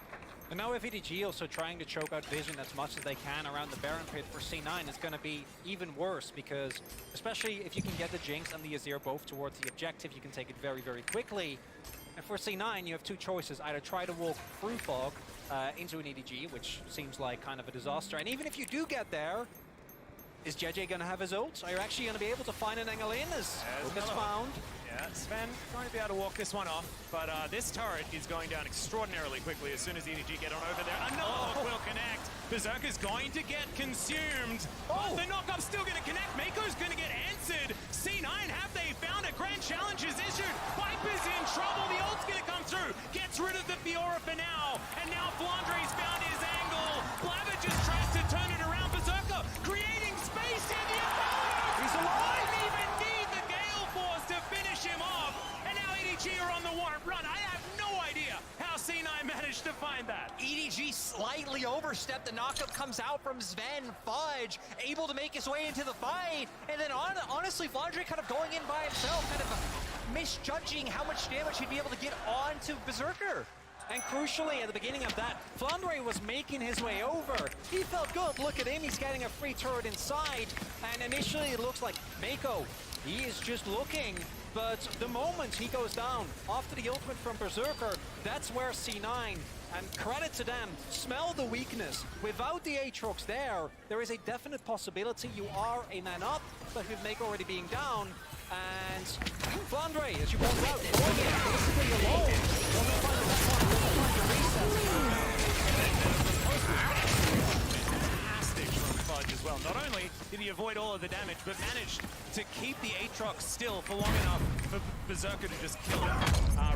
And now with EDG also trying to choke out Vision as much as they can around the Baron Pit for C9, it's gonna be even worse because, especially if you can get the Jinx and the Azir both towards the objective, you can take it very, very quickly. And for C9, you have two choices. Either try to walk through fog into an EDG, which seems like kind of a disaster. And even if you do get there, is JJ going to have his ult? Are you actually going to be able to find an angle in as it's found?
Yeah, Sven going to be able to walk this one off, but this turret is going down extraordinarily quickly as soon as EDG get on over there. Another will connect. Berserker's going to get consumed. Oh, the knock-up still going to connect. Mako's going to get answered. C9, have they found a grand challenge is issued? Viper's in trouble. The ult's going to come through. Gets rid of the Fiora for now. And now Flandre's found his angle. Blabber just tries to turn it around. Berserker creating space in the opponent. He's alive. Didn't even need the Gale Force to finish him off. And now EDG are on the run. I have no idea how C9 managed to find that.
EDG slightly overstepped. The knockup comes out from Sven. Fudge able to make his way into the fight. And then honestly, Flandre kind of going in by himself, kind of misjudging how much damage he'd be able to get onto Berserker.
And crucially, at the beginning of that, Flandre was making his way over. He felt good. Look at him. He's getting a free turret inside. And initially, it looks like Mako, he is just looking. But the moment he goes down, after the ultimate from Berserker, that's where C9, and credit to them, smell the weakness. Without the Aatrox there is a definite possibility you are a man up, but with Mako already being down. And Flandre, as you pointed out, going in basically alone.
Fantastic from Fudge as well. Not only did he avoid avoid all of the damage, but managed to keep the Aatrox still for long enough for Berserker to just kill him.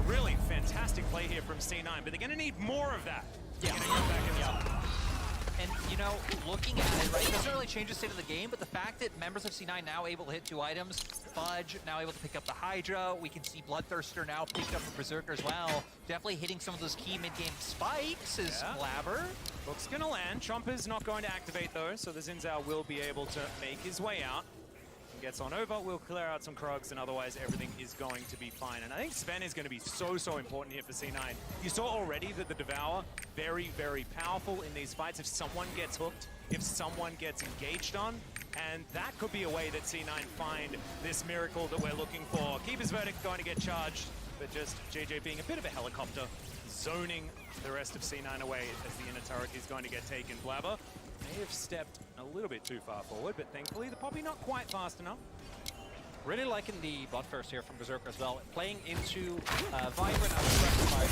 Really fantastic play here from C9, but they're going to need more of that.
Yeah.
Get back in the top.
And, you know, looking at it, right, it doesn't really change the state of the game, but the fact that members of C9 now able to hit 2 items, Fudge now able to pick up the Hydra, we can see Bloodthirster now picked up for Berserker as well. Definitely hitting some of those key mid-game spikes is Blabber.
Hook's going to land. Chomper's not going to activate, though, so the Xin Zhao will be able to make his way out. Gets on over, we'll clear out some Krugs, and otherwise everything is going to be fine. And I think Sven is going to be so important here for C9. You saw already that the Devour, very, very powerful in these fights if someone gets hooked, if someone gets engaged on, and that could be a way that C9 find this miracle that we're looking for. Keeper's Verdict going to get charged, but just JJ being a bit of a helicopter, zoning the rest of C9 away as the inner turret is going to get taken. Blabber may have stepped a little bit too far forward, but thankfully the Poppy not quite fast enough.
Really liking the Bloodthirst here from Berserker as well. Playing into Vibrant and Specified.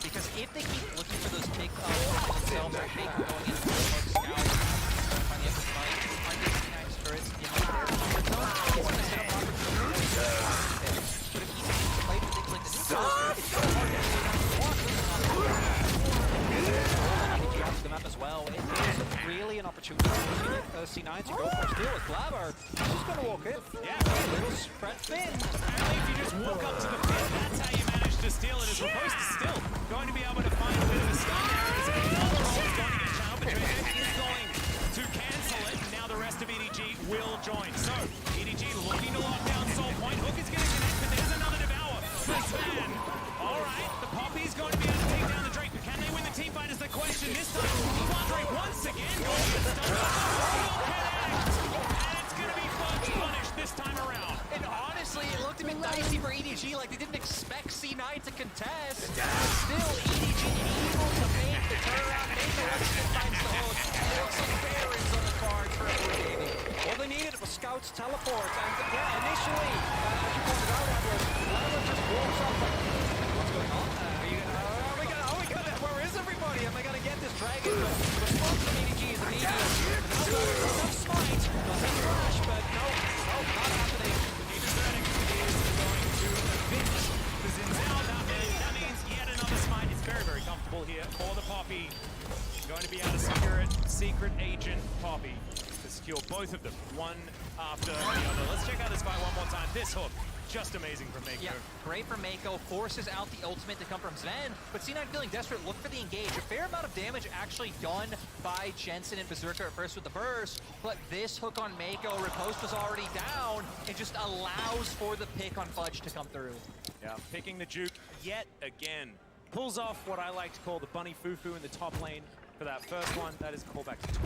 Because if they keep looking for those big themselves, like Baker going in for Scout, find the upper fight, find the C9's turrets, get on their comfort zone, they want to set up opportunities. But if he played with things like the neutral, it's so hard to see the map as well. It is really an opportunity for C9 to go for a steal with Blabber. He's just going to walk in.
Yeah,
a little spread thin.
Apparently if you just walk up to the pit, that's how you manage to steal it. As opposed to still going to be able to find a bit of a stun there. As another roll is going to get channeled, but JJ is going to cancel it. And now the rest of EDG will join. So, EDG looking to lock down Soul Point. Hook is going to connect, but there's another Devour for Sven. Alright, the Poppy's going to be able to take down the Drake, but can they win the team fight is the question. This time, Drake once again going to get stunned. And it's going to be Fudge punished this time around.
And honestly, it looked a bit dicey for EDG, like they didn't expect C9 to contest. Still, EDG able to make the turnaround, make the rest of the finds the hook. There was some Barons on the card for Gaming.
All they needed was Scout's teleport, and yeah, initially, as you pointed out, Blabber just walks up. What's going on? Where is everybody? Am I gonna get this dragon? But the response from EDG is immediate. Enough smite, doesn't flash, but no, not happening.
Keeper's Verdict is going to finish the Xin Zhao. That means yet another smite. It's very, very comfortable here for the Poppy. Going to be able to secure it. Secret Agent Poppy to secure both of them, one after the other. Let's check out this fight one more time. This hook. Just amazing from Mako.
Yeah, great from Mako. Forces out the ultimate to come from Sven. But C9 feeling desperate, look for the engage. A fair amount of damage actually done by Jensen and Berserker at first with the burst. But this hook on Mako, Riposte was already down. It just allows for the pick on Fudge to come through.
Yeah, picking the juke yet again. Pulls off what I like to call the bunny foo-foo in the top lane for that first one. That is a callback to 12.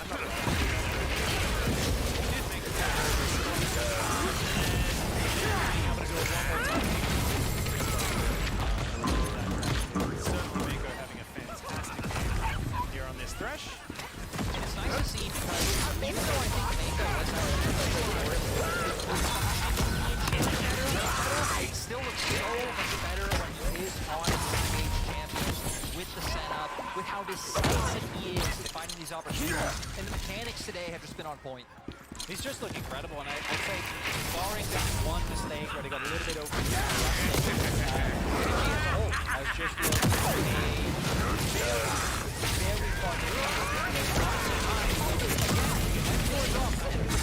I'm not going to do that. Did make it. Being able to do it one more time. Certainly Mako having a fantastic game here on this Thresh.
And it's nice to see because even though I think Mako it still looks so much better when he is on stage champions with the setup, with how decisive he is in finding these opportunities. And the mechanics today have just been on point.
He's just looking incredible, and I'd say, barring that one mistake where they got a little bit over the has just looked very fun.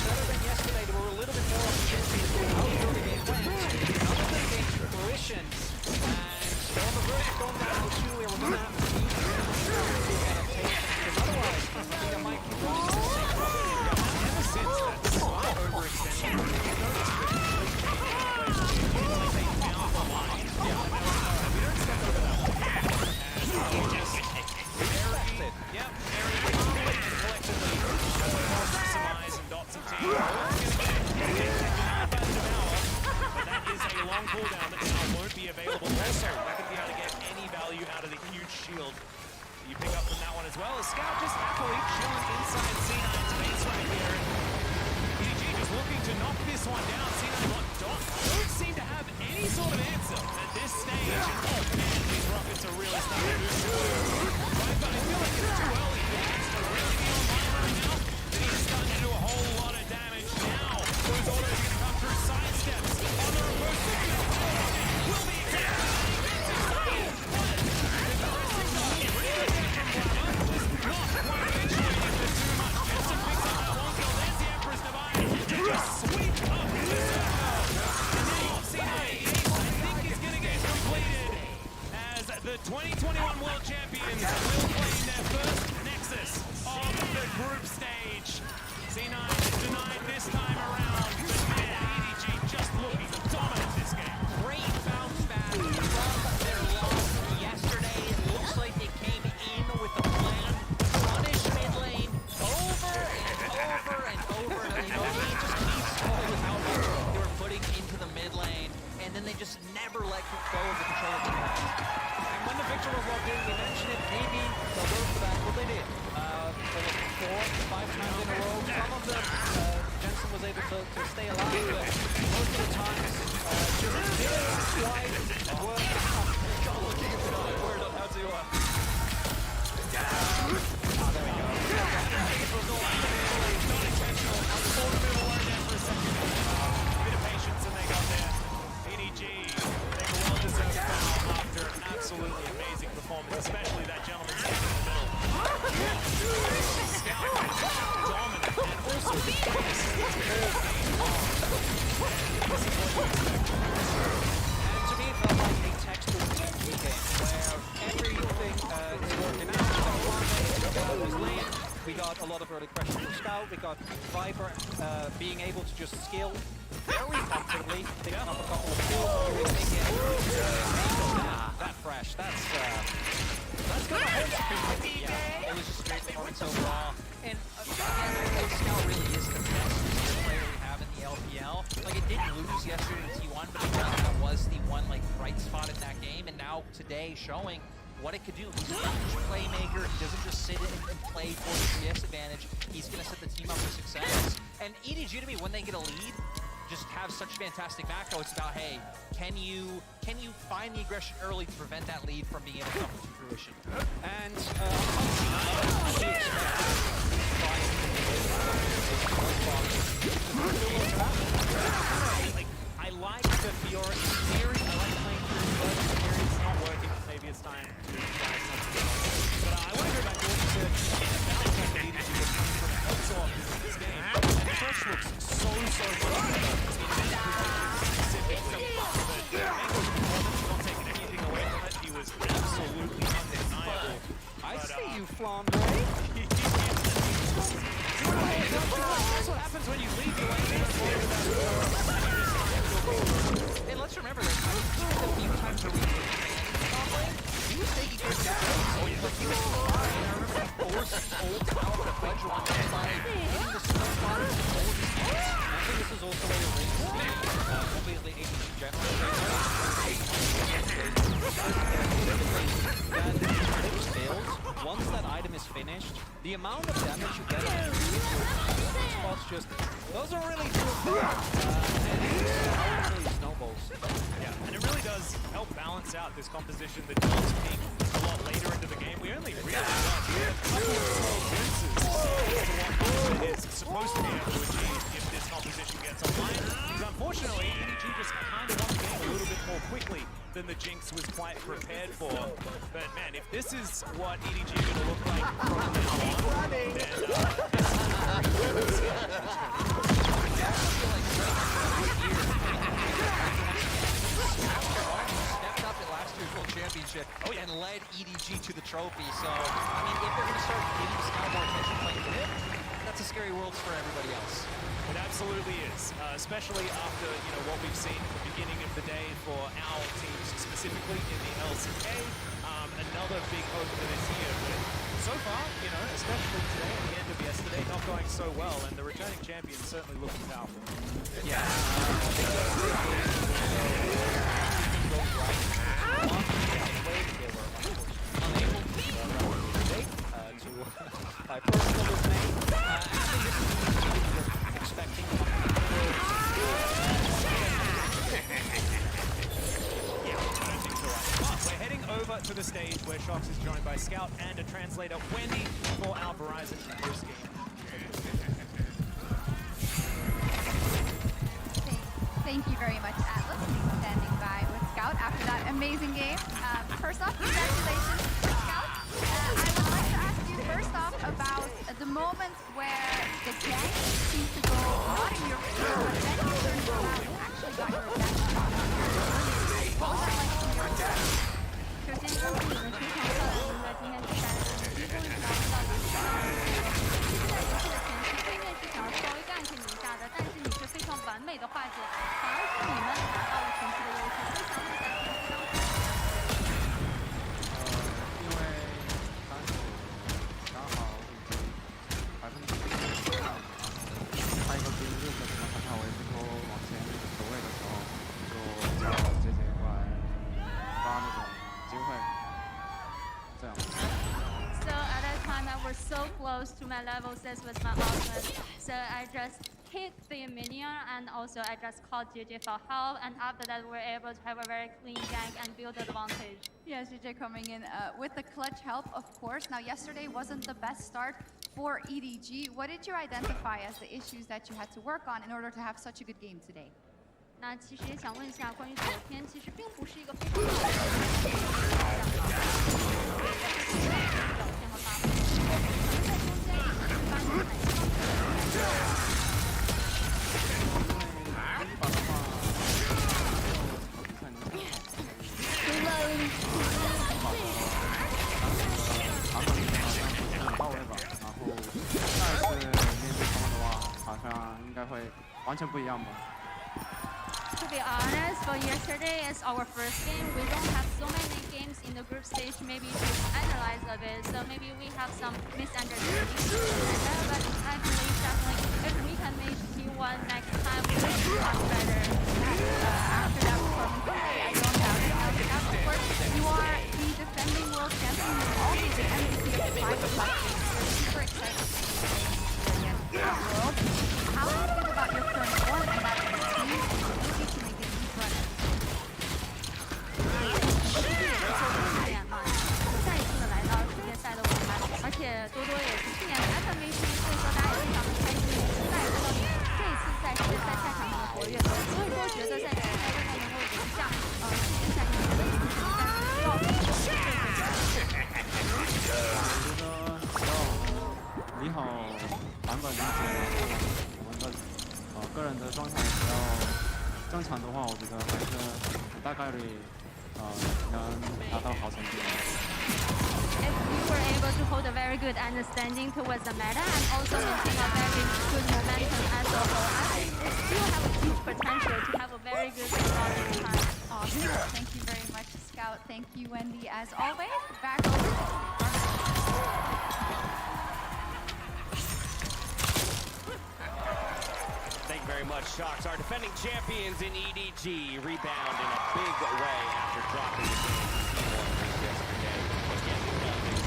Better than yesterday, they were a little bit more opportunities for how the game went. None of them came to fruition, and on the verge of going down to 2, we're going to have to use because otherwise, I think I might keep running to the same problem. Since that smart overextension,
as well. As Scout just happily chilling inside C9's base right here. EDG just looking to knock this one down. C9 don't seem to have any sort of answer at this stage. Oh man, these rockets are really starting to do something. Right, but I feel like it's too early for Jinx to really be online right now. Then he's starting to do a whole lot of damage now. Those autos are going to come through sidesteps. On the reverse, will be the 2021 World Champions will play in their first Nexus of the group stage. C9 denied this time around, but man, EDG just looking dominant this game.
Great bounce back from their loss yesterday. It looks like they came in with a plan. Punish mid lane over and over and over. And you know, he just keeps going with how much they were putting into the mid lane. And then they just never let go of the control of the map.
When the Victor was logged in, we mentioned it, maybe they'll go for that. Well, they did. They were 4 to 5 times in a row. Some of them, Jensen was able to stay alive, but most of the time, just didn't quite work out. John looking at the word on how to... there we go. It was all not intentional. I thought we were worried there for a second. A bit of patience and they got there. EDG, they were well-deserved foul after an absolutely amazing performance, especially that gentleman's in the middle. Scout, dominant, and also the base is and to me, it felt like a textbook PG game, where everything is working out. Was late. We got a lot of early pressure from Scout. We got Viper being able to just skill very comfortably, picking up a couple of kills. That fresh, that's gonna hold. Yeah, it was just great performance overall. And Scout really is the best player we have in the LPL. Like, it didn't lose yesterday in T1, but it was the one like bright spot in that game. And now today showing what it could do. He's a huge playmaker. He doesn't just sit and play for the 3S advantage. He's going to set the team up for success. And EDG, to me, when they get a lead, just have such fantastic macro. It's about, hey, can you find the aggression early to prevent that lead from being able to come to fruition? And I like the Fiora in theory. I like playing through the experience. Not working. Maybe it's time to try something else. But I want to go back to what you said in the balance of the leadership was coming from Elzor in this game. And Fresh looks so much specifically. But Mango's performance, not taking anything away from it, he was absolutely undeniable. I see you, Flandre. That's what happens when you leave the lane. And let's remember that a few times a week, he was taking care of his own. Like, he was fine. I remember that forced old power of Fudge on that side, hitting the snow spotters and all of his hits. I think this is also where your rings obviously ADG general. Once that item is finished, the amount of damage you get on spots just doesn't really do really snowballs. Yeah, and it really does help balance out this composition that does peak a lot later into the game. We only really got a couple of small glimpses of what it is supposed to be able to achieve if this composition gets online. Because unfortunately, EDG just kind of wants to game a little bit more quickly than the Jinx was quite prepared for. But man, if this is what EDG is going to look like from now on, stepped up in last year's World Championship and led EDG to the trophy. So, I mean, if they're going to start giving Scout more attention playing with him, that's a scary world for everybody else. It absolutely is, especially after what we've seen at the beginning of the day for our teams, specifically in the LCK. Another big hope for this year, but so far, especially today at the end of yesterday, not going so well, and the returning champion certainly looking powerful. Yeah. Unable to my personal dismay. I think this is what we're expecting.
Yeah, I don't think so. But we're heading over to the stage where Shox is joined by Scout and a translator, Wendy, for our Verizon post-game.
Thank you very much, Atlas, for standing by with Scout after that amazing game. First off, congratulations, Scout. I would like to ask you first off about the moment where the gang seemed to go not in your favor, but then you turned around and actually got your advantage. What was that like from your side?
首先恭喜你们非常漂亮赢得今天比赛的成绩，终于拿到了比赛。其实在游戏的前期，对面是想要稍微干一些你一下的，但是你是非常完美的化解，反而是你们拿到了前期的优势。所以想问一下前期当时。
因为当时刚好已经100%他一个兵日的情况下，我也是说往前走位的时候，就叫姐姐过来抓那种机会，这样。
So at that time I was so close to my level 6 with my ultimate, so I just hit the minion and also I just called JJ for help, and after that we were able to have a very clean gank and build advantage.
Yes, JJ coming in with the clutch help, of course. Now, yesterday wasn't the best start for EDG. What did you identify as the issues that you had to work on in order to have such a good game today?
那其实也想问一下，关于昨天其实并不是一个非常好的表现和发挥，可能在中间一般有哪些方面的？
到位吧，然后下一次面对他们的话，好像应该会完全不一样吧。
To be honest, for yesterday is our first game. We don't have so many games in the group stage maybe to analyze a bit, so maybe we have some misunderstandings. But I believe definitely if we can make T1 next time, we will be much better. After that performance today, I don't doubt it. Now, of course, you are the defending world champion with all the MVP of the 5 clutches. We're super excited to see you against the world. How do you feel about your current form and that team? Good understanding towards the meta and also maintain a very good momentum as a whole. I think we still have a huge potential to have a very good quality time.
Awesome. Thank you very much, Scout. Thank you, Wendy. As always, back over to
Thank you very much, Shox. Our defending champions in EDG rebound in a big way after dropping the game yesterday against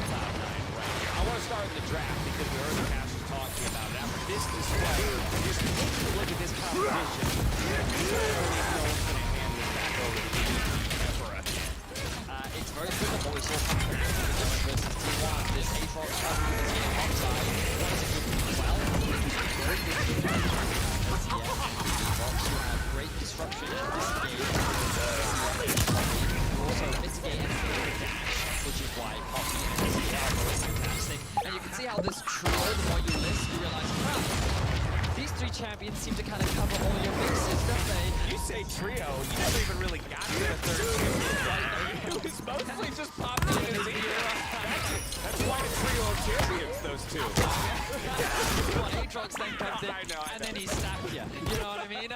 Cloud9 right here. I want to start with the draft because we heard the casters talking about it. After this display, just take a look at this competition. You really know what's going to hand this back over to EDG ever again.
It's very similar to what we saw from versus T1. This Aatrox team upside. What is it doing well? Very good defense. Aatrox, you have great disruption in this game. You also mitigate anything with dash, which is why Poppy and CR are both fantastic. And you can see how this trio, the more you list, you realize, wow, these 3 champions seem to kind of cover all your bases, don't they?
You say trio, you never even really got to the third champion, right? It was mostly just Poppy and CR. That's quite a trio of champions, those two.
Well, Aatrox then comes in, and then he snapped you. You know what I mean?
I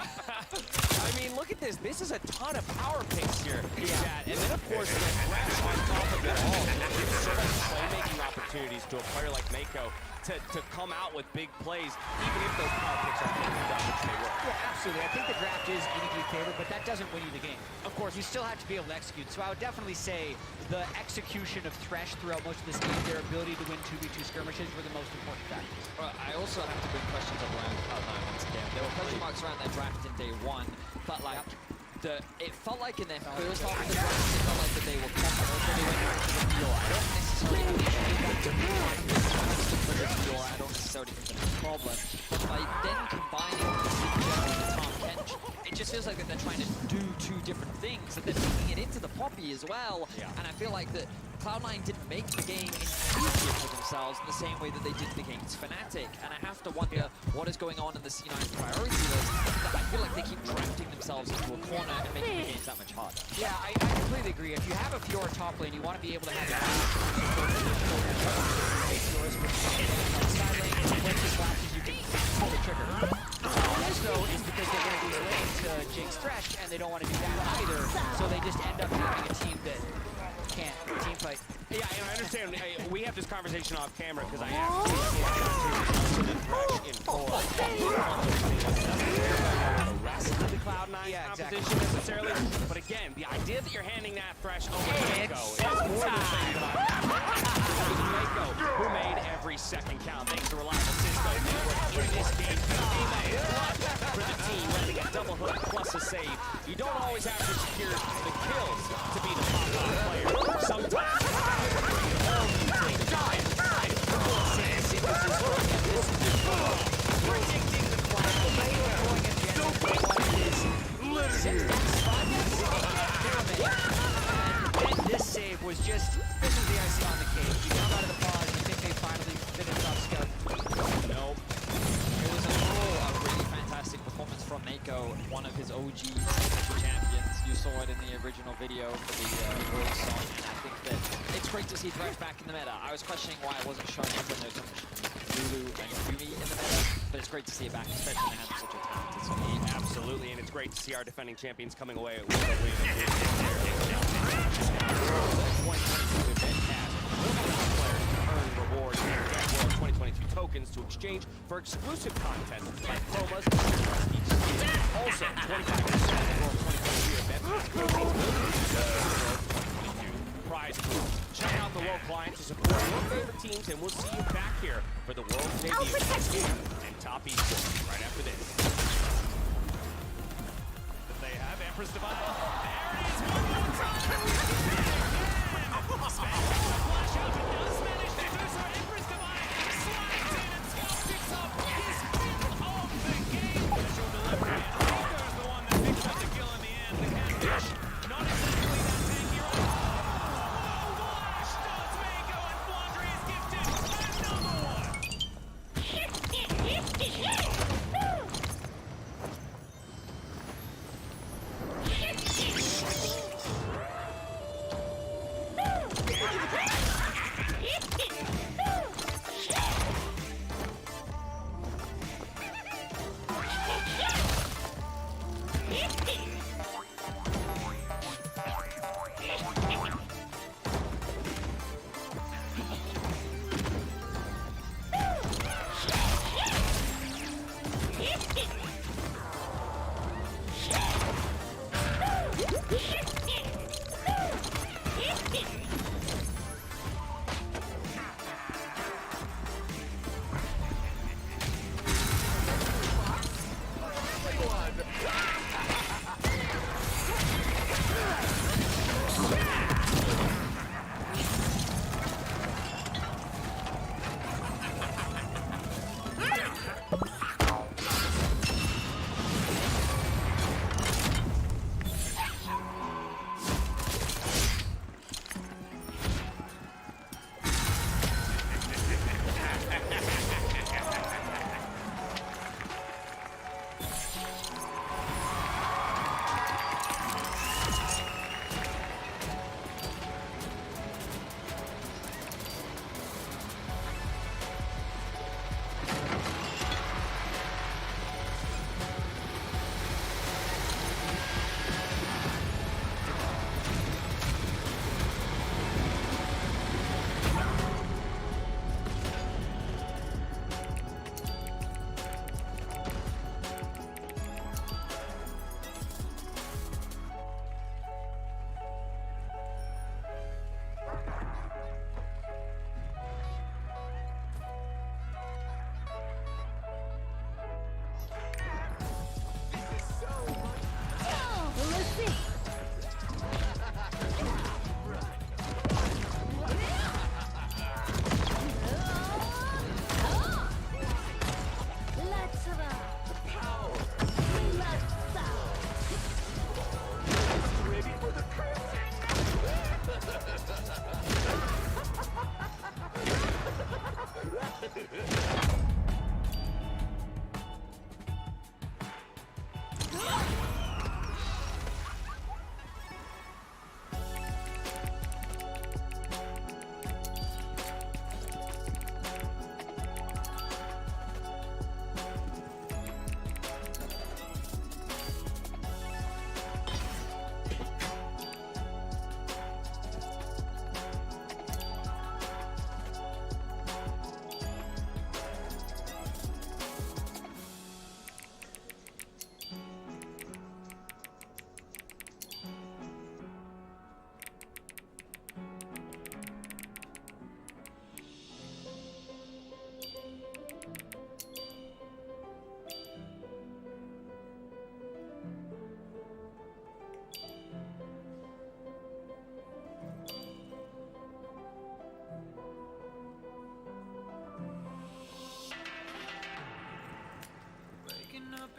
mean, look at this. This is a ton of power picks here, chat. And then, of course, the threats on top of it all. It gives so many playmaking opportunities to a player like Mako. to come out with big plays, even if those power picks are getting done, which they were.
Yeah, absolutely. I think the draft is EDG favored, but that doesn't win you the game. Of course, you still have to be able to execute. So I would definitely say the execution of Thresh throughout most of this game, their ability to win 2v2 skirmishes were the most important factors.
I also have to bring questions around Cloud9 once again. There were question marks around their draft in day one, but like, it felt like in their first half of the draft, it felt like that they were confident that they went after the Fiora. I don't necessarily believe that to be for the Fiora. I don't necessarily think that's a problem. But by then combining the Tahm Kench, it just feels like that they're trying to do two different things, and they're taking it into the Poppy as well. And I feel like that Cloud9 didn't make the game easier for themselves in the same way that they did against Fnatic. And I have to wonder what is going on in the C9 priority list. I feel like they keep drafting themselves into a corner and making the games that much harder.
Yeah, I completely agree. If you have a Fiora top lane, you want to be able to have it. Side lane, when this flashes, you can pull the trigger. This, though, is because they're going to lose lane to Jinx Thresh, and they don't want to do that either. So they just end up having a team that can't team fight.
Yeah, I understand. We have this conversation off camera because I asked to the Thresh in 4. The rest of the Cloud9 competition necessarily. But again, the idea that you're handing that Thresh over to Mako is more than saying Mako, who made every second count thanks to reliable Cisco. In this game, for the team, landing a double hook plus a save. You don't always have to secure the kills to be the top player. Sometimes predicting the flag, going at the end of
and then this save was just, this is the icing on the cake. You come out of the pause, you think they finally finished off Scout.
Nope.
It was overall a really fantastic performance from Mako, one of his OG champions. You saw it in the original video for the World Song, and I think that it's great to see Thresh back in the meta. I was questioning why it wasn't showing up when there's so much Lulu and Yumi in the meta, but it's great to see it back, especially when they have such a talented song.
Absolutely, and it's great to see our defending champions coming away with a win. Rewards and Dead World 2022 tokens to exchange for exclusive content like promos and each season. Also, 25% of the World 2022 event prize pool. Check out the World client to support your favorite teams, and we'll see you back here for the World debut and Top Esports right after this.
They have Empress Divine. There it is one more time. Flash out, but does manage to do so. Empress Divine slides in and Scout picks up his fifth of the game. Special delivery. There's the one that picks up the kill in the end. The catfish, not exactly that tanky run. Oh, Flash does Mako, and Flandre is gifted another one.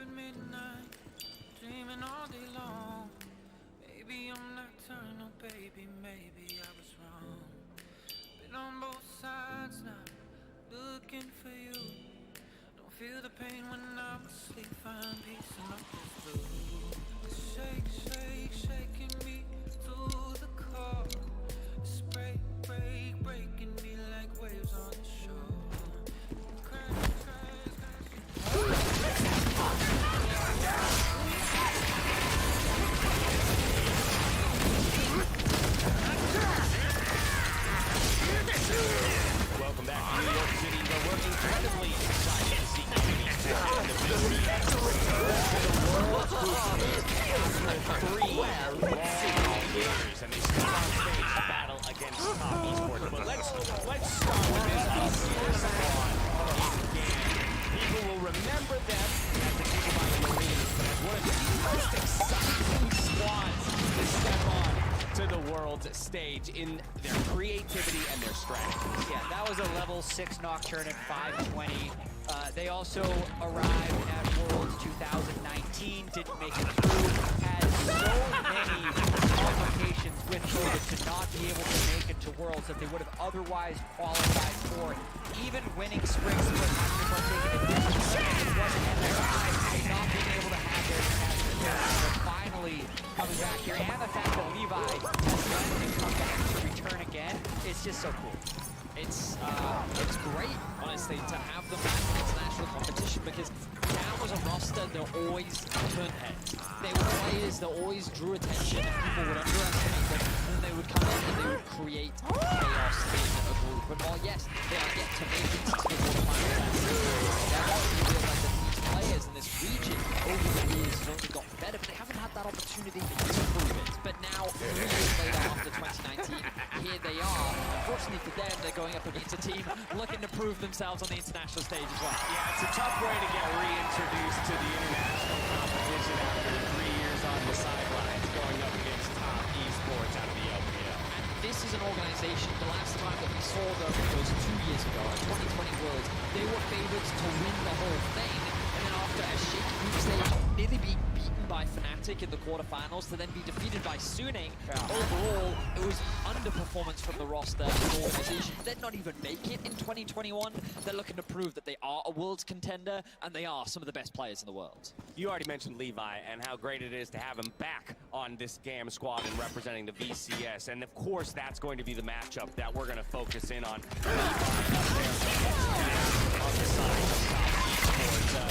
at midnight, dreaming all day long. Maybe I'm nocturnal, baby, maybe I was wrong. Been on both sides now, looking for you. Don't feel the pain when I'm asleep, find peace in my blue. Shake, shake, shaking me to the core. It's break, break, breaking me like waves on the shore. Crash,
Welcome back to New York City. We're incredibly excited to see Kenny in the BCS. Three long years, and they still on stage to battle against Top Esports. But let's start with this BCS squad again. People will remember them as the Gigabyte Marines, but as one of the most exciting squads to step on to the world stage in their creativity and their strategies.
Yeah, that was a level 6 Nocturne at 520. They also arrived at Worlds 2019, didn't make it through, had so many complications with COVID to not be able to make it to Worlds that they would have otherwise qualified for. Even winning Springs for taking a different step, it wasn't in their eyes, not being able to have their capacity. Finally coming back here, and the fact that Levi has managed to come back to return again, it's just so cool.
It's great, honestly, to have them back in international competition because Cam was a roster that always turned heads. They were players that always drew attention and people would underestimate them, and then they would come in and they would create chaos in a group. And while yes, they are yet to make it to the quarterfinals, they're obviously like the these players in this region over the years have only gotten better, but they haven't had that opportunity to prove it. But now, 3 years later after 2019, here they are. Unfortunately for them, they're going up against a team looking to prove themselves on the international stage as well.
Yeah, it's a tough way to get reintroduced to the international competition after 3 years on the sidelines, going up against Top Esports out of the LPL.
And this is an organization, the last time that we saw them was 2 years ago at 2020 Worlds. They were favorites to win the whole thing, and then after a shaky group stage, nearly being beaten by Fnatic in the quarterfinals to then be defeated by Suning. Overall, it was underperformance from the roster and the organization. They'd not even make it in 2021. They're looking to prove that they are a world's contender, and they are some of the best players in the world.
You already mentioned Levi and how great it is to have him back on this GAM squad and representing the VCS. And of course, that's going to be the matchup that we're going to focus in on. Levi on the side of Top Esports.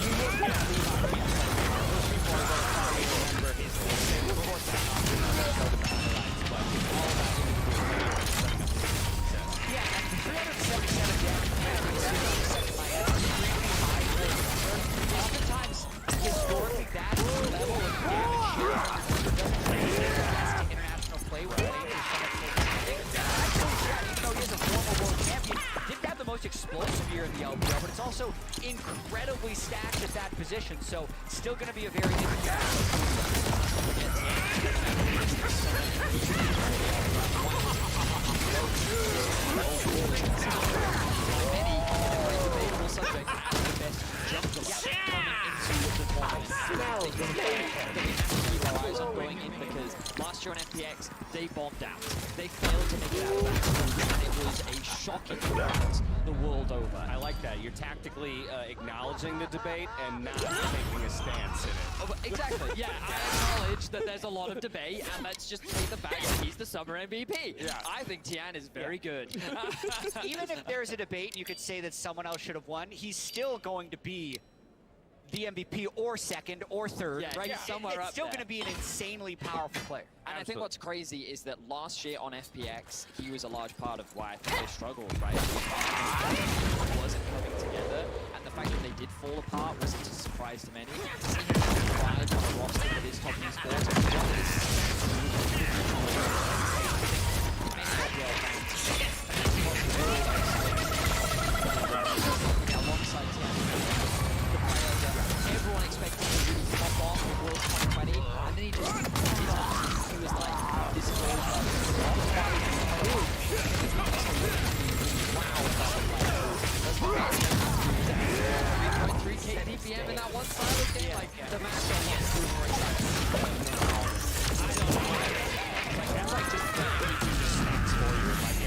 You look at Levi, first people are going to remember his name. Of course, that's not the highlights, but all about
yeah, and the 377 damage by extremely high rate. Oftentimes, historically, that level of damage share doesn't translate to best international play when playing for Summit. Actually, yeah, even though he is a former world champion, didn't have the most explosive year in the LPL, but it's also incredibly stacked at that position, so still going to be a very subject as the best jungle coming into the tournament. Going in because last year on FPX, they bombed out. They failed to make it out of that, and it was a shocking performance the world rolled over.
I like that. You're tactically acknowledging the debate and not taking a stance in it.
Oh, exactly. Yeah, I acknowledge that there's a lot of debate, and let's just take the fact that he's the summer MVP.
Yeah.
I think Tian is very good.
Even if there's a debate and you could say that someone else should have won, he's still going to be the MVP or second or third, right?
Yeah, somewhere
it's
up
still
there.
going to be an insanely powerful player.
And I think what's crazy is that last year on FPX, he was a large part of why I think they struggled, right? It wasn't coming together, and the fact that they did fall apart wasn't a surprise to many. Seeing him thrive on a roster that is top esports, alongside everyone expected him to really pop off in Worlds 2020, and then he just he was like, this is all about wow, 3.3k DPM in that one side game, like the match on one is more exciting. I don't know. Like that's like just stats for you, like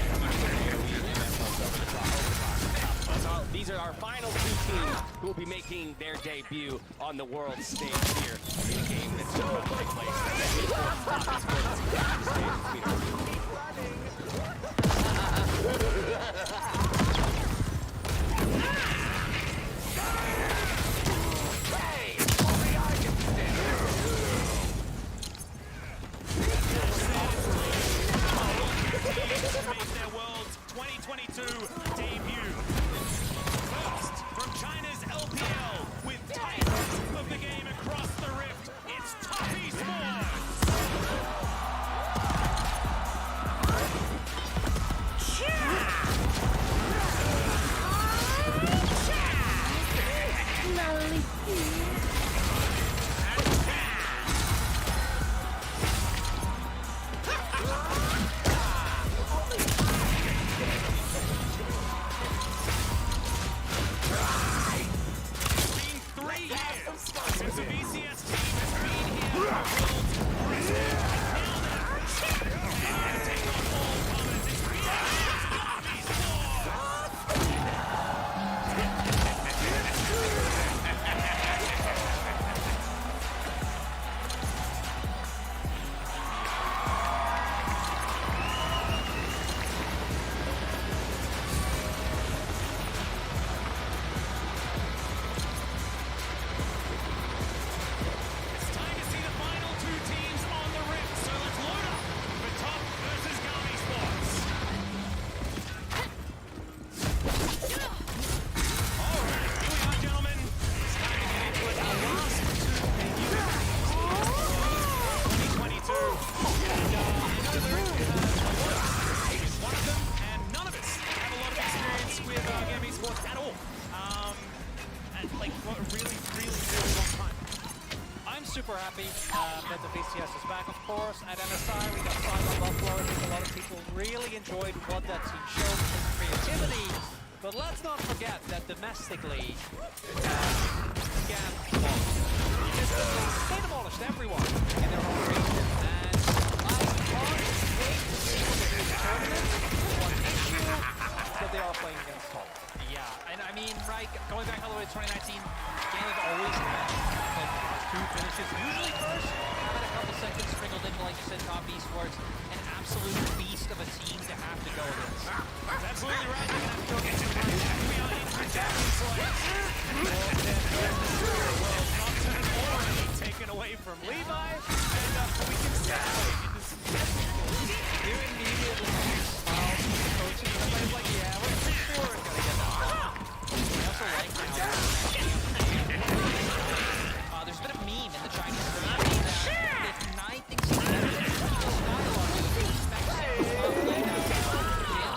So these are our final two teams who will be making their debut on the world stage here in a game that's about to take
To make their World's 2022 debut. First, from China's LPL, with titans of the game across the rift, it's Top Esports! Since the VCS team has been here and take off all comers, it's
super happy that the VCS is back, of course. At MSI, we got Simon Buffalo. I think a lot of people really enjoyed what that team showed in creativity. But let's not forget that domestically, again, they demolished everyone in their own region. And I can't wait to see what they do in the tournament. One issue that they are playing against Top.
Yeah, and I mean, right, going back all the way to 2019, Galen always had two finishes, usually first, but a couple seconds sprinkled in, like you said, Top Esports, an absolute beast of a team to have to go against.
That's absolutely right. You're going to have to go against him. We are in for Japanese legs. Well, Nocturne already taken away from Levi, and we can celebrate in this.
You immediately smile to the coach, and everybody's like, yeah, we're for sure going to get that ball. I also like how there's been a meme in the Chinese community that if Nine thinks he's better than Skylon, he expects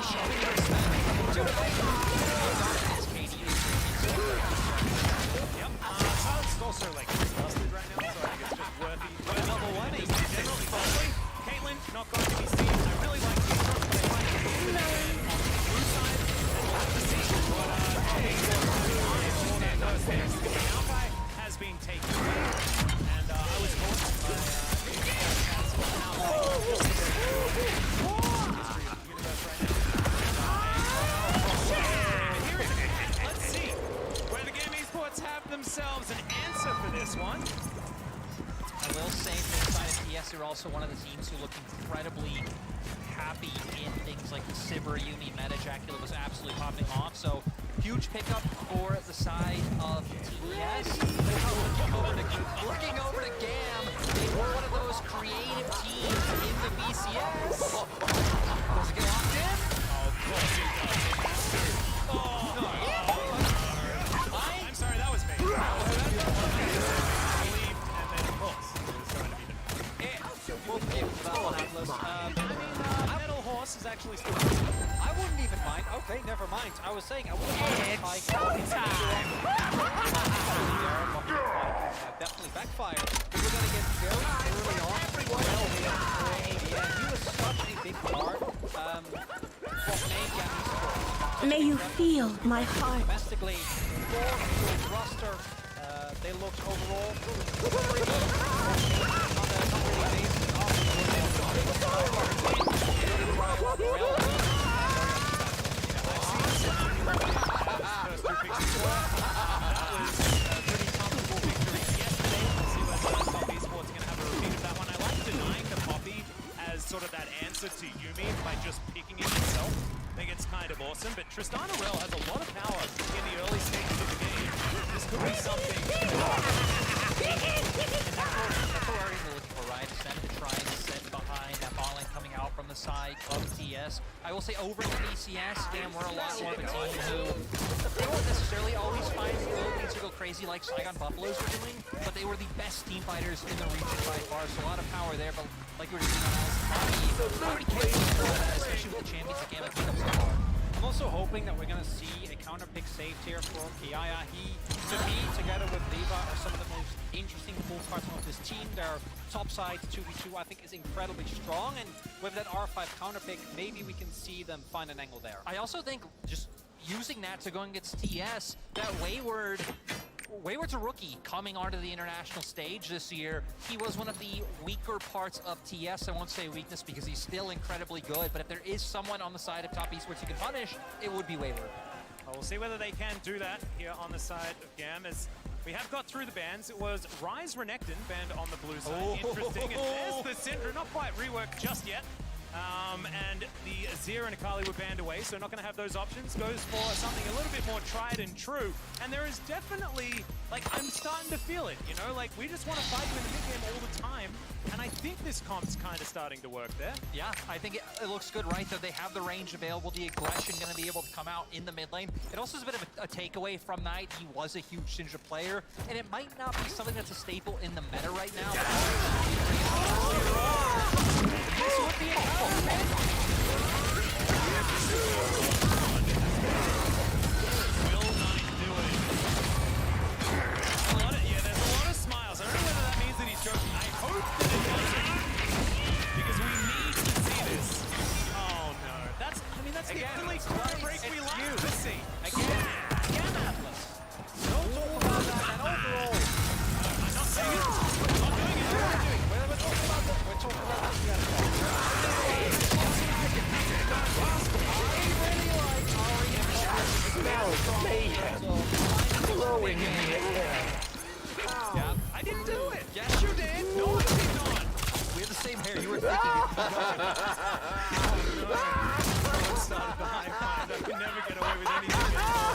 showing respect to the KD.
Yep. It's also like busted right now, so I think it's just worthy. Level 1 is generally probably Caitlyn not going to be seen. I really like the approach they like on the blue side and on the themselves an answer for this one.
I will say that inside of TS, they're also one of the teams who look incredibly happy in things like the Sivir, Yumi, meta. Jacula was absolutely popping off, so huge pickup for the side of TS. Looking over to GAM, they were one of those creative teams in the BCS. Does it get locked in?
Oh, of course it does. I'm sorry, that was me. Metal Horse is actually still.
I wouldn't even mind. Okay, never mind. I was saying I wouldn't mind. Definitely backfired. We were going to get very early on. Yeah, he was such a big part.
May you feel my heart.
Domestically, for roster, they looked overall
sort of that answer to Yumi by just picking it himself. I think it's kind of awesome, but Tristana Rel has a lot of power in the early stages of the game. This could be something.
And that's what we're looking for, right? Instead of trying to set behind that ball lane coming out from the side of TS. I will say over in the BCS, GAM were a lot more of a team who they don't necessarily always find abilities to go crazy like Saigon Buffaloes were doing, but they were the best team fighters in the region by far, so a lot of power there, but like we were seeing on especially with the champions that GAM have picked up so far.
I'm also hoping that we're going to see a counter pick saved here for Kiaya. He, to me, together with Levi, are some of the most interesting cool parts of this team. Their top side 2v2, I think, is incredibly strong, and with that R5 counter pick, maybe we can see them find an angle there.
I also think just using that to go against TS, that Wayward's a rookie coming onto the international stage this year. He was one of the weaker parts of TS. I won't say weakness because he's still incredibly good, but if there is someone on the side of Top Esports who can punish, it would be Wayward.
We'll see whether they can do that here on the side of GAM, as we have got through the bans. It was Rise Renekton banned on the blue side. Interesting. And there's the Syndra, not quite reworked just yet. And the Azir and Akali were banned away, so not going to have those options. Goes for something a little bit more tried and true. And there is definitely, like, I'm starting to feel it, you know? Like, we just want to fight you in the mid-game all the time. And I think this comp's kind of starting to work there.
Yeah, I think it looks good, right? That they have the range available, the aggression going to be able to come out in the mid lane. It also is a bit of a takeaway from Knight. He was a huge Syndra player, and it might not be something that's a staple in the meta right now. This would be a
there's a lot of smiles. I don't know whether that means that he's joking. I hope that it doesn't, because we need to see this. Oh no, that's the only core break we like to see. Again, Atlas. Don't talk about that. And overall, I'm not saying it. I'm not doing it. We're talking about that. We're talking about that.
Blowing in the air.
Yeah, I didn't do it. Yes, you did. No, I did not.
We have the same hair. You were thinking it.
Started the high five. I can never get away with anything anymore.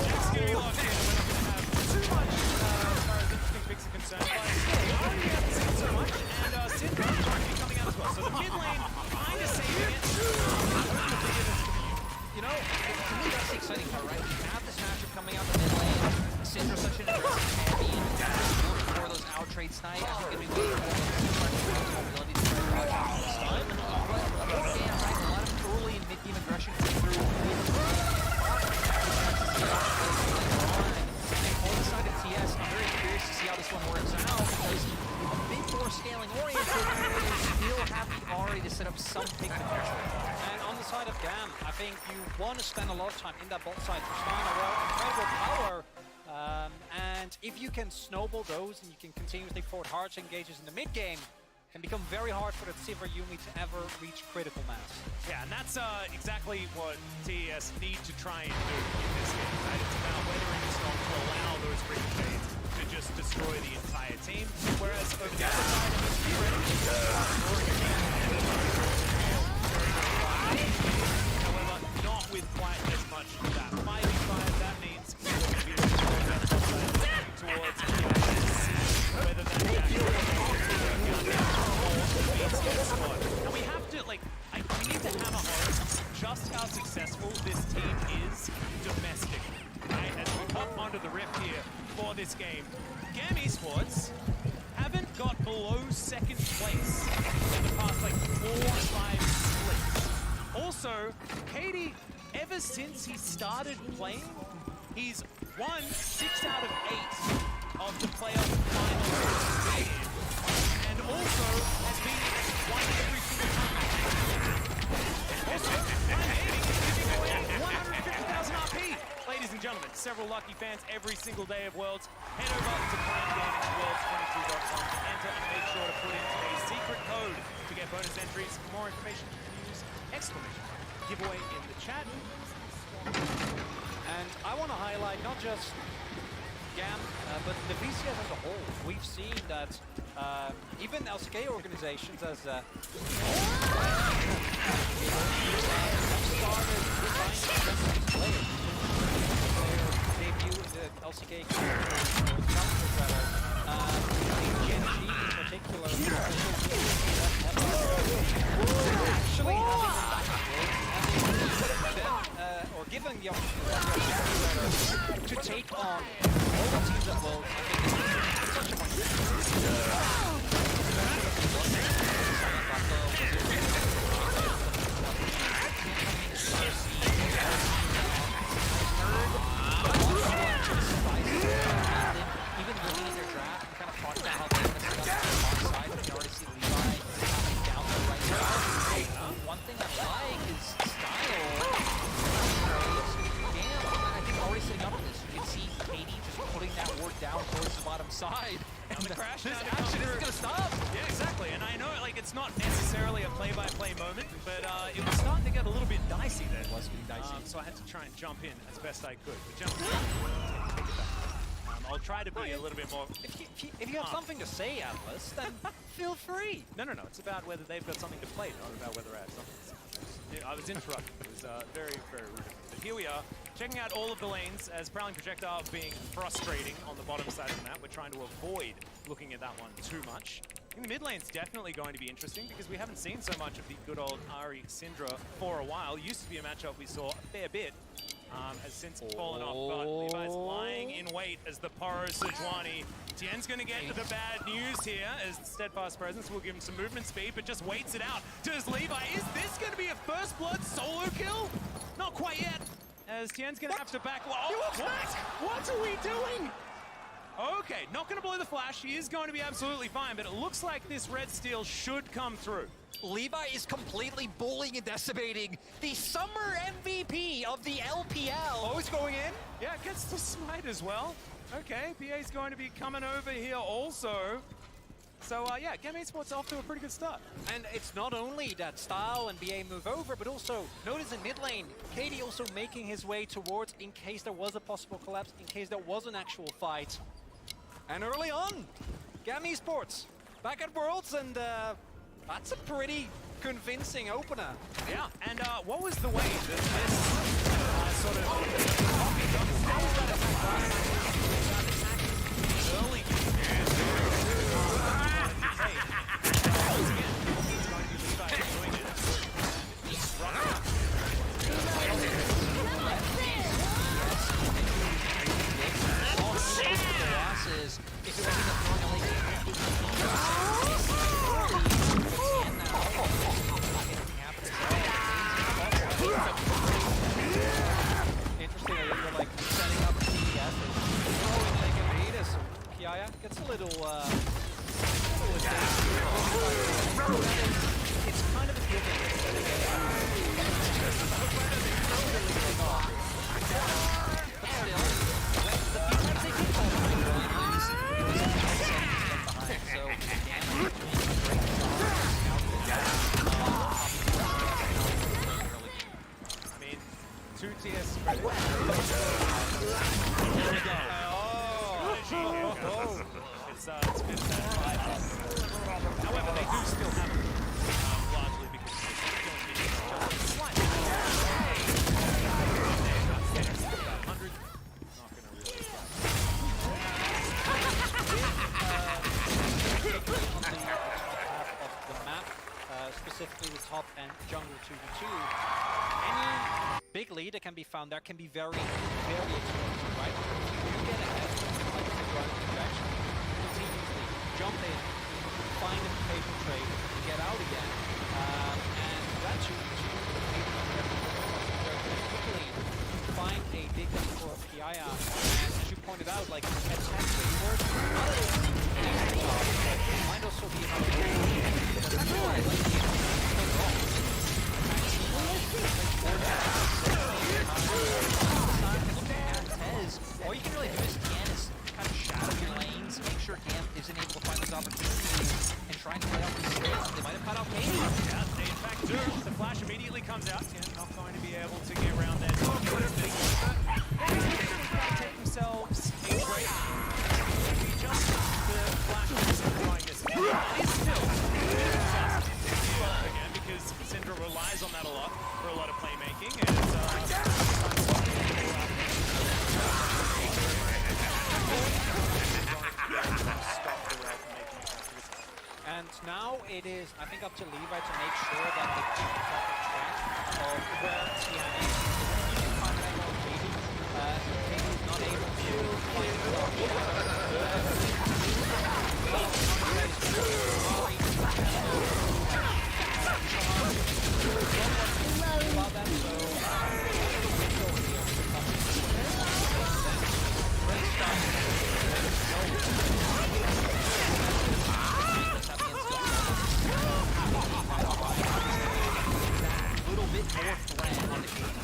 Jack's going to be locked in, and we're not going to have too much as far as interesting picks are concerned. But we already haven't seen so much, and Syndra is going to be coming out as well. So the mid lane kind of saving it.
You know, to me that's the exciting part, right? We have this matchup coming out the mid lane. Syndra's such an aggressive champion. For those out trades tonight, I think it'd be way better ability to try to watch out this time. But again, right, a lot of early and mid-game aggression coming through. On the side of TS, I'm very curious to see how this one works out, because a bit more scaling oriented, they still have the Ahri to set up some big potential.
And on the side of GAM, I think you want to spend a lot of time in that bot side to find a incredible power. And if you can snowball those and you can continuously forward harsh engages in the mid game, it can become very hard for the Sivir Yumi to ever reach critical mass.
Yeah, and that's exactly what TES need to try and do in this game, right? It's about weathering the storm to allow those under the rift here for this game. GAM Esports haven't got below second place in the past like 4 or 5 splits. Also, Katie, ever since he started playing, he's won 6 out of 8 of the playoff finals and also has been won every single time. Also, giving away 150,000 RP. Ladies and gentlemen, several lucky fans every single day of Worlds. Head over to PrimeGamingWorlds22.com to enter and make sure to put in today's secret code to get bonus entries. For more information, use exclamation mark giveaway in the chat.
And I want to highlight not just GAM, but the VCS as a whole. We've seen that even LCK organizations as started defining players. Their debut in the LCK Challengers rather. Gen G in particular. Actually having or giving the opportunity to take on all the teams that will even looking in their draft, we kind of talked about how they're going to set up on the side. We can already see Levi coming down there right now. One thing I like is style. I think already setting up for this. You can see Katie just putting that ward down towards the bottom side. And the crash this action isn't going to stop.
Yeah, exactly. And I know like it's not necessarily a play-by-play moment, but it was starting to get a little bit dicey there. It was getting dicey. So I had to try and jump in as best I could. But jump in. Take it back. I'll try to be a little bit more...
If you have something to say, Atlas, then feel free.
No. It's about whether they've got something to play, not about whether I have something to say. I was interrupted. It was very, very rude. But here we are, checking out all of the lanes as Prowling Projectile being frustrating on the bottom side of the map. We're trying to avoid looking at that one too much. I think the mid lane's definitely going to be interesting because we haven't seen so much of the good old Ari Syndra for a while. Used to be a matchup we saw a fair bit. Has since fallen off, but Levi's lying in wait as the Poro Sejuani. Tien's going to get the bad news here as the Steadfast Presence will give him some movement speed, but just waits it out. Does Levi, is this going to be a first blood solo kill? Not quite yet, as Tien's going to have to back. What are we doing? Okay, not going to blow the flash. He is going to be absolutely fine, but it looks like this red steel should come through.
Levi is completely bullying and decimating the summer MVP of the LPL.
Oh, he's going in. Yeah, gets the smite as well. Okay, PA's going to be coming over here also. So, yeah, GAM Esports off to a pretty good start.
And it's not only that Style and BA move over, but also notice in mid lane, Katie also making his way towards in case there was a possible collapse, in case there was an actual fight. And early on, GAM Esports back at Worlds, and that's a pretty convincing opener.
Yeah, and what was the way that this sort of early
if it wasn't
interesting that you're like setting up TDS and throwing like a Venus. Kiaya gets a little it's kind of a given.
Two-tier spread. There we go. It's been however, they do still have it, largely because it's slightly about 100. Not going to really
on the top half of the map, specifically the top and jungle 2v2. Any big lead that can be found there can be very, very explosive, right? You get pointed out, like, attack wayward, not only might also be another way. But that's why I like the all you can really do is Tian is kind of shadow your lanes, make sure Gam isn't able to find those opportunities, and try and play out these skills. They might have cut out Katie.
Yeah, they in fact do. The flash immediately comes out. Tian not going to be able to get around that. They take themselves a break. Maybe just the flash isn't trying this. It is still again because Syndra relies on that a lot for a lot of playmaking.
And now it is, I think, up to Levi to make sure that they keep the proper track of where Tian is. You can find that out Katie. Katie is not able to find the little bit more threat on the game.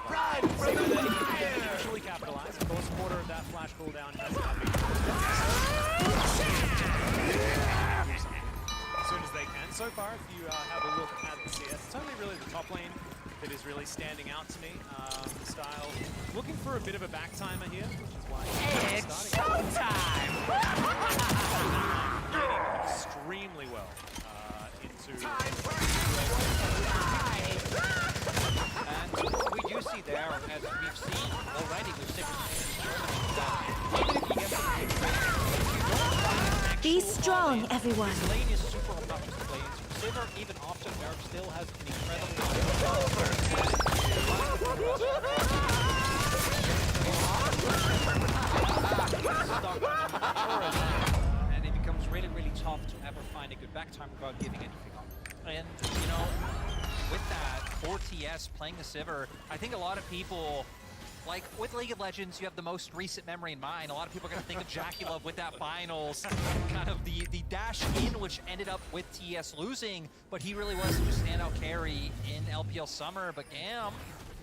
Run from the fire! Usually capitalize. Of course, quarter of that flash cooldown has not been as soon as they can. So far, if you have a look at the CS, it's only really the top lane that is really standing out to me. The style, looking for a bit of a back timer here, which is why it's showtime! Extremely well into.
And we do see there, as we've seen already with different
Be strong, everyone.
This lane is super obnoxious to play into. Sivir, even after nerf, still has an incredibly and it becomes really, really tough to ever find a good back time without giving anything up. And, you know, with that, 4TS playing the Sivir, I think a lot of people, like with League of Legends, you have the most recent memory in mind. A lot of people are going to think of JackeyLove with that finals, kind of the dash in, which ended up with TS losing, but he really was just standout carry in LPL Summer. But Gam,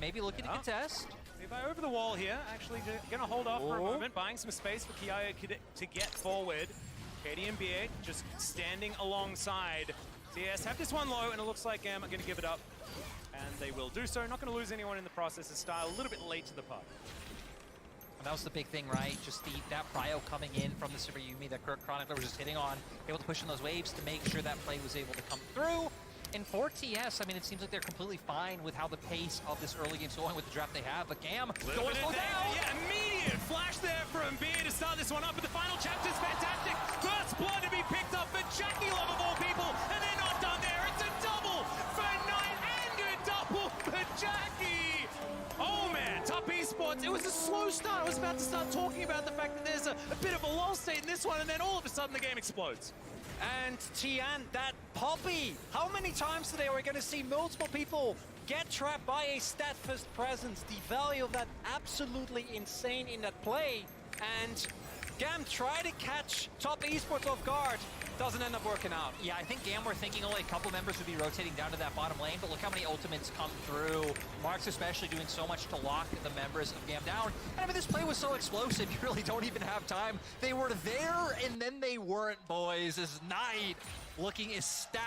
maybe looking to contest.
Levi over the wall here, actually going to hold off for a moment, buying some space for Kiaya to get forward. KD and BA just standing alongside. TS have this one low, and it looks like Gam are going to give it up. And they will do so. Not going to lose anyone in the process. Of style a little bit late to the party.
And that was the big thing, right? Just that prio coming in from the Sivir Yuumi that Kirk Chronicler was just hitting on, able to push in those waves to make sure that play was able to come through. In 4TS, I mean, it seems like they're completely fine with how the pace of this early game's going with the draft they have, but Gam going slow down.
Yeah, immediate flash there from BA to start this one up, but the final chapter is fantastic. First blood to be picked up for JackeyLove of all people, and they're not done there. It's a double for Knight and a double for Jackie. Oh man, Top Esports, it was a slow start. I was about to start talking about the fact that there's a bit of a lull state in this one, and then all of a sudden the game explodes.
And Tian, that Poppy! How many times today are we going to see multiple people get trapped by a stat-first presence? The value of that absolutely insane in that play. And Gam try to catch Top Esports off guard. Doesn't end up working out.
Yeah, I think Gam were thinking only a couple members would be rotating down to that bottom lane, but look how many ultimates come through. Mark's especially doing so much to lock the members of Gam down. And I mean, this play was so explosive, you really don't even have time. They were there, and then they weren't, boys. As Knight looking as stat